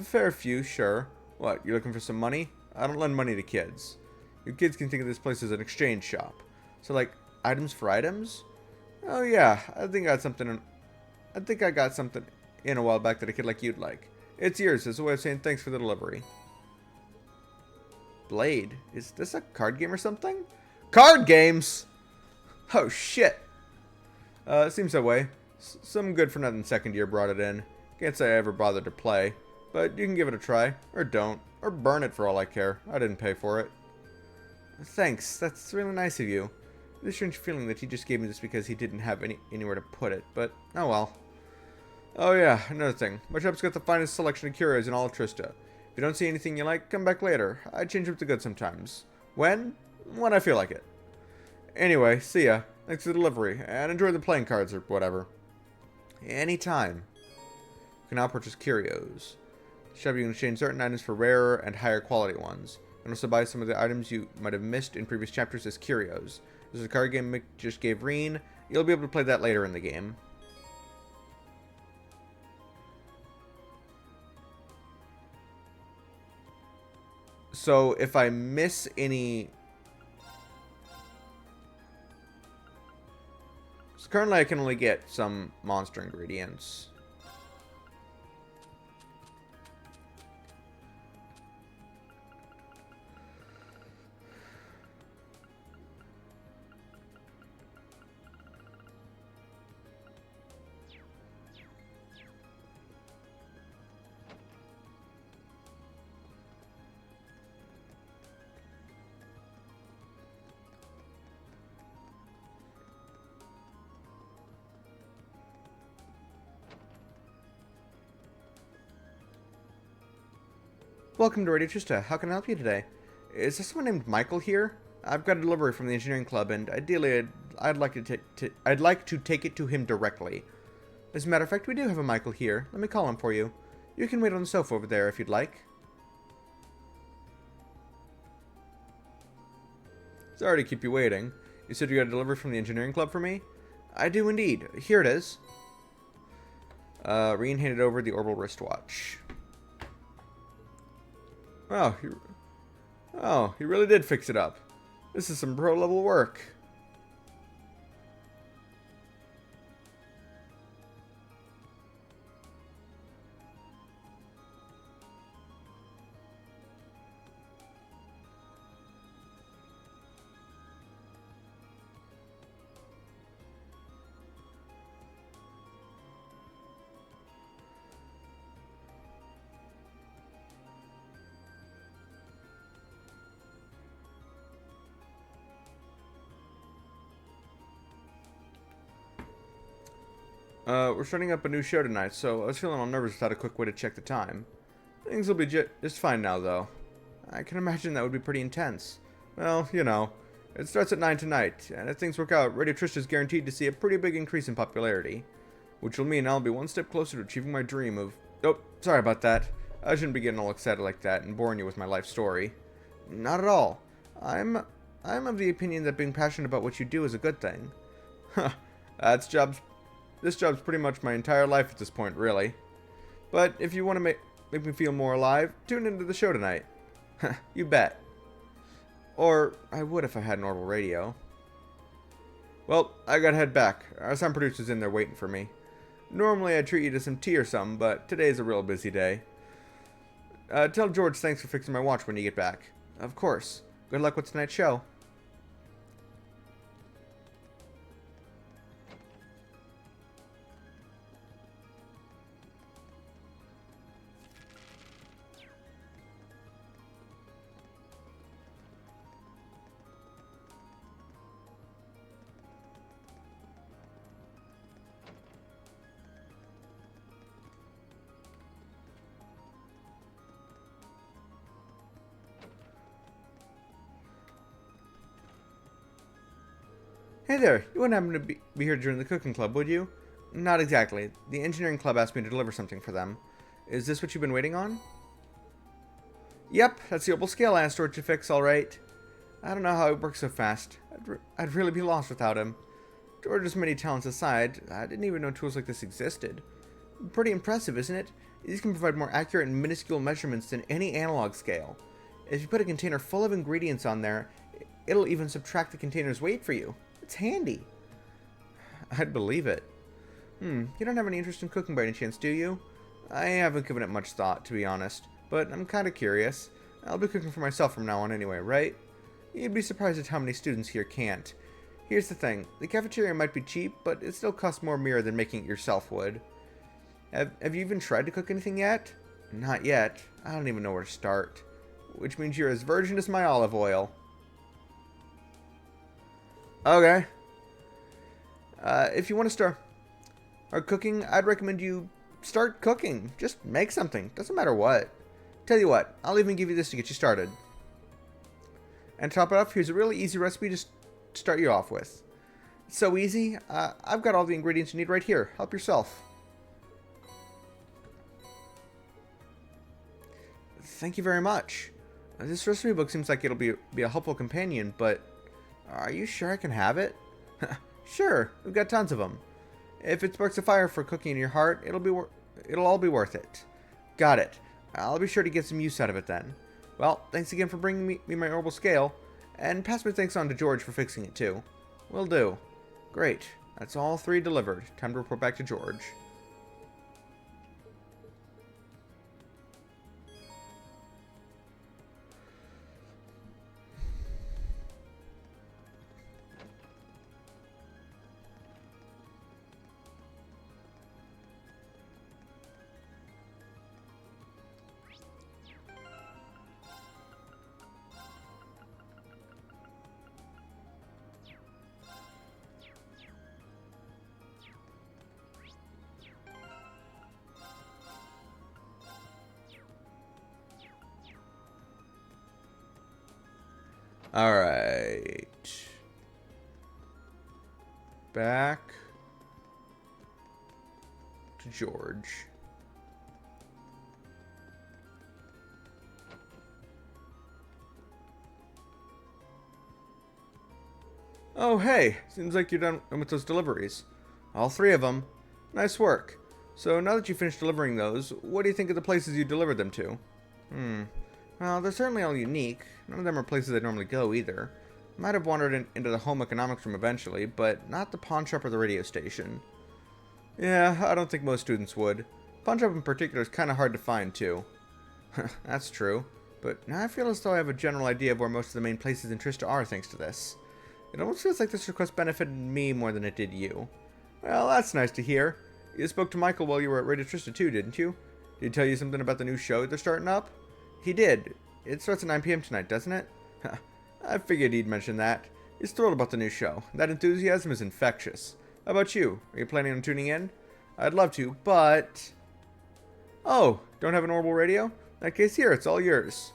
Fair few, sure. What, you looking for some money? I don't lend money to kids. You kids can think of this place as an exchange shop. So, like, items for items? Oh, yeah, I think I got something in a while back that a kid like you'd like. It's yours as a way of saying thanks for the delivery. Blade? Is this a card game or something? Card games! Oh, shit. Seems that way. Some good-for-nothing second year brought it in. Can't say I ever bothered to play. But you can give it a try. Or don't. Or burn it for all I care. I didn't pay for it. Thanks. That's really nice of you. This strange feeling that he just gave me this because he didn't have anywhere to put it. But, oh well. Oh yeah, another thing. My shop's got the finest selection of curios in all of Trista. If you don't see anything you like, come back later. I change up the goods sometimes. When? When I feel like it. Anyway, see ya. Thanks for the delivery. And enjoy the playing cards or whatever. Anytime. You can now purchase curios. Shop, you can exchange certain items for rarer and higher quality ones. You can also buy some of the items you might have missed in previous chapters as curios. This is a card game Mick just gave Reen. You'll be able to play that later in the game. So if I miss any... So currently I can only get some monster ingredients. Welcome to Radio Trista. How can I help you today? Is there someone named Michael here? I've got a delivery from the engineering club, and ideally, I'd like to take it to him directly. As a matter of fact, we do have a Michael here. Let me call him for you. You can wait on the sofa over there if you'd like. Sorry to keep you waiting. You said you got a delivery from the engineering club for me? I do indeed. Here it is. Reen handed over the orbital wristwatch. Oh, he really did fix it up. This is some pro-level work. We're starting up a new show tonight, so I was feeling all nervous without a quick way to check the time. Things will be just fine now, though. I can imagine that would be pretty intense. Well, you know, it starts at 9 tonight, and if things work out, Radio Trista is guaranteed to see a pretty big increase in popularity. Which will mean I'll be one step closer to achieving my dream of... Oh, sorry about that. I shouldn't be getting all excited like that and boring you with my life story. Not at all. I'm of the opinion that being passionate about what you do is a good thing. Huh, this job's pretty much my entire life at this point, really. But if you want to make me feel more alive, tune into the show tonight. You bet. Or I would if I had an orbital radio. Well, I gotta head back. Our sound producer's in there waiting for me. Normally I'd treat you to some tea or something, but today's a real busy day. Tell George thanks for fixing my watch when you get back. Of course. Good luck with tonight's show. Hey there, you wouldn't happen to be here during the cooking club, would you? Not exactly. The engineering club asked me to deliver something for them. Is this what you've been waiting on? Yep, that's the opal scale I asked George to fix, alright. I don't know how it works so fast. I'd really be lost without him. George's many talents aside, I didn't even know tools like this existed. Pretty impressive, isn't it? These can provide more accurate and minuscule measurements than any analog scale. If you put a container full of ingredients on there, it'll even subtract the container's weight for you. It's handy. I'd believe it. You don't have any interest in cooking by any chance, do you? I haven't given it much thought, to be honest, but I'm kind of curious. I'll be cooking for myself from now on anyway, right? You'd be surprised at how many students here can't. Here's the thing. The cafeteria might be cheap, but it still costs more mirror than making it yourself would. Have you even tried to cook anything yet? Not yet. I don't even know where to start. Which means you're as virgin as my olive oil. Okay. If you want to start cooking, I'd recommend you start cooking. Just make something. Doesn't matter what. Tell you what, I'll even give you this to get you started. And to top it off, here's a really easy recipe to start you off with. It's so easy. I've got all the ingredients you need right here. Help yourself. Thank you very much. This recipe book seems like it'll be a helpful companion, but are you sure I can have it? Sure, we've got tons of them. If it sparks a fire for cooking in your heart, it'll all be worth it. Got it. I'll be sure to get some use out of it then. Well, thanks again for bringing me my orbital scale, and pass my thanks on to George for fixing it too. Will do. Great. That's all 3 delivered. Time to report back to George. Alright. Back to George. Oh, hey. Seems like you're done with those deliveries. All 3 of them. Nice work. So now that you finished delivering those, what do you think of the places you delivered them to? Well, they're certainly all unique. None of them are places I'd normally go, either. Might have wandered into the home economics room eventually, but not the pawn shop or the radio station. Yeah, I don't think most students would. Pawn shop in particular is kind of hard to find, too. That's true. But now I feel as though I have a general idea of where most of the main places in Trista are thanks to this. It almost feels like this request benefited me more than it did you. Well, that's nice to hear. You spoke to Michael while you were at Radio Trista too, didn't you? Did he tell you something about the new show they're starting up? He did. It starts at 9 p.m. tonight, doesn't it? I figured he'd mention that. He's thrilled about the new show. That enthusiasm is infectious. How about you? Are you planning on tuning in? I'd love to, but... Oh, don't have an orbital radio? In that case, here, it's all yours.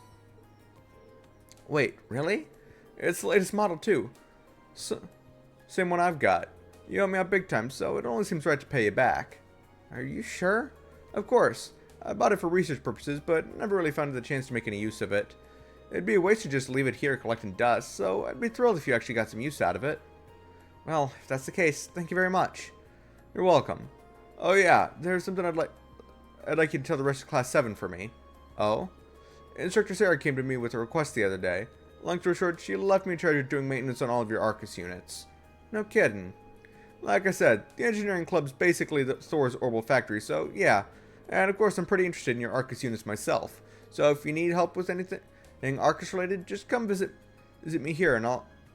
Wait, really? It's the latest model, too. So, same one I've got. You owe me out big time, so it only seems right to pay you back. Are you sure? Of course. I bought it for research purposes, but never really found the chance to make any use of it. It'd be a waste to just leave it here collecting dust, so I'd be thrilled if you actually got some use out of it. Well, if that's the case, thank you very much. You're welcome. Oh yeah, there's something I'd like you to tell the rest of Class 7 for me. Oh? Instructor Sarah came to me with a request the other day. Long story short, she left me in charge of doing maintenance on all of your Arcus units. No kidding. Like I said, the engineering club's basically Thor's orbital factory, so yeah. And of course, I'm pretty interested in your Arcus units myself. So if you need help with anything Arcus related, just come visit me here, and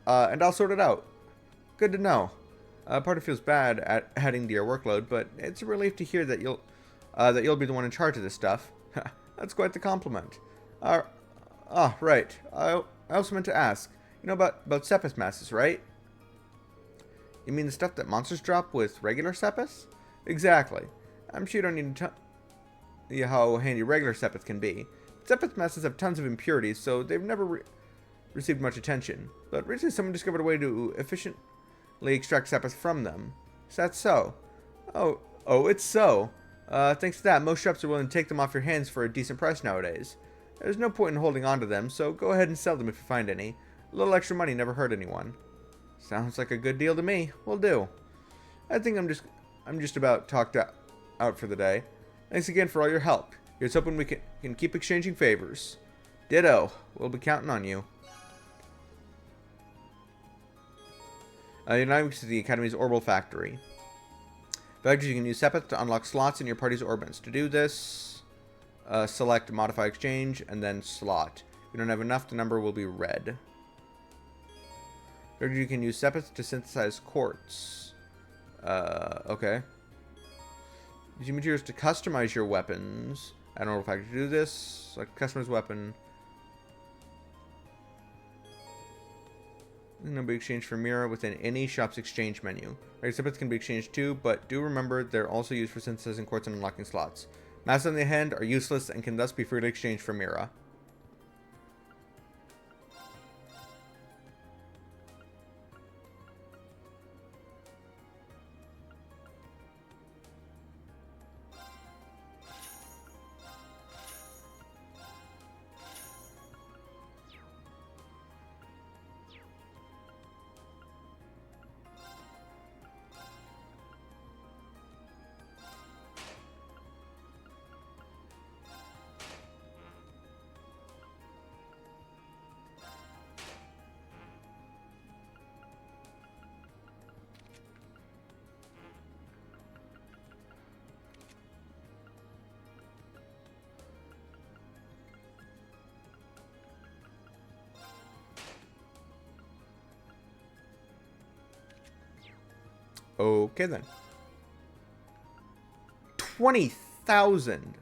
I'll sort it out. Good to know. Part of it feels bad at adding to your workload, but it's a relief to hear that you'll be the one in charge of this stuff. That's quite the compliment. Right. I also meant to ask. You know about Sepis masses, right? You mean the stuff that monsters drop with regular Sepis? Exactly. I'm sure you don't need to tell you how handy regular Sepis can be. Sepis masses have tons of impurities, so they've never received much attention. But recently someone discovered a way to efficiently extract Sepis from them. Is that so? Oh, it's so. Thanks to that, most shops are willing to take them off your hands for a decent price nowadays. There's no point in holding on to them, so go ahead and sell them if you find any. A little extra money never hurt anyone. Sounds like a good deal to me. Will do. I think I'm just about talked out for the day. Thanks again for all your help. Here's hoping we can keep exchanging favors. Ditto. We'll be counting on you. You're now to the Academy's orbital factory. Factories, you can use Sepith to unlock slots in your party's orbits. To do this, select Modify Exchange and then Slot. If you don't have enough, the number will be red. Factories, you can use Sepith to synthesize quartz. Okay. Use materials to customize your weapons. Add an orbital factory to do this. Select customize weapon. And they'll be exchanged for Mira within any shop's exchange menu. Sepiths can be exchanged too, but do remember they're also used for synthesizing quartz and unlocking slots. Masses on the hand are useless and can thus be freely exchanged for Mira. Okay then. 20,000.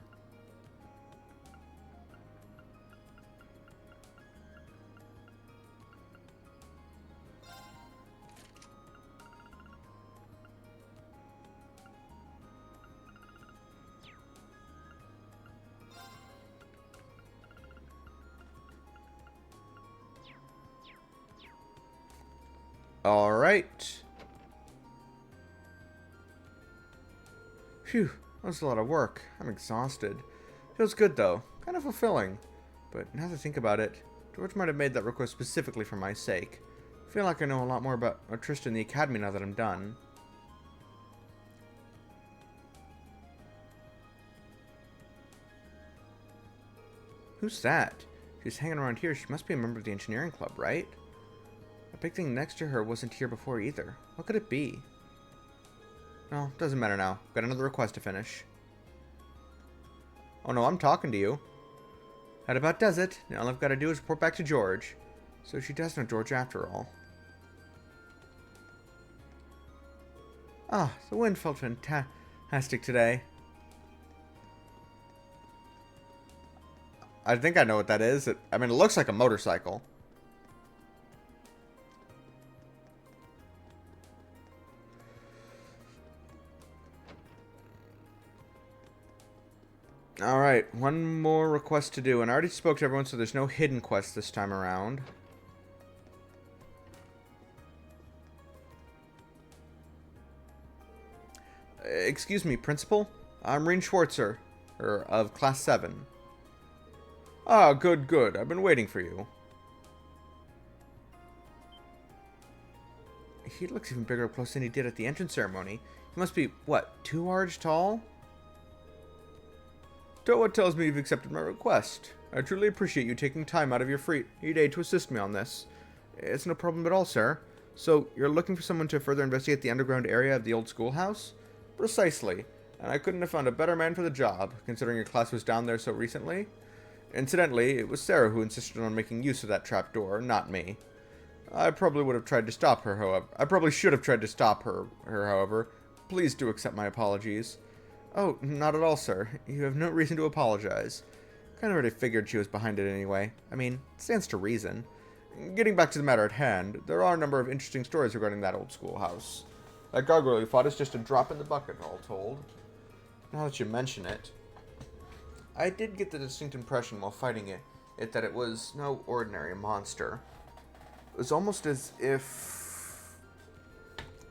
All right. Phew, that was a lot of work. I'm exhausted. Feels good though, kind of fulfilling. But now that I think about it, George might have made that request specifically for my sake. I feel like I know a lot more about Trista and the Academy now that I'm done. Who's that? She's hanging around here. She must be a member of the engineering club, right? The big thing next to her wasn't here before either. What could it be? No, doesn't matter now. Got another request to finish. Oh no, I'm talking to you. That about does it. Now all I've got to do is report back to George. So she does know George after all. Ah, the wind felt fantastic today. I think I know what that is. I mean, it looks like a motorcycle. Alright, one more request to do. And I already spoke to everyone, so there's no hidden quest this time around. Excuse me, Principal? I'm Reen Schwartzer, of Class 7. Ah, good, good. I've been waiting for you. He looks even bigger up close than he did at the entrance ceremony. He must be, what, 2 large tall? Toa tells me you've accepted my request. I truly appreciate you taking time out of your free day to assist me on this. It's no problem at all, sir. So, you're looking for someone to further investigate the underground area of the old schoolhouse? Precisely. And I couldn't have found a better man for the job, considering your class was down there so recently. Incidentally, it was Sarah who insisted on making use of that trapdoor, not me. I probably would have tried to stop her, however. I probably should have tried to stop her, however. Please do accept my apologies. Oh, not at all, sir. You have no reason to apologize. Kind of already figured she was behind it anyway. I mean, it stands to reason. Getting back to the matter at hand, there are a number of interesting stories regarding that old schoolhouse. That gargoyle you fought is just a drop in the bucket, all told. Now that you mention it, I did get the distinct impression while fighting it that it was no ordinary monster. It was almost as if...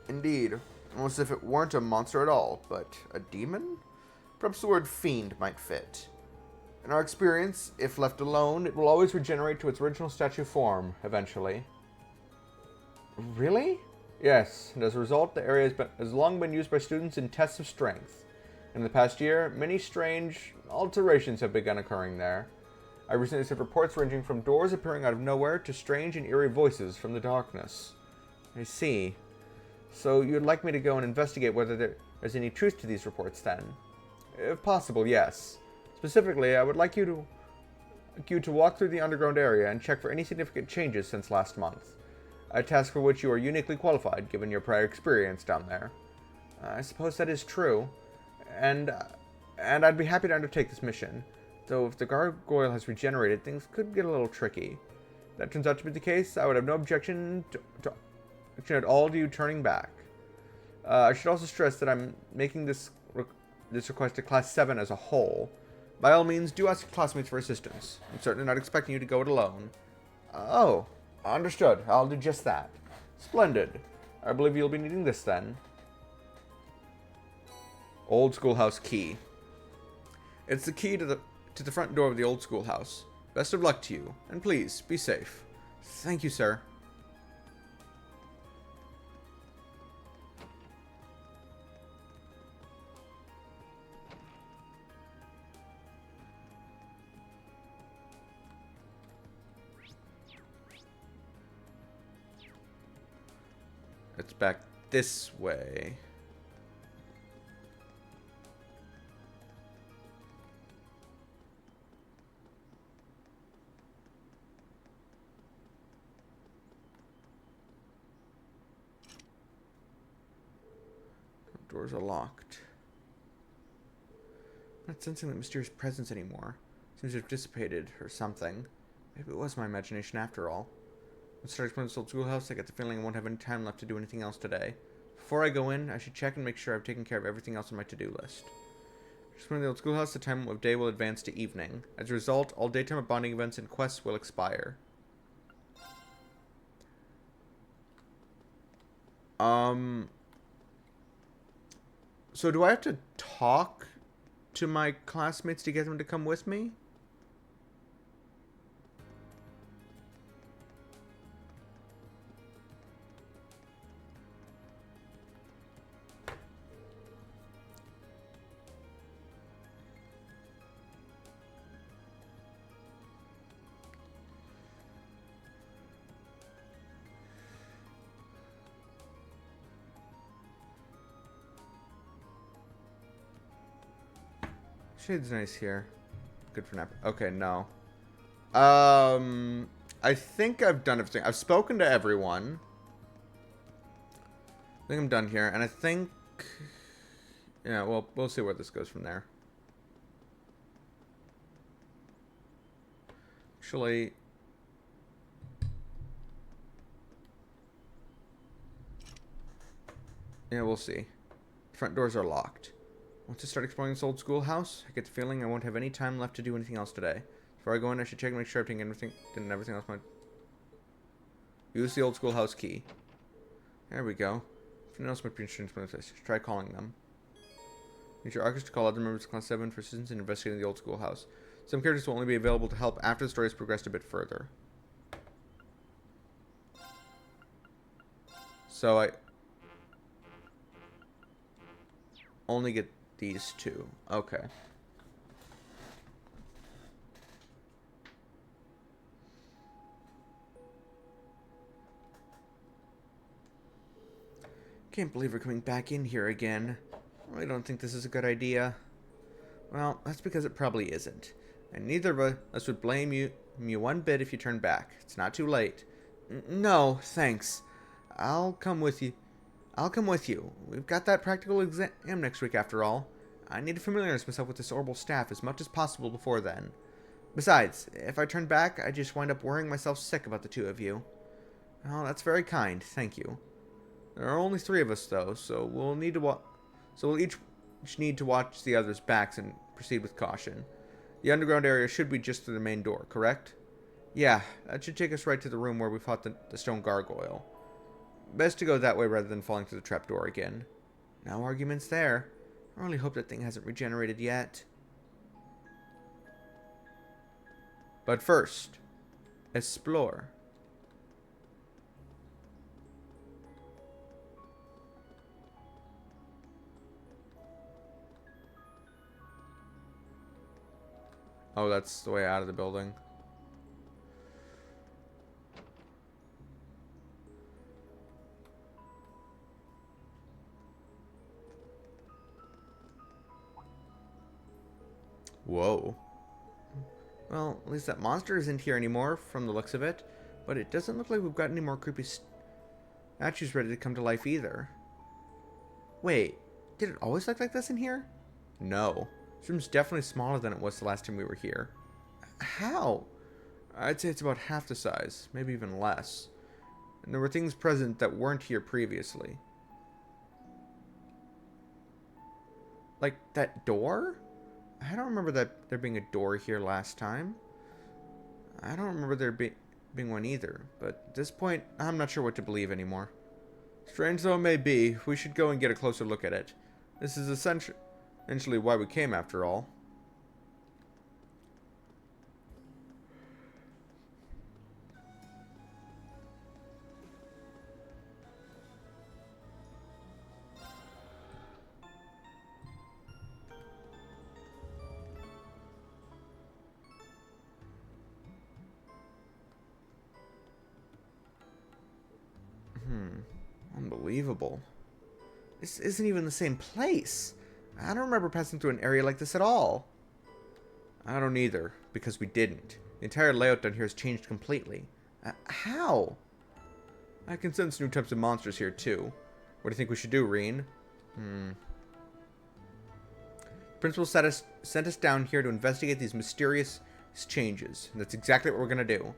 Indeed, almost as if it weren't a monster at all, but a demon? Perhaps the word fiend might fit. In our experience, if left alone, it will always regenerate to its original statue form, eventually. Really? Yes, and as a result, the area has long been used by students in tests of strength. In the past year, many strange alterations have begun occurring there. I recently received reports ranging from doors appearing out of nowhere to strange and eerie voices from the darkness. I see. So you'd like me to go and investigate whether there's any truth to these reports, then? If possible, yes. Specifically, I would like you to walk through the underground area and check for any significant changes since last month. A task for which you are uniquely qualified, given your prior experience down there. I suppose that is true. And I'd be happy to undertake this mission. Though if the gargoyle has regenerated, things could get a little tricky. If that turns out to be the case, I would have no objection at all to you turning back. I should also stress that I'm making this request to Class 7 as a whole. By all means, do ask your classmates for assistance. I'm certainly not expecting you to go it alone. Oh, understood. I'll do just that. Splendid. I believe you'll be needing this then. Old schoolhouse key. It's the key to the front door of the old schoolhouse. Best of luck to you, and please, be safe. Thank you, sir. It's back this way. Doors are locked. I'm not sensing that mysterious presence anymore. Seems to have dissipated, or something. Maybe it was my imagination after all. Let's start exploring this old schoolhouse. I get the feeling I won't have any time left to do anything else today. Before I go in, I should check and make sure I've taken care of everything else on my to-do list. Exploring the old schoolhouse, the time of day will advance to evening. As a result, all daytime bonding events and quests will expire. So do I have to talk to my classmates to get them to come with me? Shade's nice here. Good for nap. Okay, no. I think I've done everything. I've spoken to everyone. I think I'm done here, and I think... Yeah, well, we'll see where this goes from there. Actually... Yeah, we'll see. Front doors are locked. Once I start exploring this old schoolhouse, I get the feeling I won't have any time left to do anything else today. Before I go in, I should check and make sure I've taken everything else. Use the old schoolhouse key. There we go. If anyone else might be interested in this, try calling them. Use your Arcus to call other members of Class 7 for assistance in investigating the old schoolhouse. Some characters will only be available to help after the story has progressed a bit further. So I only get these two. Okay. Can't believe we're coming back in here again. I really don't think this is a good idea. Well, that's because it probably isn't. And neither of us would blame you one bit if you turn back. It's not too late. No, thanks. I'll come with you. We've got that practical exam next week after all. I need to familiarize myself with this orbital staff as much as possible before then. Besides, if I turn back, I just wind up worrying myself sick about the two of you. Well, that's very kind. Thank you. There are only 3 of us, though, so we'll each need to watch the others' backs and proceed with caution. The underground area should be just through the main door, correct? Yeah, that should take us right to the room where we fought the stone gargoyle. Best to go that way rather than falling through the trapdoor again. No arguments there. I really hope that thing hasn't regenerated yet. But first, explore. Oh, that's the way out of the building. Whoa. Well, at least that monster isn't here anymore, from the looks of it. But it doesn't look like we've got any more creepy statues ready to come to life either. Wait, did it always look like this in here? No. This room's definitely smaller than it was the last time we were here. How? I'd say it's about half the size, maybe even less. And there were things present that weren't here previously. Like that door? I don't remember there being a door here last time. I don't remember there being one either, but at this point, I'm not sure what to believe anymore. Strange though it may be, we should go and get a closer look at it. This is essentially why we came after all. Unbelievable. This isn't even the same place. I don't remember passing through an area like this at all. I don't either, because we didn't. The entire layout down here has changed completely. How? I can sense new types of monsters here, too. What do you think we should do, Reen? The principal sent us down here to investigate these mysterious changes. And that's exactly what we're going to do.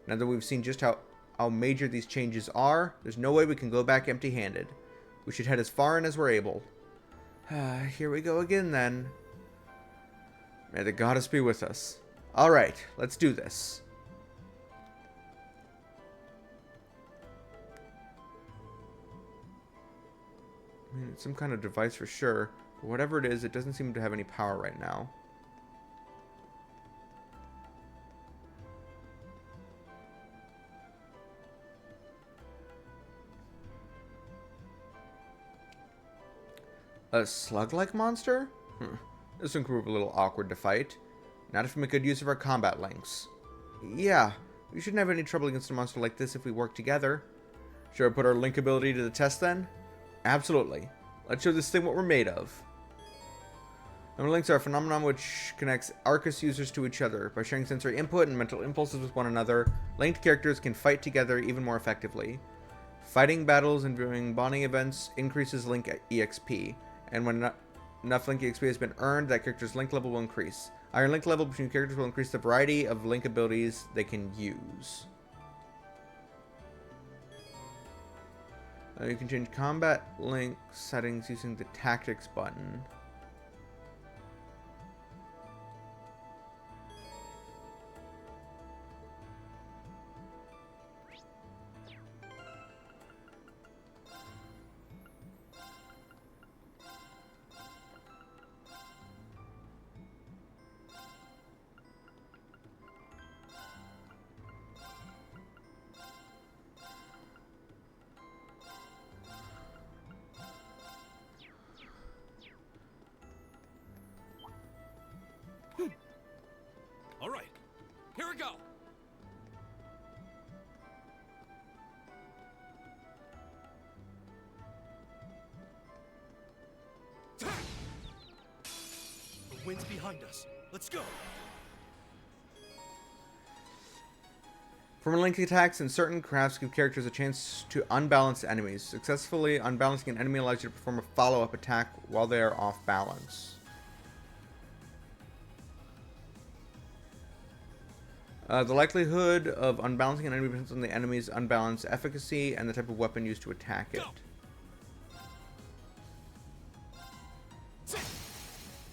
Now that we've seen just how major these changes are, there's no way we can go back empty-handed. We should head as far in as we're able. Here we go again, then. May the goddess be with us. Alright, let's do this. I mean, it's some kind of device for sure, but whatever it is, it doesn't seem to have any power right now. A slug-like monster? This one could prove a little awkward to fight. Not if we make good use of our combat links. Yeah, we shouldn't have any trouble against a monster like this if we work together. Should I put our link ability to the test then? Absolutely. Let's show this thing what we're made of. And links are a phenomenon which connects Arcus users to each other. By sharing sensory input and mental impulses with one another, linked characters can fight together even more effectively. Fighting battles and viewing bonding events increases link EXP. And when enough link EXP has been earned, that character's link level will increase. Higher link level between characters will increase the variety of link abilities they can use. You can change combat link settings using the tactics button. we go! The wind's behind us. Let's go! From link attacks and certain crafts give characters a chance to unbalance enemies. Successfully unbalancing an enemy allows you to perform a follow-up attack while they are off balance. The likelihood of unbalancing an enemy depends on the enemy's unbalanced efficacy and the type of weapon used to attack it.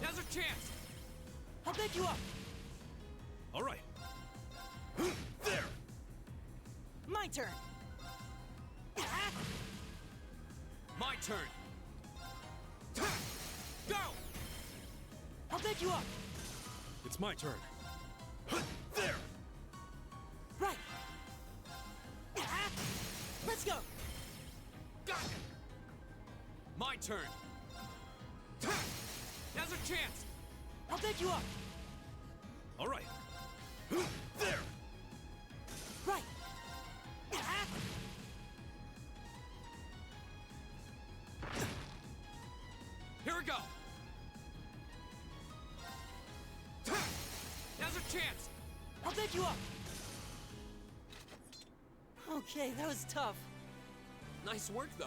Now's our chance. I'll pick you up. All right. There. My turn. My turn. Go! I'll pick you up. It's my turn. There. Right. Let's go. Got it. My turn. Now's our chance. I'll pick you up. All right. There. Right. Here we go. Now's our chance. I'll pick you up. Okay, that was tough. Nice work, though.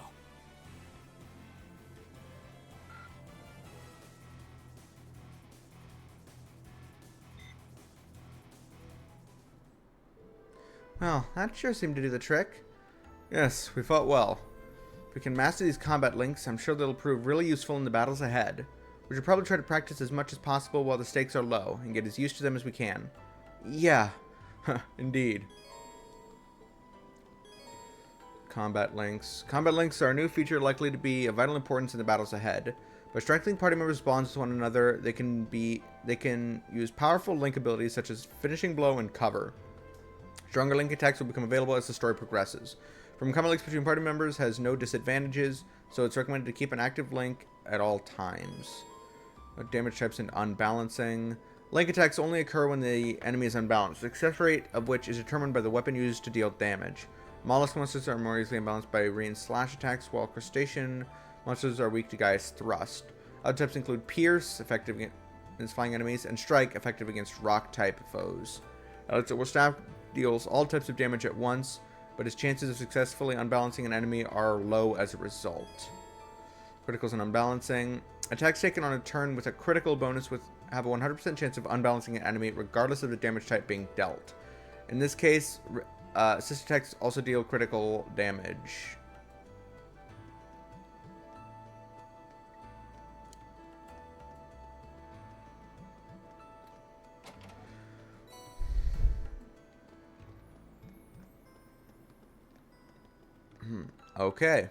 Well, that sure seemed to do the trick. Yes, we fought well. If we can master these combat links, I'm sure they'll prove really useful in the battles ahead. We should probably try to practice as much as possible while the stakes are low, and get as used to them as we can. Yeah, indeed. Combat links. Combat links are a new feature likely to be of vital importance in the battles ahead. By strengthening party members' bonds with one another, they can use powerful link abilities such as finishing blow and cover. Stronger link attacks will become available as the story progresses. From combat links between party members has no disadvantages, so it's recommended to keep an active link at all times. Damage types and unbalancing. Link attacks only occur when the enemy is unbalanced, the success rate of which is determined by the weapon used to deal damage. Mollusk monsters are more easily unbalanced by range slash attacks, while crustacean monsters are weak to Gaia's thrust. Other types include Pierce, effective against flying enemies, and Strike, effective against rock-type foes. Electrical Staff deals all types of damage at once, but his chances of successfully unbalancing an enemy are low as a result. Criticals and unbalancing. Attacks taken on a turn with a critical bonus have a 100% chance of unbalancing an enemy, regardless of the damage type being dealt. In this case, assist attacks also deal critical damage. Okay.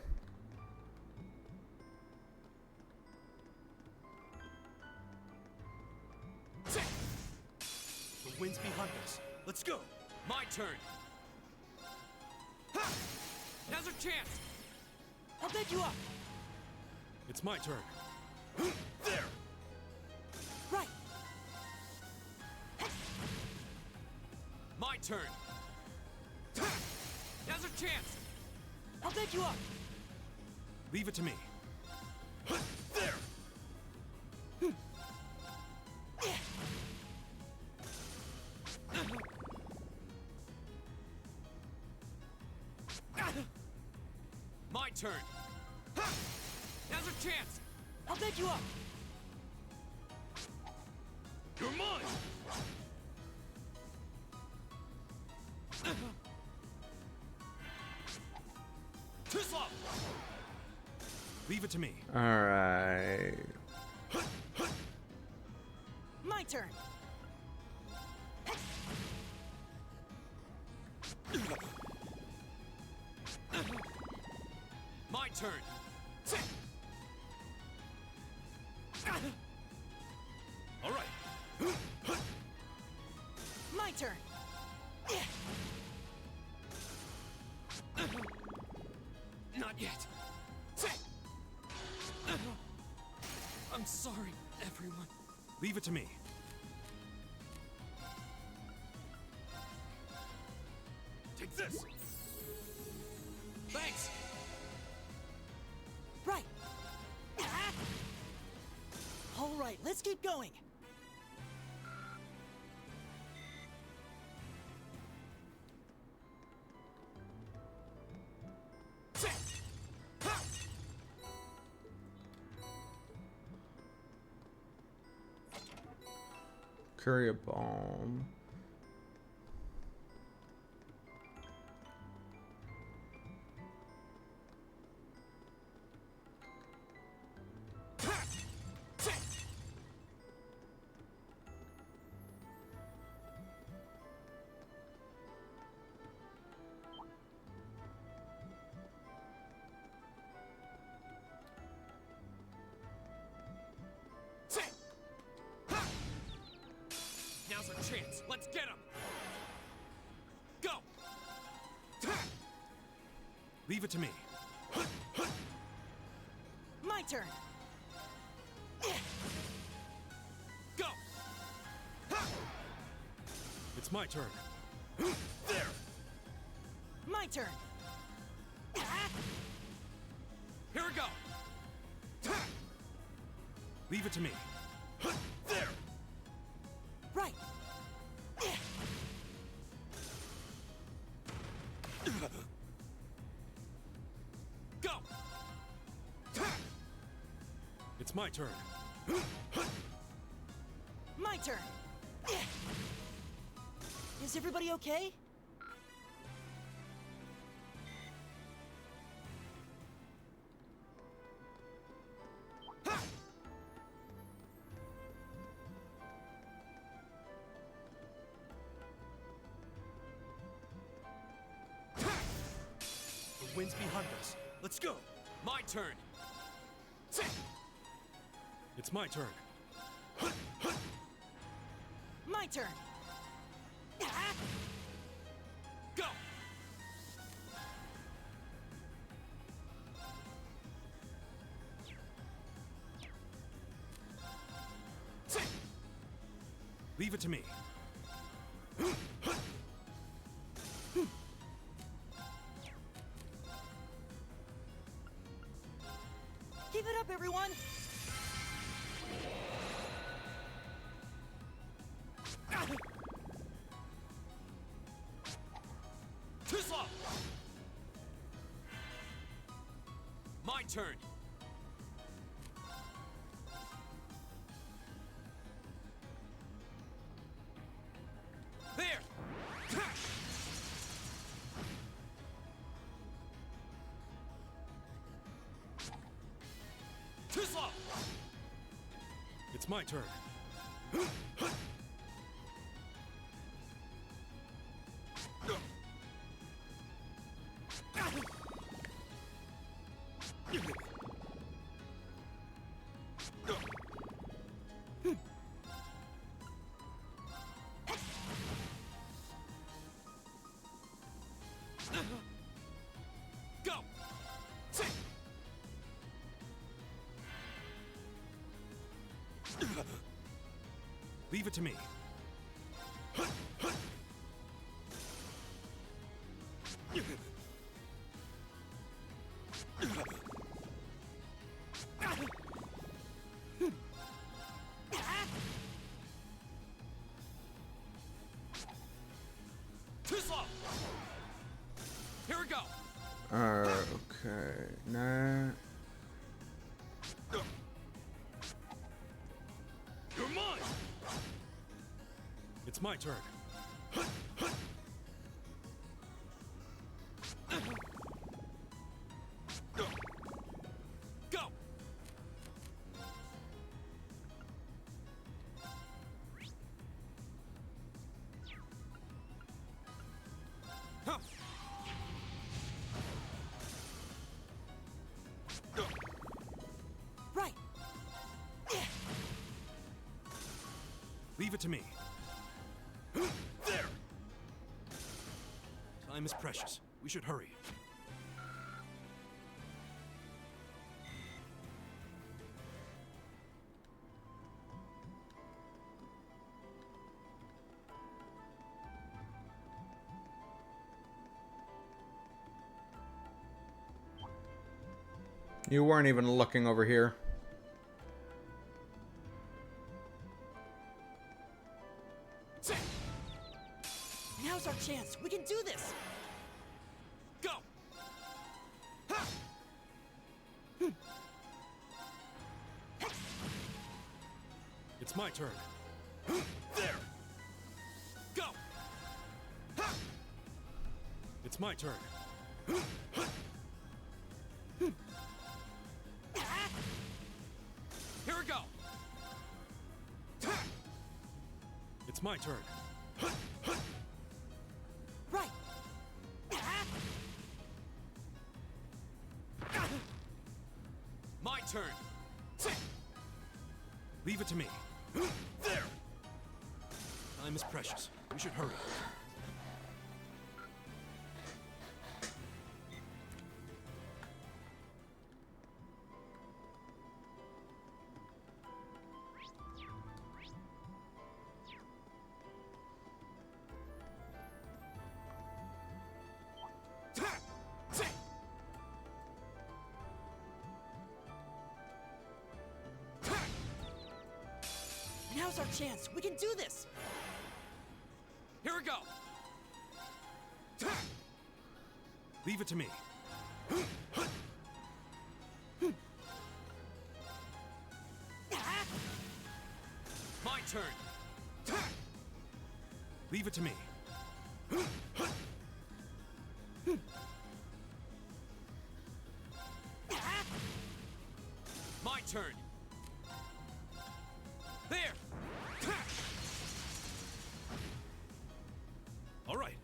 The wind's behind us. Let's go. My turn. Ha! Now's our chance. I'll pick you up. It's my turn. There. Right. My turn. Ha! Now's our chance. I'll pick you up. Leave it to me. There. My turn. Ha! Now's our chance. I'll pick you up. You're mine. Too slow. Leave it to me. All right. My turn. My turn. All right. My turn. Not yet. I'm sorry, everyone. Leave it to me. right, let's keep going. Courier bomb. Now's our chance. Let's get him. Go. Leave it to me. My turn. Go. It's my turn. There. My turn. Here we go. Leave it to me. There. Right. Go. It's my turn. My turn. Is everybody okay? The wind's behind us. Let's go. My turn. It's my turn. My turn. Go. Leave it to me. Keep it up, everyone. Too slow. My turn. There. Too slow. It's my turn. Go. Leave it to me. Too slow. Here we go. Okay. Nah. You're mine. It's my turn. Go. Huh. Right. Leave it to me. There. Time is precious. We should hurry. You weren't even looking over here. It's my turn. There! Go! It's my turn. Here we go! It's my turn. Right! My turn! Leave it to me. There! Time is precious. We should hurry. Now's our chance. We can do this. Here we go! Leave it to me. My turn! Leave it to me. My turn! There! All right.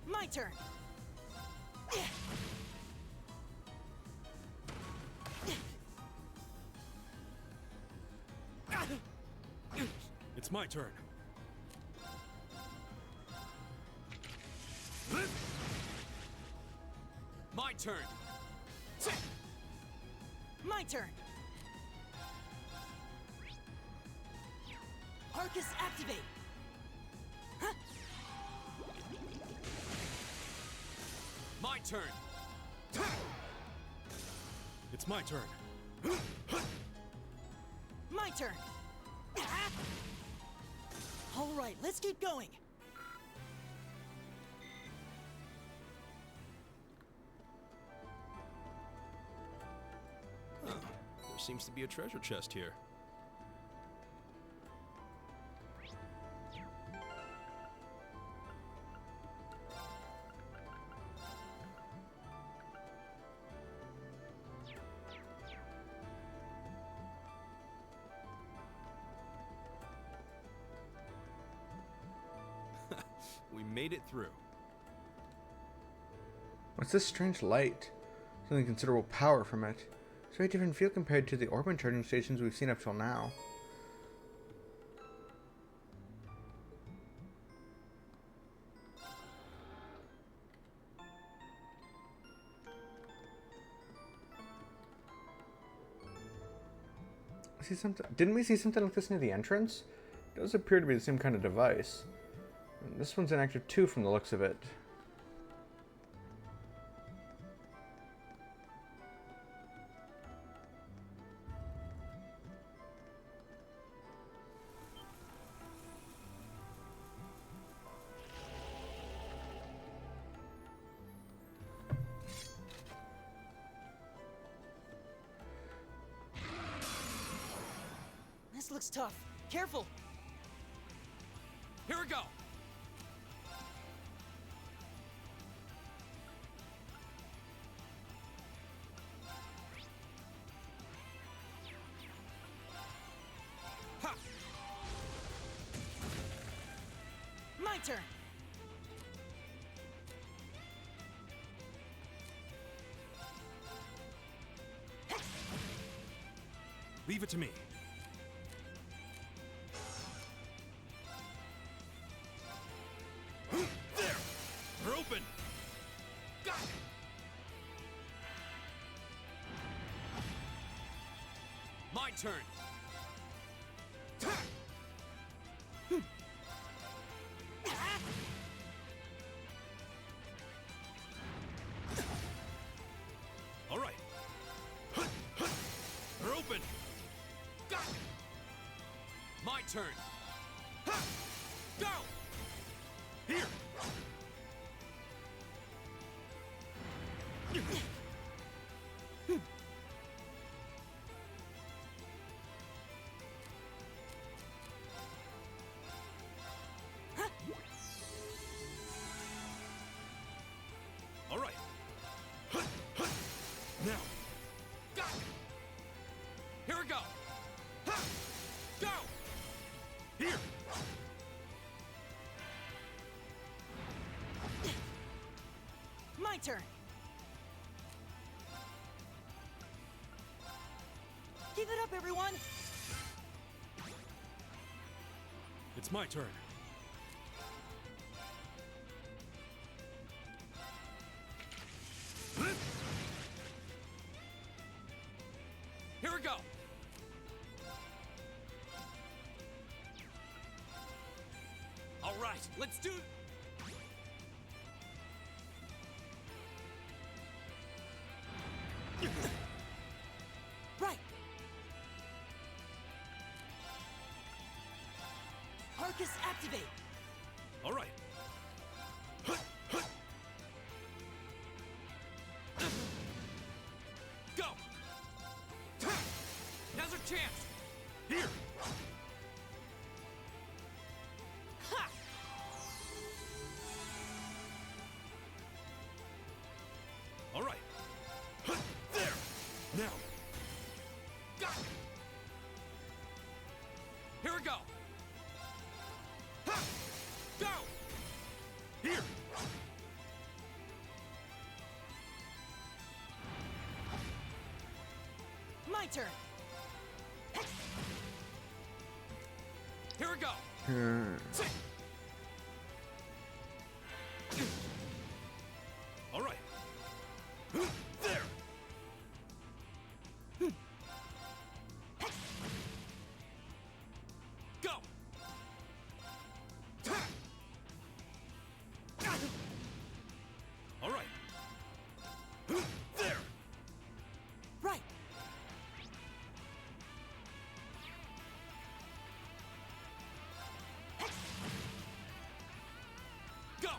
My turn. It's my turn. My turn! My turn. Arcus activate. Huh? My turn! It's my turn. My turn. All right, let's keep going. Huh. There seems to be a treasure chest here. We made it through. What's this strange light? Something considerable power from it. It's a very different feel compared to the orbital charging stations we've seen up till now. See something? Didn't we see something like this near the entrance? It does appear to be the same kind of device. And this one's inactive too from the looks of it. This looks tough. Careful. Here we go! Ha! My turn. Leave it to me. There! We're open! Got it! My turn! All right. We're open! Got it! My turn! Go! Here! All right. Now. Go! Here we go! Go! Here! My turn. Give it up, everyone. It's my turn. Here we go! All right, let's do... Right. Arcus activate. All right. Go! Now's our chance! Here! Ha! All right. There! Now! Go! Here we go! Ha! Go! Here! My turn. Here we go! Sit! All right. There! Go! All right. There! Right. Go!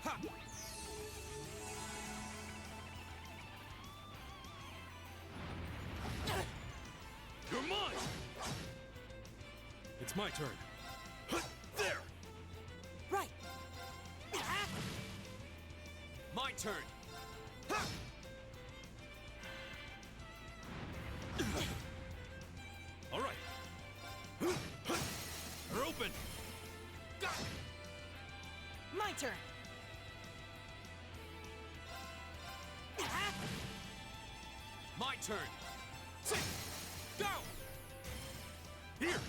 Ha! You're mine! It's my turn. There! Right. My turn! Ha! All right. You're open. Go! My turn. My turn! Sit! Go! Here!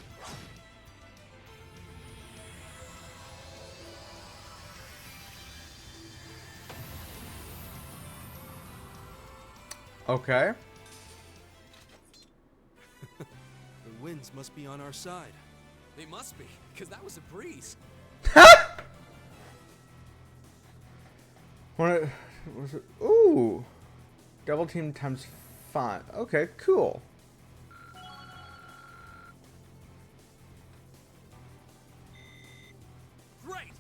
Okay. The winds must be on our side. They must be, because that was a breeze. What was it? Ooh. Double team times 5. Okay, cool. Great!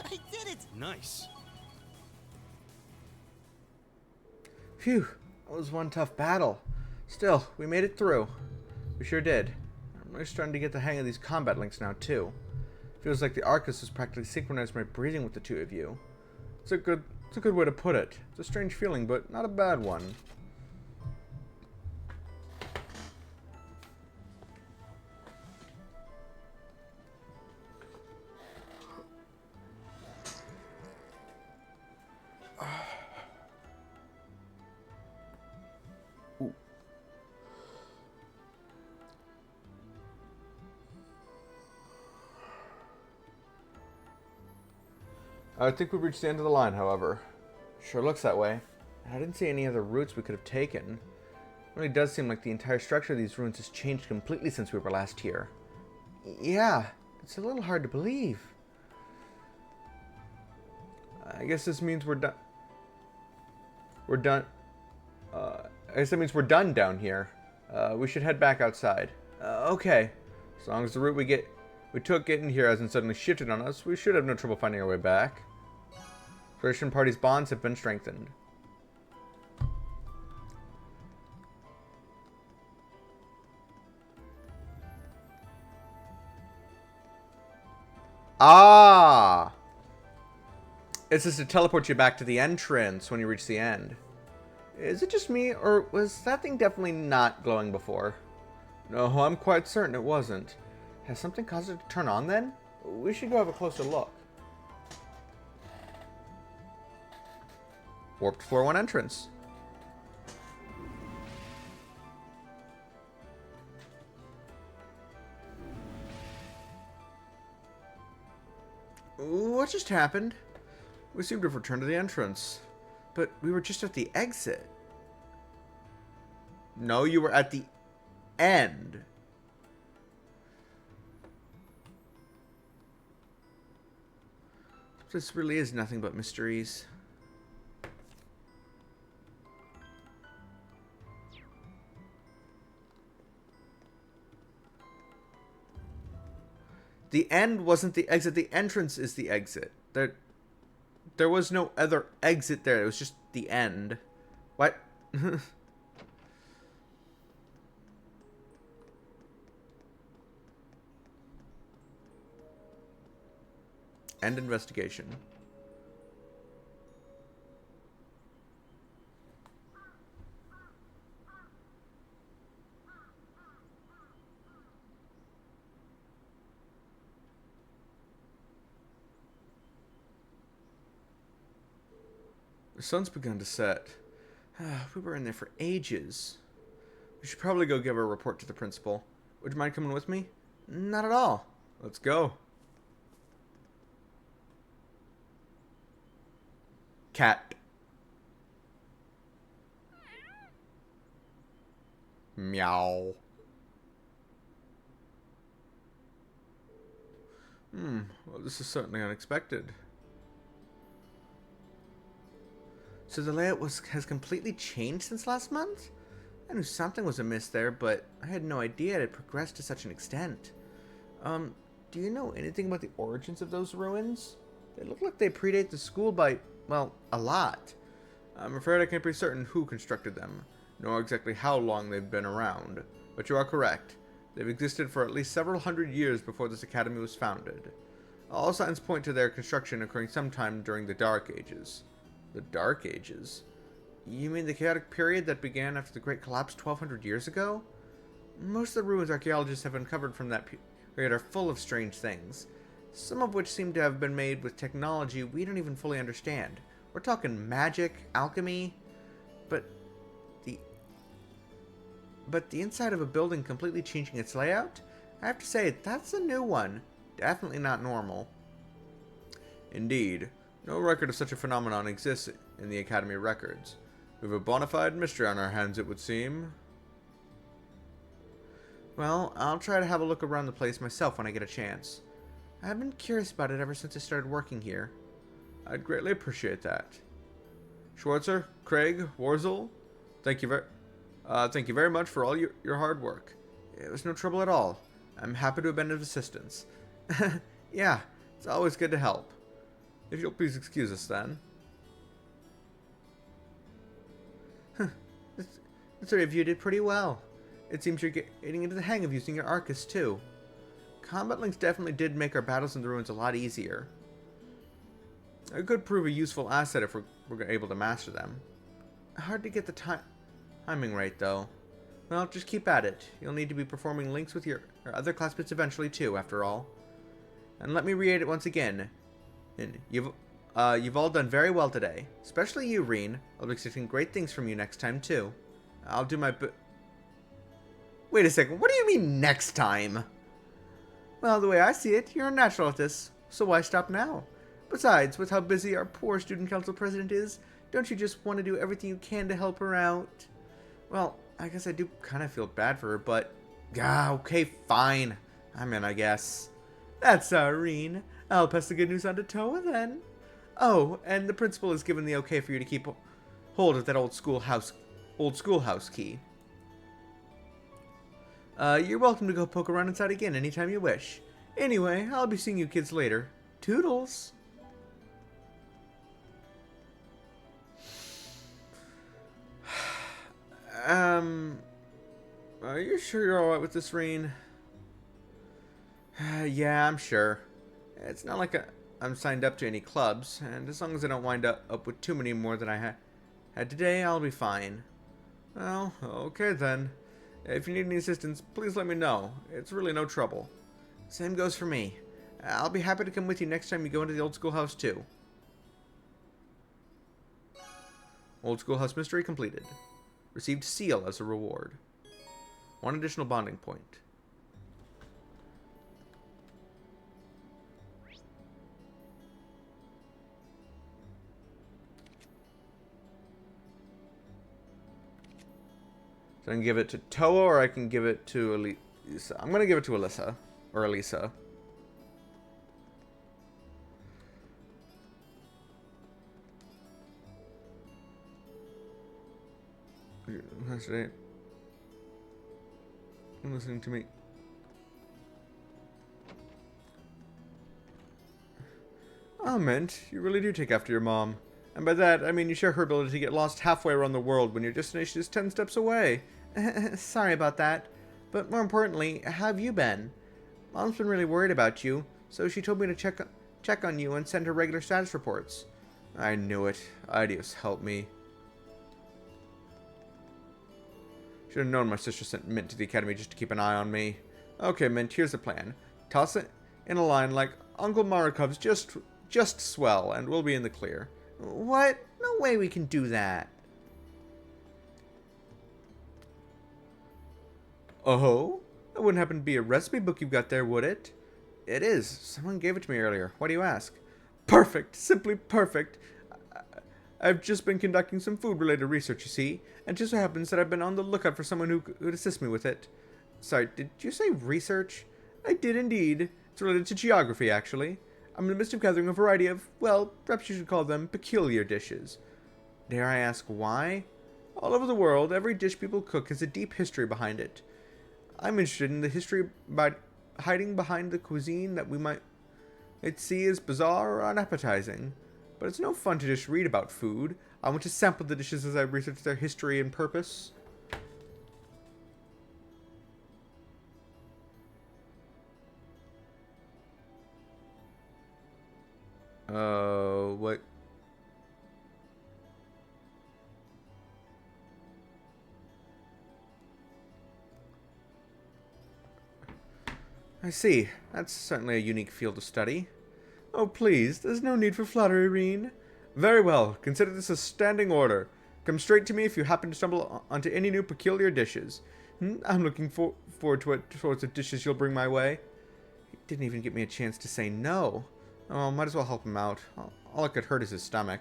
I did it. Nice. Phew. That was one tough battle. Still, we made it through. We sure did. I'm really starting to get the hang of these combat links now, too. Feels like the Arcus has practically synchronized my breathing with the two of you. It's a good way to put it. It's a strange feeling, but not a bad one. Ooh. I think we've reached the end of the line, however. Sure looks that way. And I didn't see any other routes we could have taken. It really does seem like the entire structure of these ruins has changed completely since we were last here. Yeah, it's a little hard to believe. I guess this means we're done. We're done. I guess that means we're done down here. We should head back outside. Okay. As long as the route we took getting here hasn't suddenly shifted on us, we should have no trouble finding our way back. Christian party's bonds have been strengthened. Ah! It's just to teleport you back to the entrance when you reach the end. Is it just me, or was that thing definitely not glowing before? No, I'm quite certain it wasn't. Has something caused it to turn on then? We should go have a closer look. Warped floor 1 entrance. What just happened? We seem to have returned to the entrance. But we were just at the exit. No, you were at the end. This really is nothing but mysteries. The end wasn't the exit. The entrance is the exit. There was no other exit there. It was just the end. What? End investigation. The sun's begun to set. We were in there for ages. We should probably go give a report to the principal. Would you mind coming with me? Not at all. Let's go. Cat. Meow. Well, this is certainly unexpected. So the layout has completely changed since last month? I knew something was amiss there, but I had no idea it had progressed to such an extent. Do you know anything about the origins of those ruins? They look like they predate the school by, well, a lot. I'm afraid I can't be certain who constructed them, nor exactly how long they've been around. But you are correct. They've existed for at least several hundred years before this academy was founded. All signs point to their construction occurring sometime during the Dark Ages. The Dark Ages? You mean the chaotic period that began after the Great Collapse 1,200 years ago? Most of the ruins archaeologists have uncovered from that period are full of strange things, some of which seem to have been made with technology we don't even fully understand. We're talking magic, alchemy, but the inside of a building completely changing its layout? I have to say, that's a new one. Definitely not normal. Indeed. No record of such a phenomenon exists in the Academy records. We have a bona fide mystery on our hands, it would seem. Well, I'll try to have a look around the place myself when I get a chance. I've been curious about it ever since I started working here. I'd greatly appreciate that. Schwarzer, Craig, Warzel, thank you very much for all your hard work. It was no trouble at all. I'm happy to have been of assistance. Yeah, it's always good to help. If you'll please excuse us then. The three of you did pretty well. It seems you're getting into the hang of using your Arcus too. Combat links definitely did make our battles in the ruins a lot easier. It could prove a useful asset if we're able to master them. Hard to get the timing right though. Well, just keep at it. You'll need to be performing links with your other classmates eventually too, after all. And let me reiterate it once again. And you've all done very well today. Especially you, Reen. I'll be expecting great things from you next time too. I'll do my Wait a second, what do you mean next time? Well, the way I see it, you're a natural at this, so why stop now? Besides, with how busy our poor student council president is, don't you just want to do everything you can to help her out? Well, I guess I do kind of feel bad for her, but... okay, fine. I'm in, I guess. That's Reen. I'll pass the good news on to Toa then. Oh, and the principal has given the okay for you to keep hold of that old schoolhouse key. You're welcome to go poke around inside again anytime you wish. Anyway, I'll be seeing you kids later. Toodles! Are you sure you're alright with this, Reen? Yeah, I'm sure. It's not like I'm signed up to any clubs, and as long as I don't wind up with too many more than I had today, I'll be fine. Well, okay then. If you need any assistance, please let me know. It's really no trouble. Same goes for me. I'll be happy to come with you next time you go into the old schoolhouse too. Old schoolhouse mystery completed. Received seal as a reward. 1 additional bonding point. So I can give it to Toa or I can give it to Elisa. I'm going to give it to Alyssa. Or Elisa. Yesterday. I'm listening to me. Oh, Mint, you really do take after your mom. And by that, I mean you share her ability to get lost halfway around the world when your destination is 10 steps away. Sorry about that. But more importantly, how have you been? Mom's been really worried about you, so she told me to check on you and send her regular status reports. I knew it. Ideas help me. Should have known my sister sent Mint to the academy just to keep an eye on me. Okay, Mint, here's the plan. Toss it in a line like Uncle Marikov's just swell, and we'll be in the clear. What? No way we can do that. Oh? That wouldn't happen to be a recipe book you've got there, would it? It is. Someone gave it to me earlier. Why do you ask? Perfect! Simply perfect! I've just been conducting some food-related research, you see, and just so happens that I've been on the lookout for someone who could assist me with it. Sorry, did you say research? I did indeed. It's related to geography, actually. I'm in the midst of gathering a variety of, well, perhaps you should call them peculiar dishes. Dare I ask why? All over the world, every dish people cook has a deep history behind it. I'm interested in the history hiding behind the cuisine that we might see as bizarre or unappetizing. But it's no fun to just read about food. I want to sample the dishes as I research their history and purpose. What? I see. That's certainly a unique field of study. Oh, please, there's no need for flattery, Reen. Very well, consider this a standing order. Come straight to me if you happen to stumble onto any new peculiar dishes. I'm looking forward to what sorts of dishes you'll bring my way. He didn't even give me a chance to say no. Oh, might as well help him out. All it could hurt is his stomach.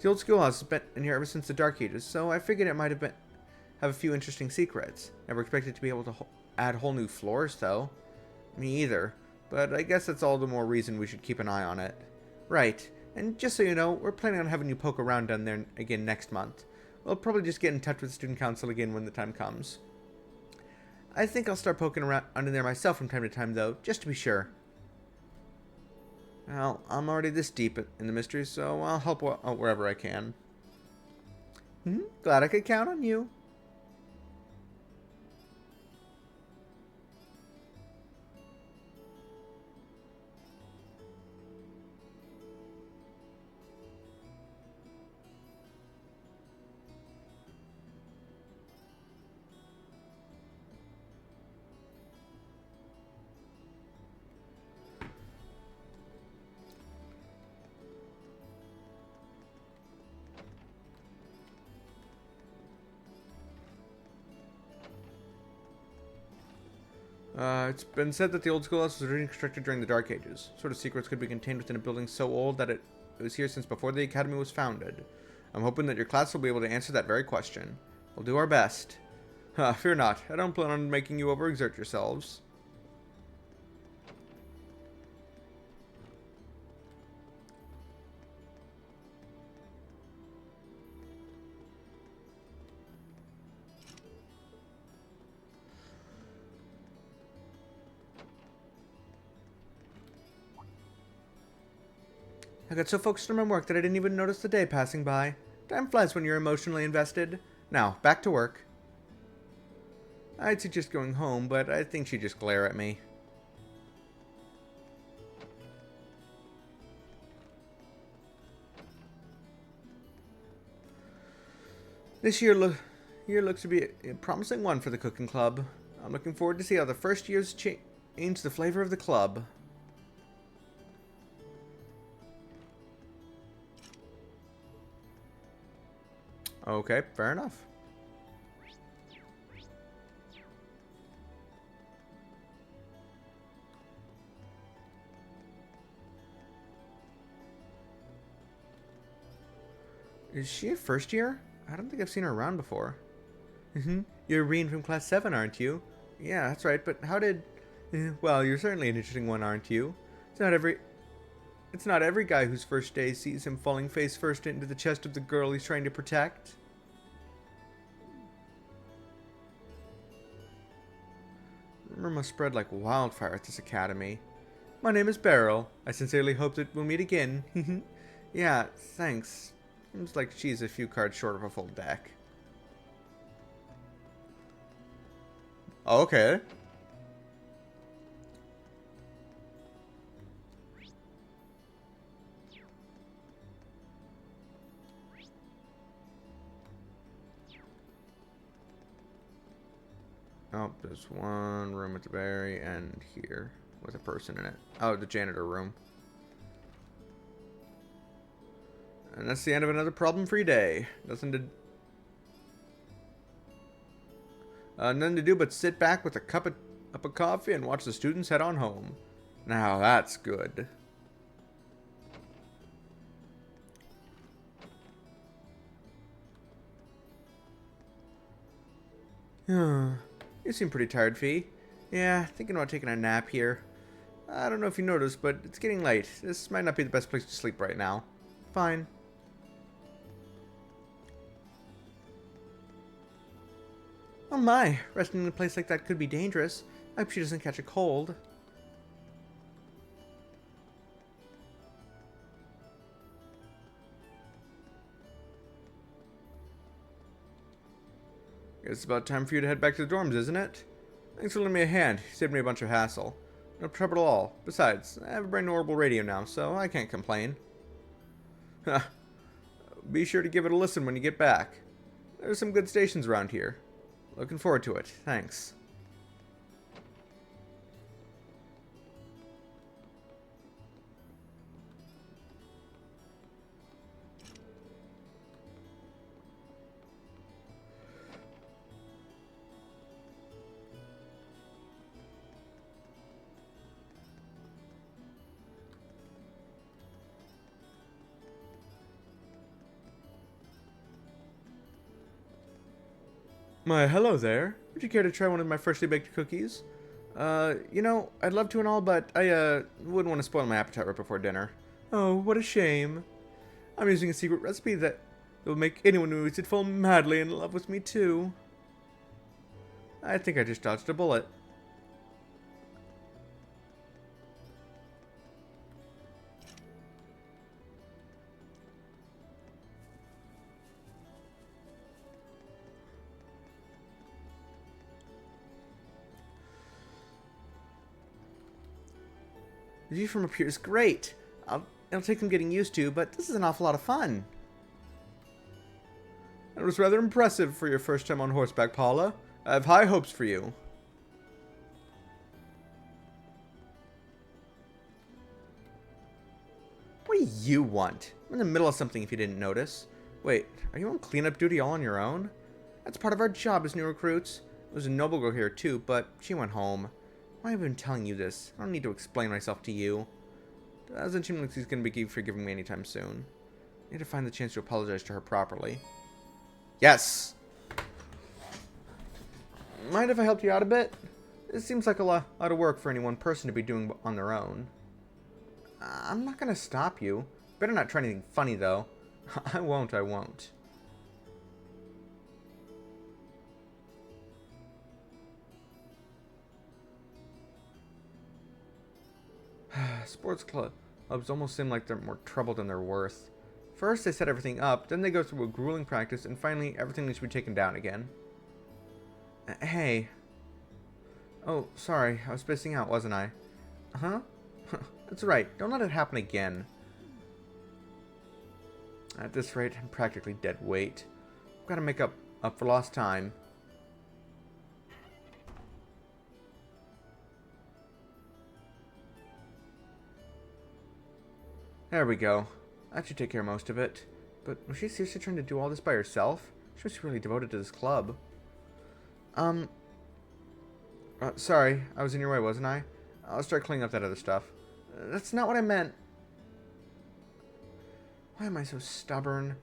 The old schoolhouse has been in here ever since the Dark Ages, so I figured it might have a few interesting secrets. Never expected to be able to add whole new floors, though. Me either, but I guess that's all the more reason we should keep an eye on it. Right, and just so you know, we're planning on having you poke around down there again next month. We'll probably just get in touch with the student council again when the time comes. I think I'll start poking around under there myself from time to time, though, just to be sure. Well, I'm already this deep in the mystery, so I'll help out wherever I can. Glad I could count on you. It's been said that the old schoolhouse was originally constructed during the Dark Ages. Sort of secrets could be contained within a building so old that it was here since before the academy was founded. I'm hoping that your class will be able to answer that very question. We'll do our best. Fear not. I don't plan on making you overexert yourselves. I got so focused on my work that I didn't even notice the day passing by. Time flies when you're emotionally invested. Now, back to work. I'd suggest going home, but I think she'd just glare at me. This year looks to be a promising one for the cooking club. I'm looking forward to see how the first years change the flavor of the club. Okay, fair enough. Is she a first year? I don't think I've seen her around before. You're Reen from class 7, aren't you? Yeah, that's right, but how did... Well, you're certainly an interesting one, aren't you? It's not every guy whose first day sees him falling face first into the chest of the girl he's trying to protect. Rumor must spread like wildfire at this academy. My name is Beryl. I sincerely hope that we'll meet again. Yeah, thanks. Seems like she's a few cards short of a full deck. Okay. Oh, there's one room at the very end here with a person in it. Oh, the janitor room. And that's the end of another problem-free day. Nothing to do but sit back with a cup of coffee and watch the students head on home. Now that's good. You seem pretty tired, Fee. Yeah, thinking about taking a nap here. I don't know if you noticed, but it's getting late. This might not be the best place to sleep right now. Fine. Oh my, resting in a place like that could be dangerous. I hope she doesn't catch a cold. Guess it's about time for you to head back to the dorms, isn't it? Thanks for lending me a hand. You saved me a bunch of hassle. No trouble at all. Besides, I have a brand new orbital radio now, so I can't complain. Be sure to give it a listen when you get back. There's some good stations around here. Looking forward to it. Thanks. My, hello there. Would you care to try one of my freshly baked cookies? You know, I'd love to and all, but I, wouldn't want to spoil my appetite right before dinner. Oh, what a shame. I'm using a secret recipe that will make anyone who eats it fall madly in love with me, too. I think I just dodged a bullet. The view from up here is great. It'll take some getting used to, but this is an awful lot of fun. It was rather impressive for your first time on horseback, Paula. I have high hopes for you. What do you want? I'm in the middle of something if you didn't notice. Wait, are you on cleanup duty all on your own? That's part of our job as new recruits. There's a noble girl here too, but she went home. Why have I been telling you this? I don't need to explain myself to you. Doesn't seem like she's going to be forgiving me anytime soon. I need to find the chance to apologize to her properly. Yes! Mind if I helped you out a bit? It seems like a lot of work for any one person to be doing on their own. I'm not going to stop you. Better not try anything funny, though. I won't. Sports club. Clubs almost seem like they're more trouble than they're worth. First, they set everything up, then they go through a grueling practice, and finally, everything needs to be taken down again. Hey. Oh, sorry. I was spacing out, wasn't I? Huh? That's right. Don't let it happen again. At this rate, I'm practically dead weight. I've got to make up for lost time. There we go. That should take care of most of it. But was she seriously trying to do all this by herself? She was really devoted to this club. Sorry, I was in your way, wasn't I? I'll start cleaning up that other stuff. That's not what I meant. Why am I so stubborn?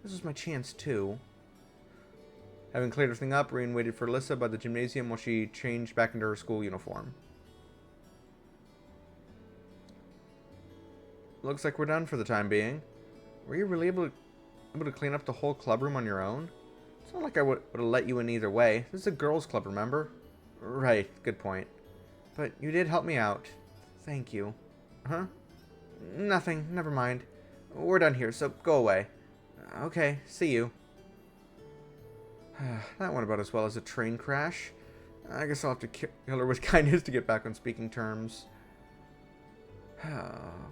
This was my chance, too. Having cleared everything up, Reen waited for Alyssa by the gymnasium while she changed back into her school uniform. Looks like we're done for the time being. Were you really able to clean up the whole club room on your own? It's not like I would have let you in either way. This is a girls' club, remember? Right, good point. But you did help me out. Thank you. Huh? Nothing, never mind. We're done here, so go away. Okay, see you. That went about as well as a train crash. I guess I'll have to kill her with kindness to get back on speaking terms.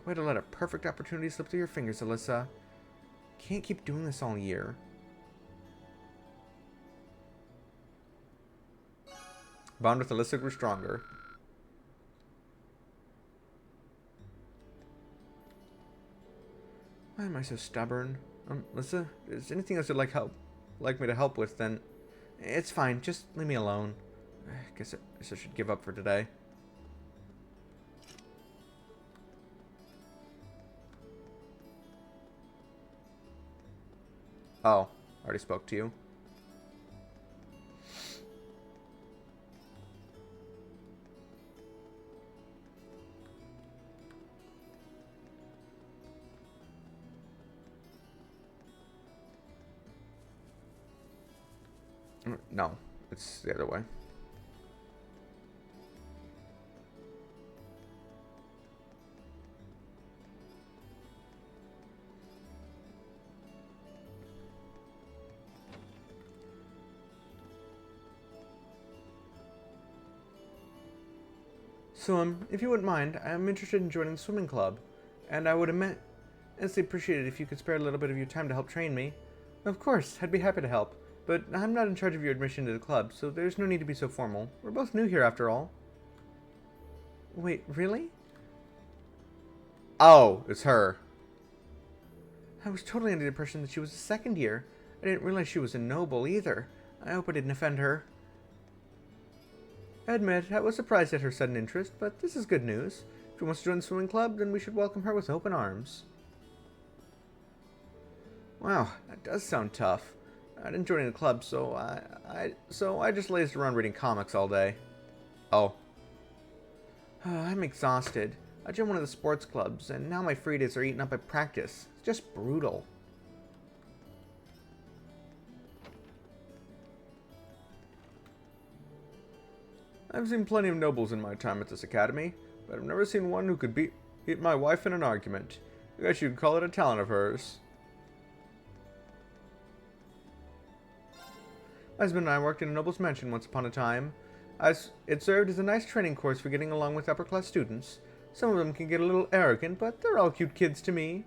Way to let a perfect opportunity slip through your fingers, Alyssa. Can't keep doing this all year. Bond with Alyssa grew stronger. Why am I so stubborn? Alyssa, is there anything else you'd like me to help with, then it's fine. Just leave me alone. I guess I should give up for today. Oh, already spoke to you. No, it's the other way. So, if you wouldn't mind, I'm interested in joining the swimming club, and I would immensely appreciate it if you could spare a little bit of your time to help train me. Of course, I'd be happy to help, but I'm not in charge of your admission to the club, so there's no need to be so formal. We're both new here, after all. Wait, really? Oh, it's her. I was totally under the impression that she was a second year. I didn't realize she was a noble, either. I hope I didn't offend her. I admit, I was surprised at her sudden interest, but this is good news. If she wants to join the swimming club, then we should welcome her with open arms. Wow, that does sound tough. I didn't join the club, so I just lazed around reading comics all day. Oh. I'm exhausted. I joined one of the sports clubs, and now my free days are eaten up by practice. It's just brutal. I've seen plenty of nobles in my time at this academy, but I've never seen one who could beat my wife in an argument. I guess you'd call it a talent of hers. My husband and I worked in a noble's mansion once upon a time. It served as a nice training course for getting along with upper-class students. Some of them can get a little arrogant, but they're all cute kids to me.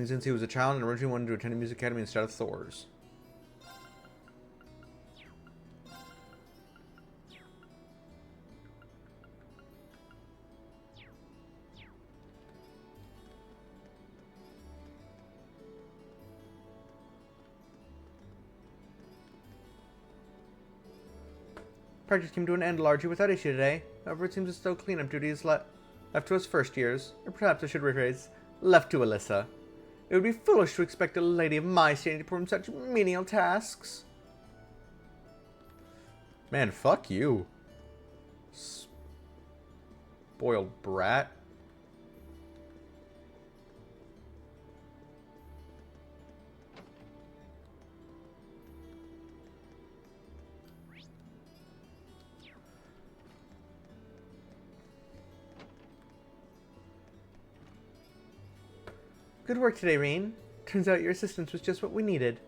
since he was a child and originally wanted to attend a music academy instead of Thor's. Practice came to an end largely without issue today. However, it seems as though cleanup duty is left to us first years, or perhaps I should rephrase, left to Alyssa. It would be foolish to expect a lady of my standing to perform such menial tasks. Man, fuck you. Spoiled brat. Good work today, Rain. Turns out your assistance was just what we needed.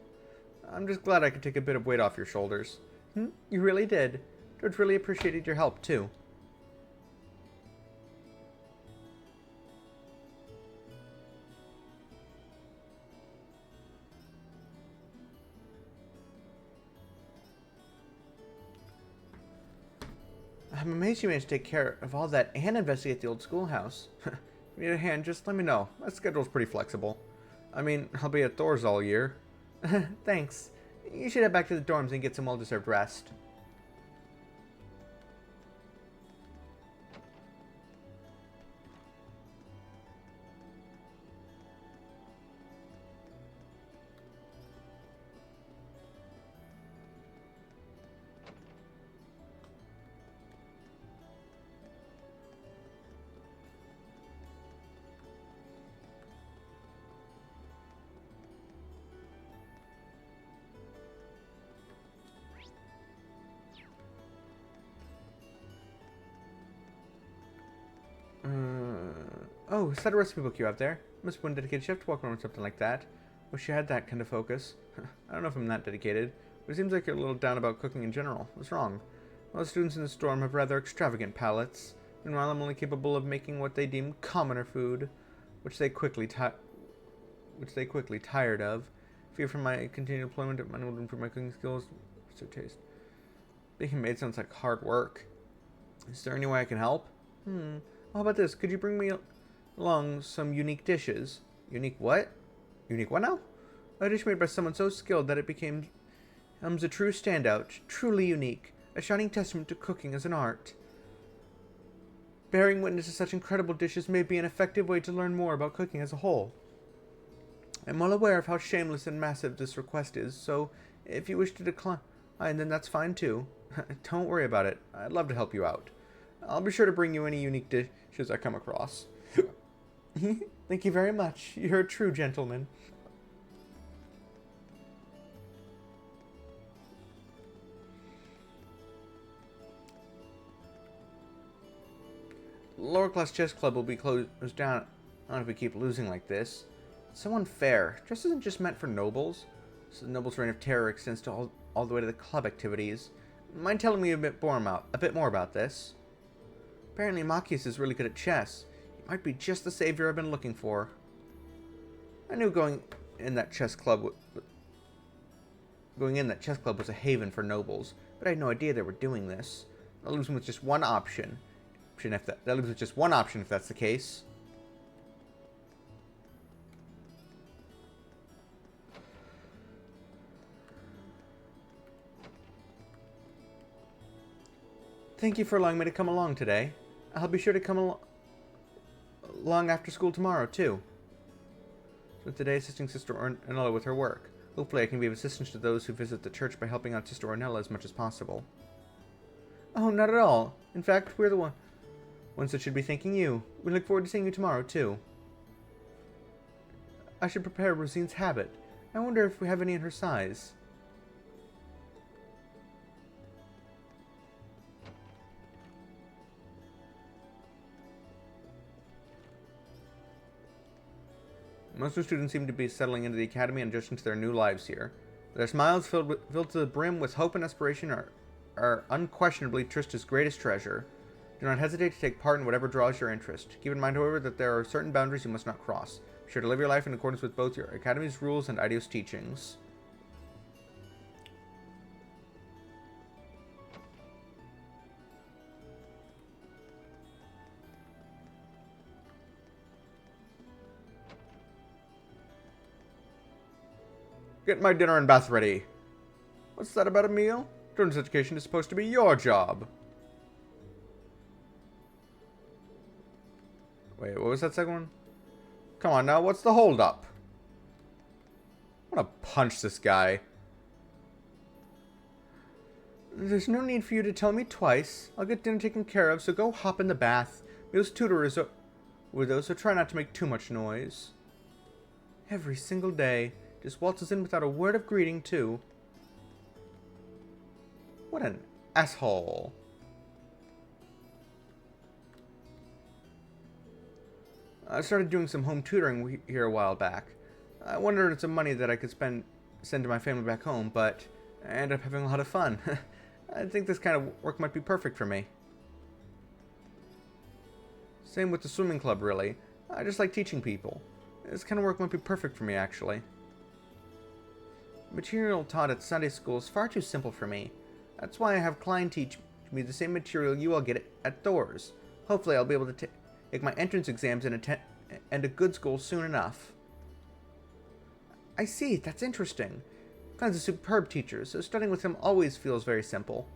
I'm just glad I could take a bit of weight off your shoulders. You really did. George really appreciated your help, too. I'm amazed you managed to take care of all that and investigate the old schoolhouse. If you need a hand, just let me know. My schedule's pretty flexible. I mean, I'll be at Thor's all year. Thanks. You should head back to the dorms and get some well-deserved rest. Oh, is that a recipe book you have there? Must be one dedicated chef to walk around with something like that. Wish you had that kind of focus. I don't know if I'm that dedicated, but it seems like you're a little down about cooking in general. What's wrong? Most students in the storm have rather extravagant palates. Meanwhile, I'm only capable of making what they deem commoner food, which they quickly tired of. Fear from my continued employment at money will improve my cooking skills. What's their taste? Being a maid sounds like hard work. Is there any way I can help? How about this? Could you bring me along some unique dishes? Unique what? Unique what now? A dish made by someone so skilled that it becomes a true standout, truly unique, a shining testament to cooking as an art. Bearing witness to such incredible dishes may be an effective way to learn more about cooking as a whole. I'm well aware of how shameless and massive this request is, so if you wish to decline, then that's fine too. Don't worry about it. I'd love to help you out. I'll be sure to bring you any unique dishes I come across. Thank you very much. You're a true gentleman. Lower class chess club will be closed down if we keep losing like this. It's so unfair. Chess isn't just meant for nobles. So the nobles' reign of terror extends to all the way to the club activities. Mind telling me a bit more about this? Apparently Machias is really good at chess. He might be just the savior I've been looking for. I knew going in that chess club was a haven for nobles, but I had no idea they were doing this. That leaves me with just one option. That leaves with just one option if that's the case. Thank you for allowing me to come along today. I'll be sure to come along after school tomorrow, too. So today, assisting Sister Ornella with her work. Hopefully I can be of assistance to those who visit the church by helping out Sister Ornella as much as possible. Oh, not at all. In fact, we're the ones that should be thanking you. We look forward to seeing you tomorrow, too. I should prepare Rosine's habit. I wonder if we have any in her size. Most of the students seem to be settling into the academy and adjusting to their new lives here. Their smiles filled to the brim with hope and aspiration are unquestionably Trista's greatest treasure. Do not hesitate to take part in whatever draws your interest. Keep in mind, however, that there are certain boundaries you must not cross. Be sure to live your life in accordance with both your academy's rules and IDEO's teachings. Get my dinner and bath ready. What's that about a meal? Children's education is supposed to be your job. Wait, what was that second one? Come on now, what's the holdup? I want to punch this guy. There's no need for you to tell me twice. I'll get dinner taken care of, so go hop in the bath. Meals tutor is with those, so try not to make too much noise. Every single day. Just waltzes in without a word of greeting, too. What an asshole. I started doing some home tutoring here a while back. I wondered if some money that I could send to my family back home, but I ended up having a lot of fun. I think this kind of work might be perfect for me. Same with the swimming club, really. I just like teaching people. This kind of work might be perfect for me, actually. Material taught at Sunday school is far too simple for me. That's why I have Klein teach me the same material you all get at Thor's. Hopefully I'll be able to take my entrance exams and a good school soon enough. I see, that's interesting. Klein's a superb teacher, so studying with him always feels very simple.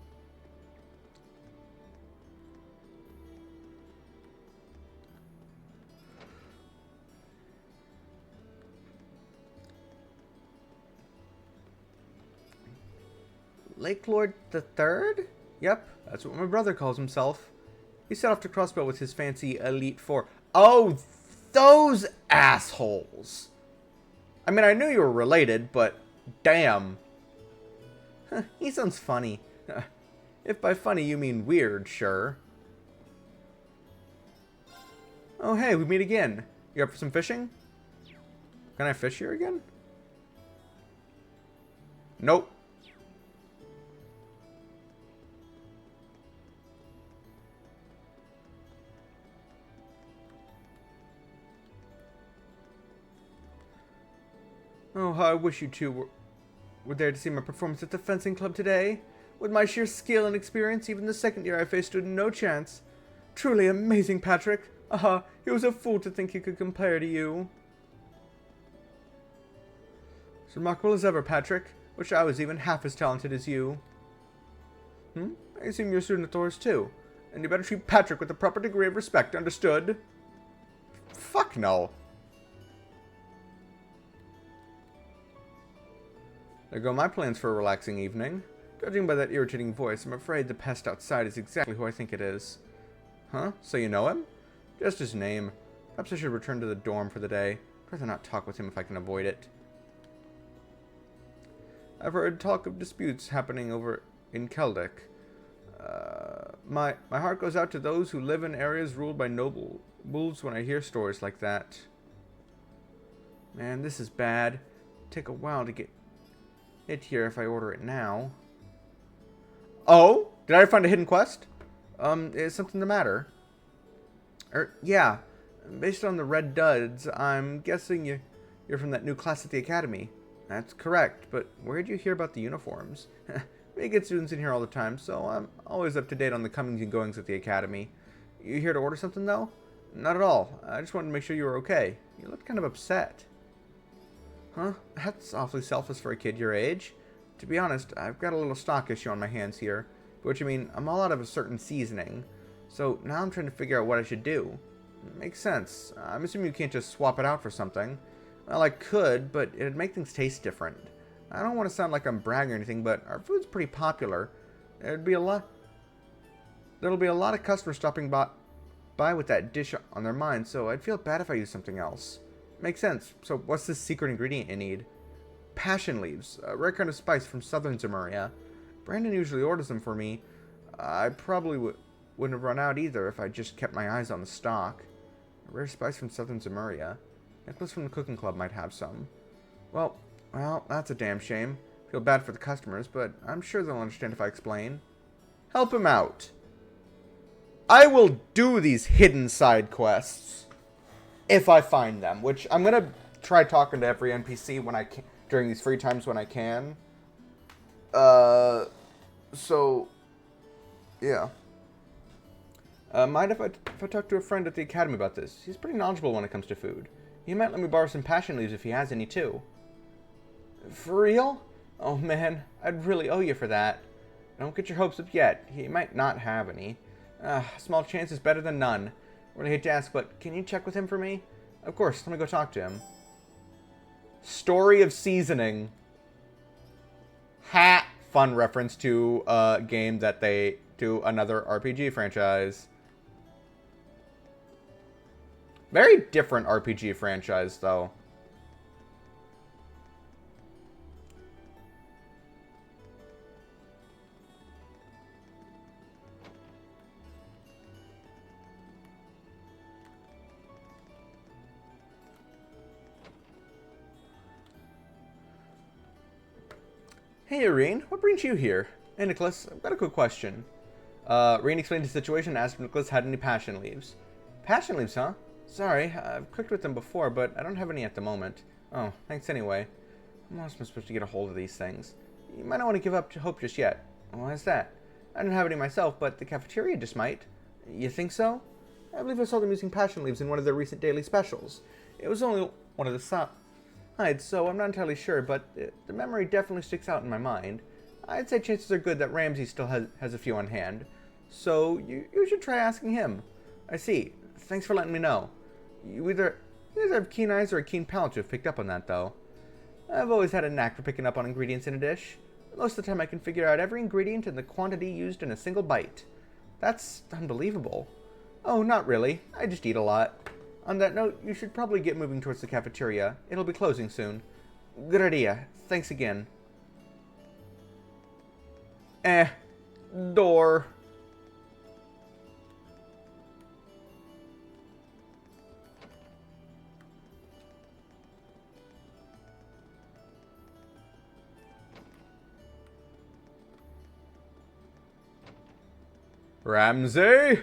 Lake Lord the Third? Yep, that's what my brother calls himself. He set off to Crossbow with his fancy Elite Four. Oh, those assholes! I mean, I knew you were related, but damn. He sounds funny. If by funny you mean weird, sure. Oh, hey, we meet again. You up for some fishing? Can I fish here again? Nope. Oh, how I wish you two were there to see my performance at the fencing club today. With my sheer skill and experience, even the second year I faced stood no chance. Truly amazing, Patrick. Aha, he was a fool to think he could compare to you. As remarkable as ever, Patrick. Wish I was even half as talented as you. I assume you're a student of Thor's too. And you better treat Patrick with a proper degree of respect, understood? Fuck no. There go my plans for a relaxing evening. Judging by that irritating voice, I'm afraid the pest outside is exactly who I think it is. Huh? So you know him? Just his name. Perhaps I should return to the dorm for the day. I'd rather not talk with him if I can avoid it. I've heard talk of disputes happening over in Keldic. My heart goes out to those who live in areas ruled by noble wolves when I hear stories like that. Man, this is bad. It'll take a while to get it here if I order it now. Oh, did I find a hidden quest? Is something the matter? Yeah. Based on the red duds, I'm guessing you're from that new class at the academy. That's correct, but where'd you hear about the uniforms? We get students in here all the time, so I'm always up to date on the comings and goings at the academy. You here to order something, though? Not at all. I just wanted to make sure you were okay. You looked kind of upset. Huh? That's awfully selfless for a kid your age. To be honest, I've got a little stock issue on my hands here. Which, I mean, I'm all out of a certain seasoning. So now I'm trying to figure out what I should do. Makes sense. I'm assuming you can't just swap it out for something. Well, I could, but it'd make things taste different. I don't want to sound like I'm bragging or anything, but our food's pretty popular. There'll be a lot of customers stopping by with that dish on their mind, so I'd feel bad if I used something else. Makes sense. So what's this secret ingredient you need? Passion leaves, a rare kind of spice from southern Zemuria. Brandon usually orders them for me. I probably wouldn't have run out either if I just kept my eyes on the stock. A rare spice from southern Zemuria. Nicholas from the cooking club might have some. Well, that's a damn shame. Feel bad for the customers, but I'm sure they'll understand if I explain. Help him out. I will do these hidden side quests. If I find them, which I'm going to try talking to every NPC when I can, during these free times when I can. So, yeah. Mind if I talk to a friend at the academy about this? He's pretty knowledgeable when it comes to food. He might let me borrow some passion leaves if he has any, too. For real? Oh, man, I'd really owe you for that. Don't get your hopes up yet. He might not have any. Small chance is better than none. Really hate to ask, but can you check with him for me? Of course, let me go talk to him. Story of Seasoning. Ha! Fun reference to a game that they do, another RPG franchise. Very different RPG franchise, though. Hey, Irene, what brings you here? Hey, Nicholas, I've got a quick question. Irene explained the situation and asked if Nicholas had any passion leaves. Passion leaves, huh? Sorry, I've cooked with them before, but I don't have any at the moment. Oh, thanks anyway. I'm not supposed to get a hold of these things. You might not want to give up hope just yet. Why is that? I don't have any myself, but the cafeteria just might. You think so? I believe I saw them using passion leaves in one of their recent daily specials. It was only one of the sides, so I'm not entirely sure, but the memory definitely sticks out in my mind. I'd say chances are good that Ramsey still has a few on hand. So you should try asking him. I see. Thanks for letting me know. You either have keen eyes or a keen palate to have picked up on that, though. I've always had a knack for picking up on ingredients in a dish. Most of the time I can figure out every ingredient and the quantity used in a single bite. That's unbelievable. Oh, not really. I just eat a lot. On that note, you should probably get moving towards the cafeteria. It'll be closing soon. Good idea. Thanks again. Door. Ramsey?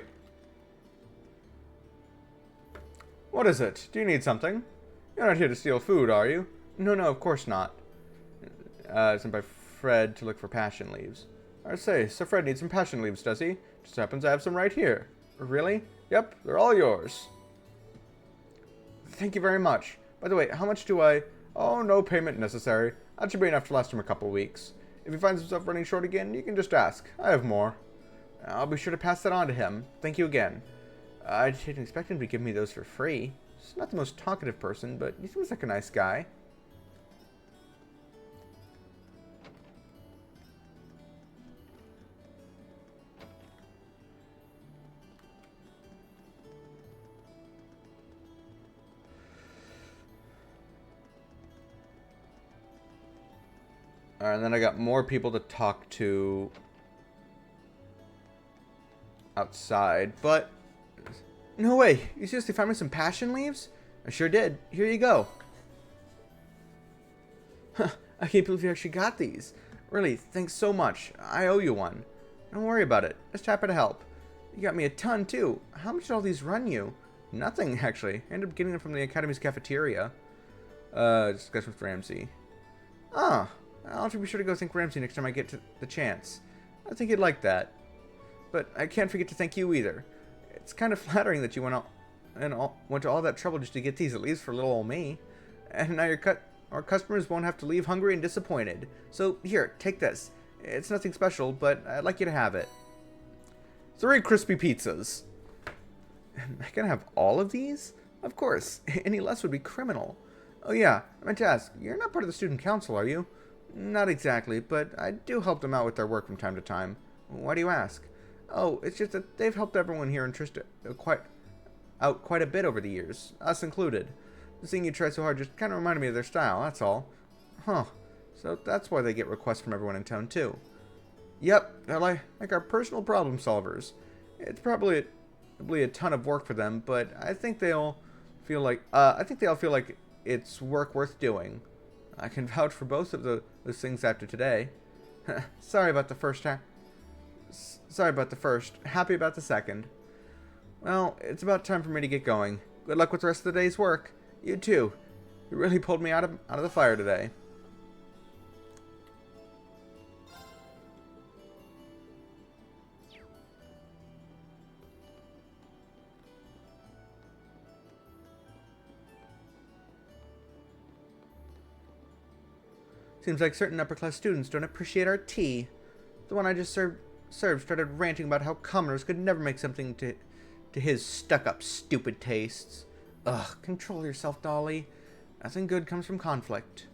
What is it? Do you need something? You're not here to steal food, are you? No, of course not. Sent by Fred to look for passion leaves. I say, so Fred needs some passion leaves, does he? Just happens I have some right here. Really? Yep, they're all yours. Thank you very much. By the way, how much do I... Oh, no payment necessary. That should be enough to last him a couple weeks. If he finds himself running short again, you can just ask. I have more. I'll be sure to pass that on to him. Thank you again. I didn't expect him to give me those for free. He's not the most talkative person, but he seems like a nice guy. Alright, and then I got more people to talk to outside, but no way. You seriously found me some passion leaves? I sure did. Here you go. I can't believe you actually got these. Really, thanks so much. I owe you one. Don't worry about it. Just happy to help. You got me a ton, too. How much did all these run you? Nothing, actually. I ended up getting them from the Academy's cafeteria. Discussion with Ramsey. Ah, I'll have to be sure to go thank Ramsey next time I get to the chance. I think he'd like that. But I can't forget to thank you either. It's kind of flattering that you went to all that trouble just to get these, at least for little old me. And now our customers won't have to leave hungry and disappointed. So here, take this. It's nothing special, but I'd like you to have it. 3 crispy pizzas. Am I gonna have all of these? Of course. Any less would be criminal. Oh yeah, I meant to ask, you're not part of the student council, are you? Not exactly, but I do help them out with their work from time to time. Why do you ask? Oh, it's just that they've helped everyone here in Trista quite a bit over the years, us included. Seeing you try so hard just kind of reminded me of their style, that's all. Huh. So that's why they get requests from everyone in town, too. Yep, they're like our personal problem solvers. It's probably a ton of work for them, but I think they'll feel like it's work worth doing. I can vouch for both of those things after today. Sorry about the first. Happy about the second. Well, it's about time for me to get going. good luck with the rest of the day's work. You too. You really pulled me out of the fire today. Seems like certain upper-class students don't appreciate our tea. The one I just served started ranting about how commoners could never make something to his stuck-up, stupid tastes. Ugh, control yourself, Dolly. Nothing good comes from conflict.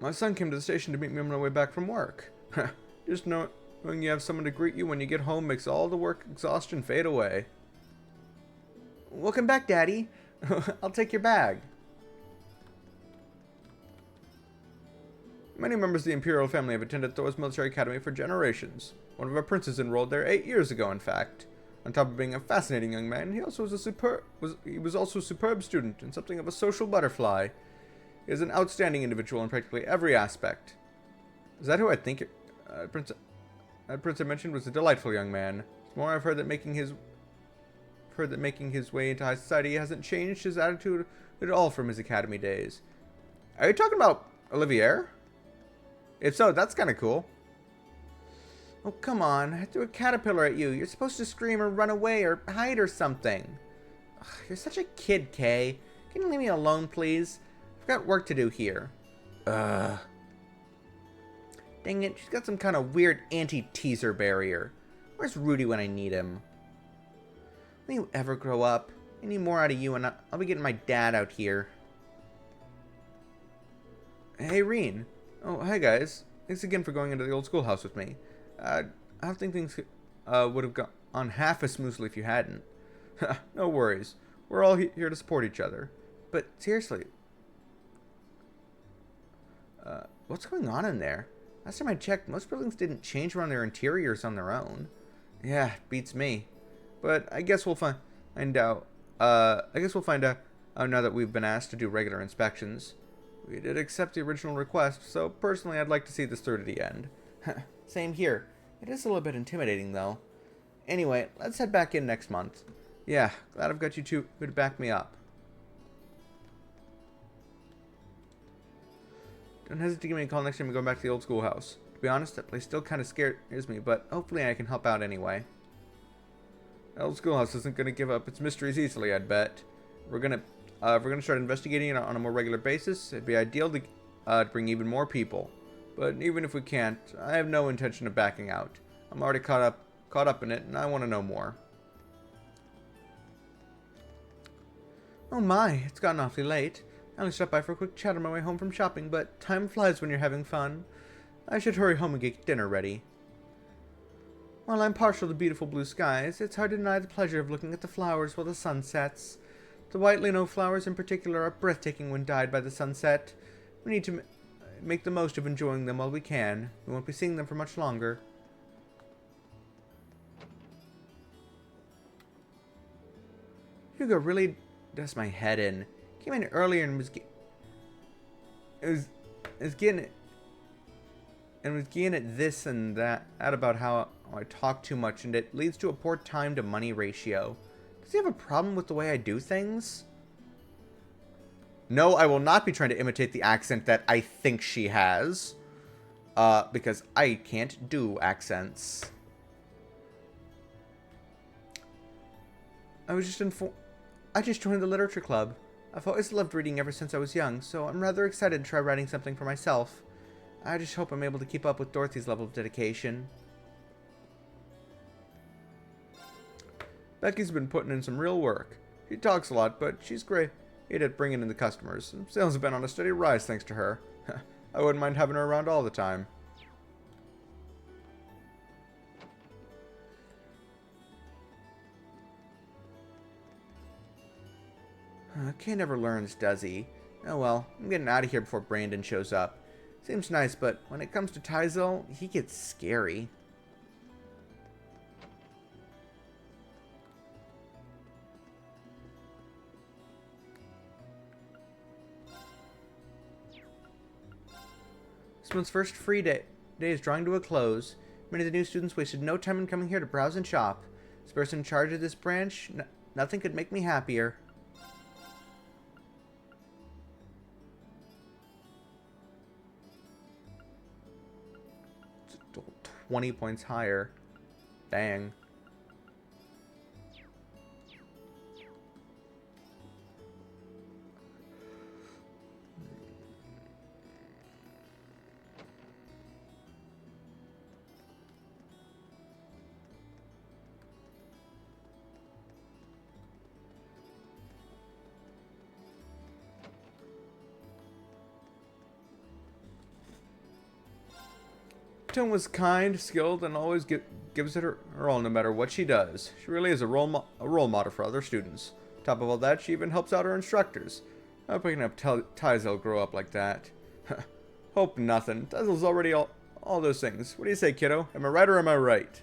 My son came to the station to meet me on my way back from work. Just knowing you have someone to greet you when you get home makes all the work exhaustion fade away. Welcome back, Daddy. I'll take your bag. Many members of the Imperial family have attended Thor's Military Academy for generations. One of our princes enrolled there 8 years ago, in fact. On top of being a fascinating young man, he also was also a superb student and something of a social butterfly. He is an outstanding individual in practically every aspect. Is that who I think Prince I mentioned was a delightful young man. More, I've heard that making his way into high society hasn't changed his attitude at all from his academy days. Are you talking about Olivier? If so, that's kind of cool. Oh, come on. I threw a caterpillar at you. You're supposed to scream or run away or hide or something. Ugh, you're such a kid, Kay. Can you leave me alone, please? I've got work to do here. Dang it, she's got some kind of weird anti-teaser barrier. Where's Rudy when I need him? Will you ever grow up? I need more out of you and I'll be getting my dad out here. Hey, Reen. Oh, hi guys. Thanks again for going into the old schoolhouse with me. I don't think things would have gone half as smoothly if you hadn't. No worries. We're all here to support each other. But seriously, what's going on in there? Last time I checked, most buildings didn't change around their interiors on their own. Yeah, beats me. But I guess we'll find out. Now that we've been asked to do regular inspections. We did accept the original request, so personally I'd like to see this through to the end. Same here. It is a little bit intimidating, though. Anyway, let's head back in next month. Yeah, glad I've got you two who to back me up. Don't hesitate to give me a call next time we go back to the old schoolhouse. To be honest, that place still kind of scares me, but hopefully I can help out anyway. The old schoolhouse isn't going to give up its mysteries easily, I'd bet. If we're gonna start investigating it on a more regular basis, it'd be ideal to bring even more people. But even if we can't, I have no intention of backing out. I'm already caught up in it, and I want to know more. Oh my, it's gotten awfully late. I only stopped by for a quick chat on my way home from shopping, but time flies when you're having fun. I should hurry home and get dinner ready. While I'm partial to beautiful blue skies, it's hard to deny the pleasure of looking at the flowers while the sun sets. The white lino flowers in particular are breathtaking when dyed by the sunset. We need to make the most of enjoying them while we can. We won't be seeing them for much longer. Hugo really does my head in. Came in earlier and was getting at this and that about how I talk too much and it leads to a poor time to money ratio. Does he have a problem with the way I do things? No, I will not be trying to imitate the accent that I think she has. Because I can't do accents. I just joined the literature club. I've always loved reading ever since I was young, so I'm rather excited to try writing something for myself. I just hope I'm able to keep up with Dorothy's level of dedication. Becky's been putting in some real work. She talks a lot, but she's great at bringing in the customers. Sales have been on a steady rise thanks to her. I wouldn't mind having her around all the time. Kay never learns, does he? Oh well, I'm getting out of here before Brandon shows up. Seems nice, but when it comes to Tyzel, he gets scary. This month's first free day is drawing to a close. Many of the new students wasted no time in coming here to browse and shop. As person in charge of this branch, nothing could make me happier. It's 20 points higher. Dang. Tim was kind, skilled, and always gives it her all no matter what she does. She really is a role model for other students. Top of all that, she even helps out her instructors. I hope I can have Tyzel grow up like that. Hope nothing. Tyzel's already all those things. What do you say, kiddo? Am I right or am I right?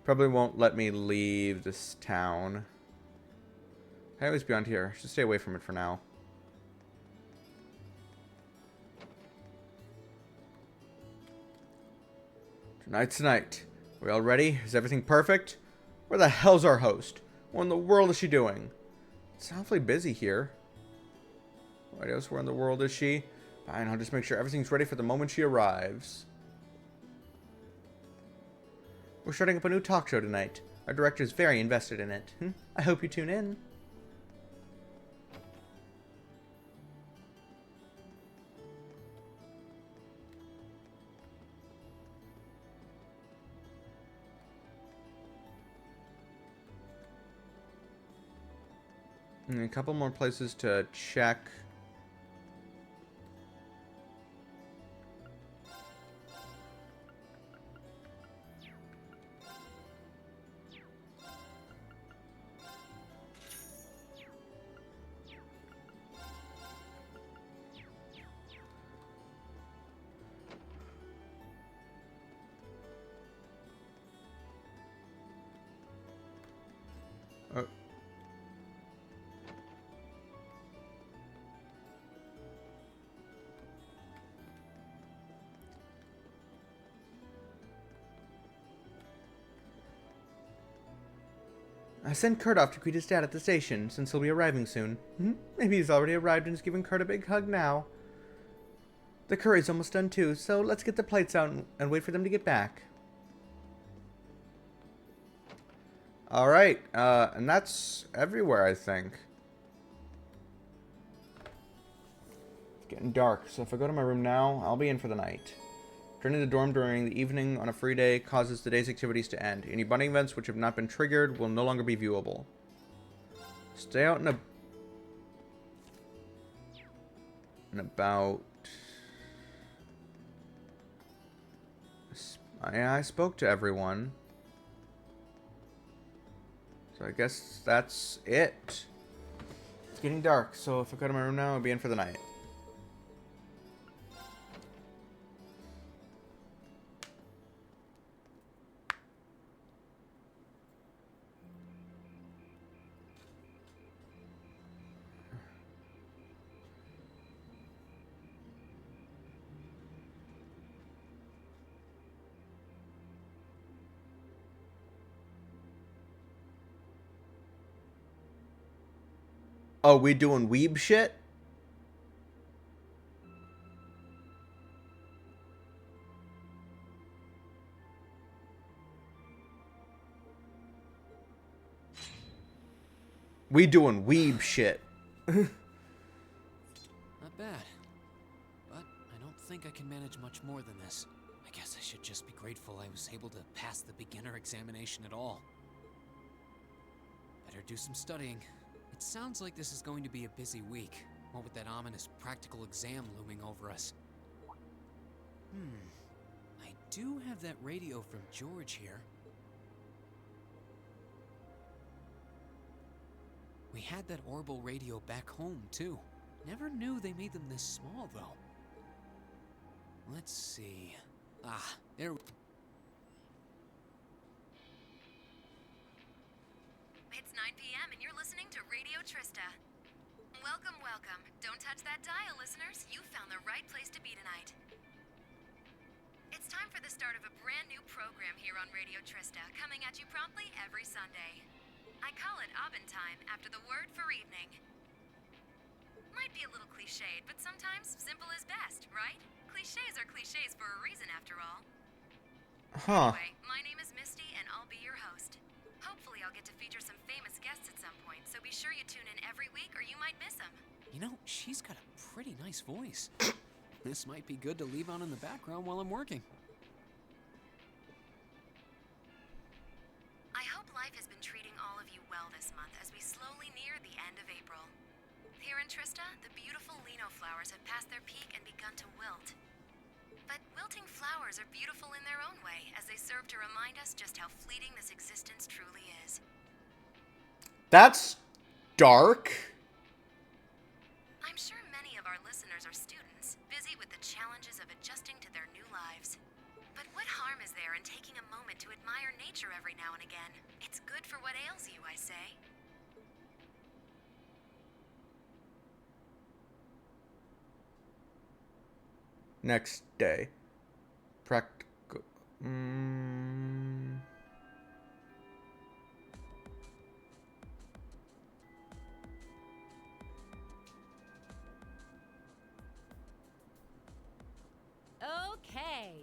Probably won't let me leave this town. Highway's beyond here. Should stay away from it for now. Tonight's the night. Are we all ready? Is everything perfect? Where the hell's our host? What in the world is she doing? It's awfully busy here. What else? Where in the world is she? Fine, I'll just make sure everything's ready for the moment she arrives. We're starting up a new talk show tonight. Our director is very invested in it. I hope you tune in. And a couple more places to check. I sent Kurt off to greet his dad at the station, since he'll be arriving soon. Maybe he's already arrived and is giving Kurt a big hug now. The curry's almost done too, so let's get the plates out and wait for them to get back. Alright, and that's everywhere, I think. It's getting dark, so if I go to my room now, I'll be in for the night. Returning to the dorm during the evening on a free day causes the day's activities to end. Any bonding events which have not been triggered will no longer be viewable. Stay out and about. I spoke to everyone. So I guess that's it. It's getting dark, so if I go to my room now, I'll be in for the night. Oh, we doing weeb shit? We doing weeb shit. Not bad. But I don't think I can manage much more than this. I guess I should just be grateful I was able to pass the beginner examination at all. Better do some studying. It sounds like this is going to be a busy week, what with that ominous practical exam looming over us. I do have that radio from George here. We had that Orbital radio back home, too. Never knew they made them this small, though. Let's see. Ah, there. p.m. and you're listening to Radio Trista. Welcome, welcome. Don't touch that dial, listeners. You found the right place to be tonight. It's time for the start of a brand new program here on Radio Trista, coming at you promptly every Sunday. I call it Abend Time, after the word for evening. Might be a little cliched, but sometimes simple is best, right? Cliches are cliches for a reason, after all. Huh. Anyway, my name is Misty, and I'll be your host. Hopefully I'll get to feature some famous guests at some point, so be sure you tune in every week or you might miss them. You know, she's got a pretty nice voice. This might be good to leave on in the background while I'm working. I hope life has been treating all of you well this month as we slowly near the end of April. Here in Trista, the beautiful lino flowers have passed their peak and begun to wilt. But wilting flowers are beautiful in their own way, as they serve to remind us just how fleeting this existence truly is. That's dark. I'm sure many of our listeners are students, busy with the challenges of adjusting to their new lives. But what harm is there in taking a moment to admire nature every now and again? It's good for what ails you, I say. Next day. Practical. Okay,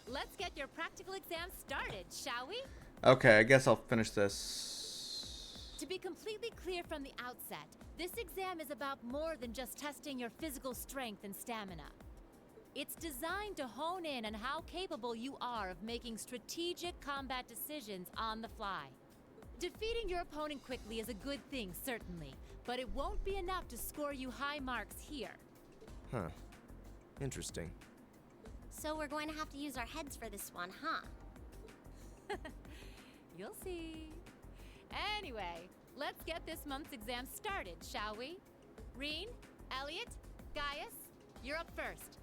let's get your practical exam started, shall we? Okay, I guess I'll finish this. To be completely clear from the outset, this exam is about more than just testing your physical strength and stamina. It's designed to hone in on how capable you are of making strategic combat decisions on the fly. Defeating your opponent quickly is a good thing, certainly, but it won't be enough to score you high marks here. Huh. Interesting. So we're going to have to use our heads for this one, huh? You'll see. Anyway, let's get this month's exam started, shall we? Reen, Elliot, Gaius, you're up first.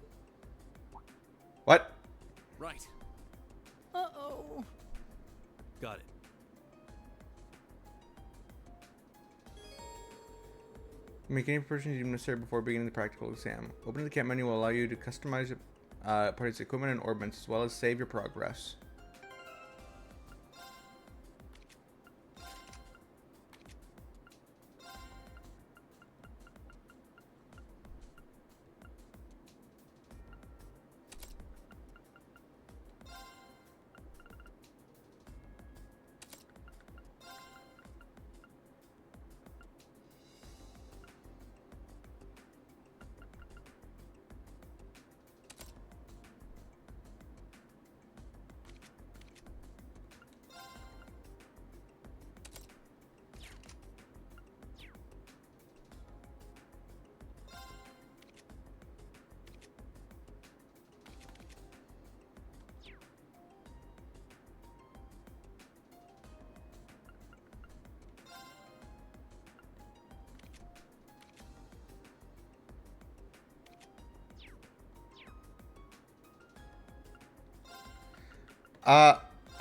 What? Right. Uh-oh. Got it. Make any purchases necessary before beginning the practical exam. Opening the camp menu will allow you to customize parts, equipment, and orbits, as well as save your progress.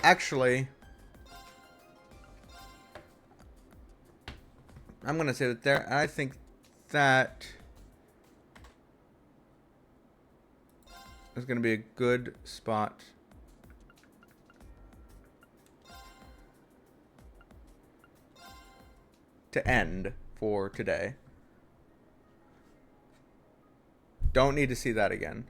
Actually, I'm gonna say that there. I think that is gonna be a good spot to end for today. Don't need to see that again.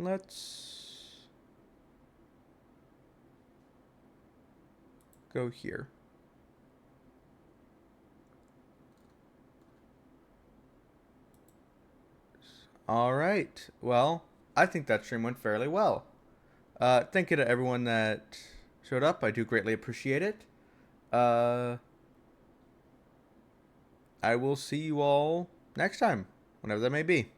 Let's go here. All right. Well, I think that stream went fairly well. Thank you to everyone that showed up. I do greatly appreciate it. I will see you all next time, whenever that may be.